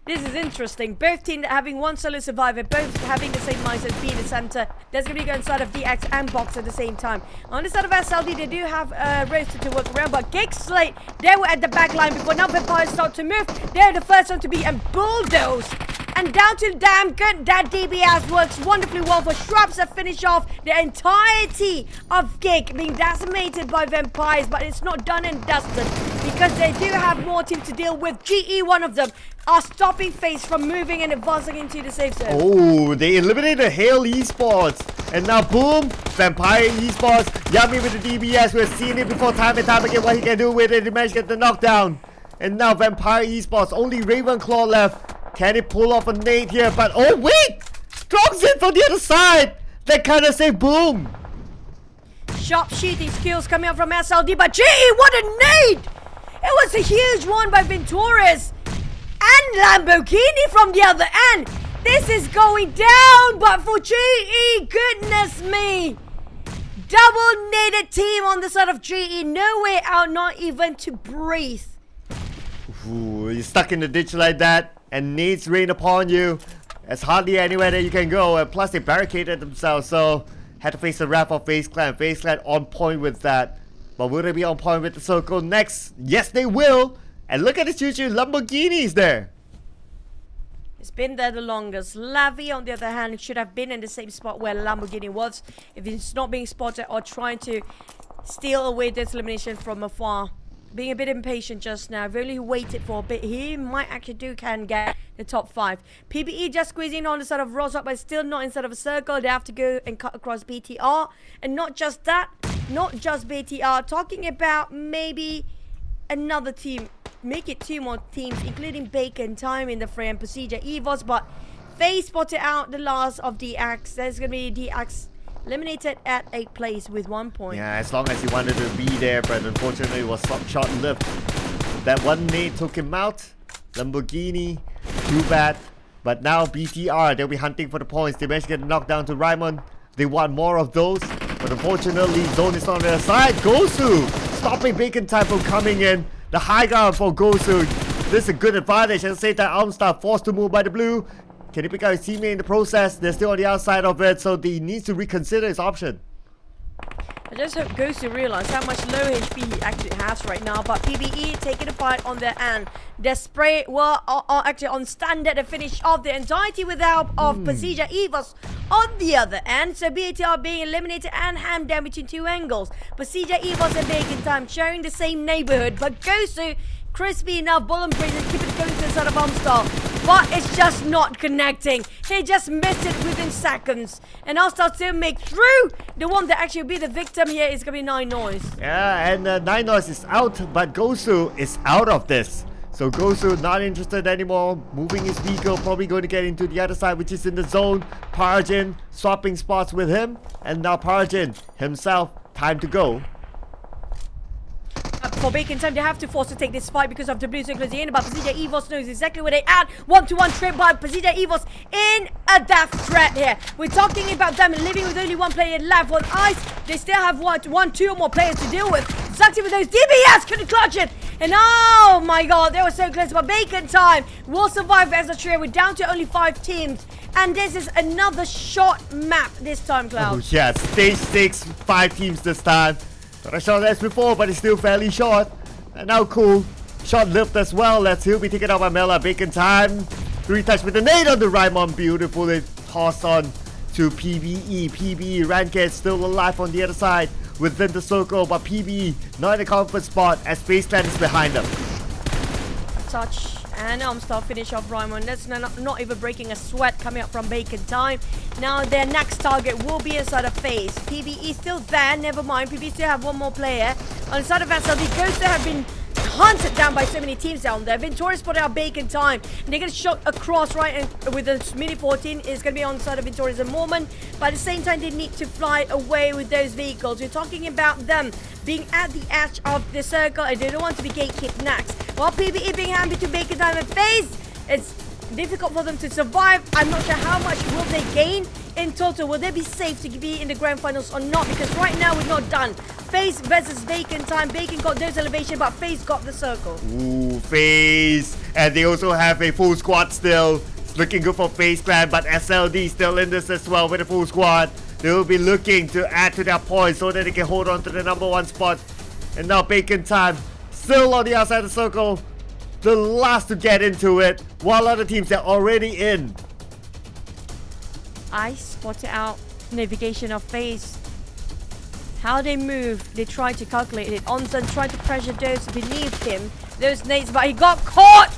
This is interesting. Both teams having 1 solo survivor, both having the same mindset, be in the center. There's going to be going side of DX and Box at the same time. On the side of SLD, they do have Roaster to work around, but Gig Slate, they were at the back line before. Now Vampires start to move. They're the first one to be bulldozed And down to damn good. That DBS works wonderfully well for Shrubs to finish off the entirety of Gig being decimated by vampires. But it's not done and dusted because they do have more teams to deal with. GE, one of them, are stopping FaZe from moving and advancing into the safe zone. Oh, they eliminated Hale Esports. And now, boom, Vampire Esports. Yummy with the DBS. We've seen it before time and time again what he can do with it. He managed to get the knockdown. And now Vampire Esports, only Ravenclaw left. Can he pull off a nade here? But oh wait! Strong's in from the other side! That kind of say boom! Sharp shooting skills coming up from SLD, but GE, what a nade! It was a huge one by Ventures. And Lamborghini from the other end. This is going down, but for GE, goodness me. Double naded team on the side of GE. No way out, not even to breathe. Ooh, you're stuck in the ditch like that, and nades rain upon you. There's hardly anywhere that you can go, and plus they barricaded themselves, so had to face the wrath of FaZe Clan. FaZe Clan on point with that. But will they be on point with the circle next? Yes, they will. And look at the future Lamborghinis there. It's been there the longest. Lavi, on the other hand, should have been in the same spot where Lamborghini was if he's not being spotted or trying to steal away this elimination from afar. Being a bit impatient just now. If only he waited for a bit, he might actually can get the top 5. PBE just squeezing on the side of Rozok, but still not inside of a circle. They have to go and cut across BTR. And not just that, not just BTR. Talking about maybe another team. Make it 2 more teams, including Bacon Time in the frame, Procedure Evos. But FaZe spotted out the last of DX. There's going to be DX eliminated at 8th place with 1 point. Yeah, as long as he wanted to be there, but unfortunately it was short-lived. That one nade took him out. Lamborghini, too bad. But now BTR, they'll be hunting for the points. They managed to get a knockdown to Raimon. They want more of those, but unfortunately Zone is on their side. Gosu stopping Bacon Time from coming in. The high ground for Gosu. This is a good advantage. And say that Armstar forced to move by the blue. Can he pick out his teammate in the process? They're still on the outside of it, so he needs to reconsider his option. I just hope Ghost to realize how much low HP he actually has right now. But PBE taking a fight on their end. Their spray were actually on standard to finish off the entirety with the help of Procedure Evos on the other end. So BTR being eliminated and hammed down between 2 angles. Procedure Evos and Bacon Time sharing the same neighborhood. But Gosu, crispy enough, Bullet Breeze and keep it going to the side of Armstar. But it's just not connecting. He just missed it within seconds. And Armstar still make through. The one that actually will be the victim here is going to be 9 Noise. Yeah, and 9 Noise is out, but Gosu is out of this. So Gosu not interested anymore. Moving his vehicle, probably going to get into the other side, which is in the zone. Parajin swapping spots with him. And now Parajin himself, time to go. For Bacon Time, they have to force to take this fight because of the blue circle at the end. But Procedure Evos knows exactly where they at. 1-to-1 trip by Procedure Evos in a death threat here. We're talking about them living with only 1 player left on ice. They still have 2 or more players to deal with. Sucks with those DBS, couldn't clutch it. And oh my god, they were so close. But Bacon Time will survive as a trio. We're down to only 5 teams. And this is another short map this time, Cloud. Oh yeah, stage 6, 5 teams this time. Not as short as before, but it's still fairly short. And now cool. Short-lived as well. Let's he'll be taken out by Mela. Bacon Time. 3 touch with the nade on the Raimon. Beautifully tossed on to PBE. PBE Ranked still alive on the other side within the circle, but PBE not in a comfort spot as FaZe Clan is behind them. Touch and Armstar finish off Raimon. That's not even breaking a sweat coming up from Bacon Time. Now their next target will be inside of FaZe. PBE still there, never mind. PBE still have 1 more player. On the side of SLD, Ghosts have been hunted down by so many teams down there. Ventura spotted out Bacon Time. And they get shot across right and with the Mini 14 is going to be on the side of Ventura's a moment. But at the same time, they need to fly away with those vehicles. We're talking about them being at the edge of the circle and they don't want to be gatekept next. While PBE being handed to Bacon Time and FaZe, it's difficult for them to survive. I'm not sure how much will they gain in total. Will they be safe to be in the grand finals or not? Because right now we're not done. FaZe versus Bacon Time. Bacon got those elevation, but FaZe got the circle. Ooh, FaZe. And they also have a full squad still. It's looking good for FaZe Clan, but SLD still in this as well with a full squad. They will be looking to add to their points so that they can hold on to the #1 spot. And now Bacon Time still on the outside of the circle. the last to get into it, while other teams are already in. I spotted out navigation of FaZe. How they move, they try to calculate it. Onsen tried to pressure those beneath him, those nades, but he got caught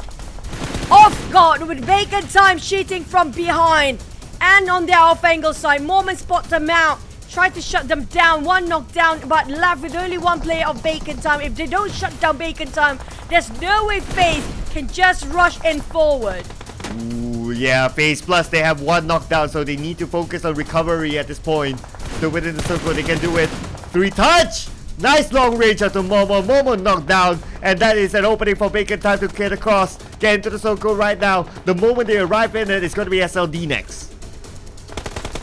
off guard with Bacon Time shooting from behind. And on the off angle side, Mormon spots them out, tried to shut them down, one knockdown, but left with only one player of Bacon Time. If they don't shut down Bacon Time, there's no way FaZe can just rush in forward. Ooh, yeah, FaZe Plus, they have one knockdown, so they need to focus on recovery at this point. Still within the circle, they can do it. 3 touch! Nice long range out to Momo. Momo knocked down, and that is an opening for Bacon Time to get across. Get into the circle right now. The moment they arrive in it, it's going to be SLD next.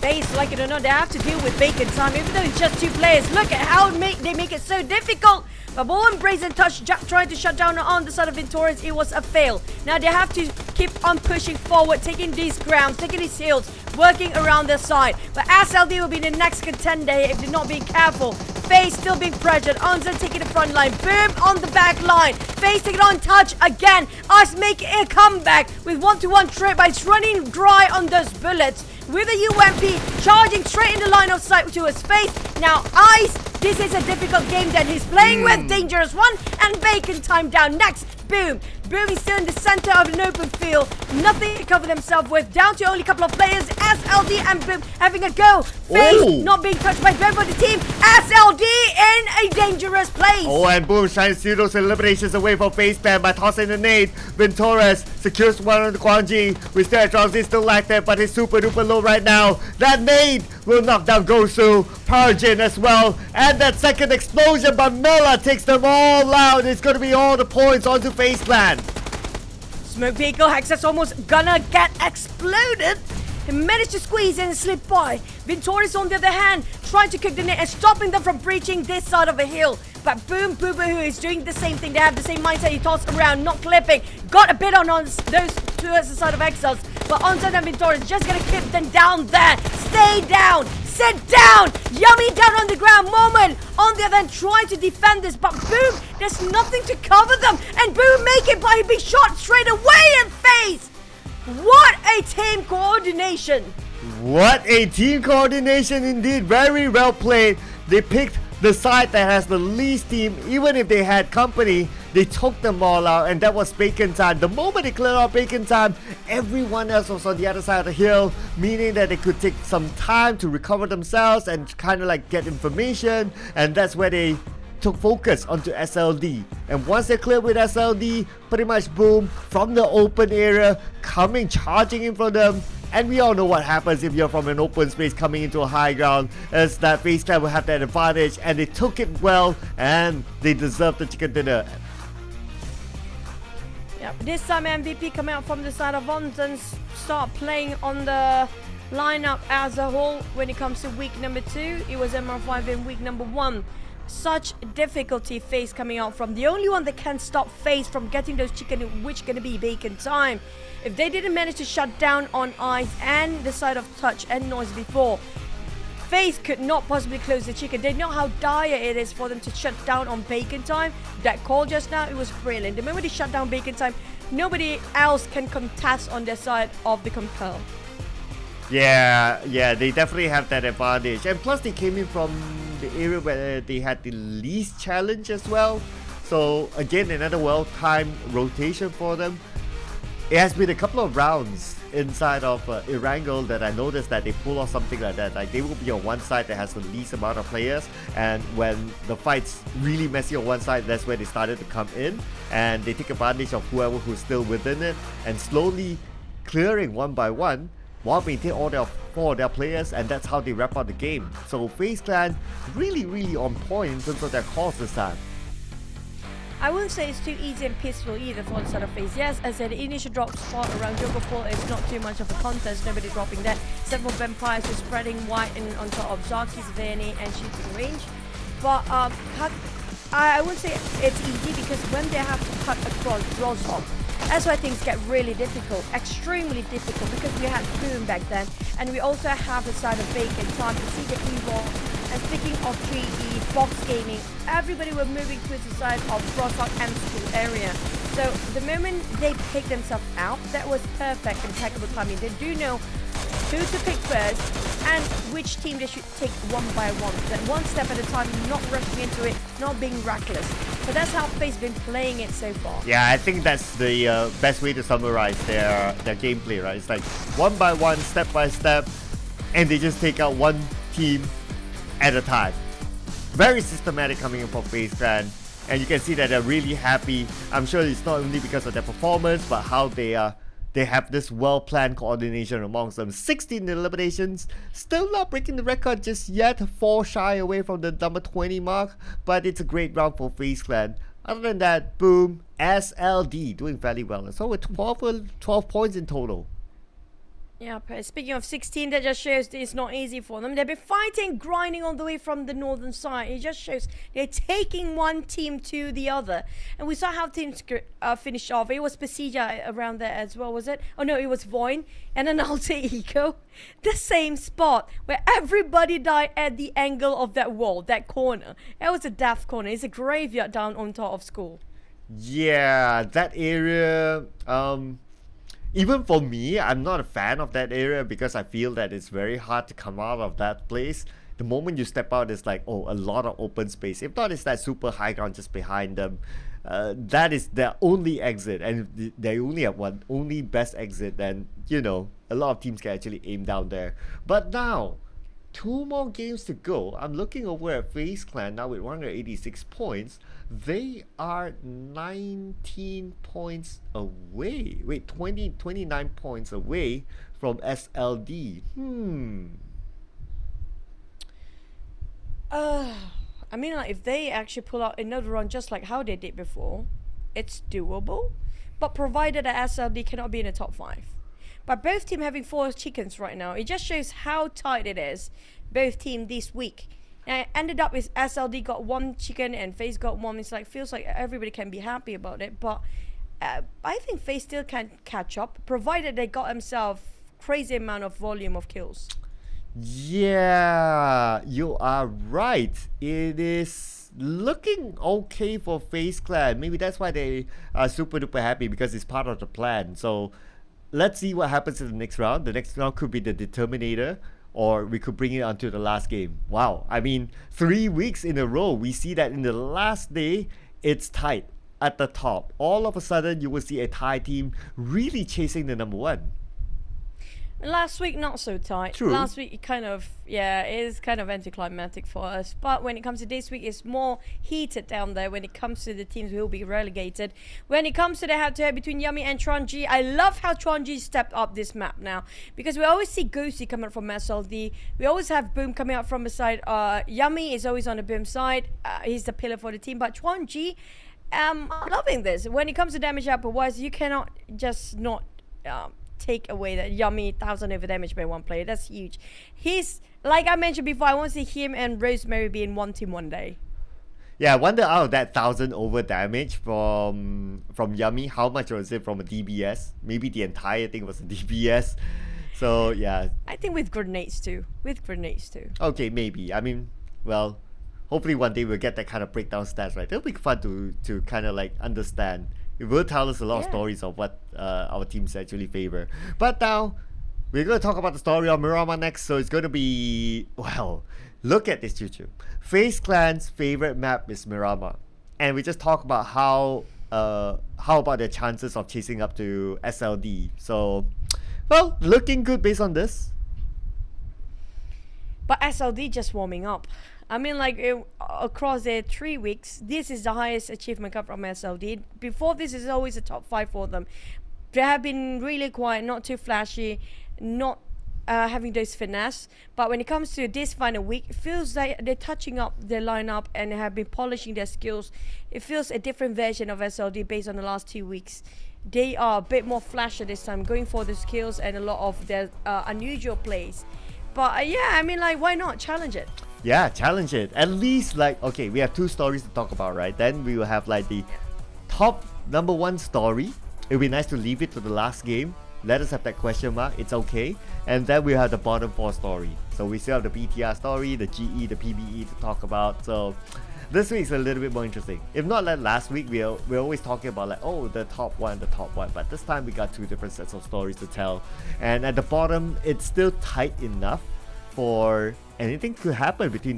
FaZe, like it or not, they have to deal with Bacon Time, even though it's just 2 players. Look at how they make it so difficult. But Ball and Brazen Touch trying to shut down on the side of Victorians, it was a fail. Now they have to keep on pushing forward, taking these grounds, taking these hills, working around their side. But SLD will be the next contender if they're not being careful. FaZe still being pressured. Onsen taking the front line. Boom on the back line. FaZe taking on Touch again. Us making a comeback with 1-to-1 trade, but it's running dry on those bullets. With a UMP charging straight in the line of sight to his face. Now Ice, this is a difficult game that he's playing with. Dangerous one, and Bacon Time down next. Boom. Boom is still in the center of an open field. Nothing to cover themselves with. Down to only a couple of players. SLD and Boom having a go. FaZe not being touched by both of the team. SLD in a dangerous place. Oh, and Boom trying to steal those eliminations away from FaZe Band by tossing the nade. Ventorez secures one on the Guangji. We still have Drowsy still active, but he's super duper low right now. That nade will knock down Gosu. Parajin as well. And that second explosion by Mela takes them all out. It's going to be all the points onto FaZe Clan. Smoke vehicle Hexa's almost gonna get exploded. He managed to squeeze in and slip by. Vintorius on the other hand trying to cook the net and stopping them from breaching this side of a hill. But Boom Boo Boo is doing the same thing. They have the same mindset. He tossed around, not clipping. Got a bit on those towards the side of Exiles. But Onsen and Vintorius just gonna keep them down there. Stay down. Sit down! Yummy down on the ground. Moment on the other end trying to defend this, but Boom, there's nothing to cover them. And Boom make it by being shot straight away in FaZe. What a team coordination! What a team coordination indeed. Very well played. They picked the side that has the least team. Even if they had company, they took them all out, and that was Bacon Time. The moment they cleared out Bacon Time, everyone else was on the other side of the hill, meaning that they could take some time to recover themselves and kind of like get information, and that's where they took focus onto SLD. And once they cleared with SLD, pretty much Boom from the open area coming charging in front of them. And we all know what happens if you're from an open space coming into a high ground, as that FaZe Clan will have that advantage, and they took it well, and they deserve the chicken dinner. Yeah, this time MVP coming out from the side of Onsen, start playing on the lineup as a whole. When it comes to week number 2, it was MR5 in week number 1. Such difficulty FaZe coming out from. The only one that can stop FaZe from getting those chicken, which gonna be Bacon Time. If they didn't manage to shut down on Ice and the side of Touch and Noise before, FaZe could not possibly close the chicken. They know how dire it is for them to shut down on Bacon Time. That call just now, it was brilliant. The moment they shut down Bacon Time, nobody else can contest on their side of the compel. Yeah, they definitely have that advantage. And plus they came in from the area where they had the least challenge as well. So again, another well-timed rotation for them. It has been a couple of rounds inside of Erangel that I noticed that they pull off something like that. Like they will be on one side that has the least amount of players, and when the fight's really messy on one side, that's where they started to come in, and they take advantage of whoever who's still within it and slowly clearing one by one while maintaining all their 4 of their players, and that's how they wrap up the game. So FaZe Clan really on point in terms of their calls this time. I wouldn't say it's too easy and peaceful either for the side of FaZe. Yes, as I said, the initial drop spot around Joker Pool is not too much of a contest, nobody dropping that. Several vampires are spreading white and on top of Zaki's, Vayne and shooting range. But I wouldn't say it's easy, because when they have to cut across Rosop, that's why things get really difficult, extremely difficult, because we had Boom back then, and we also have the side of Bacon Time to see the Evo And speaking of 3E box gaming, everybody were moving towards the side of Brostock and school area. So the moment they pick themselves out, that was perfect, impeccable timing. They do know who to pick first and which team they should take one by one. That one step at a time, not rushing into it, not being reckless. So that's how FaZe's been playing it so far. Yeah, I think that's the best way to summarize their gameplay, right? It's like one by one, step by step, and they just take out one team at a time. Very systematic coming in from FaZe Clan, and you can see that they're really happy. I'm sure it's not only because of their performance, but how they have this well-planned coordination amongst them. 16 eliminations, still not breaking the record just yet, 4 shy away from the number 20 mark, but it's a great round for FaZe Clan. Other than that, boom, SLD doing fairly well. So with 12 points in total. Yeah, but speaking of 16, that just shows that it's not easy for them. They've been fighting, grinding all the way from the northern side. It just shows they're taking one team to the other. And we saw how teams finished off. It was Pasija around there as well, was it? Oh no, it was Voin and an Alter Ego. The same spot where everybody died at the angle of that wall, that corner. That was a death corner. It's a graveyard down on top of school. Yeah, that area... even for me, I'm not a fan of that area because I feel that it's very hard to come out of that place. The moment you step out, it's like, oh, a lot of open space. If not, it's that super high ground just behind them. That is their only exit, and if they only have one, only best exit, then, you know, a lot of teams can actually aim down there. But now, 2 more games to go. I'm looking over at FaZe Clan now with 186 points. They are 19 points away. Wait, 29 points away from SLD. I mean, like, if they actually pull out another run just like how they did before, it's doable. But provided that SLD cannot be in the top 5. But both teams having 4 chickens right now, it just shows how tight it is. Both teams this week. Now, it ended up with SLD got 1 chicken and FaZe got 1. It's like, feels like everybody can be happy about it. But I think FaZe still can catch up, provided they got themselves crazy amount of volume of kills. Yeah, you are right. It is looking okay for FaZe Clan. Maybe that's why they are super duper happy, because it's part of the plan. So let's see what happens in the next round. The next round could be the Determinator, or we could bring it onto the last game. Wow, I mean, 3 weeks in a row, we see that in the last day, it's tight at the top. All of a sudden, you will see a Thai team really chasing the number 1. Last week, not so tight. True. Last week, it kind of, yeah, it is kind of anticlimactic for us. But when it comes to this week, it's more heated down there when it comes to the teams who will be relegated. When it comes to the head-to-head between Yummy and Tronji, I love how Tronji stepped up this map now. Because we always see Goosey coming up from SLD. We always have Boom coming out from the side. Yummy is always on the Boom side. He's the pillar for the team. But Tronji, I'm loving this. When it comes to damage output-wise, you cannot just not... take away that Yummy 1000 over damage by one player. That's huge. He's, like I mentioned before, I want to see him and Rosemary be in one team one day. Yeah, I wonder out of that 1000 over damage from Yummy, how much was it from a DBS? Maybe the entire thing was a DBS. So yeah. I think with grenades too. Okay, maybe. I mean, well, hopefully one day we'll get that kind of breakdown stats, right? It'll be fun to kind of like understand. It will tell us a lot of stories of what our teams actually favor. But now, we're going to talk about the story of Miramar next. So it's going to be, well, look at this, Chuchu. FaZe Clan's favorite map is Miramar. And we just talked about how about their chances of chasing up to SLD. So, well, looking good based on this. But SLD just warming up. I mean, like, across their 3 weeks, this is the highest achievement come from SLD. Before this is always a top 5 for them. They have been really quiet, not too flashy, not having those finesse. But when it comes to this final week, it feels like they're touching up their lineup and have been polishing their skills. It feels a different version of SLD based on the last 2 weeks. They are a bit more flashy this time, going for the skills and a lot of their unusual plays. But yeah, I mean, like, why not challenge it? Yeah, challenge it. At least, like, okay, we have 2 stories to talk about, right? Then we will have like the top number 1 story. It would be nice to leave it to the last game. let us have that question mark. It's okay. And then we have the bottom 4 story. So we still have the BTR story, the GE, the PBE to talk about. So this week's a little bit more interesting. If not like last week, we're always talking about like, oh, the top one. But this time we got 2 different sets of stories to tell. And at the bottom, it's still tight enough for anything to happen between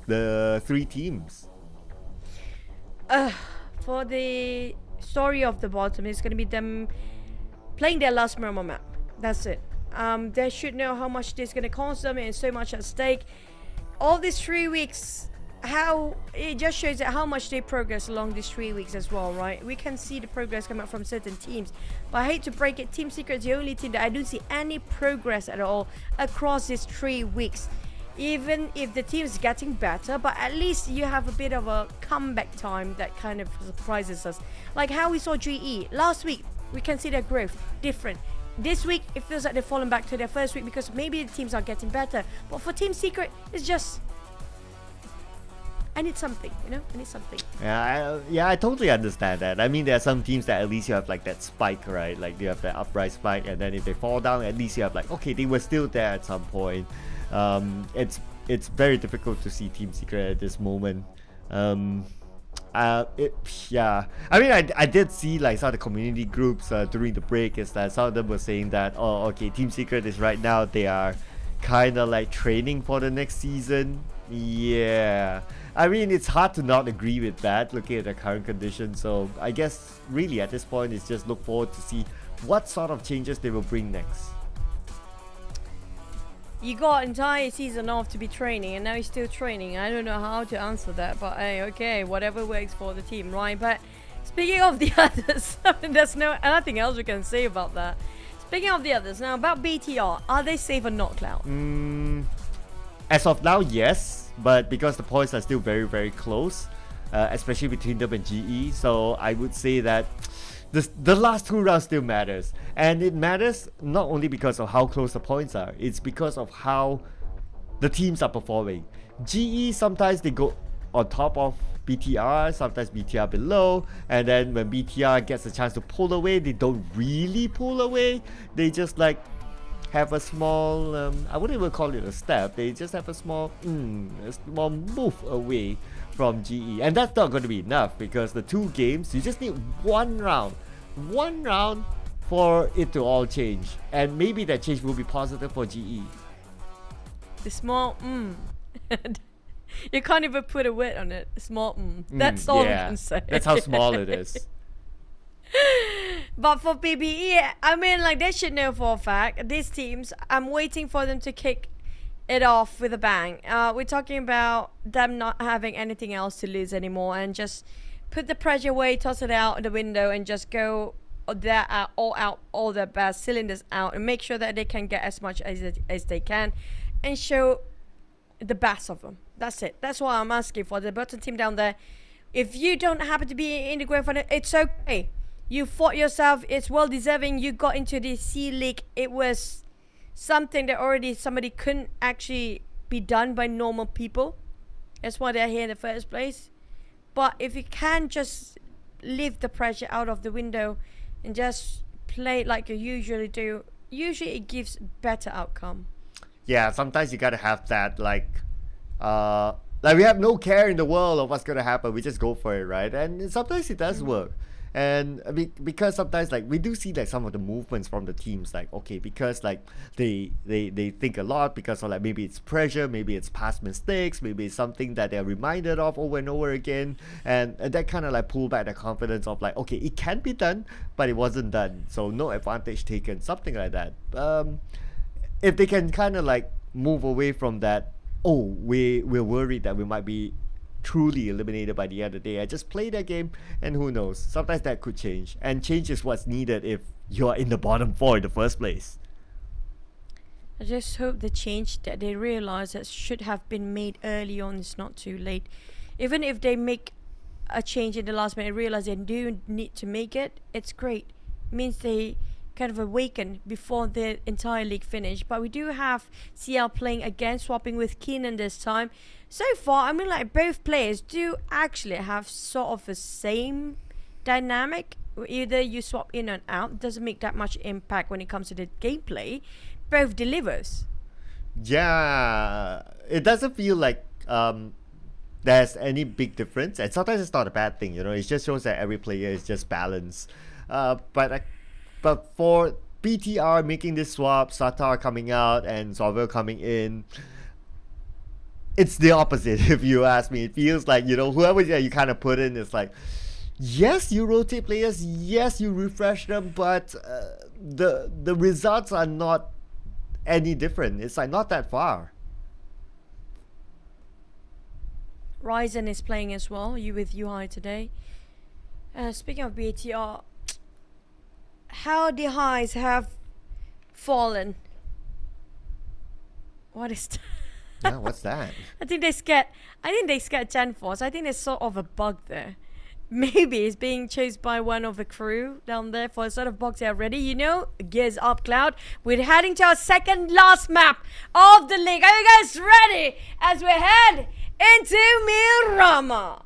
the 3 teams. For the story of the bottom, it's going to be them playing their last Murmur map. That's it. They should know how much this is going to cost them, and so much at stake. All these 3 weeks, how it just shows that how much they progress along these 3 weeks as well, right? We can see the progress come out from certain teams, but I hate to break it, Team Secret is the only team that I don't see any progress at all across these 3 weeks. Even if the team is getting better, but at least you have a bit of a comeback time that kind of surprises us. Like how we saw GE last week, we can see their growth different. This week, it feels like they've fallen back to their first week because maybe the teams are getting better. But for Team Secret, it's just, I need something, you know? I need something. Yeah, I totally understand that. I mean, there are some teams that at least you have like that spike, right? Like you have that uprise spike, and then if they fall down, at least you have like, okay, they were still there at some point. It's very difficult to see Team Secret at this moment. Yeah, I mean, I did see like some of the community groups during the break is that some of them were saying that, oh, okay, Team Secret is right now, they are kind of like training for the next season. Yeah, I mean, it's hard to not agree with that looking at the current conditions. So I guess really at this point it's just look forward to see what sort of changes they will bring next. You got entire season off to be training, and now you're still training. I don't know how to answer that, but hey, okay, whatever works for the team, right? But speaking of the others, I mean, there's nothing else we can say about that. Speaking of the others, now about BTR, are they safe or not, Cloud? As of now, yes, but because the points are still very, very close, especially between them and GE, so I would say that the last 2 rounds still matters. And it matters not only because of how close the points are, it's because of how the teams are performing. GE, sometimes they go on top of BTR, sometimes BTR below, and then when BTR gets a chance to pull away, they don't really pull away. They just like have a small, I wouldn't even call it a step, they just have a small move away from GE. And that's not going to be enough because the 2 games, you just need one round for it to all change. And maybe that change will be positive for GE. The small you can't even put a word on it. Small That's all I can say. That's how small it is. But for PBE, I mean, like, they should know for a fact, these teams, I'm waiting for them to kick it off with a bang. We're talking about them not having anything else to lose anymore and just put the pressure away, toss it out the window, and just go there all their best cylinders out, and make sure that they can get as much as they can and show the best of them. That's it. That's what I'm asking for the bottom team down there. If you don't happen to be in the grand final, it's okay. You fought yourself. It's well deserving. You got into the C League. It was something that already somebody couldn't actually be done by normal people. That's why they're here in the first place. But if you can just leave the pressure out of the window and just play like you usually do, usually it gives better outcome. Yeah, sometimes you gotta have that like we have no care in the world of what's gonna happen. We just go for it, right? And sometimes it does work. And because sometimes like we do see like some of the movements from the teams, like okay, because like they think a lot because of like maybe it's pressure, maybe it's past mistakes, maybe it's something that they're reminded of over and over again, and that kind of like pull back the confidence of like, okay, it can be done, but it wasn't done, so no advantage taken, something like that. If they can kind of like move away from that, oh, we're worried that we might be truly eliminated by the end of the day, I just play that game, and who knows, sometimes that could change, and change is what's needed if you're in the bottom 4 in the first place. I just hope the change that they realize that should have been made early on is not too late. Even if they make a change in the last minute, realize they do need to make it, it's great. It means they kind of awaken before the entire league finish. But we do have CL playing again, swapping with Keenan this time. So far, I mean, like, both players do actually have sort of the same dynamic. Either you swap in and out, doesn't make that much impact when it comes to the gameplay. Both delivers. Yeah, it doesn't feel like there's any big difference, and sometimes it's not a bad thing, you know. It just shows that every player is just balanced. But for BTR making this swap, Satar coming out and Zorville coming in, it's the opposite. If you ask me, it feels like, you know, whoever you kind of put in is like, yes, you rotate players, yes, you refresh them, but the results are not any different. It's like not that far. Ryzen is playing as well. You with UI today. Speaking of BTR, how the highs have fallen. What is that? Yeah, what's that? I think they scared Gen Force. I think there's sort of a bug there. Maybe it's being chased by one of the crew down there for a sort of box here. Ready? You know, gears up, Cloud. We're heading to our second last map of the league. Are you guys ready? As we head into Miramar.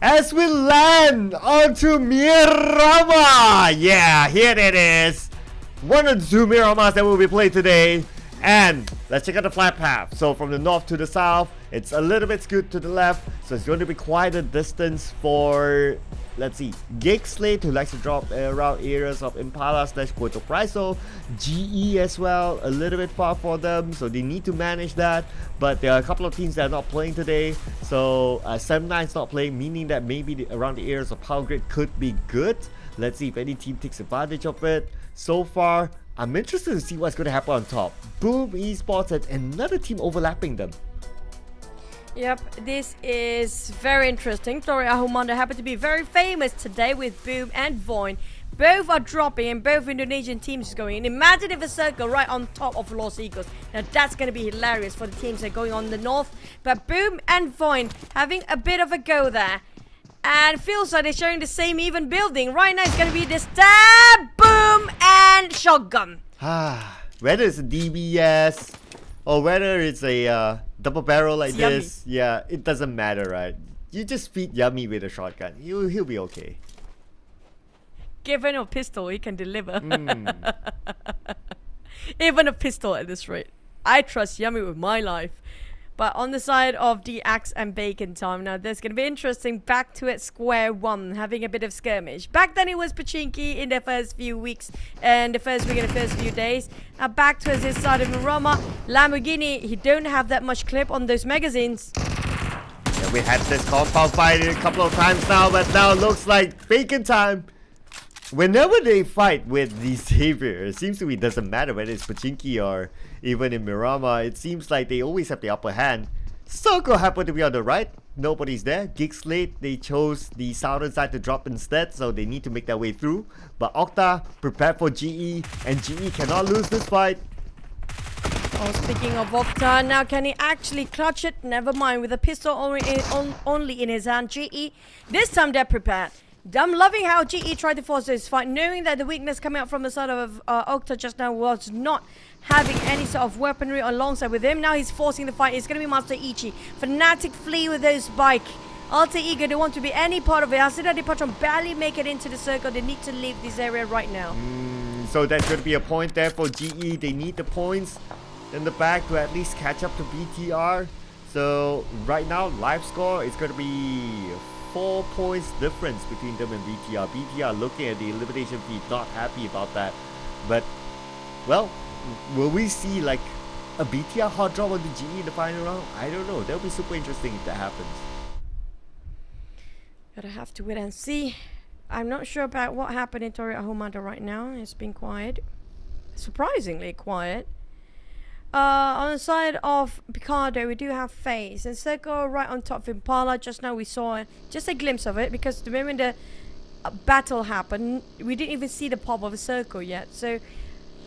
As we land onto Miramar! Yeah, here it is. One of the two Miramars that will be played today. And let's check out the flight path. So from the north to the south, it's a little bit skewed to the left. So it's going to be quite a distance for, let's see, Gig Slate, who likes to drop around areas of Impala / Puerto Priso. GE as well, a little bit far for them. So they need to manage that. But there are a couple of teams that are not playing today. So 7-9 is not playing, meaning that maybe around the areas of Power Grid could be good. Let's see if any team takes advantage of it. So far, I'm interested to see what's going to happen on top. Boom Esports and another team overlapping them. Yep, this is very interesting. Tori Ahumanda happened to be very famous today with Boom and Voin. Both are dropping and both Indonesian teams is going in. Imagine if a circle right on top of Los Eagles. Now that's going to be hilarious for the teams that are going on the north. But Boom and Voin having a bit of a go there. And feels like they're sharing the same even building. Right now it's going to be the stab, boom, and shotgun. Whether it's a DBS or whether it's a double barrel like this, yeah, it doesn't matter, right? You just feed Yummy with a shotgun. He'll be okay. Given a pistol, he can deliver. Even a pistol at this rate. I trust Yummy with my life. But on the side of the Axe and Bacon time, now there's going to be interesting. Back to it, square one, having a bit of skirmish. Back then it was Pachinki in the first few weeks and the first week and the first few days. Now back to his side of Miramar. Lamborghini, he don't have that much clip on those magazines. Yeah, we had this compound fight a couple of times now, but now it looks like Bacon time. Whenever they fight with the Savior, it seems to me it doesn't matter whether it's Pachinki or even in Miramar, it seems like they always have the upper hand. Circle happened to be on the right, nobody's there. Gig Slate, they chose the southern side to drop instead, so they need to make their way through. But Octa prepared for GE, and GE cannot lose this fight. Oh, speaking of Octa, now can he actually clutch it? Never mind, with a pistol only in his hand. GE, this time they're prepared. I'm loving how GE tried to force this fight, knowing that the weakness coming out from the side of Octa just now was not having any sort of weaponry alongside with him. Now he's forcing the fight. It's going to be Master Ichi. Fnatic flee with his bike. Alter Ego, they want to be any part of it. Asida Depatron barely make it into the circle. They need to leave this area right now. So that's going to be a point there for GE. They need the points in the back to at least catch up to BTR. So right now, live score is going to be 4 points difference between them and BTR. BTR looking at the elimination feed, not happy about that. But, well, will we see like a BTR hot drop on the GE in the final round? I don't know. That'll be super interesting if that happens. Gotta have to wait and see. I'm not sure about what happened in Tori Ahumada right now. It's been quiet. Surprisingly quiet. On the side of Picardo, we do have FaZe and Circle right on top of Impala. Just now we saw just a glimpse of it because the moment the battle happened, we didn't even see the pop of a Circle yet. So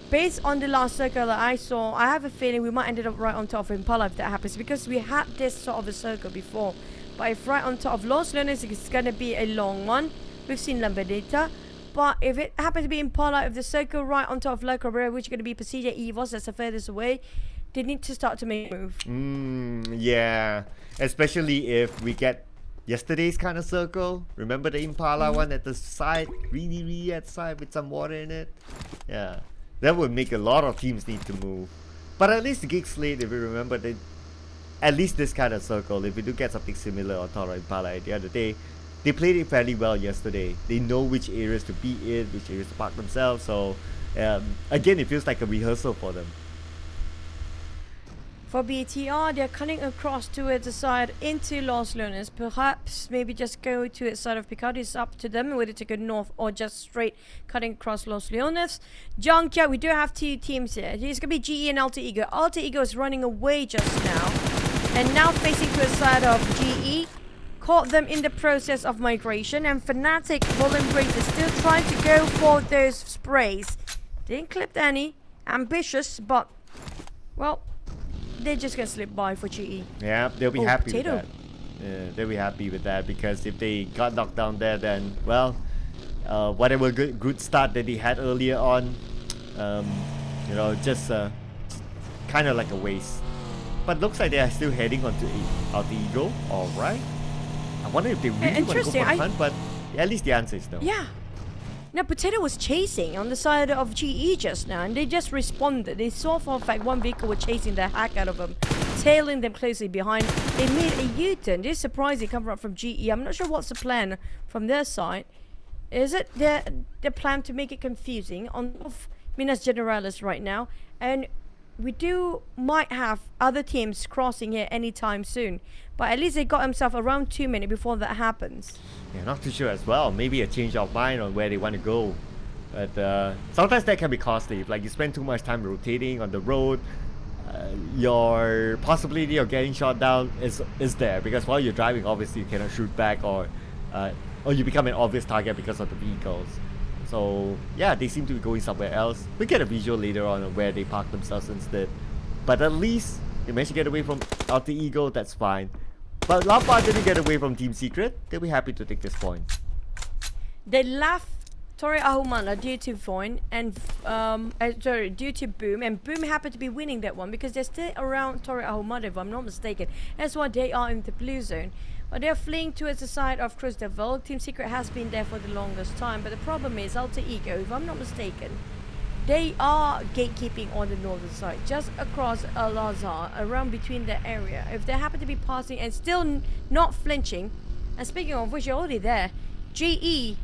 based on the last circle that I saw, I have a feeling we might end up right on top of Impala if that happens, because we had this sort of a circle before. But if right on top of Los Leones, it's gonna be a long one. We've seen Lambadita. But if it happens to be Impala, if the circle right on top of La Cabrera, which is going to be Pasilla Evos, that's the furthest away, they need to start to make a move. Yeah, especially if we get yesterday's kind of circle. Remember the Impala one at the side, really at the side with some water in it? Yeah, that would make a lot of teams need to move. But at least the Gig Slate, if you remember, they, at least this kind of circle, if we do get something similar on Toro Impala at the other day, they played it fairly well yesterday. They know which areas to be in, which areas to park themselves. So again, it feels like a rehearsal for them. For BTR, they're cutting across towards the side into Los Leones. Perhaps maybe just go to the side of Picardy. It's up to them whether to go north or just straight cutting across Los Leones. Junkyard, we do have two teams here. It's going to be GE and Alter Ego. Alter Ego is running away just now. And now facing to the side of GE. Caught them in the process of migration, and Fnatic Volunbrace is still trying to go for those sprays. Didn't clip any. Ambitious, but well, they're just gonna slip by for GE. Yeah, they'll be happy with that. Yeah, they'll be happy with that, because if they got knocked down there, then well, whatever good start that they had earlier on, you know, just kind of like a waste. But looks like they are still heading onto Alter Ego. All right. I wonder if they really want to go for the hunt, but at least the answer is no. Yeah. Now, Potato was chasing on the side of GE just now, and they just responded. They saw for a fact one vehicle was chasing the heck out of them, tailing them closely behind. They made a U-turn. This is surprising coming up from GE. I'm not sure what's the plan from their side. Is it their plan to make it confusing on Minas Generalis right now? And we might have other teams crossing here anytime soon. But at least they got themselves around 2 minutes before that happens. Yeah, not too sure as well. Maybe a change of mind on where they want to go. But sometimes that can be costly. If, like, you spend too much time rotating on the road, your possibility of getting shot down is there. Because while you're driving, obviously you cannot shoot back, or you become an obvious target because of the vehicles. So yeah, they seem to be going somewhere else. We get a visual later on where they park themselves instead. But at least they managed to get away from Alter Ego. That's fine. But Lampard didn't get away from Team Secret. They'll be happy to take this point. They left Torre Ahumana due to Voin and due to Boom, and Boom happened to be winning that one because they're still around Torre Ahumana, if I'm not mistaken. That's why they are in the blue zone. But they're fleeing towards the side of Cruz del Val. Team Secret has been there for the longest time, but the problem is Alter Ego, if I'm not mistaken, they are gatekeeping on the northern side, just across Al-Azhar, around between the area. If they happen to be passing and still not flinching, and speaking of which, you're already there, GE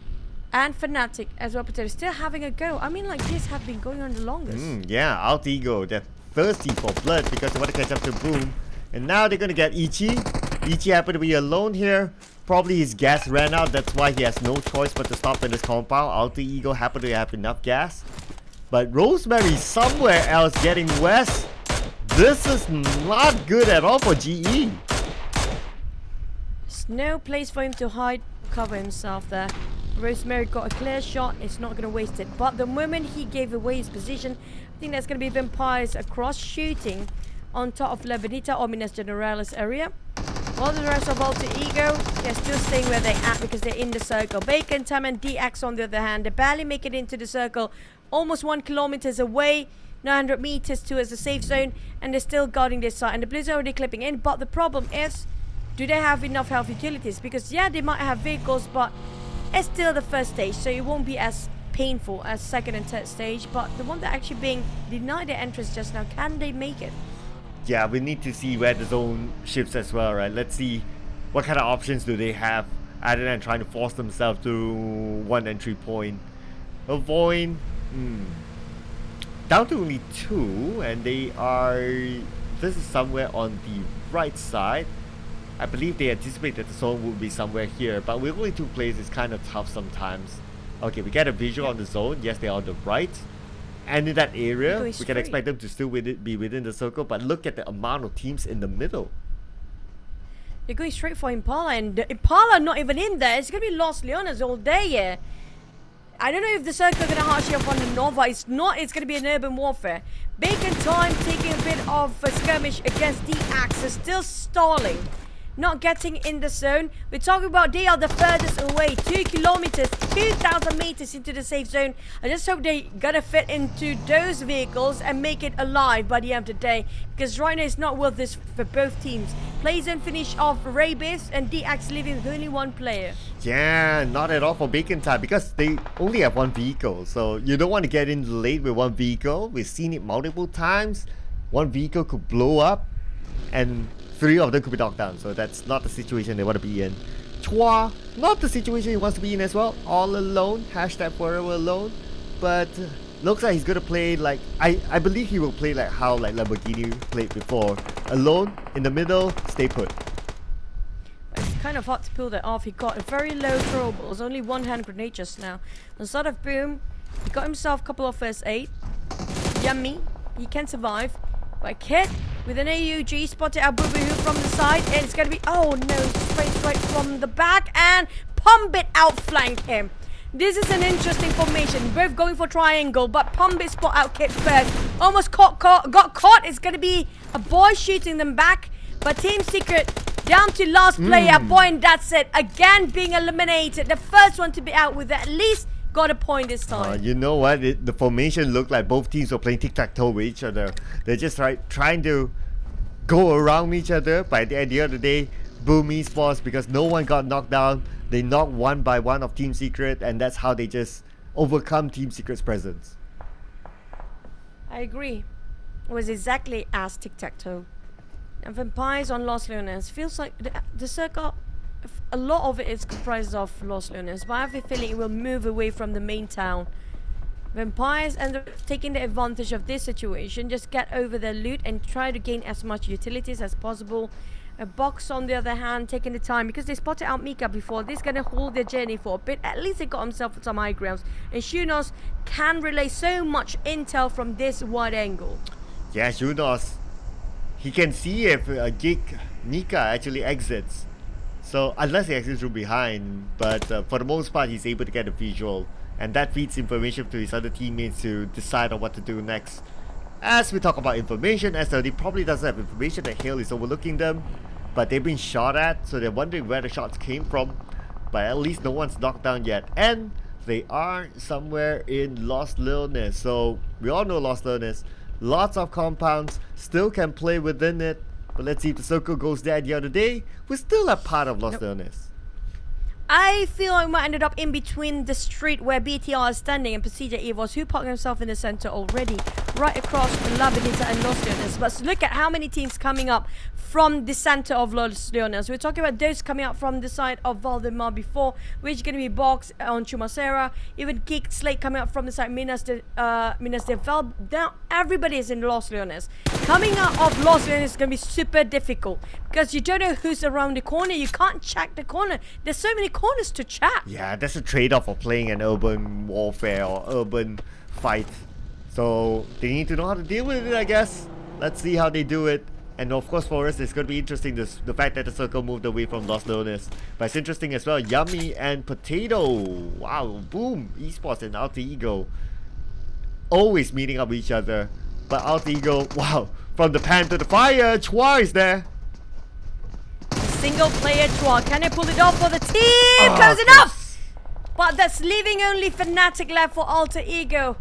and Fnatic as well, but still having a go. I mean, like, this have been going on the longest. Yeah, Alter Ego, they're thirsty for blood because they want to catch up to Boom. And now they're going to get Ichi. Ichi happened to be alone here. Probably his gas ran out, that's why he has no choice but to stop in this compound. Alter Ego happened to have enough gas. But Rosemary somewhere else getting west. This is not good at all for GE. There's no place for him to hide, cover himself there. Rosemary got a clear shot, it's not going to waste it. But the moment he gave away his position, I think that's going to be Vampires across shooting on top of La Benita or Minas Generalis area. While the rest of Alter Ego, they're still staying where they're at because they're in the circle. Bacon Time and DX on the other hand, they barely make it into the circle. Almost 1 kilometer away, 900 meters towards the safe zone, and they're still guarding this side. And the Blues are already clipping in, but the problem is, do they have enough health utilities? Because yeah, they might have vehicles, but it's still the first stage, so it won't be as painful as second and third stage. But the one that actually being denied their entrance just now, can they make it? Yeah, we need to see where the zone shifts as well, right? Let's see what kind of options do they have other than trying to force themselves to one entry point. Avoid down to only 2, and they are, this is somewhere on the right side. I believe they anticipate that the zone will be somewhere here, but with only 2 players, it's kind of tough sometimes. Okay, we get a visual on the zone. Yes, they're on the right. And in that area, we can expect them to still be within the circle, but look at the amount of teams in the middle. They're going straight for Impala, and the Impala not even in there. It's going to be Los Leones all day, yeah. I don't know if the circle are going to harsh you up on the north, but it's not. It's going to be an urban warfare. Bacon Time taking a bit of a skirmish against D-Axe, still stalling. Not getting in the zone. We're talking about they are the furthest away. 2 kilometers, 2,000 meters into the safe zone. I just hope they gonna fit into those vehicles and make it alive by the end of the day. Because right now it's not worth this for both teams. Play zone finish off Rabies and D-Axe leaving with only one player. Yeah, not at all for Bacon Time because they only have one vehicle. So you don't want to get in late with one vehicle. We've seen it multiple times. One vehicle could blow up and 3 of them could be knocked down, so that's not the situation they want to be in. Chua, not the situation he wants to be in as well. All alone, hashtag forever alone. But looks like he's gonna play like I believe he will play like how like Lamborghini played before. Alone, in the middle, stay put. It's kind of hard to pull that off. He got a very low throwables, only one hand grenade just now. Instead of boom, he got himself a couple of first aid. Yummy, he can survive. But Kit with an AUG spotted out Boo Boo from the side, and it's gonna be straight from the back, and Pumbit outflanked him. This is an interesting formation, both going for triangle, but Pumbit spot out Kit first. Almost got caught. It's gonna be a boy shooting them back, but Team Secret down to last player point. That's it. Again being eliminated. The first one to be out with at least got a point this time. You know what? The formation looked like both teams were playing tic-tac-toe with each other. They're just trying to go around each other. But at the end of the day, Boom Esports, because no one got knocked down, they knocked one by one of Team Secret, and that's how they just overcome Team Secret's presence. I agree. It was exactly as tic-tac-toe. And Vampires on Los Leones feels like the circle, a lot of it is comprised of Los Leones, but I have a feeling it will move away from the main town. Vampires end up taking the advantage of this situation, just get over their loot and try to gain as much utilities as possible. A Box on the other hand taking the time because they spotted out Mika before. This is going to hold their journey for a bit. At least they got himself some high grounds, and Shunos can relay so much intel from this wide angle. Yeah, Shunos, he can see if Mika actually exits. So unless he exits from behind, but for the most part he's able to get a visual, and that feeds information to his other teammates to decide on what to do next. As we talk about information, SLD probably doesn't have information that Hale is overlooking them, but they've been shot at, so they're wondering where the shots came from, but at least no one's knocked down yet, and they are somewhere in Los Leones. So we all know Los Leones, lots of compounds, still can play within it. But let's see if the circle goes there the other day. We're still a part of Los Leones. I feel I might ended up in between the street where BTR is standing and Procedure Evos, who parked himself in the center already, right across La Benita and Los Leones. But look at how many teams coming up from the center of Los Leones. We're talking about those coming out from the side of Valdemar before, which is going to be Box on Chumacera, even Geek Slate coming out from the side Minas de Val. Now everybody is in Los Leones. Coming out of Los Leones is going to be super difficult because you don't know who's around the corner. You can't check the corner. There's so many corners to check. Yeah, that's a trade-off of playing an urban warfare or urban fight. So they need to know how to deal with it, I guess. Let's see how they do it. And of course for us, it's going to be interesting the fact that the circle moved away from Los Leones. But it's interesting as well, Yummy and Potato. Wow, Boom Esports and Alter Ego always meeting up with each other. But Alter Ego, wow, from the pan to the fire, Chua is there. Single player Chua, can they pull it off for the team? Close enough! But that's leaving only Fnatic left for Alter Ego.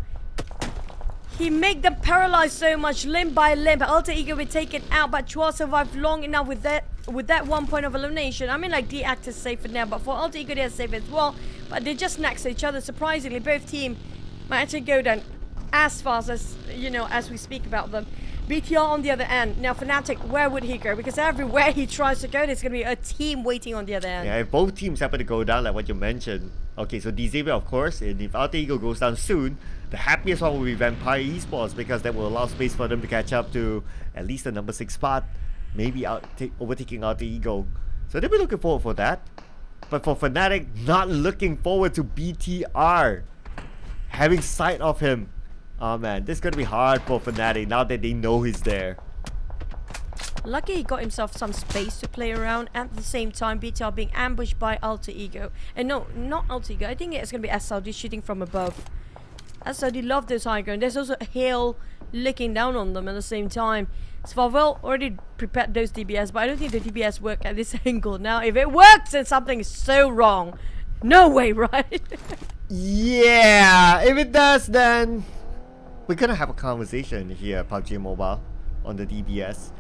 He made them paralyzed so much, limb by limb. Alter Ego will take it out, but Chua survived long enough with that 1 point of elimination. I mean, like, D-Act is safe for now, but for Alter Ego, they're safe as well. But they're just next to each other. Surprisingly, both teams might actually go down as fast as, you know, as we speak about them. BTR on the other end. Now, Fnatic, where would he go? Because everywhere he tries to go, there's going to be a team waiting on the other end. Yeah, if both teams happen to go down, like what you mentioned. Okay, so Xavier, of course, and if Alter Ego goes down soon, the happiest one will be Vampire Esports, because that will allow space for them to catch up to at least the number 6 spot, maybe overtaking Alter Ego. So they'll be looking forward for that. But for Fnatic, not looking forward to BTR having sight of him. Oh man, this is gonna be hard for Fnatic now that they know he's there. Lucky he got himself some space to play around. At the same time, BTR being ambushed by Alter Ego. And no, not Alter Ego. I think it's going to be SLD shooting from above. SLD love those high ground. There's also a hill looking down on them at the same time. Svarvel already prepared those DBS, but I don't think the DBS work at this angle. Now, if it works, then something is so wrong. No way, right? Yeah, if it does, then we're gonna have a conversation here, PUBG Mobile, on the DBS.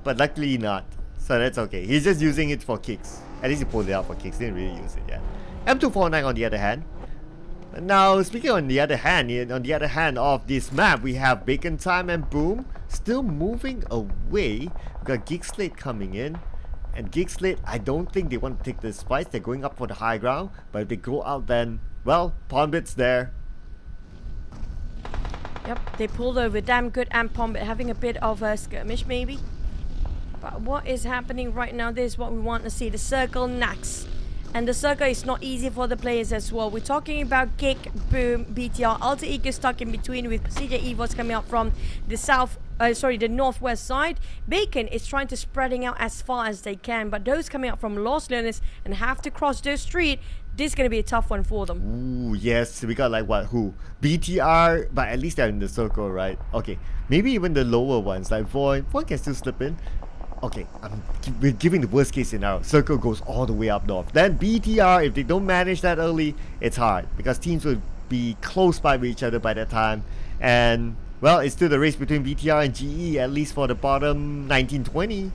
But luckily not, so that's okay. He's just using it for kicks. At least he pulled it out for kicks, didn't really use it yet. M249 on the other hand. Now, speaking on the other hand of this map, we have Bacon Time and Boom still moving away. We got Geek Slate coming in. And Geek Slate, I don't think they want to take this fight. They're going up for the high ground. But if they go out, then, well, Pombit's there. Yep, they pulled over. Damn good and Pombit having a bit of a skirmish maybe. But what is happening right now, this is what we want to see. The circle Nax. And the circle is not easy for the players as well. We're talking about Kick, Boom, BTR. Alter Ego stuck in between with CJ Evos coming up from the the northwest side. Bacon is trying to spreading out as far as they can. But those coming up from Lost Learners and have to cross the street, this is going to be a tough one for them. Ooh, yes. We got like what? Who? BTR, but at least they're in the circle, right? Okay. Maybe even the lower ones, like Void can still slip in. Okay, we're giving the worst case scenario. Circle goes all the way up north. Then BTR, if they don't manage that early, it's hard. Because teams will be close by with each other by that time. And, well, it's still the race between BTR and GE, at least for the bottom 19-20.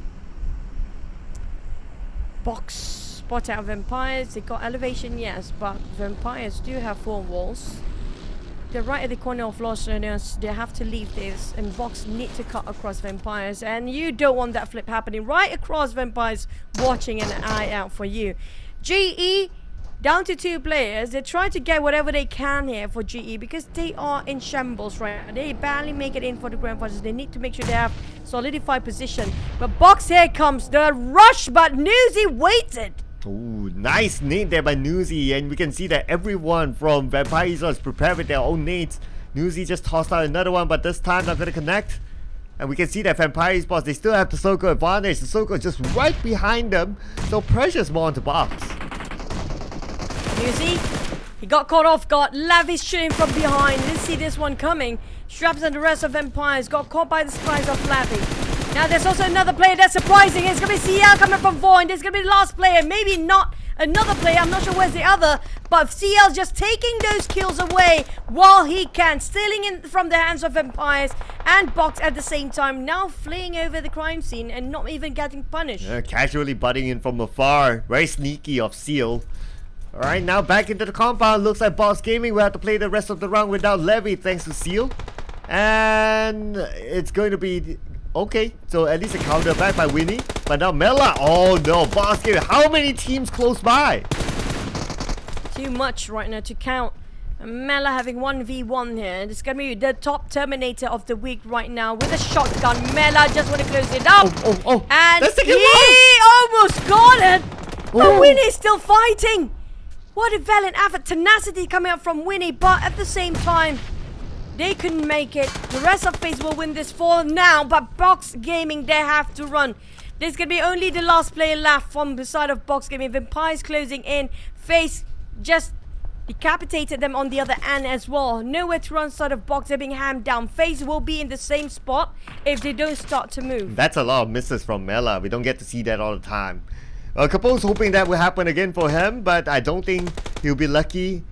Box spot out Vampires. They got elevation, yes, but Vampires do have 4 walls. They're right at the corner of Lost Learners. They have to leave this, and Box need to cut across Vampires, and you don't want that flip happening right across Vampires, watching an eye out for you. GE down to 2 players. They try to get whatever they can here for GE because they are in shambles right now. They barely make it in for the grand finals. They need to make sure they have solidified position. But Box, here comes the rush, but Newsy waited. Ooh, nice nade there by Newsy, and we can see that everyone from Vampire is prepared with their own nades. Newsy just tossed out another one, but this time not gonna connect. And we can see that Vampire Esports, they still have the circle advantage. The circle is just right behind them, so pressure's more onto Box. Newsy, he got caught off guard. Lavish shooting from behind. Didn't see this one coming. Straps and the rest of Vampires got caught by the surprise of Lavi. Now there's also another player that's surprising. It's going to be CL coming from Void. It's going to be the last player. Maybe not another player. I'm not sure where's the other. But CL just taking those kills away while he can. Stealing in from the hands of Vampires and Box at the same time. Now fleeing over the crime scene and not even getting punished. Casually butting in from afar. Very sneaky of Seal. Alright, now back into the compound. Looks like Boss Gaming will have to play the rest of the round without Levy thanks to Seal. And it's going to be... okay, so at least a counter back by Winnie. But now Mela, oh no, Boss Gaming. How many teams close by? Too much right now to count. Mela having 1v1 here. It's going to be the top Terminator of the week right now with a shotgun. Mela just want to close it up. And he almost got it. But Winnie's still fighting. What a valiant effort. Tenacity coming up from Winnie, but at the same time, they couldn't make it. The rest of FaZe will win this for now, but Box Gaming, they have to run. There's going to be only the last player left from the side of Box Gaming. Vampires closing in. FaZe just decapitated them on the other end as well. Nowhere to run side of Box. They're being hammed down. FaZe will be in the same spot if they don't start to move. That's a lot of misses from Mela. We don't get to see that all the time. Capone's hoping that will happen again for him, but I don't think he'll be lucky.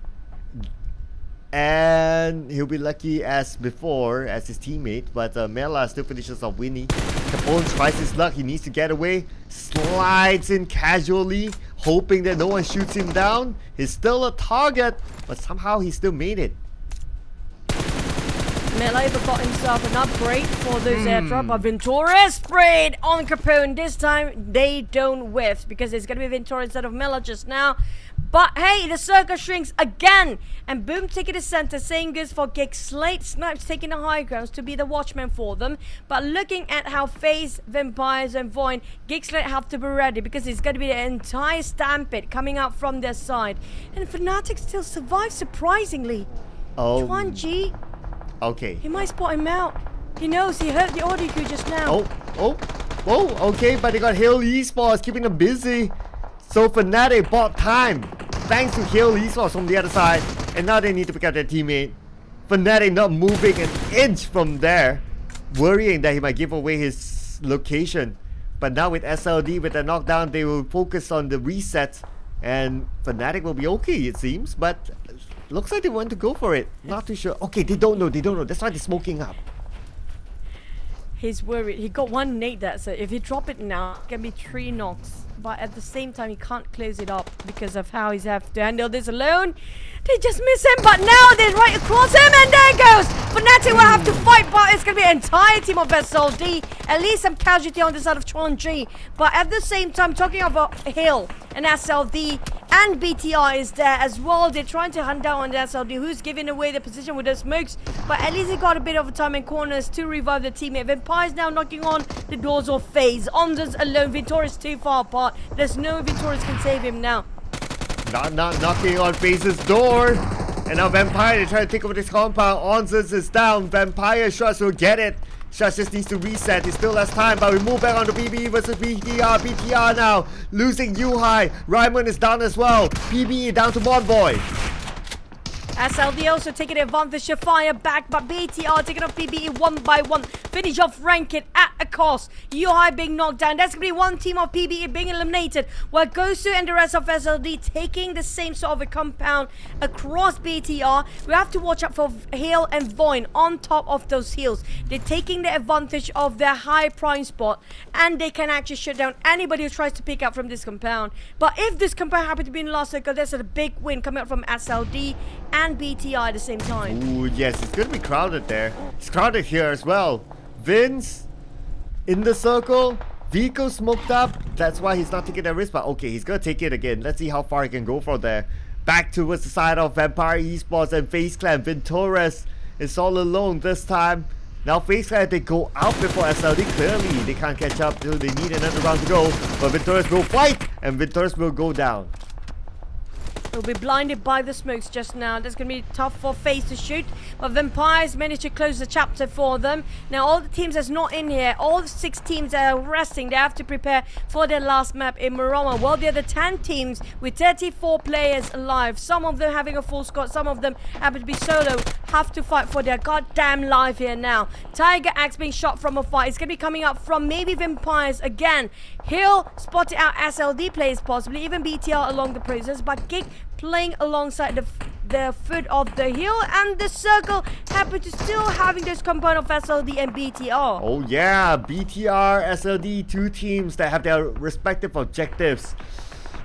And he'll be lucky as before as his teammate, but Mela still finishes off Winnie. Capone tries his luck. He needs to get away. Slides in casually, hoping that no one shoots him down. He's still a target, but somehow he still made it. Mela even got himself an upgrade for those airdrop. But Ventura sprayed on Capone. This time they don't whiff because it's going to be Ventura instead of Mela just now. But hey, the circle shrinks again. And Boom taking the center. Same goes for Gig. Slate Snipes taking the high grounds to be the watchman for them. But looking at how FaZe, Vampires and Void, Gig Slate have to be ready because it's going to be the entire stampede coming out from their side. And Fnatic still survives surprisingly. Oh. Chuan G. Okay. He might spot him out. He knows he heard the audio cue just now. Oh, okay, but they got Hill Esports keeping them busy. So Fnatic bought time thanks to Hill Esports from the other side. And now they need to pick up their teammate. Fnatic not moving an inch from there, worrying that he might give away his location. But now with SLD, with the knockdown, they will focus on the reset. And Fnatic will be okay, it seems. But looks like they want to go for it. Not too sure. Okay, they don't know. That's why they're smoking up. He's worried. He got one nade that, so if he drop it now, it can be 3 knocks. But at the same time, he can't close it up because of how he's have to handle this alone. They just miss him, but now they're right across him, and there goes! Fnatic will have to fight, but it's going to be an entire team of SLD. At least some casualty on the side of Chuanji. But at the same time, talking about Hill and SLD and BTR is there as well. They're trying to hunt down on the SLD, who's giving away the position with the smokes. But at least he got a bit of time in corners to revive the teammate. Vampire's now knocking on the doors of FaZe. Ondas alone. Victorious too far apart. There's no Victorious can save him now. Not knocking on FaZe's door. And now Vampire, they try to take over this compound. Onzas is down. Vampire shots will get it. Shots just needs to reset. He still has time, but we move back on to PBE versus BTR. BTR now losing Yuhai. Ryman is down as well. PBE down to Monboy. SLD also taking advantage of fire back, but BTR taking off PBE one by one. Finish off Ranked at a cost. Yuhai being knocked down. That's going to be one team of PBE being eliminated, while Gosu and the rest of SLD taking the same sort of a compound across BTR. We have to watch out for Hale and Voin on top of those heals. They're taking the advantage of their high prime spot, and they can actually shut down anybody who tries to pick up from this compound. But if this compound happens to be in the last circle, that's a big win coming up from SLD and BTR at the same time. Ooh, yes, it's going to be crowded there. It's crowded here as well. Vince in the circle. Vico smoked up. That's why he's not taking that risk. But okay, he's going to take it again. Let's see how far he can go from there. Back towards the side of Vampire Esports and FaZe Clan. Ventores is all alone this time. Now FaZe Clan, they go out before SLD. Clearly, they can't catch up till they need another round to go. But Ventores will fight and Ventores will go down. Will be blinded by the smokes just now. That's going to be tough for FaZe to shoot, but Vampires managed to close the chapter for them. Now all the teams that's not in here, all the 6 teams that are resting, they have to prepare for their last map in Maroma. While the other 10 teams with 34 players alive, some of them having a full squad, some of them happen to be solo, have to fight for their goddamn life here now. Tiger Axe being shot from afar. It's going to be coming up from maybe Vampires again. Hill spotted out SLD players, possibly even BTR along the process, but Gig playing alongside the foot of the hill, and the circle happen to still having this compound of SLD and BTR. Oh yeah, BTR, SLD, 2 teams that have their respective objectives.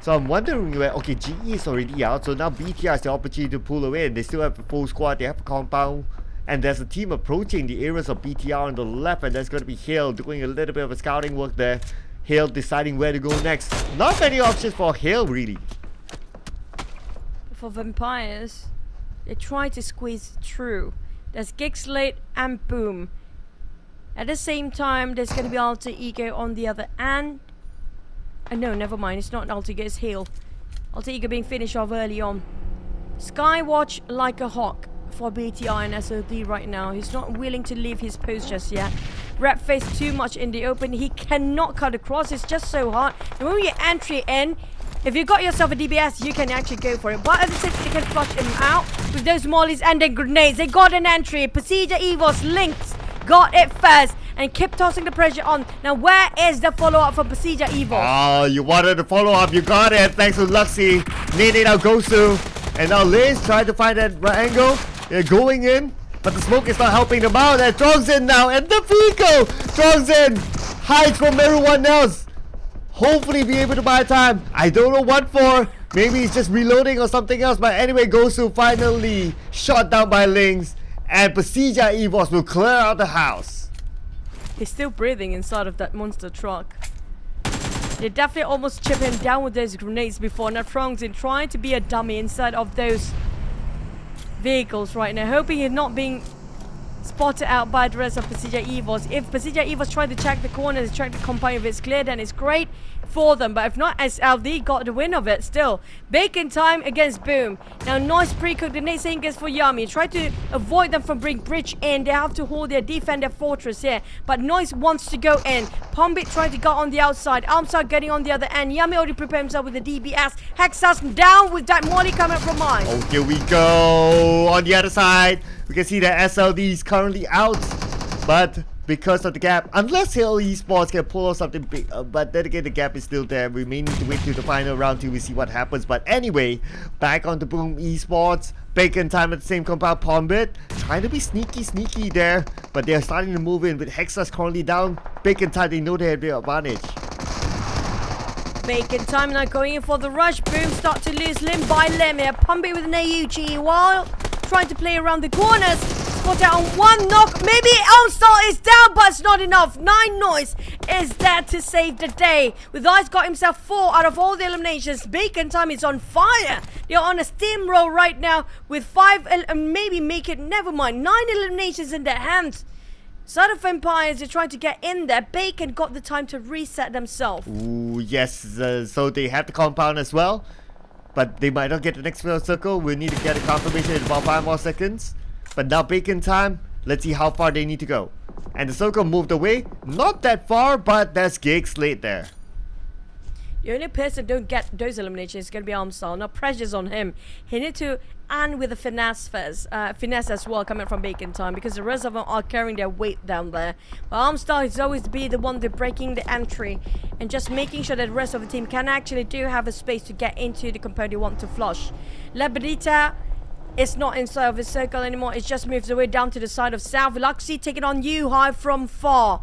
So I'm wondering where, okay, GE is already out, so now BTR has the opportunity to pull away. They still have a full squad, they have a compound, and there's a team approaching the areas of BTR on the left, and there's going to be Hale doing a little bit of a scouting work there. Hale deciding where to go next. Not many options for Hale, really. For Vampires, they try to squeeze through. There's Gigslate and Boom. At the same time, there's going to be Alter Ego on the other end. No, never mind. It's not Alter Ego, it's Heal. Alter Ego being finished off early on. Skywatch like a hawk for BTR and SLD right now. He's not willing to leave his post just yet. Red face too much in the open. He cannot cut across. It's just so hard. And when you entry in, if you got yourself a DBS, you can actually go for it. But at the same time, you can flush him out with those mollies and the grenades. They got an entry. Pasija Evos, Lynx got it first and kept tossing the pressure on. Now, where is the follow-up for Pasija Evos? Oh, you wanted the follow-up. You got it. Thanks to Luxy. Nading out Gosu. And now Liz trying to find that right angle. They're going in. But the smoke is not helping them out. And Strong's in now. And the Pico. Strong's in. Hides from everyone else. Hopefully be able to buy time. I don't know what for. Maybe he's just reloading or something else. But anyway, Gosu finally shot down by Lynx. And Pasija Evos will clear out the house. He's still breathing inside of that monster truck. They definitely almost chip him down with those grenades before. Now Frongzin trying to be a dummy inside of those vehicles right now. Hoping he's not being spotted out by the rest of Pasija Evos. If Pasija Evos try to check the corners, check the compound, if it's clear, then it's great. for them. But if not, SLD got the win of it still. Bacon time against Boom. Now Noise pre-cooked the next thing is for Yami. Try to avoid them from bring Bridge in. They have to hold their defender fortress here. But Noise wants to go in. Pombit trying to go on the outside. Armstar getting on the other end. Yami already prepared himself with the DBS. Hexas down with that Molly coming from mine. Oh, here we go. On the other side, we can see that SLD is currently out. But because of the gap, unless Hill Esports can pull off something big, but then again the gap is still there. We may need to wait till the final round till we see what happens. But anyway, back on the Boom Esports. Bacon time at the same compound. Pombit trying to be sneaky there, but they're starting to move in with Hexas currently down. Bacon time, they know they have the advantage. Bacon time now going in for the rush. Boom start to lose limb by limb here. Pombit with an AUG while trying to play around the corners. Spot out on one knock. Maybe Onstar is down, but it's not enough. 9 Noise is there to save the day. With Ice got himself 4 out of all the eliminations. Bacon time is on fire. They're on a steamroll right now with 5, maybe make it, never mind. 9 eliminations in their hands. Side of Vampires are trying to get in there. Bacon got the time to reset themselves. Ooh, yes. So they have the compound as well, but they might not get the next field circle. We need to get a confirmation in about 5 more seconds. But now Bacon time. Let's see how far they need to go. And the circle moved away. Not that far, but there's Gig Slate there. The only person don't get those eliminations is going to be Armstar. Now pressure's on him. He need to and with a finesse as well coming from Bacon time, because the rest of them are carrying their weight down there. But Armstar is always be the one that breaking the entry and just making sure that the rest of the team can actually do have a space to get into the compound they want to flush. Labradita is not inside of his circle anymore. It just moves away down to the side of South. Luxy taking on you high from far.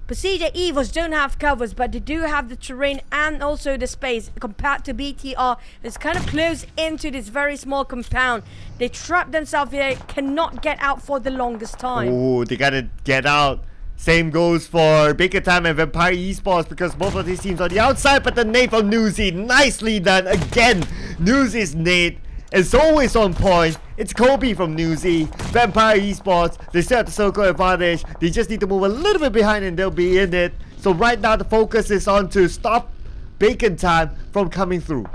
Procedure Evos don't have covers, but they do have the terrain and also the space compared to BTR. It's kind of close into this very small compound. They trap themselves here, cannot get out for the longest time. Oh, they gotta get out. Same goes for Bacon Time and Vampire Esports, because both of these teams on the outside, but the nade from Newsy, nicely done again. Newsy's nade is always on point. It's Kobe from Newsy. Vampire Esports, they still have the circle advantage. They just need to move a little bit behind and they'll be in it. So right now the focus is on to stop Bacon Time from coming through.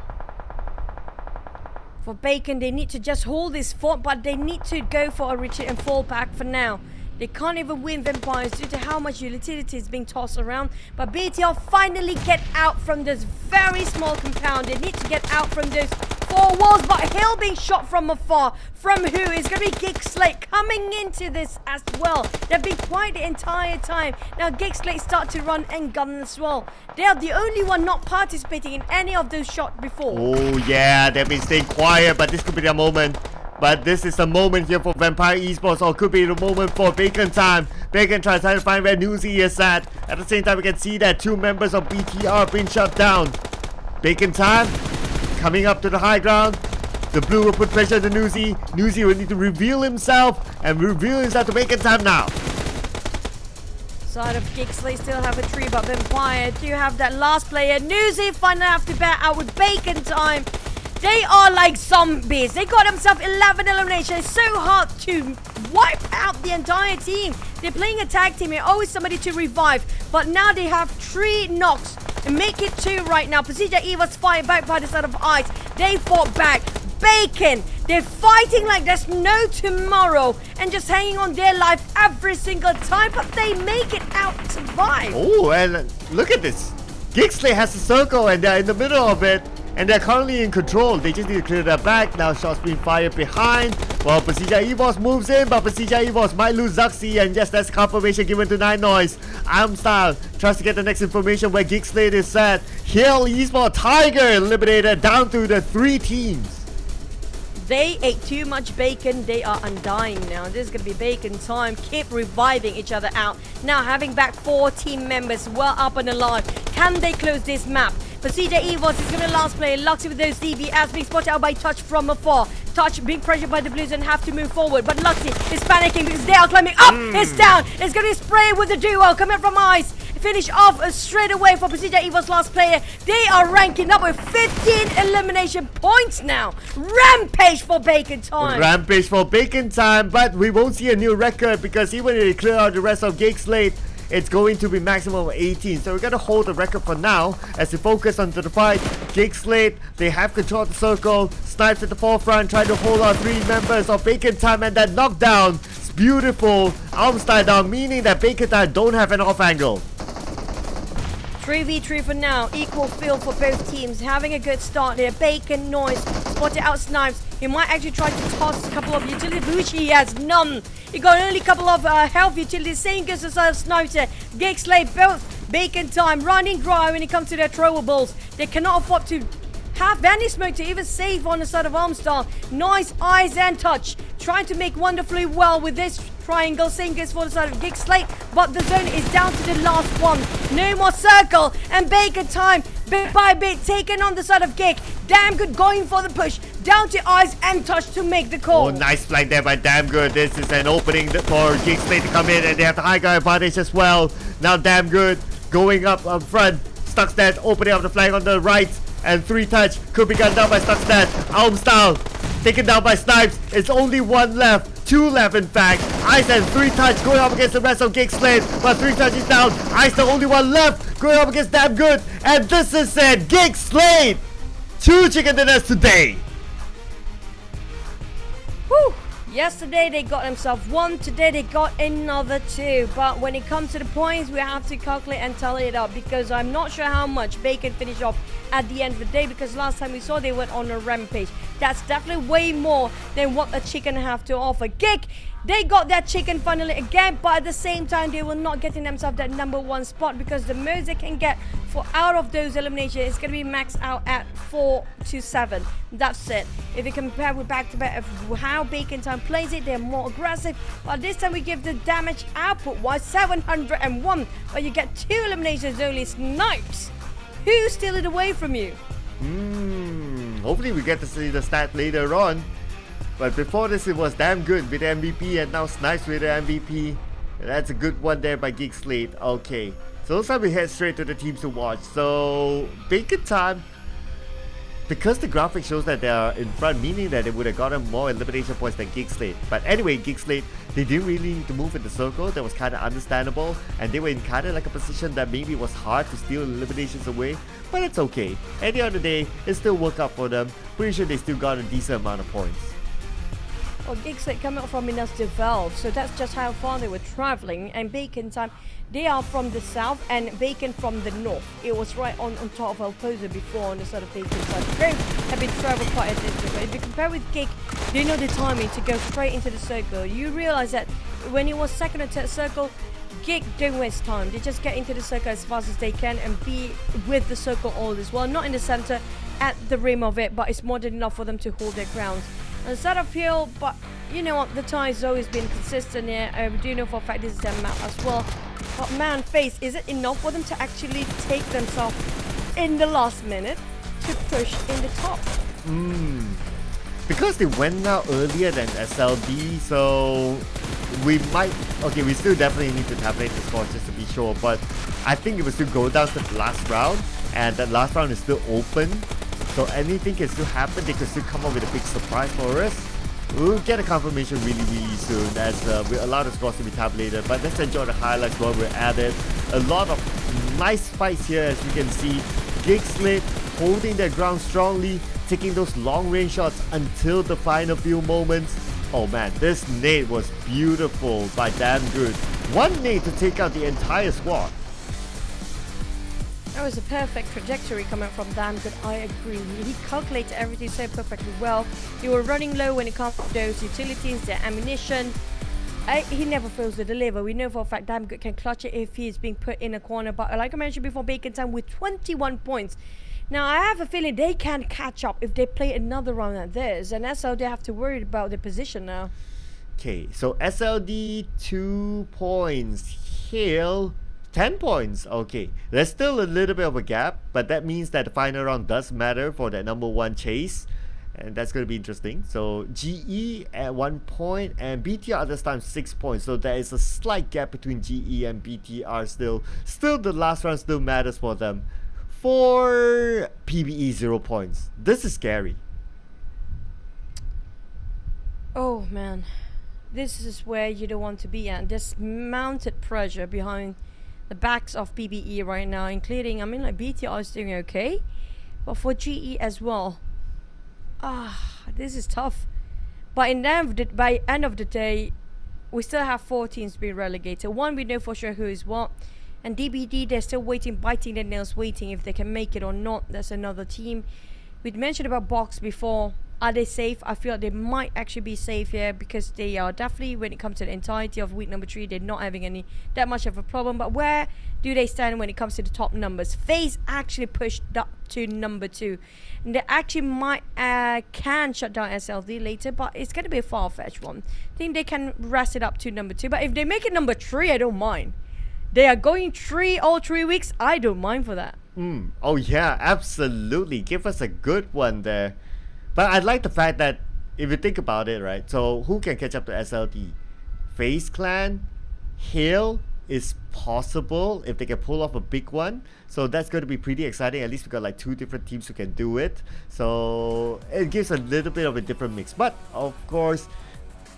For Bacon, they need to just hold this fort, but they need to go for a retreat and fall back for now. They can't even win Vampires due to how much utility is being tossed around. But BTR finally get out from this very small compound. They need to get out from those 4 walls, but Hill being shot from afar. From who? It's going to be Gig Slate coming into this as well. They've been quiet the entire time. Now Gig Slate start to run and gun as well. They are the only one not participating in any of those shots before. Oh yeah, they've been staying quiet, but this could be their moment. But this is the moment here for Vampire Esports, or could be the moment for Bacon Time. Bacon tries to find where Newsy is at. At the same time, we can see that 2 members of BTR being shut down. Bacon Time coming up to the high ground. The blue will put pressure on the Newsy. Newsy will need to reveal himself and reveal himself to Bacon Time now. Side of Kicks, they still have a tree, but Vampire do have that last player. Newsy finally have to bat out with Bacon Time. They are like zombies. They got themselves 11 eliminations. It's so hard to wipe out the entire team. They're playing a tag team here. Always somebody to revive. But now they have 3 knocks. And make it 2 right now. Procedure Eva's fired back by the side of Ice. They fought back. Bacon. They're fighting like there's no tomorrow. And just hanging on their life every single time. But they make it out and survive. Oh, and look at this. Gigsley has a circle and they're in the middle of it. And they're currently in control. They just need to clear their back. Now shots being fired behind. Well, Pasija Evos moves in, but Pasija Evos might lose Zaxi. And yes, that's confirmation given to 9 Noise. Amstyle tries to get the next information where Gig Slate is set. Hill Esports Tiger eliminated down to the 3 teams. They ate too much bacon. They are undying now. This is going to be bacon time. Keep reviving each other out. Now having back 4 team members well up and alive. Can they close this map? Procedure Evos is given the last play. Luxy with those DBS being spotted out by Touch from afar. Touch being pressured by the Blues and have to move forward. But Luxy is panicking because they are climbing up. It's down. It's going to be sprayed with the duo coming from Ice. Finish off straight away for Procedure Evos last player. They are ranking up with 15 elimination points now. Rampage for Bacon Time. Rampage for Bacon Time, but we won't see a new record because even if they clear out the rest of Gig Slate, it's going to be maximum of 18. So we're going to hold the record for now as we focus onto the fight. Gig Slate, they have control of the circle. Snipes at the forefront, trying to hold our 3 members of Bacon Time, and that knockdown. It's beautiful. Armstyle down, meaning that Bacon Time don't have an off angle. 3v3 for now, equal field for both teams, having a good start here. Bacon, Noise, spotted out Snipes. He might actually try to toss a couple of utilities, which he has none. He got only a couple of health utilities, same goes as Snipes here. Gig Slate, both Bacon Time, running dry when it comes to their throwables. They cannot afford to have any smoke to even save on the side of Armstar. Nice eyes and touch, trying to make wonderfully well with this triangle. Same goes for the side of Gig Slate, but the zone is down to the last one. No more circle, and Bacon Time, bit by bit, taken on the side of Gig. Damn Good going for the push, down to eyes and touch to make the call. Oh, nice flank there by Damn Good. This is an opening for Gig Slate to come in, and they have the high guy advantage as well. Now Damn Good going up front. Stuxnet opening up the flank on the right, and 3 touch could be gunned down by Stuxnet. Style taken down by Snipes. It's only 1 left, 2 left in fact. Ice and 3 touch going up against the rest of Gig Slate, but 3 touch is down. Ice the only one left going up against Damn Good, and this is it. Gig Slate, 2 chicken dinners today. Whew. Yesterday they got themselves 1, today they got another 2. But when it comes to the points, we have to calculate and tally it up, because I'm not sure how much Bacon finished off at the end of the day, because last time we saw they went on a rampage. That's definitely way more than what a chicken have to offer. Gig, they got that chicken finally again, but at the same time they will not getting themselves that number 1 spot, because the most they can get for out of those eliminations is going to be maxed out at 4 to 7. That's it. If you compare with back-to-back of how Bacon Time plays it, they're more aggressive, but this time we give the damage output wise 701, but you get 2 eliminations only. Snipes, who steal it away from you? Hopefully we get to see the stat later on. But before this, it was Damn Good with the MVP, and now Snipes with the MVP. That's a good one there by Gig Slate. Okay, so looks like we head straight to the teams to watch. So Bacon Time, because the graphic shows that they are in front, meaning that they would have gotten more elimination points than Gig Slate. But anyway, Gig Slate, they didn't really need to move in the circle. That was kind of understandable, and they were in kind of like a position that maybe was hard to steal eliminations away, but it's okay. At the end of the day, it still worked out for them. Pretty sure they still got a decent amount of points. Well, Gig Slate coming up from Minas de Valve, so that's just how far they were traveling. And Bacon Time, they are from the south, and Bacon from the north. It was right on top of El Pozo before on the side of Bacon Time. Both have been traveled quite a distance, but if you compare with Gig, they know the timing to go straight into the circle. You realize that when it was second or third circle, Gig don't waste time. They just get into the circle as fast as they can and be with the circle all as well. Not in the center, at the rim of it, but it's more than enough for them to hold their ground. And set up hill, but you know what, the tie has always been consistent here. We do know for a fact this is their map as well. But man, Face, is it enough for them to actually take themselves in the last minute to push in the top? Because they went out earlier than SLD, so we might... Okay, we still definitely need to tabulate the score just to be sure, but I think it will still go down to the last round, and that last round is still open. So anything can still happen. They could still come up with a big surprise for us. We'll get a confirmation really soon as we allow the scores to be tabulated. But let's enjoy the highlights while we're at it. A lot of nice fights here, as we can see. Gig Slate holding their ground strongly, taking those long range shots until the final few moments. Oh man, this nade was beautiful by Damn Good. 1 nade to take out the entire squad. That was a perfect trajectory coming from Damn Good, I agree. He calculated everything so perfectly well. He was running low when it comes to those utilities, the ammunition. He never fails to deliver. We know for a fact Damn Good can clutch it if he is being put in a corner. But like I mentioned before, Bacon Time with 21 points. Now, I have a feeling they can catch up if they play another round like this. And that's how they have to worry about their position now. Okay, so SLD 2 points. Hill 10 points. Okay, there's still a little bit of a gap, but that means that the final round does matter for that number 1 chase, and that's going to be interesting. So GE at 1 point and BTR this time 6 points, so there is a slight gap between GE and BTR. Still the last round still matters for them. For PBE 0 points. This is scary. Oh man, this is where you don't want to be at. There's mounted pressure behind the backs of PBE right now, including, I mean, like BTR is doing okay, but for GE as well, this is tough. But by end of the day, we still have 4 teams being relegated. One, we know for sure who is what, and DBD, they're still waiting, biting their nails, waiting if they can make it or not. That's another team. We'd mentioned about Box before. Are they safe? I feel like they might actually be safe here, because they are definitely, when it comes to the entirety of week number 3, they're not having that much of a problem. But where do they stand when it comes to the top numbers? FaZe actually pushed up to number 2, and they actually might can shut down SLD later, but it's going to be a far-fetched one. I think they can rest it up to number 2, but if they make it number 3, I don't mind. They are going 3 all 3 weeks, I don't mind for that. Oh yeah, absolutely. Give us a good one there. But I like the fact that if you think about it, right? So who can catch up to SLD? FaZe Clan, Hale is possible if they can pull off a big one. So that's going to be pretty exciting. At least we got like 2 different teams who can do it. So it gives a little bit of a different mix. But of course,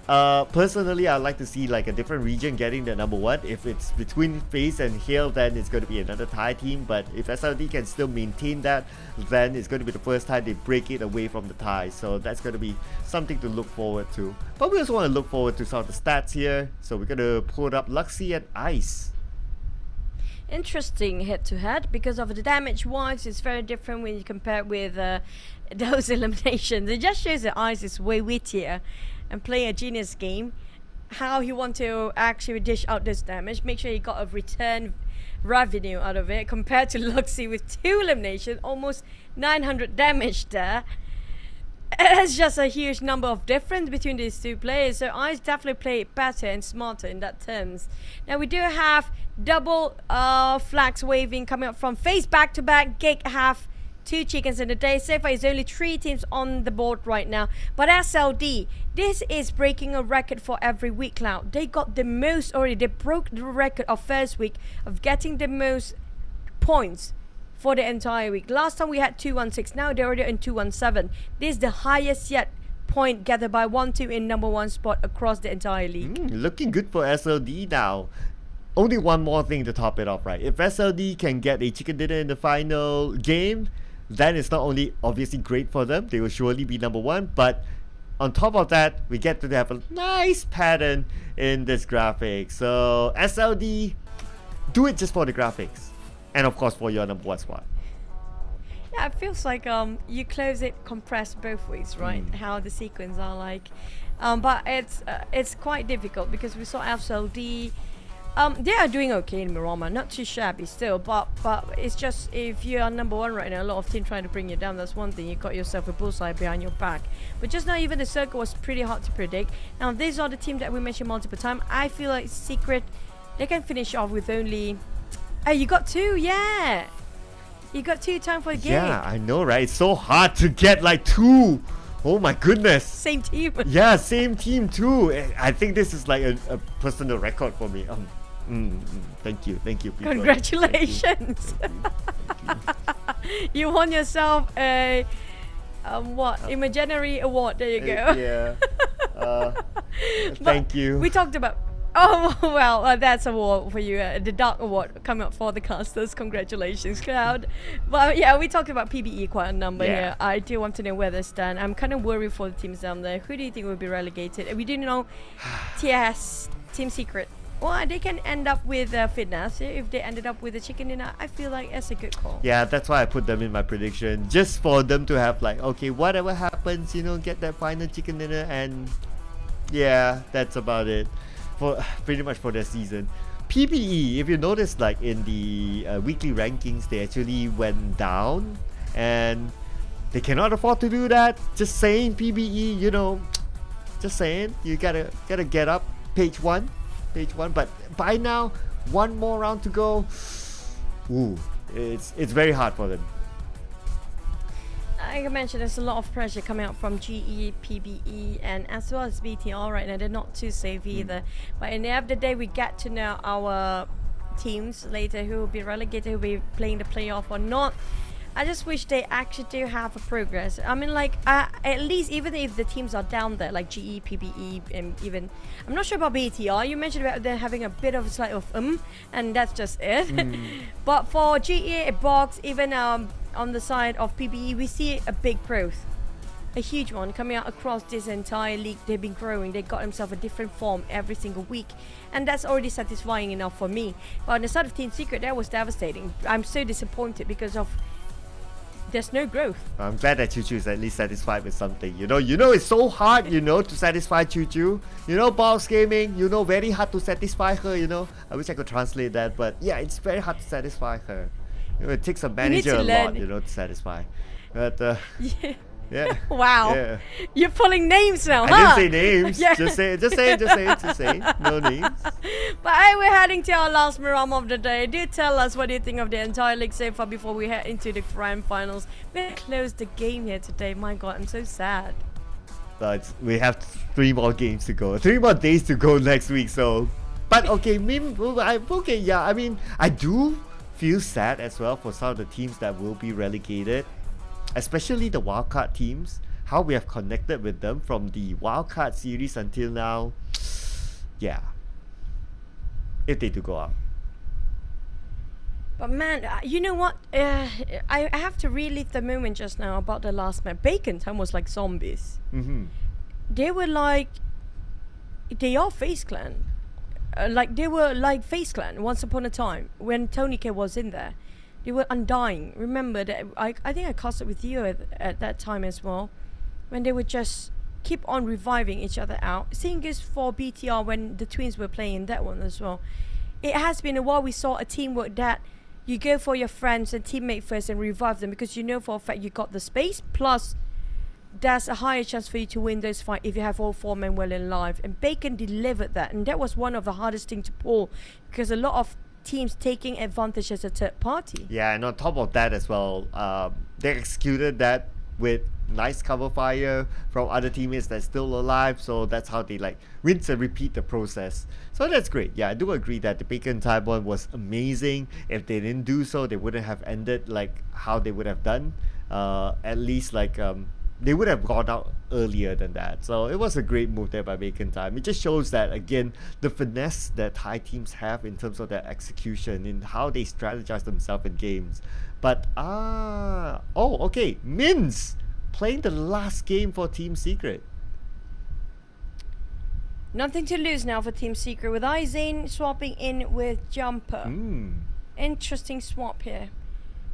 personally, I'd like to see like a different region getting the number 1. If it's between FaZe and Hale, then it's going to be another Thai team. But if SLD can still maintain that, then it's going to be the first time they break it away from the Thai. So that's going to be something to look forward to. But we also want to look forward to some of the stats here. So we're going to put up Luxy and Ice. Interesting head-to-head, because of the damage wise, it's very different when you compare it with those eliminations. It just shows that Ice is way wittier and play a genius game, how he want to actually dish out this damage, make sure he got a return revenue out of it, compared to Luxy with 2 eliminations, almost 900 damage there. It's just a huge number of difference between these 2 players, so I definitely play it better and smarter in that terms. Now we do have double flags waving coming up from FaZe back-to-back. Gig have 2 chickens in a day. So far, it's only 3 teams on the board right now. But SLD, this is breaking a record for every week, Cloud. They got the most already. They broke the record of first week of getting the most points for the entire week. Last time we had 216. Now they're already in 217. This is the highest yet point gathered by 1-2 in number 1 spot across the entire league. Looking good for SLD now. Only one more thing to top it off, right? If SLD can get a chicken dinner in the final game, then it's not only obviously great for them, they will surely be number 1, but on top of that, we get to have a nice pattern in this graphic. So SLD, do it just for the graphics, and of course for your number 1 spot. Yeah, it feels like you close it compressed both ways, right? How the sequence are like, but it's quite difficult, because we saw SLD. They are doing okay in Miramar, not too shabby still, but it's just, if you are number 1 right now, a lot of teams trying to bring you down, that's one thing. You got yourself a bullseye behind your back. But just now, even the circle was pretty hard to predict. Now, these are the teams that we mentioned multiple times. I feel like Secret, they can finish off with only... Oh, you got 2, yeah! You got 2 time for a game. Yeah, I know, right? It's so hard to get like 2. Oh my goodness. Same team. Yeah, same team too. I think this is like a personal record for me. Thank you, people. Congratulations. Thank you. You won yourself a imaginary award. There you go. Yeah. Thank you. We talked about. Oh well, that's an award for you. The Dark Award coming up for the casters. Congratulations, Cloud. But yeah, we talked about PBE quite a number here. I do want to know where they stand. I'm kind of worried for the teams down there. Who do you think will be relegated? We didn't know. TS Team Secret. Well, they can end up with Fitness. If they ended up with a chicken dinner, I feel like that's a good call. Yeah, that's why I put them in my prediction. Just for them to have like, okay, whatever happens, get that final chicken dinner, and yeah, that's about it. For pretty much for their season. PBE, if you notice, like in the weekly rankings, they actually went down, and they cannot afford to do that. Just saying, PBE, just saying, you gotta get up page one. But by now, one more round to go. Ooh, it's very hard for them. Like I mentioned, there's a lot of pressure coming out from GE, PBE, and as well as BTR right now. They're not too safe either. But in the end of the day, we get to know our teams later, who will be relegated, who will be playing the playoff or not. I just wish they actually do have a progress. I mean, like, at least even if the teams are down there, like GE, PBE, and even, I'm not sure about BTR. You mentioned about them having a bit of a slight of and that's just it. But for GE, Box, even on the side of PBE, we see a big growth. A huge one coming out across this entire league. They've been growing. They got themselves a different form every single week, and that's already satisfying enough for me. But on the side of Team Secret, that was devastating. I'm so disappointed because of there's no growth. I'm glad that Choo Choo is at least satisfied with something. You know it's so hard, to satisfy Choo Choo. Boss Gaming, very hard to satisfy her. I wish I could translate that, but yeah, it's very hard to satisfy her. It takes a manager a lot, to satisfy. But yeah. Yeah. Wow. Yeah. You're pulling names now, I huh? didn't say names. Yeah. Just say. No names. But hey, we're heading to our last Miram of the day. Do tell us what you think of the entire league so far before we head into the grand finals. We're gonna close the game here today. My God, I'm so sad. But we have 3 more games to go. 3 more days to go next week. So, but okay, yeah. I mean, I do feel sad as well for some of the teams that will be relegated. Especially the wildcard teams, how we have connected with them from the wildcard series until now. Yeah, if they do go up. But man, you know what? I have to relive the moment just now about the last match. Bacon Time was like zombies. They were like, they are FaZe Clan. They were like FaZe Clan once upon a time when Tony K was in there. They were undying. Remember that I think I cast it with you at that time as well, when they would just keep on reviving each other out. Seeing this for BTR when the twins were playing that one as well. It has been a while we saw a teamwork that you go for your friends and teammate first and revive them because you know for a fact you got the space. Plus, there's a higher chance for you to win those fights if you have all 4 men well in live. And Bacon delivered that, and that was one of the hardest things to pull because a lot of teams taking advantage as a third party. Yeah, and on top of that as well, they executed that with nice cover fire from other teammates that's still alive. So that's how they rinse and repeat the process. So that's great. Yeah, I do agree that the Bacon Time one was amazing. If they didn't do so, they wouldn't have ended how they would have done. At least they would have gone out earlier than that. So it was a great move there by Bacon Time. It just shows that, again, the finesse that Thai teams have in terms of their execution, in how they strategize themselves in games. But, okay, Mins playing the last game for Team Secret. Nothing to lose now for Team Secret with Izane swapping in with Jumper. Interesting swap here.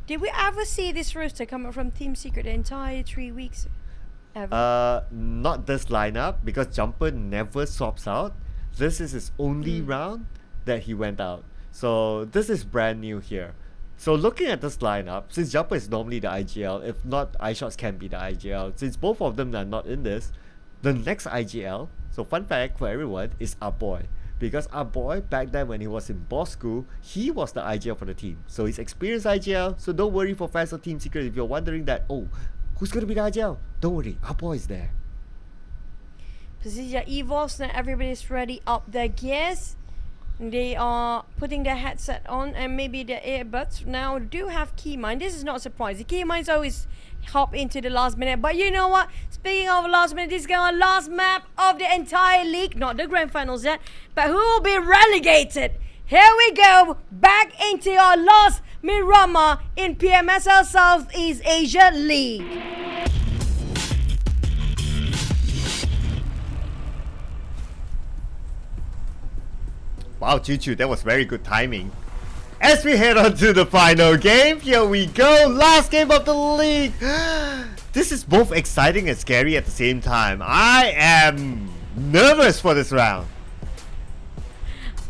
Did we ever see this roster coming from Team Secret the entire 3 weeks? Ever? Not this lineup, because Jumper never swaps out. This is his only round that he went out. So this is brand new here. So looking at this lineup, since Jumper is normally the IGL, if not, iShots can be the IGL. Since both of them are not in this, the next IGL, so fun fact for everyone, is our boy. Because our boy, back then when he was in boss school, he was the IGL for the team. So he's experienced IGL, so don't worry for fans of Team Secret if you're wondering that, oh, who's going to be the IGL? Don't worry, our boy is there. Precision evolves, now everybody's ready up their gears. They are putting their headset on and maybe their earbuds. Now do have Keymind. This is not a surprise. The Keymind's always hop into the last minute. But you know what? Speaking of last minute, this is our last map of the entire league. Not the grand finals yet, but who will be relegated? Here we go. Back into our last Mirama in PMSL Southeast Asia League. Wow, Choo Choo, that was very good timing. As we head on to the final game, here we go. Last game of the league. This is both exciting and scary at the same time. I am nervous for this round.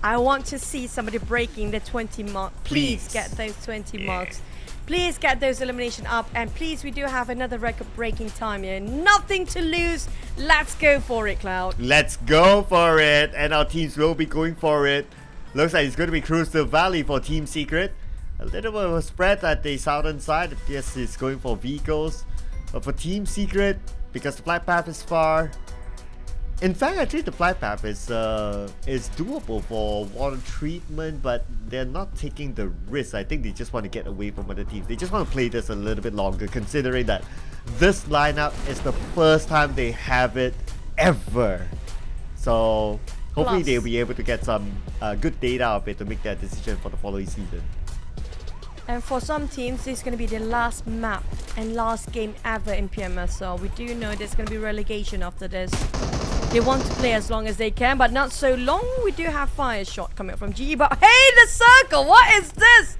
I want to see somebody breaking the 20 mark. Please get those 20 marks. Please get those elimination up. And please, we do have another record-breaking time here. Nothing to lose. Let's go for it, Cloud. Let's go for it. And our teams will be going for it. Looks like it's going to be Crucible Valley for Team Secret. A little bit of a spread at the southern side. Yes, it's going for vehicles. But for Team Secret, because the flight path is far, In fact, I think the flight path is doable for water treatment, but they're not taking the risk. I think they just want to get away from other teams. They just want to play this a little bit longer, considering that this lineup is the first time they have it ever. So hopefully Plus, they'll be able to get some good data of it to make their decision for the following season. And for some teams, this is going to be their last map and last game ever in PMSL. We do know there's going to be relegation after this. They want to play as long as they can, but not so long. We do have fire shot coming up from GE, but hey, the circle! What is this?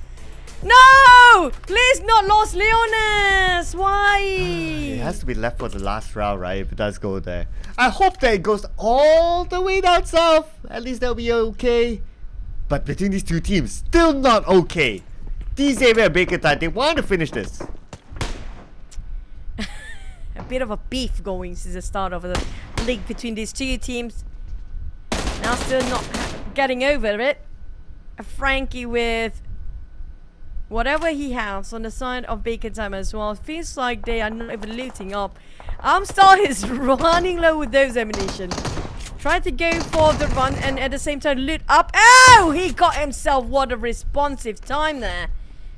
No! Please not Los Leones! Why? It has to be left for the last round, right? If it does go there. I hope that it goes all the way down south. At least that'll be okay. But between these two teams, still not okay. Xavier and Bacon Time, they want to finish this. A bit of a beef going since the start of the league between these two teams. Now still not getting over it. A Frankie with whatever he has on the side of Bacon Time as well. Feels like they are not even looting up. Armstar is running low with those ammunition. Trying to go for the run and at the same time loot up. Oh! He got himself what a responsive time there.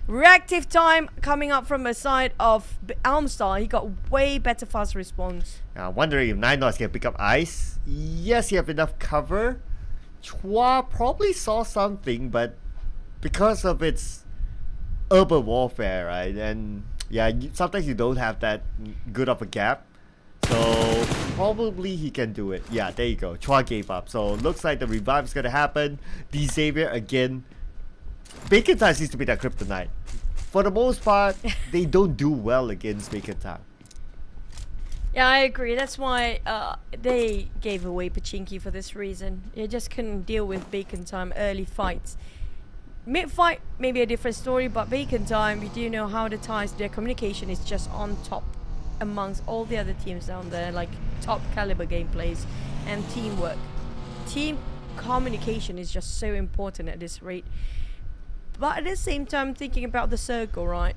Reactive time coming up from the side of Armstar. He got way better fast response. I'm wondering if Nine Knots can pick up ice. Yes, he have enough cover. Chua probably saw something, but because of its urban warfare, right? And yeah, sometimes you don't have that good of a gap. So probably he can do it. Yeah, there you go. Chua gave up. So looks like the revive is gonna happen. Xavier again. Bacon Time seems to be their kryptonite. For the most part, they don't do well against Bacon Time. Yeah, I agree. That's why they gave away Pachinki for this reason. They just couldn't deal with Bacon Time early fights. Mid-fight, maybe a different story, but Bacon Time, we do know how the ties, their communication is just on top amongst all the other teams down there, like top caliber gameplays and teamwork. Team communication is just so important at this rate. But at the same time, thinking about the circle, right?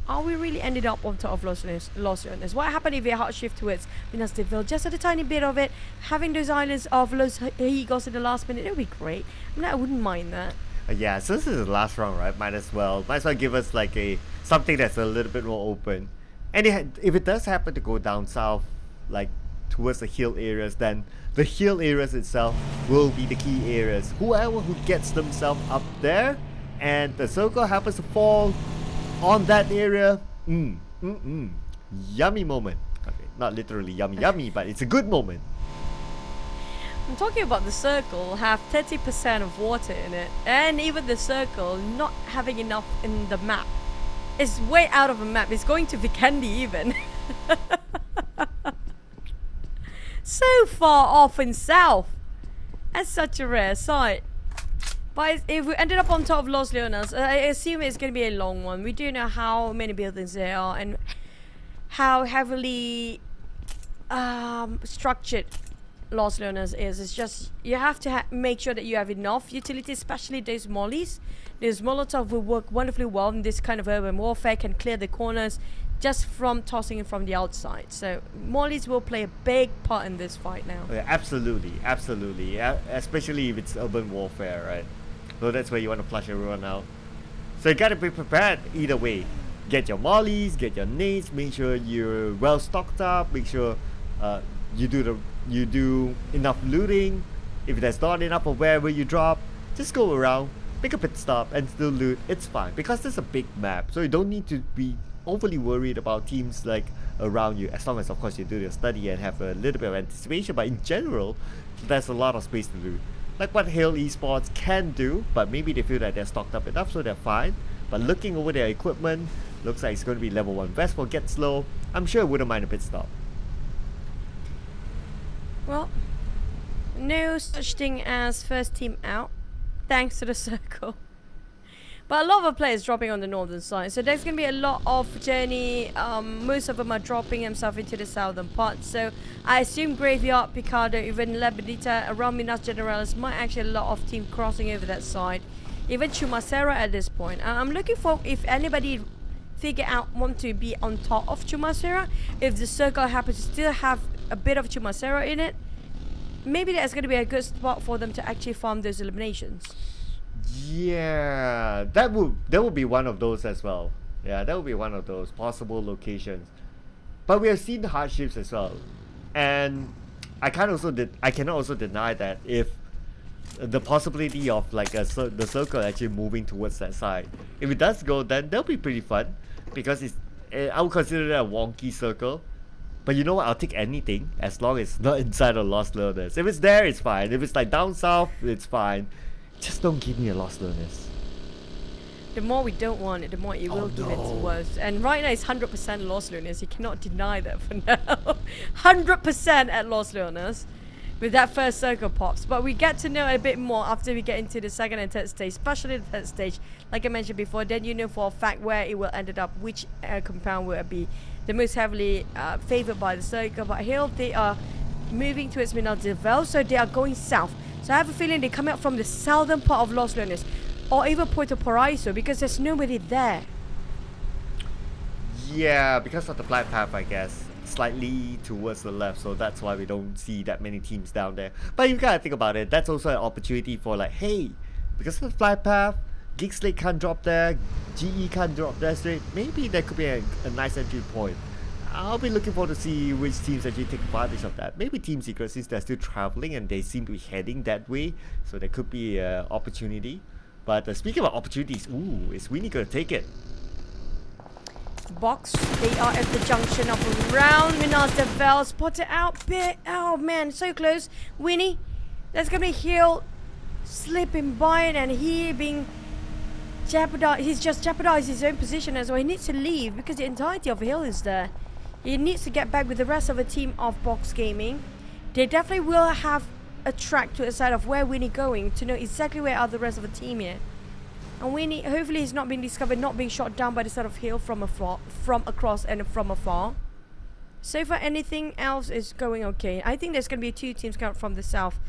Are we really ended up on top of Los Leones? What happened if we hard shift towards Minas de Vil? Just a tiny bit of it. Having those islands of Los Higos in the last minute, it would be great. I mean, I wouldn't mind that. Yeah, so this is the last round, right? Might as well give us like something that's a little bit more open. And if it does happen to go down south, like towards the hill areas, then the hill areas itself will be the key areas. Whoever who gets themselves up there, and the circle happens to fall on that area, yummy moment. Okay, not literally yummy, but it's a good moment. I'm talking about the circle have 30% of water in it, and even the circle not having enough in the map. It's way out of a map. It's going to Vikendi even. So far off in south. That's such a rare sight. But if we ended up on top of Los Leones, I assume it's going to be a long one. We do know how many buildings there are and how heavily structured Los Leones is. It's just, you have to make sure that you have enough utility, especially those mollies. Those Molotov will work wonderfully well in this kind of urban warfare, can clear the corners just from tossing it from the outside. So mollies will play a big part in this fight now. Yeah, absolutely. Especially if it's urban warfare, right? So that's where you want to flush everyone out. So you gotta be prepared either way. Get your mollies, get your nades, make sure you're well stocked up, make sure you do enough looting. If there's not enough of wherever you drop, just go around, make a pit stop and still loot. It's fine because it's a big map, so you don't need to be overly worried about teams like around you, as long as of course you do your study and have a little bit of anticipation. But in general, there's a lot of space to loot, like what Hail Esports can do, but maybe they feel that they're stocked up enough, so they're fine. But looking over their equipment, looks like it's going to be level 1 vest for Get Slow. I'm sure it wouldn't mind a pit stop. Well, no such thing as first team out, thanks to the circle. But a lot of players dropping on the northern side, so there's going to be a lot of journey. Most of them are dropping themselves into the southern part. So I assume Graveyard, Picardo, even La Benita, around Minas Generalis might actually a lot of team crossing over that side. Even Chumacera at this point. I'm looking for if anybody want to be on top of Chumacera. If the circle happens to still have a bit of Chumacera in it, maybe that's going to be a good spot for them to actually farm those eliminations. Yeah, that would be one of those as well. Yeah, that would be one of those possible locations. But we have seen the hardships as well, and I cannot also deny that if the possibility of like the circle actually moving towards that side, if it does go, then that'll be pretty fun, because I would consider it a wonky circle. But you know what? I'll take anything as long as it's not inside of Lost Learners. If it's there, it's fine. If it's like down south, it's fine. Just don't give me a Lost Learners. The more we don't want it, the more it will give it worse. And right now it's 100% Lost Learners. You cannot deny that for now. 100% at Lost Learners with that first circle pops. But we get to know a bit more after we get into the second and third stage, especially the third stage. Like I mentioned before, then you know for a fact where it will end up, which compound will it be the most heavily favored by the circle. But here they are moving towards Minas de Vel, so they are going south. So I have a feeling they come out from the southern part of Lost Learners, or even Puerto Paraiso, because there's nobody there. Yeah, because of the flight path, I guess. Slightly towards the left, so that's why we don't see that many teams down there. But you gotta think about it, that's also an opportunity for like, hey, because of the flight path, Geekslate can't drop there, GE can't drop there straight, maybe there could be a nice entry point. I'll be looking forward to see which teams actually take advantage of that. Maybe Team Secret, since they're still traveling and they seem to be heading that way, so there could be an opportunity. But speaking of opportunities, ooh, is Winnie gonna take it? Box, they are at the junction of around Minas de Vel, spotted out bit. Oh man, so close. Winnie, that's gonna be Hill slipping by it, and he being jeopardized. He's just jeopardized his own position as well. He needs to leave because the entirety of Hill is there. He needs to get back with the rest of the team of Box Gaming. They definitely will have a track to the side of where Winnie going to know exactly where are the rest of the team here. And Winnie, hopefully he's not being discovered, not being shot down by the side of Hill from across and from afar. So far, anything else is going okay. I think there's going to be two teams coming from the south.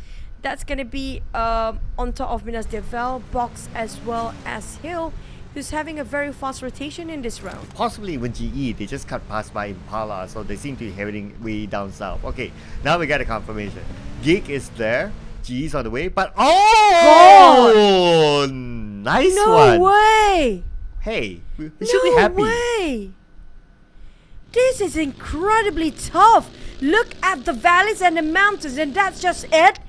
That's going to be on top of Minas de Vel, Box, as well as Hill, who's having a very fast rotation in this round. Possibly even GE, they just cut past by Impala, so they seem to be heading way down south. Okay, now we got a confirmation. Geek is there, GE's on the way, but oh! Nice one! No way! Hey, we should be happy. No way! This is incredibly tough. Look at the valleys and the mountains, and that's just it.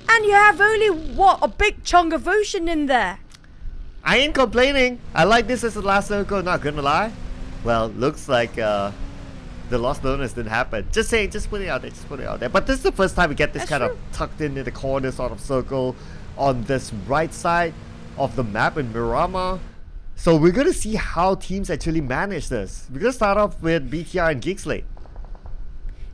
And you have only, what, a big chunk of ocean in there. I ain't complaining. I like this as the last circle, not gonna lie. Well, looks like the Lost Learners didn't happen. Just saying, just put it out there, But this is the first time we get this kind of tucked in the corner sort of circle on this right side of the map in Miramar. So we're gonna see how teams actually manage this. We're gonna start off with BTR and Geekslate.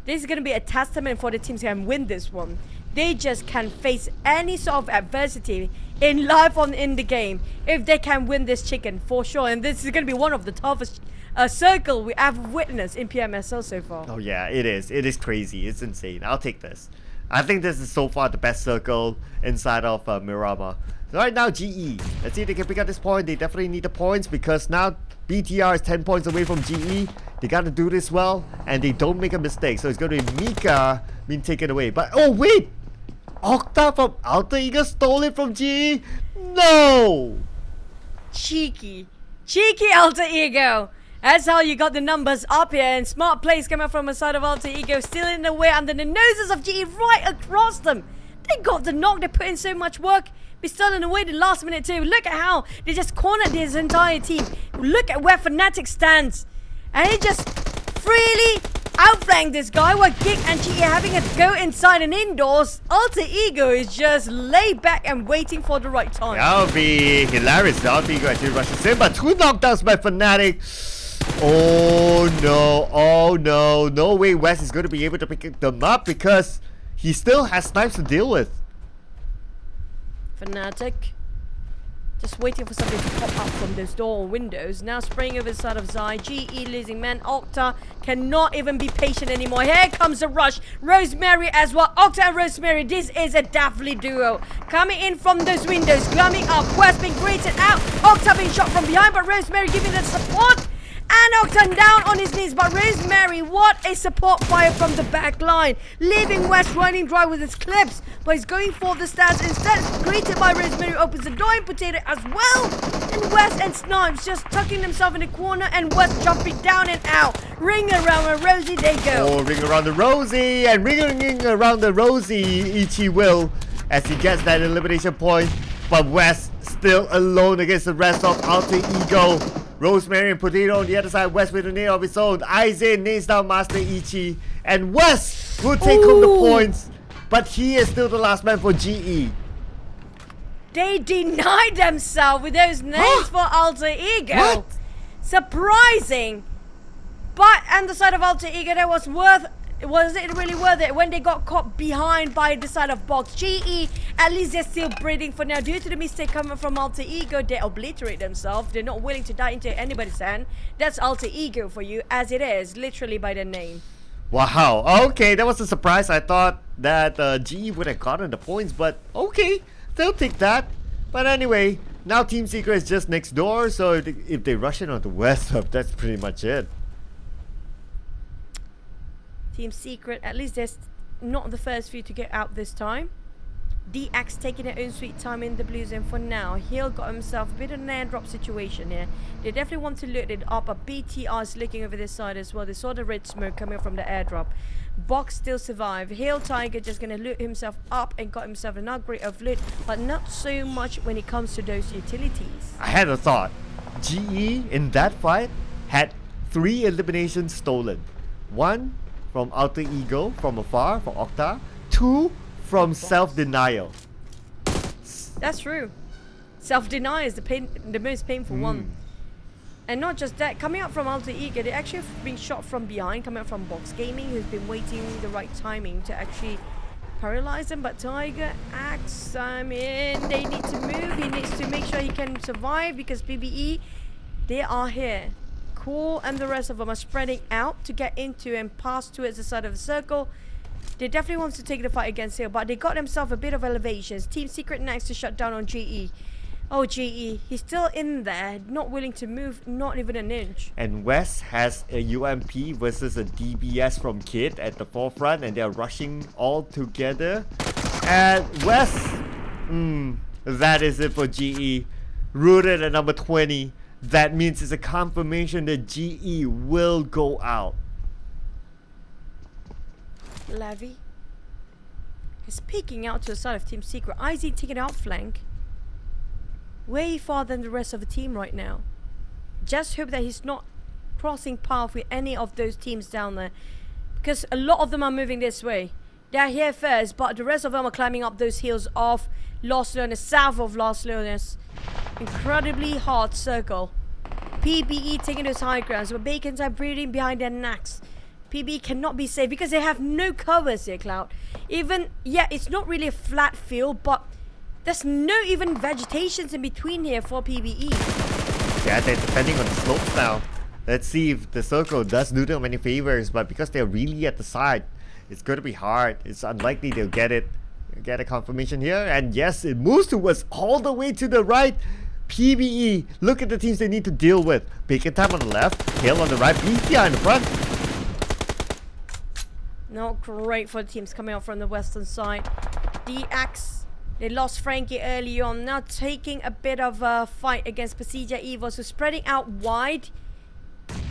This is gonna be a testament for the teams who can win this one. They just can face any sort of adversity in life in the game if they can win this chicken for sure. And this is going to be one of the toughest circle we have witnessed in PMSL so far. Oh yeah, it is. It is crazy. It's insane. I'll take this. I think this is so far the best circle inside of Miramar. So right now, GE. Let's see if they can pick up this point. They definitely need the points because now BTR is 10 points away from GE. They got to do this well and they don't make a mistake. So it's going to be Mika being taken away. But oh wait! Octa from Alter Ego stole it from GE? No! Cheeky Alter Ego. That's how you got the numbers up here, and smart plays coming from the side of Alter Ego, still in the way under the noses of GE right across them. They got the knock, they put in so much work, be still in the way the last minute too. Look at how they just cornered this entire team. Look at where Fnatic stands. And he just freely outflanked this guy while Geek and GE having a go inside and indoors. Alter Ego is just laid back and waiting for the right time. That would be hilarious. The Alter Ego actually rushes in, but 2 knockdowns by Fnatic. Oh no, no way West is going to be able to pick them up because he still has snipes to deal with. Fnatic just waiting for something to pop up from those door windows. Now spraying over the side of Zai. GE losing man. Octa cannot even be patient anymore. Here comes the rush. Rosemary as well. Octa and Rosemary. This is a deathly duo. Coming in from those windows. Climbing up. West being greeted out. Octa being shot from behind, but Rosemary giving the support. And And Octan down on his knees, but Rosemary, what a support fire from the back line, leaving West running dry with his clips, but he's going for the stats instead. Greeted by Rosemary, opens the door in Potato as well, and West and Snipes just tucking himself in the corner, and West jumping down and out. Ring around a Rosie they go. Oh, ring around the Rosie, and ringing around the Rosie, Ichi will, as he gets that elimination point, but West still alone against the rest of Alter Ego. Rosemary and Potato on the other side, West with a nade of his own. Aizen nails down Master Ichi, and West will take home the points, but he is still the last man for GE. They denied themselves with those names for Alter Ego. What? Surprising. But on the side of Alter Ego, that was it really worth it when they got caught behind by the side of Box? GE, at least they're still breathing for now. Due to the mistake coming from Alter Ego, they obliterate themselves. They're not willing to die into anybody's hand. That's Alter Ego for you, as it is, literally by the name. Wow, okay, that was a surprise. I thought that GE would have gotten the points, but okay, they'll take that. But anyway, now Team Secret is just next door, so if they rush in on the West Hub, that's pretty much it. Team Secret, at least they're not the first few to get out this time. DX taking their own sweet time in the blue zone for now. Hill got himself a bit of an airdrop situation here. They definitely want to loot it up, but BTR is looking over this side as well. They saw the red smoke coming from the airdrop. Box still survived. Hill Tiger just going to loot himself up and got himself an upgrade of loot, but not so much when it comes to those utilities. I had a thought. GE in that fight had 3 eliminations stolen. 1 from Alter Ego from afar, from Octa. 2 from self-denial. That's true. Self-denial is the most painful one. And not just that, coming out from Alter Ego, they actually have been shot from behind, coming out from Box Gaming, who's been waiting the right timing to actually paralyze them. But Tiger acts, I mean, they need to move. He needs to make sure he can survive because PBE, they are here. Core and the rest of them are spreading out to get into and pass towards the side of the circle. They definitely want to take the fight against Hill, but they got themselves a bit of elevations. Team Secret next to shut down on GE. Oh, GE, he's still in there, not willing to move, not even an inch. And West has a UMP versus a DBS from Kid at the forefront, and they're rushing all together. And West, that is it for GE. Rooted at number 20. That means it's a confirmation that GE will go out. Levy is peeking out to the side of Team Secret. IZ taking outflank. Way farther than the rest of the team right now. Just hope that he's not crossing path with any of those teams down there, because a lot of them are moving this way. They're here first, but the rest of them are climbing up those hills of Los Leones, south of Los Leones. Incredibly hard circle. PBE taking those high grounds, but Bacon's are breathing behind their necks. PBE cannot be safe because they have no covers here, Cloud. Even, yeah, it's not really a flat field, but there's no even vegetations in between here for PBE. Yeah, they're depending on the slopes now. Let's see if the circle does do them any favors, but because they're really at the side, it's going to be hard. It's unlikely they'll get it. Get a confirmation here, and yes, it moves towards all the way to the right. PBE, look at the teams they need to deal with. Bacon Time on the left, Hill on the right, BTR in the front. Not great for the teams coming out from the western side. DX, they lost Frankie early on, now taking a bit of a fight against Pasija Evo, so spreading out wide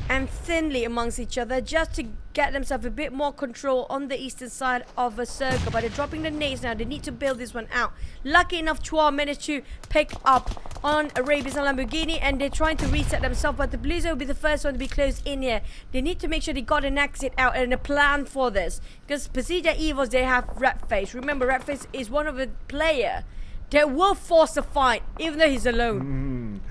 and thinly amongst each other just to get themselves a bit more control on the eastern side of a circle. But they're dropping the nades now. They need to build this one out. Lucky enough, Chua managed to pick up on Arabians and Lamborghini, and they're trying to reset themselves, but the Blues will be the first one to be closed in here. They need to make sure they got an exit out and a plan for this, because Pasija Evos, they have Red Face. Remember, Red Face is one of the player that will force a fight even though he's alone.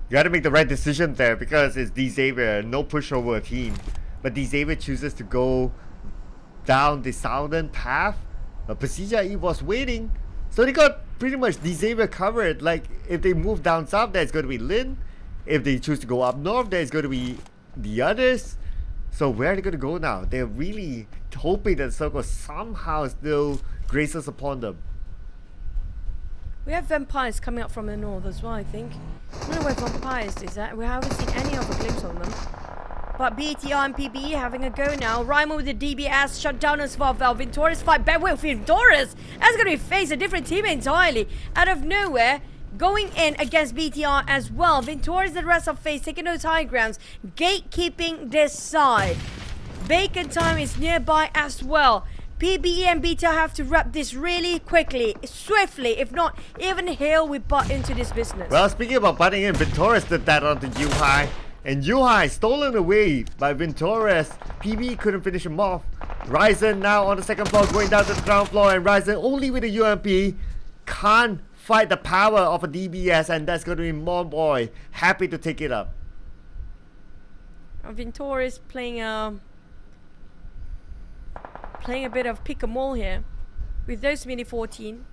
You gotta make the right decision there, because it's D-Xavier, no pushover team. But D-Xavier chooses to go down the southern path. But Pasija Eve was waiting. So they got pretty much D-Xavier covered. Like, if they move down south, there's going to be Lin. If they choose to go up north, there's going to be the others. So where are they going to go now? They're really hoping that the circle somehow still graces upon them. We have vampires coming up from the north as well, I think. I don't know where vampires is at. We haven't seen any of a glimpse of them. But BTR and PBE having a go now. Raimon with the DBS shut down as well. Vintorius fight back with Vintorius. That's going to face a different team entirely. Out of nowhere, going in against BTR as well. Vintorius, the rest of FaZe, taking those high grounds. Gatekeeping this side. Bacon time is nearby as well. PBE and BTR have to wrap this really quickly, swiftly. If not, even Hill will butt into this business. Well, speaking about butting in, Vintorius did that onto Yuhai. And Yuhai stolen away by Vintorius. PB couldn't finish him off. Ryzen now on the second floor, going down to the ground floor. And Ryzen only with a UMP can't fight the power of a DBS. And that's going to be Momboy happy to take it up. Vintorius playing a bit of pick-a-mole here with those mini 14.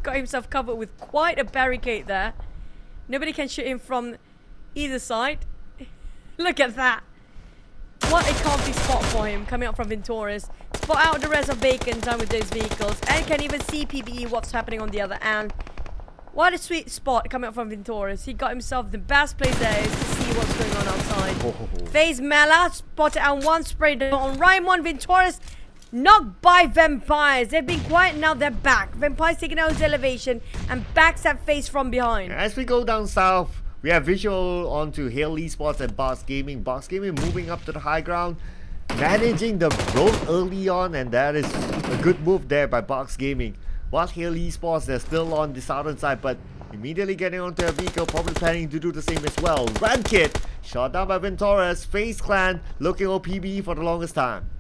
Got himself covered with quite a barricade there. Nobody can shoot him from either side. Look at that. What a comfy spot for him coming up from Vintorius. Spot out the rest of Bacon done with those vehicles. And can even see PBE what's happening on the other end. What a sweet spot coming up from Vintorius. He got himself the best place there is to see what's going on outside. FaZe Mela spotted out one spray on Raimon. Vintorius knocked by Vampires. They've been quiet, now they're back. Vampires taking out his elevation and backs at FaZe from behind. As we go down south, we have visual onto Hail Esports and Box Gaming. Box Gaming moving up to the high ground, managing the road early on, and that is a good move there by Box Gaming. While Hail Esports, they're still on the southern side, but immediately getting onto a vehicle, probably planning to do the same as well. Rankit shot down by Vintorius. FaZe Clan looking on PBE for the longest time.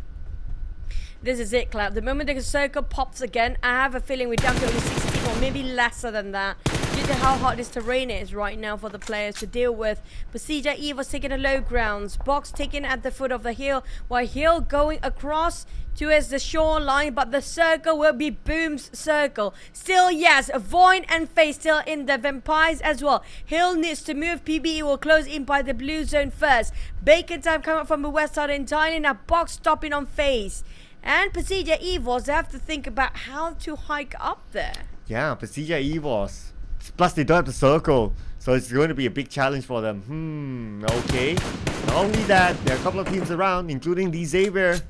This is it, Cloud. The moment the circle pops again, I have a feeling we're down to only 16 or maybe lesser than that. Due to how hard this terrain is right now for the players to deal with. Pasija Eva's taking the low grounds. Box taking at the foot of the hill, while Hill going across towards the shoreline, but the circle will be Boom's circle. Still, yes, Void and FaZe still in the Vampires as well. Hill needs to move. PBE will close in by the blue zone first. Bacon time coming up from the west side entirely. Now Box stopping on FaZe. And Pasija Evos, they have to think about how to hike up there. Yeah, Pasija Evos. Plus, they don't have the circle, so it's going to be a big challenge for them. Okay. Not only that, there are a couple of teams around, including D-Xavier.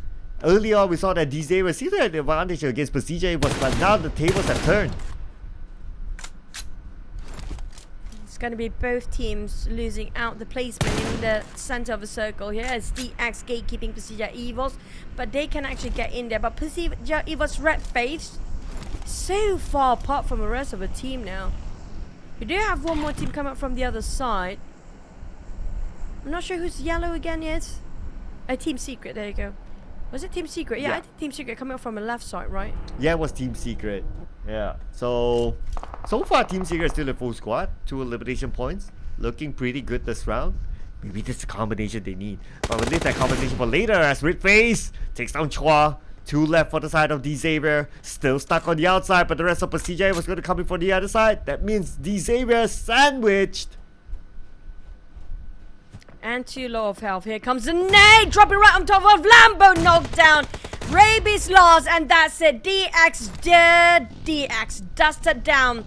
Earlier, we saw that D-Xavier seemed to have the advantage against Pasija Evos, but now the tables have turned. It's going to be both teams losing out the placement in the center of the circle here as DX gatekeeping Pasija Evos, but they can actually get in there. But Pasija Evos red face so far apart from the rest of the team now. We do have one more team coming up from the other side. I'm not sure who's yellow again yet. Team Secret, there you go. Was it Team Secret? Yeah, I think Team Secret coming up from the left side, right? Yeah, it was Team Secret. Yeah, so far Team Secret is still a full squad. 2 elimination points. Looking pretty good this round. Maybe this is the combination they need. But we'll leave that combination for later as Red Face takes down Chua. 2 left for the side of D-Xavier. Still stuck on the outside, but the rest of Pasija was going to come in for the other side. That means D-Xavier sandwiched. And too low of health. Here comes the nade, dropping right on top of Lambo, knocked down. Rabies lost, and that's it. DX dusted down.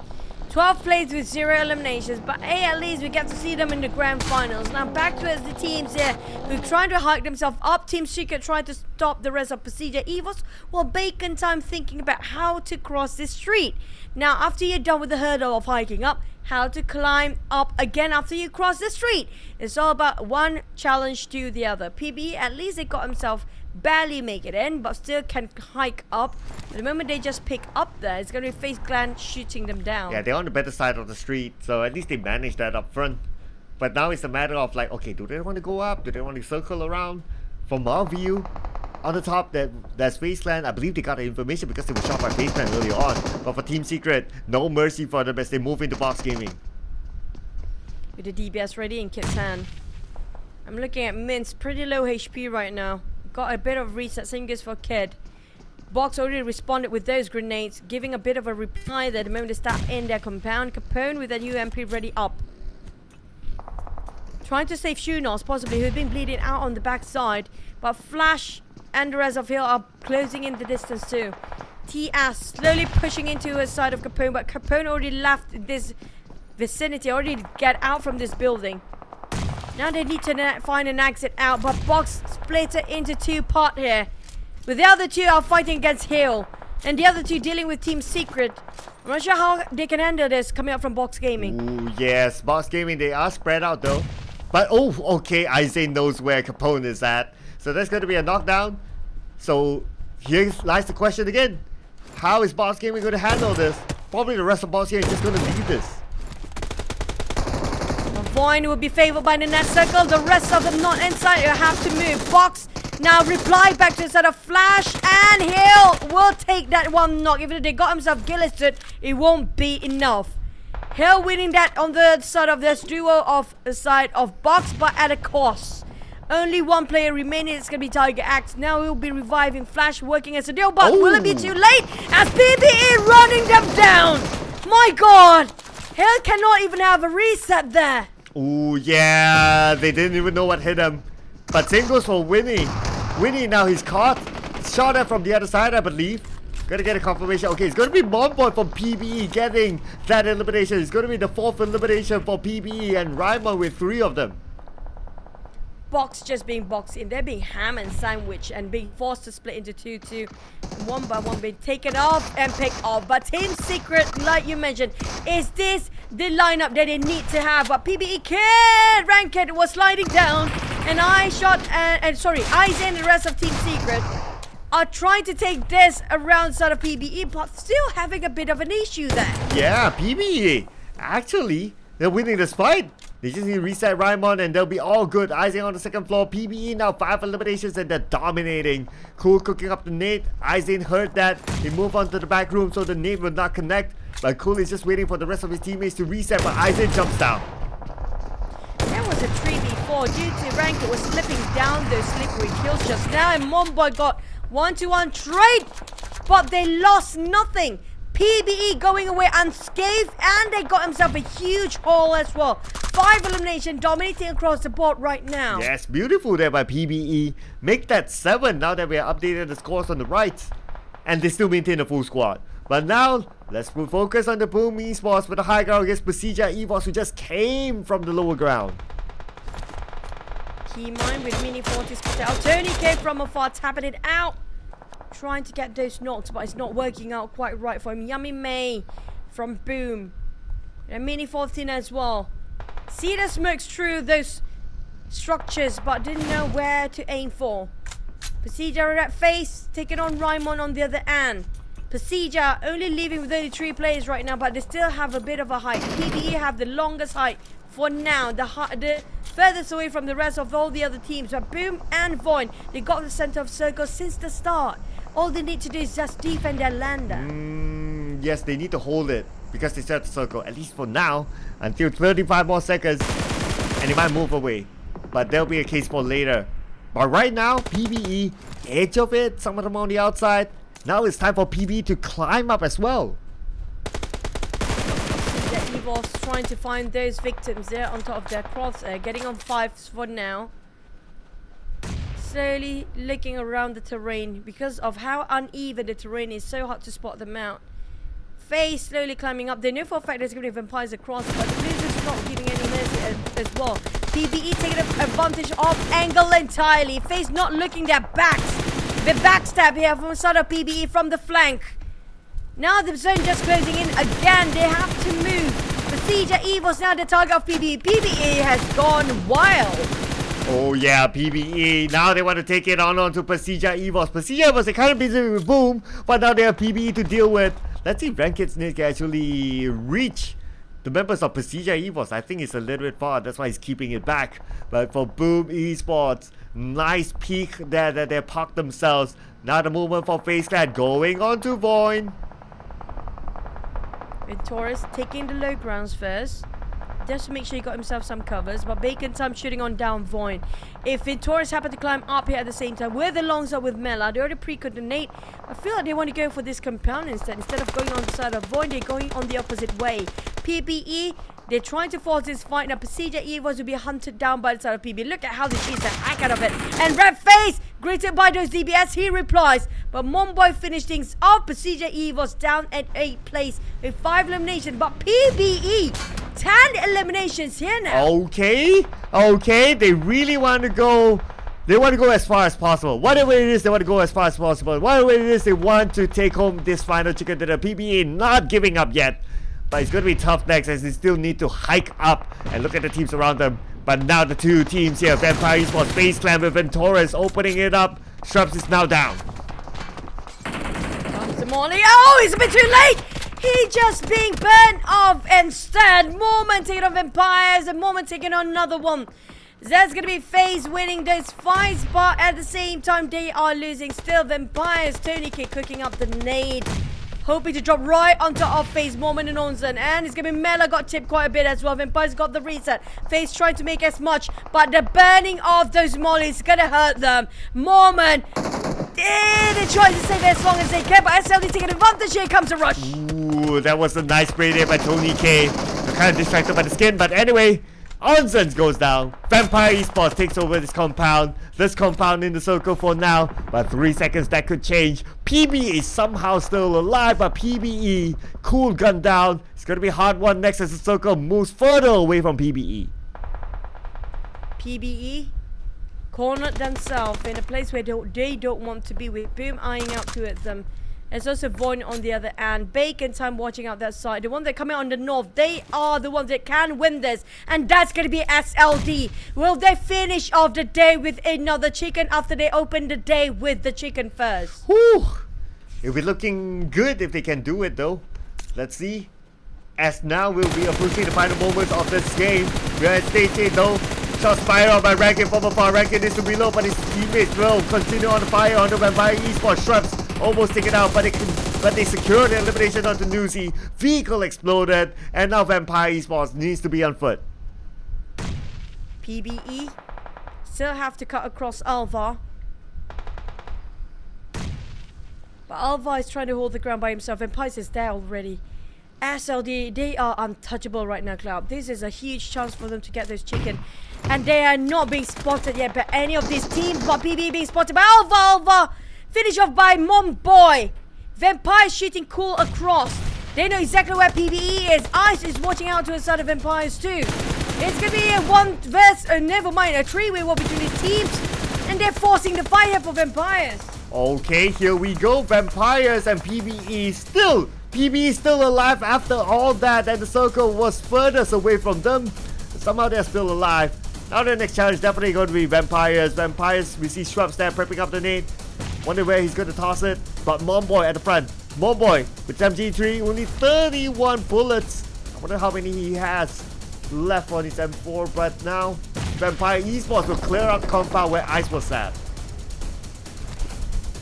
12 plays with 0 eliminations, but hey, at least we get to see them in the grand finals. Now back towards the teams here who are trying to hike themselves up. Team Secret trying to stop the rest of Pasija Evos, while Bacon time thinking about how to cross this street. Now after you're done with the hurdle of hiking up, how to climb up again after you cross the street. It's all about one challenge to the other. PB, at least they got himself barely make it in, but still can hike up. The moment they just pick up there, it's going to be FaZe Clan shooting them down. Yeah, they're on the better side of the street, so at least they managed that up front. But now it's a matter of like, okay, do they want to go up? Do they want to circle around? From our view, on the top, there's FaZe Clan. I believe they got the information because they were shot by FaZe Clan earlier on. But for Team Secret, no mercy for them as they move into Box Gaming. With the DBS ready in Kit's hand. I'm looking at Mints, pretty low HP right now. Got a bit of reset, same goes for Kid. Box already responded with those grenades, giving a bit of a reply there the moment they start in their compound. Capone with that UMP ready up. Trying to save Shunos, possibly, who've been bleeding out on the backside. But Flash and the rest of Hill are closing in the distance too. TS slowly pushing into his side of Capone, but Capone already left this vicinity, already get out from this building. Now they need to find an exit out, but Box split it into two parts here. With the other two are fighting against Hill, and the other two dealing with Team Secret. I'm not sure how they can handle this coming up from Box Gaming. Ooh, yes, Box Gaming, they are spread out though. But oh, okay, Isaac knows where Capone is at. So that's going to be a knockdown. So here lies the question again. How is Box Gaming going to handle this? Probably the rest of Box Gaming is just going to leave this. Void will be favored by the net circle. The rest of them not inside. You have to move. Box now reply back to the side of Flash, and Hill will take that one knock. Even if they got himself Gilliston, it won't be enough. Hill winning that on the side of this duo of the side of Box, but at a cost. Only one player remaining. It's going to be Tiger Axe. Now he'll be reviving Flash, working as a deal, but will it be too late as PBE running them down? My God! Hill cannot even have a reset there. Ooh, yeah, they didn't even know what hit him. But same goes for Winnie. Winnie, now he's caught. Shot at from the other side, I believe. Gonna get a confirmation. Okay, it's gonna be Monboy from PBE getting that elimination. It's gonna be the 4th elimination for PBE, and Raimon with 3 of them. Box just being boxed in. They're being ham and sandwiched and being forced to split into 2-2. One by one being taken off and picked off. But Team Secret, like you mentioned, is this the lineup that they need to have? But PBE can't. Ranked was sliding down. And Eyes and the rest of Team Secret are trying to take this around side of PBE, but still having a bit of an issue there. Yeah, PBE. Actually, they're winning this fight. They just need to reset Raimon and they'll be all good. Isaac on the 2nd floor. PBE now 5 eliminations and they're dominating. Cool cooking up the nade. Isaac heard that. He moved on to the back room so the nade will not connect. But Cool is just waiting for the rest of his teammates to reset, but Isaac jumps down. There was a 3v4 due to Ranked was slipping down those slippery kills just now, and Monboy got 1-1 trade, but they lost nothing. PBE going away unscathed, and they got himself a huge haul as well. 5 elimination dominating across the board right now. Yes, beautiful there by PBE. Make that 7 now that we are updated the scores on the right. And they still maintain a full squad. But now, let's put focus on the Boom Esports with the high ground against Pasija Evos, who just came from the lower ground. Key mine with mini 40s. Tony came from afar, tapping it out. Trying to get those knocks, but it's not working out quite right for him. Yummy May from Boom. And mini 14 as well. See the smokes through those structures, but didn't know where to aim for. Pasija at face, taking on Raimon on the other end. Pasija only leaving with only 3 players right now, but they still have a bit of a height. PBE have the longest height for now, the furthest away from the rest of all the other teams. But Boom and Void, they got the center of circle since the start. All they need to do is just defend their lander. Yes, they need to hold it because they set the circle, at least for now, until 35 more seconds, and they might move away. But there'll be a case for later. But right now, PBE, edge of it, some of them on the outside. Now it's time for PBE to climb up as well. The Evolves trying to find those victims there on top of their crosshair, getting on 5s for now. Slowly looking around the terrain because of how uneven the terrain is, so hard to spot them out. Face slowly climbing up. They know for a fact there's going to be vampires across, but the Blizzard's not giving any mercy as well. PBE taking advantage of angle entirely. Face not looking their backs. The backstab here from the side of PBE from the flank. Now the zone just closing in again. They have to move. Pasija Evil's now the target of PBE. PBE has gone wild. Oh yeah, PBE. Now they want to take it on to Pasija Evos. Pasija was kind of busy with Boom, but now they have PBE to deal with. Let's see if Ranked Snake can actually reach the members of Pasija Evos. I think it's a little bit far, that's why he's keeping it back. But for Boom Esports, nice peek there that they parked themselves. Now the movement for FaZe Clan going on to Void. And Taurus taking the low grounds first. Just to make sure he got himself some covers, but Bacon time shooting on down Void. If Taurus happen to climb up here at the same time, where the longs are with Mela, they already pre-coordinate. I feel like they want to go for this compound instead of going on the side of Void, they're going on the opposite way. PBE, they're trying to force this fight. Now Pasija Evos will be hunted down by the side of PBE. Look at how they chase the heck out of it. And Red Face, greeted by those DBS, he replies. But Monboy finished things off. Pasija Evos down at 8th place with 5 eliminations. But PBE 10 eliminations here now. Okay, they really want to go. They want to go as far as possible. Whatever it is, they want to go as far as possible. Whatever it is, they want to take home this final chicken dinner. PBE not giving up yet. But it's going to be tough next as they still need to hike up and look at the teams around them. But now the two teams here, Vampire Esports, Face Clan with Ventoris opening it up. Shrubs is now down. Comes the Molly. Oh, it's a bit too late. He just being burnt off instead. Moment taking on Vampires and Moment taking on another one. That's going to be FaZe winning those fights, but at the same time they are losing still. Vampires, Tony K cooking up the nade. Hoping to drop right on top of FaZe, Moment and Onsen. And it's going to be Mela got tipped quite a bit as well. Vampires got the reset. FaZe trying to make as much, but the burning of those mollies is going to hurt them. Moment, they try to save it as long as they can, but SLD taking advantage. Here comes a rush. Ooh, that was a nice spray there by Tony K. Kind of distracted by the skin, but anyway, Onsen goes down. Vampire Esports takes over this compound. This compound in the circle for now, but 3 seconds that could change. PBE is somehow still alive, but PBE cool gun down. It's gonna be a hard one next as the circle moves further away from PBE. PBE cornered themselves in a place where they don't want to be, with Boom eyeing out towards them. There's also Void on the other end. Bacon Time watching out that side. The ones that come out on the north, they are the ones that can win this. And that's going to be SLD. Will they finish off the day with another chicken after they open the day with the chicken first? Whew. It'll be looking good if they can do it though. Let's see. As now we'll be approaching the final moments of this game. We are at stage 8 though. Shots fired out by Rankin from afar. Rankin is to reload, but his teammates will continue on the fire on the Vampire Esports. Shrubs almost taken out, but they secured the elimination onto Newsy. Vehicle exploded, and now Vampire Esports needs to be on foot. PBE still have to cut across Alva. But Alva is trying to hold the ground by himself, and Pice is there already. SLD, they are untouchable right now, Cloud. This is a huge chance for them to get those chicken. And they are not being spotted yet by any of these teams, but PBE being spotted by Alva. Finish off by Mom Boy. Vampires shooting cool across. They know exactly where PBE is. Ice is watching out to the side of Vampires too. It's going to be a a three-way war between these teams. And they're forcing the fire for Vampires. Okay, here we go. Vampires and PBE still. PBE still alive after all that, and the circle was furthest away from them. Somehow they're still alive. Now the next challenge definitely going to be Vampires. Vampires, we see Shrubs there prepping up the nade. Wonder where he's going to toss it. But Momboy at the front. Momboy with MG3, only 31 bullets. I wonder how many he has left on his M4. But now Vampire Esports will clear out the compound where Ice was at.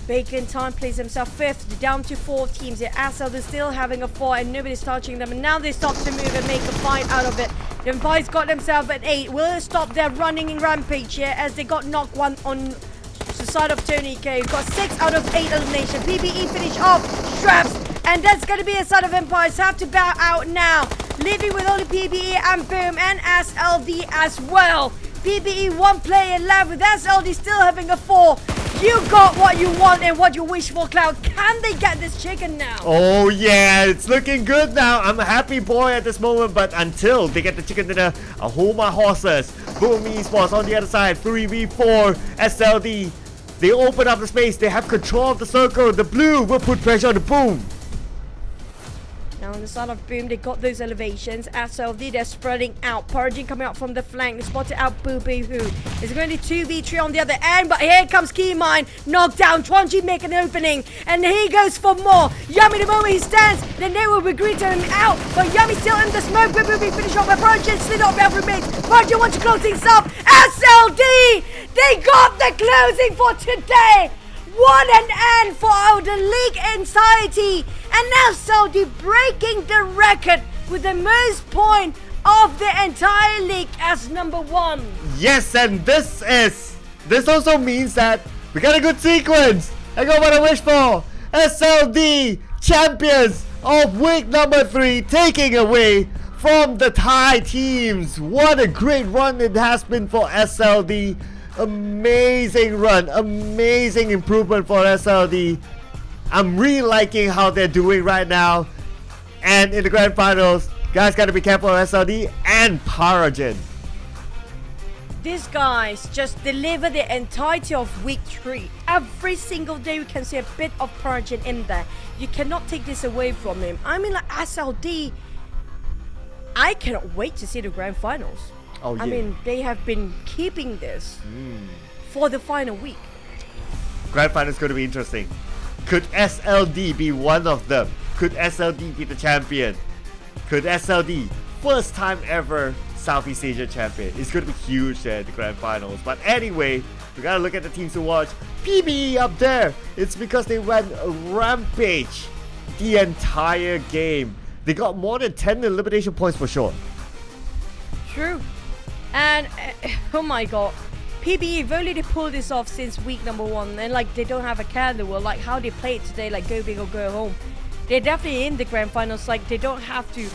Bacon Time plays himself fifth, down to 4 teams. The SL is still having a 4 and nobody's touching them. And now they start to move and make a fight out of it. The Vampires got themselves at 8. Will they stop their running in rampage here as they got knocked one on the side of Tony K? We've got 6 out of 8 elimination. PBE finish off Straps. And that's going to be a side of Vampires. Have to bow out now. Leaving with only PBE and Boom and SLD as well. PBE 1 player left with SLD still having a 4. You got what you want and what you wish for, Cloud. Can they get this chicken now? Oh yeah, it's looking good now. I'm a happy boy at this moment, but until they get the chicken dinner, I'll hold my horses. Boom Esports on the other side, 3v4, SLD. They open up the space, they have control of the circle. The blue will put pressure on the Boom. Now on the side of Boom, they got those elevations. SLD, they're spreading out. Purging coming out from the flank. They spotted out Boo Boo Hoo. It's going to be 2v3 on the other end, but here comes Keymine. Knocked down. Twanji make an opening, and he goes for more. Yummy, the moment he stands, then they will be greeting him out. But Yummy still in the smoke. Boo Boo being finished off by Purging. Slid off every mates. Purging wants to close things up. SLD, they got the closing for today. What an end for the league entirety. And now Saudi breaking the record with the most point of the entire league as number 1. Yes, and this also means that we got a good sequence. I got what I wish for. SLD champions of week number 3, taking away from the Thai teams. What a great run it has been for SLD. Amazing run, amazing improvement for SLD. I'm really liking how they're doing right now. And in the grand finals, Guys, gotta be careful of SLD and Paragen. These guys just deliver the entirety of week 3. Every single day we can see a bit of Paragen in there. You cannot take this away from him. I mean, like SLD, I cannot wait to see the grand finals. Oh, I yeah. mean, they have been keeping this for the final week. Grand final is going to be interesting. Could SLD be one of them? Could SLD be the champion? Could SLD, first time ever Southeast Asia champion? It's going to be huge there at the grand finals. But anyway, we gotta look at the teams to watch. PBE up there. It's because they went rampage the entire game. They got more than 10 elimination points for sure. True. And oh my god, PBE have only pulled this off since week number 1, and like they don't have a care in the world. Like how they play it today, like go big or go home. They're definitely in the grand finals. Like they don't have to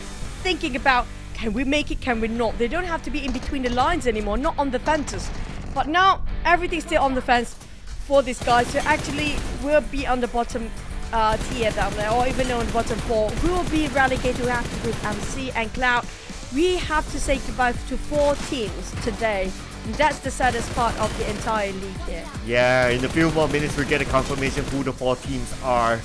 thinking about can we make it, can we not. They don't have to be in between the lines anymore, not on the fences. But now everything's still on the fence for these guys. So actually we'll be on the bottom tier down there, or even on the bottom 4. We will be relegated to have to with MC and Cloud. We have to say goodbye to 4 teams today. And that's the saddest part of the entire league here. Yeah, in a few more minutes we'll get a confirmation who the 4 teams are.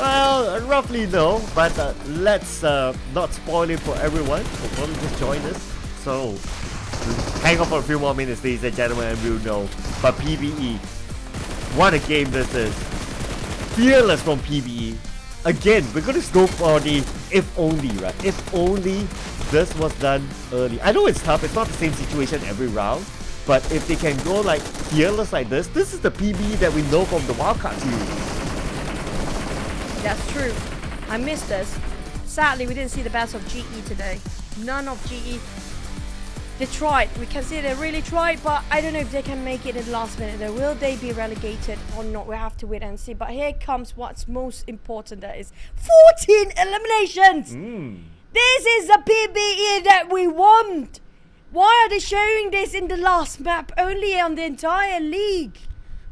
Well, roughly no, but let's not spoil it for everyone who will just join us. So, hang on for a few more minutes, ladies and gentlemen, and we'll know. But PBE, what a game this is. Fearless from PBE. Again, we're going to go for the if only, right? If only this was done early. I know it's tough, it's not the same situation every round. But if they can go like fearless like this is the PBE that we know from the Wildcard series. That's true. I missed this. Sadly, we didn't see the best of GE today. None of GE. They tried. We can see they really tried, but I don't know if they can make it in the last minute. Will they be relegated or not? We have to wait and see. But here comes what's most important. That is 14 eliminations. This is the PBE that we want. Why are they showing this in the last map only on the entire league?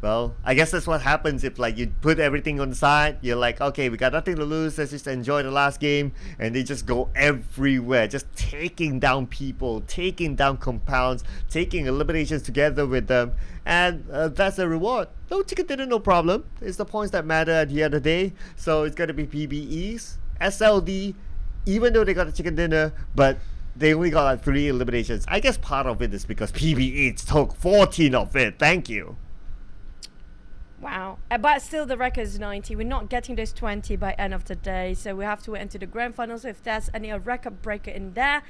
Well, I guess that's what happens if like you put everything on the side. You're like, okay, we got nothing to lose. Let's just enjoy the last game. And they just go everywhere, just taking down people, taking down compounds, taking eliminations together with them. And that's the reward. No chicken dinner, no problem. It's the points that matter at the end of the day. So it's going to be PBEs, SLD, even though they got a chicken dinner, but they only got like 3 eliminations. I guess part of it is because PBE took 14 of it. Thank you. Wow. But still the record is 90. We're not getting those 20 by end of the day. So we have to wait into the grand finals if there's any record breaker in there.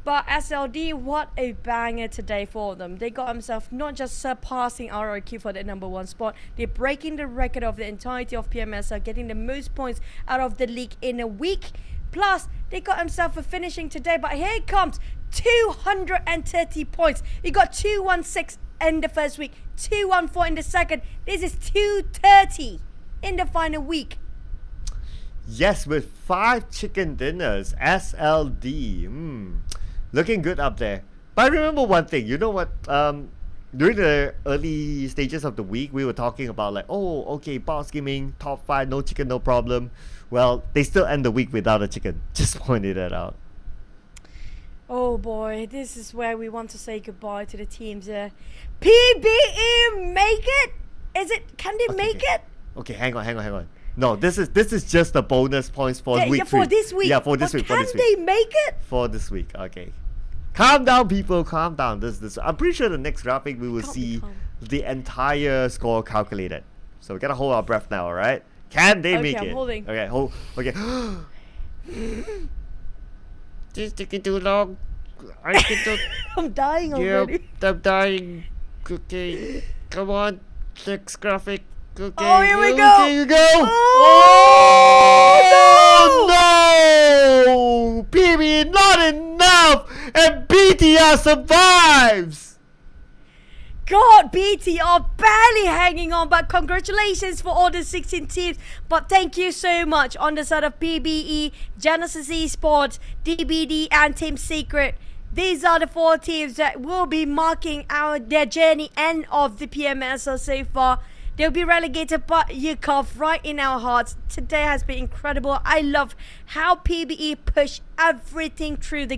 But SLD, what a banger today for them. They got themselves not just surpassing RRQ for the number 1 spot. They're breaking the record of the entirety of PMSL, getting the most points out of the league in a week. Plus, they got themselves a finishing today. But here it comes. 230 points. You got 216 in the first week, 214 in the second. This is 230 in the final week. Yes, with 5 chicken dinners, SLD, looking good up there. But remember one thing, you know what? During the early stages of the week, we were talking about like, oh, okay, Boss Gaming, top 5, no chicken, no problem. Well, they still end the week without a chicken. Just pointed that out. Oh boy, this is where we want to say goodbye to the teams. PBE make it? Can they make it? Okay, hang on. No, this is just the bonus points for week 3. For this week. Yeah, for this week. Can they make it? For this week, okay. Calm down, people. Calm down. This. I'm pretty sure the next graphic we will see the entire score calculated. So we gotta hold our breath now, alright? Can they make it? I'm holding. Okay, hold. Okay. This is taking too long. I'm dying already. I'm dying. Okay, come on. Next graphic. Okay. Oh, here we go. Okay, you go. Oh no! PB, not enough, and BTR survives. God, BTR barely hanging on, but congratulations for all the 16 teams. But thank you so much on the side of PBE, Genesis Esports, DBD, and Team Secret. These are the 4 teams that will be marking their journey end of the PMSL so far. They'll be relegated, but Yukov right in our hearts. Today has been incredible. I love how PBE pushed everything through the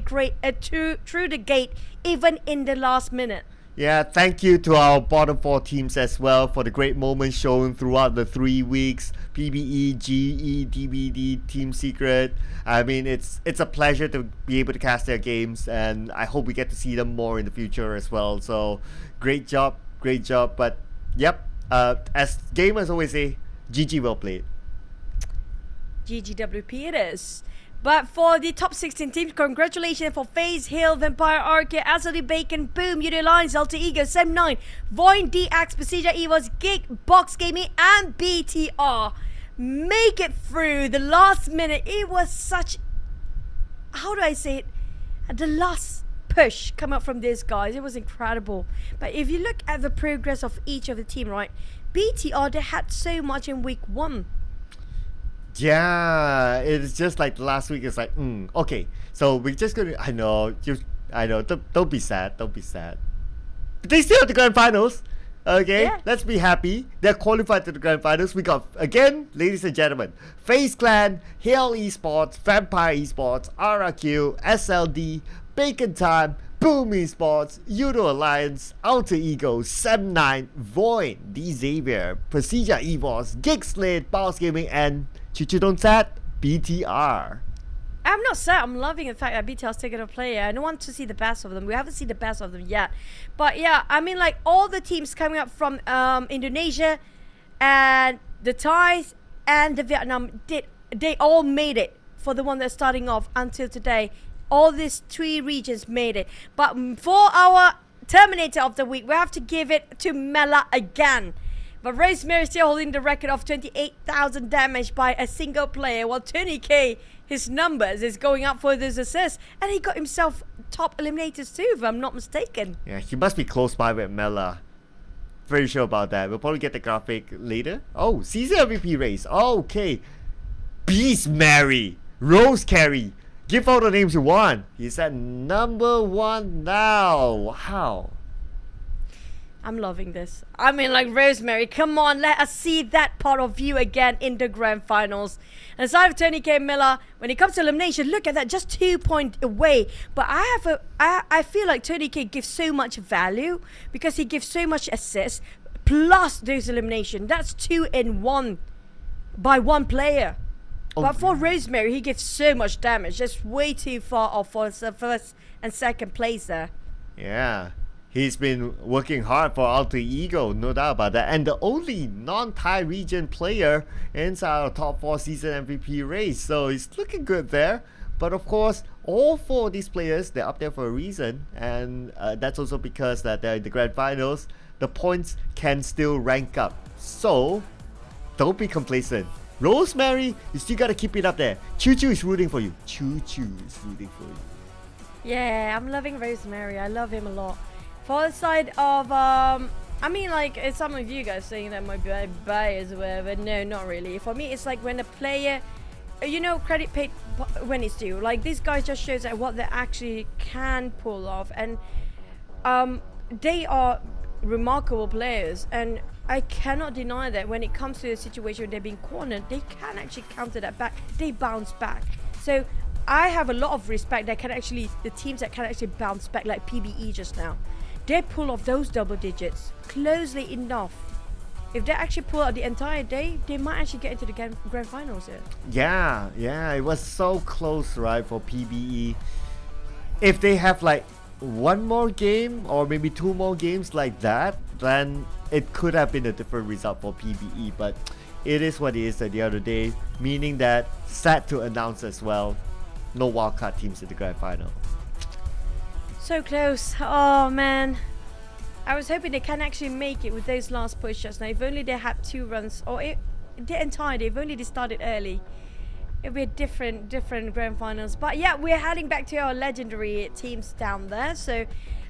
through the gate, even in the last minute. Yeah, thank you to our bottom 4 teams as well for the great moments shown throughout the 3 weeks. PBE, GE, DBD, Team Secret. I mean, it's a pleasure to be able to cast their games, and I hope we get to see them more in the future as well. So, great job. But, yep, as gamers always say, GG well played. GGWP it is. But for the top 16 teams, congratulations for FaZe, Hill, Vampire Arcade, Azali Bacon, Boom, Unity Alliance, Alter Ego, Sem9, Void, DX, Precision Evos, Gig, Box Gaming, and BTR. Make it through the last minute. It was such, how do I say it? The last push come up from these guys. It was incredible. But if you look at the progress of each of the team, right? BTR, they had so much in week 1. Yeah, it's just like last week. It's like, okay, so we're just gonna. I know. Don't be sad. But they still have the grand finals. Okay, yeah. Let's be happy. They're qualified to the grand finals. We got again, ladies and gentlemen, FaZe Clan, Hale Esports, Vampire Esports, RRQ, SLD, Bacon Time, Boom Esports, Udo Alliance, Alter Ego, Sem9, Void, D Xavier, Precision Evos, Gig Slate, Boss Gaming, and Chichu don't sad, BTR. I'm not sad. I'm loving the fact that BTR's taking a player. I don't want to see the best of them. We haven't seen the best of them yet. But yeah, I mean, like all the teams coming up from Indonesia and the Thais and the Vietnam, they all made it for the one that's starting off until today. All these 3 regions made it. But for our Terminator of the week, we have to give it to Mela again. But Rosemary still holding the record of 28,000 damage by a single player, while Tony K, his numbers is going up for those assists, and he got himself top eliminators too, if I'm not mistaken. Yeah, he must be close by with Mela. Very sure about that. We'll probably get the graphic later. Oh, season MVP race. Oh, okay. Beast Mary, Rose Carey. Give all the names you want. He's at number 1 now. Wow. I'm loving this. I mean, like, Rosemary, come on, let us see that part of you again in the grand finals. And aside of Tony K. Miller, when it comes to elimination, look at that, just 2 points away. But I feel like Tony K gives so much value because he gives so much assists, plus those elimination. That's 2 in 1 by 1 player. But for Rosemary, he gives so much damage. Just way too far off for the first and second place there. Yeah. He's been working hard for Alter Ego, no doubt about that. And the only non-Thai region player inside our top 4 season MVP race. So he's looking good there. But of course, all 4 of these players, they're up there for a reason. And that's also because that they're in the grand finals. The points can still rank up. So, don't be complacent. Rosemary, you still gotta keep it up there. Choo Choo is rooting for you. Choo Choo is rooting for you. Yeah, I'm loving Rosemary. I love him a lot. For the side of, I mean, like, it's some of you guys saying that might be bias or whatever. No, not really. For me, it's like when a player, you know, credit paid when it's due. Like, these guys just shows that what they actually can pull off. And they are remarkable players. And I cannot deny that when it comes to a situation where they're being cornered, they can actually counter that back. They bounce back. So I have a lot of respect that can actually, the teams that can actually bounce back, like PBE just now. They pull off those double digits closely enough. If they actually pull out the entire day, they might actually get into the grand finals here. Yeah, it was so close, right, for PBE. If they have like 1 more game or maybe 2 more games like that, then it could have been a different result for PBE. But it is what it is at the other day, meaning that sad to announce as well, no wildcard teams in the grand final. So close. Oh man, I was hoping they can actually make it with those last push shots. Now if only they had 2 runs, or the entire day, if only they started early, it'd be a different grand finals. But yeah, we're heading back to our legendary teams down there. So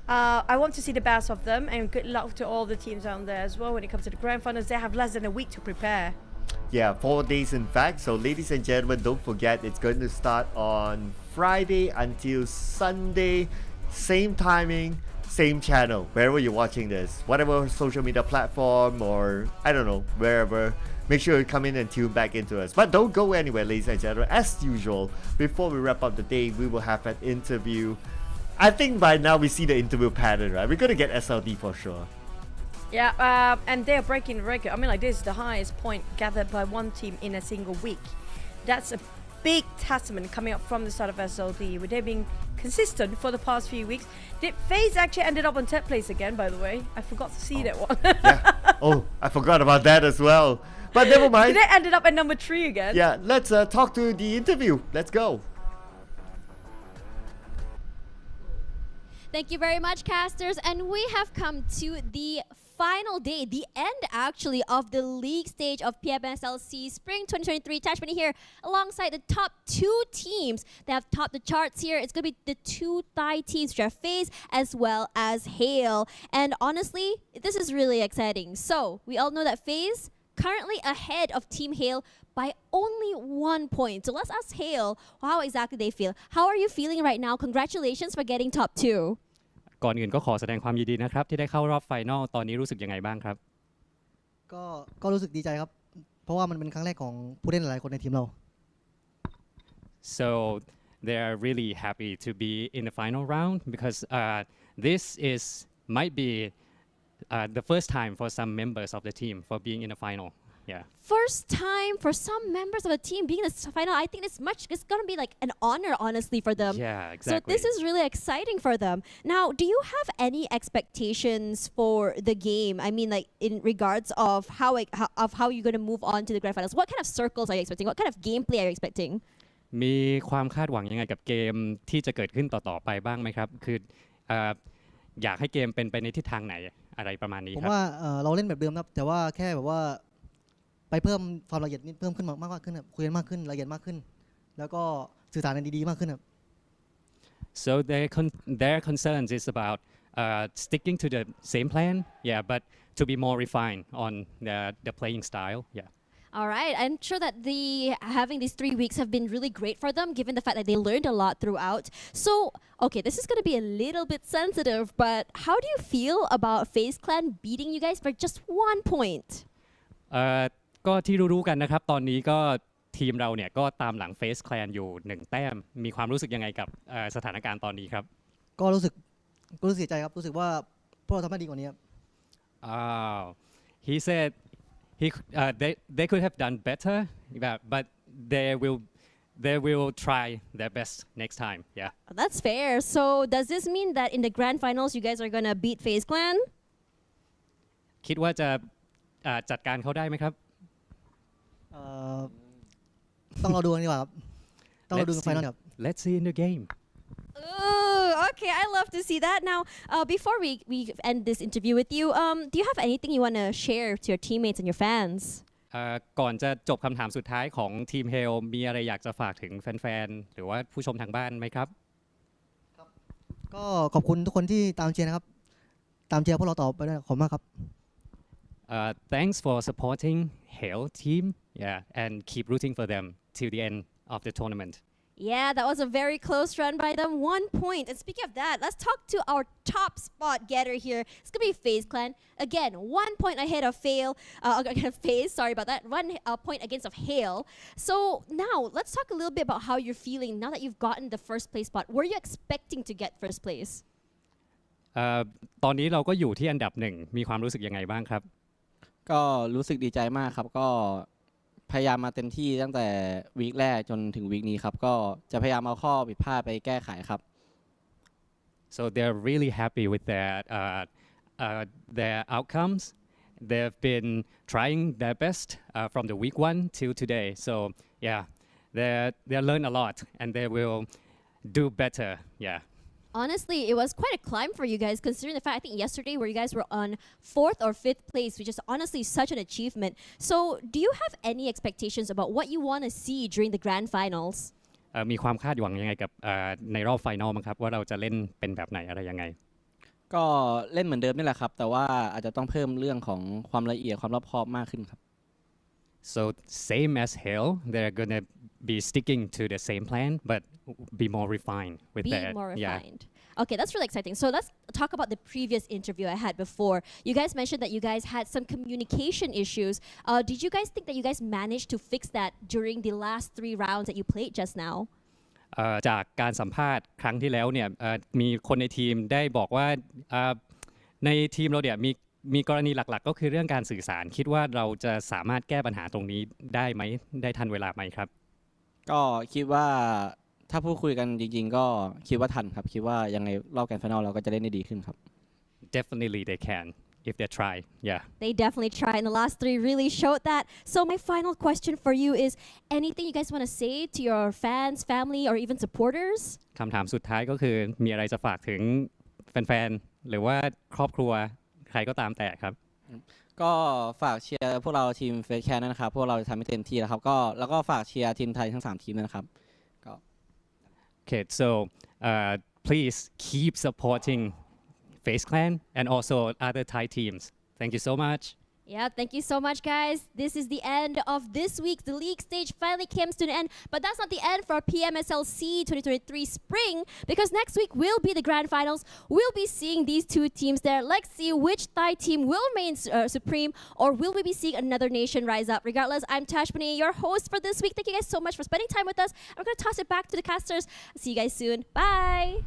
I want to see the best of them, and good luck to all the teams down there as well. When it comes to the grand finals, they have less than a week to prepare. Yeah, 4 days in fact. So ladies and gentlemen, don't forget, it's going to start on Friday until Sunday. Same timing, same channel, wherever you're watching this, whatever social media platform or I don't know, wherever. Make sure you come in and tune back into us. But don't go anywhere, ladies and gentlemen. As usual, before we wrap up the day, we will have an interview. I think by now we see the interview pattern, right? We're gonna get SLD for sure. Yeah, and they're breaking the record. I mean, like, this is the highest point gathered by one team in a single week. That's a big testament coming up from the start of SLD, with they being consistent for the past few weeks. Did FaZe actually ended up on 10th place again, by the way? I forgot to see that one. Oh, I forgot about that as well. But never mind. They ended up at number 3 again. Yeah, let's talk to the interview. Let's go. Thank you very much, casters. And we have come to the final day, the end actually of the league stage of PMSL SEA Spring 2023. Tashmani here alongside the top 2 teams that have topped the charts here. It's going to be the 2 Thai teams, which are FaZe as well as Hale. And honestly, this is really exciting. So we all know that FaZe currently ahead of Team Hale by only 1 point. So let's ask Hale how exactly they feel. How are you feeling right now? Congratulations for getting top 2. ก่อนอื่นก็ขอแสดงความยินดีนะครับที่ได้เข้ารอบไฟนอลตอนนี้รู้สึกยังไงบ้างครับ ก็รู้สึกดีใจครับเพราะว่ามันเป็นครั้งแรกของผู้เล่นหลายๆคนในทีมเรา So they are really happy to be in the final round because this might be the first time for some members of the team for being in the final. Yeah. First time for some members of the team being in the final. I think it's going to be like an honor, honestly, for them. Yeah, exactly. So this is really exciting for them. Now, do you have any expectations for the game? I mean, like in regards of how you're going to move on to the grand finals. What kind of circles are you expecting? What kind of gameplay are you expecting? มีความคาดหวังยังไงกับเกมที่จะเกิดขึ้นต่อๆไปบ้างไหมครับคืออยากให้เกมเป็นไปในทิศทางไหนอะไรประมาณนี้ครับผมว่าเราเล่นแบบเดิมครับแต่ว่าแค่แบบว่าไปเพิ่มความละเอียดนิดเพิ่มขึ้นมากขึ้นครับคุยกันมากขึ้นละเอียดมากขึ้นแล้วก็สื่อสารกันดีๆมากขึ้นครับ So their concerns is about sticking to the same plan, yeah, but to be more refined on the playing style, yeah. All right, I'm sure that having these 3 weeks have been really great for them, given the fact that they learned a lot throughout. So, okay, this is going to be a little bit sensitive, but how do you feel about FaZe Clan beating you guys for just 1 point? ก็ที่รู้ๆกันนะครับตอนนี้ก็ทีมเราเนี่ยก็ตามหลัง FaZe Clan อยู่1 แต้มมีความรู้สึกยังไงกับสถานการณ์ตอนนี้ครับก็รู้สึกเสียใจครับรู้สึกว่าพวกเราทำได้ดีกว่านี้ครับ He said they could have done better, but they will try their best next time. Yeah. That's fair. So does this mean that in the grand finals you guys are gonna beat FaZe Clan? คิดว่าจะจัดการเขาได้ไหมครับต้องรอดูกันดีกว่าครับต้องรอดูในไฟนอลครับ Let's see in the game. Okay, I love to see that. Now, before we end this interview with you, do you have anything you want to share to your teammates and your fans? ก่อนจะจบคำถามสุดท้ายของทีมเฮลมีอะไรอยากจะฝากถึงแฟนๆหรือว่าผู้ชมทางบ้านไหมครับก็ขอบคุณทุกคนที่ตามเชียร์นะครับตามเชียร์พวกเราต่อไปด้วยขอบคุณมากครับThanks for supporting Hale team, yeah, and keep rooting for them till the end of the tournament. Yeah, that was a very close run by them. 1 point. And speaking of that, let's talk to our top spot getter here. It's going to be FaZe Clan. Again, 1 point ahead of FaZe. Sorry about that. 1 point against of Hale. So now, let's talk a little bit about how you're feeling now that you've gotten the first place spot. Were you expecting to get first place? ตอนนี้เราก็อยู่ที่อันดับ1มีความรู้สึกยังไงบ้างครับก็รู้สึกดีใจมากครับก็พยายามมาเต็มที่ตั้งแต่วีคแรกจนถึงวีคนี้ครับก็จะพยายามเอาข้อผิดพลาดไปแก้ไขครับ So they're really happy with their outcomes. They've been trying their best from the week 1 till today. So yeah, they learn a lot and they will do better. Yeah. Honestly, it was quite a climb for you guys, considering the fact I think yesterday where you guys were on 4th or 5th place, which is honestly such an achievement. So, do you have any expectations about what you want to see during the grand finals? มีความคาดหวังยังไงกับในรอบไฟนอลมั้งครับว่าเราจะเล่นเป็นแบบไหนอะไรยังไงก็เล่นเหมือนเดิมนี่แหละครับแต่ว่าอาจจะต้องเพิ่มเรื่องของความละเอียดความรอบคอบมากขึ้นครับ So same as Hale, they're gonna be sticking to the same plan, but be more refined with more refined. Okay, that's really exciting. So let's talk about the previous interview I had before. You guys mentioned that you guys had some communication issues. Did you guys think that you guys managed to fix that during the last 3 rounds that you played just now? จากการสัมภาษณ์ครั้งที่แล้วเนี่ยมีคนในทีมได้บอกว่าในทีมเราเนี่ยมีกรณีหลักๆก็คือเรื่องการสื่อสารคิดว่าเราจะสามารถแก้ปัญหาตรงนี้ได้ไหมได้ทันเวลาไหมครับก็คิดว่าถ้าพูดคุยกันจริงๆก็คิดว่าทันครับคิดว่ายังไงรอบแกรนด์ไฟนอลเราก็จะเล่นได้ดีขึ้นครับ Definitely they can if they try yeah They definitely tried, and the last 3 really showed that. So my final question for you is, anything you guys want to say to your fans, family, or even supporters? คำถามสุดท้ายก็คือมีอะไรจะฝากถึงแฟนๆหรือว่าครอบครัวใครก็ตามแต่ครับก็ฝากเชียร์พวกเราทีมเฟสแคนนะครับพวกเราจะทำให้เต็มที่แล้วครับแล้วก็ฝากเชียร์ทีมไทยทั้ง3ทีมนะครับก็ Okay so please keep supporting Face Clan and also other Thai teams thank you so much Yeah, thank you so much, guys. This is the end of this week. The league stage finally came to an end, but that's not the end for PMSL SEA 2023 Spring, because next week will be the grand finals. We'll be seeing these 2 teams there. Let's see which Thai team will remain supreme, or will we be seeing another nation rise up? Regardless, I'm Tashpani, your host for this week. Thank you guys so much for spending time with us. I'm going to toss it back to the casters. See you guys soon. Bye.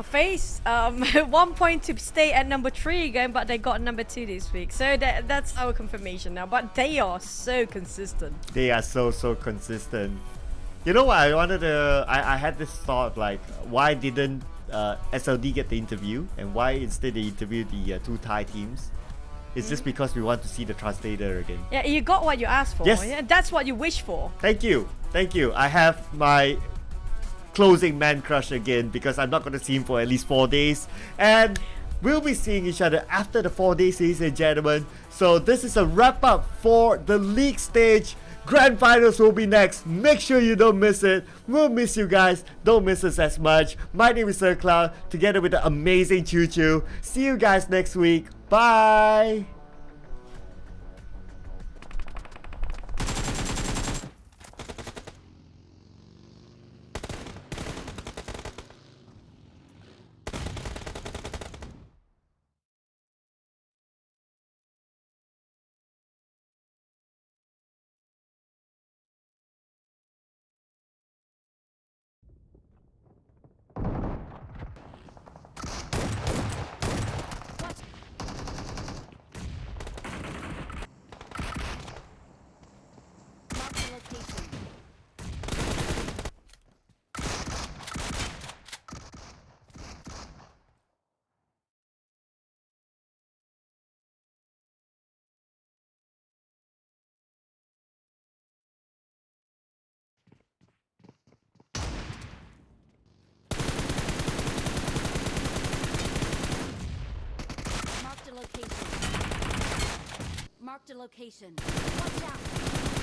Face 1 point to stay at number 3 again, but they got number 2 this week, so that's our confirmation now. But they are so consistent. They are so consistent. You know what? I wanted to. I had this thought like, why didn't SLD get the interview, and why instead they interviewed the 2 Thai teams? It's just because we want to see the translator again. Yeah, you got what you asked for. Yes. Yeah, that's what you wish for. Thank you. I have my closing man crush again because I'm not going to see him for at least 4 days, and we'll be seeing each other after the 4-day season, gentlemen. So this is a wrap up for the league stage. Grand finals will be next. Make sure you don't miss it. We'll miss you guys. Don't miss us as much. My name is Sir Cloud, together with the amazing Choo Choo. See you guys next week. Bye. Marked a location. Watch out!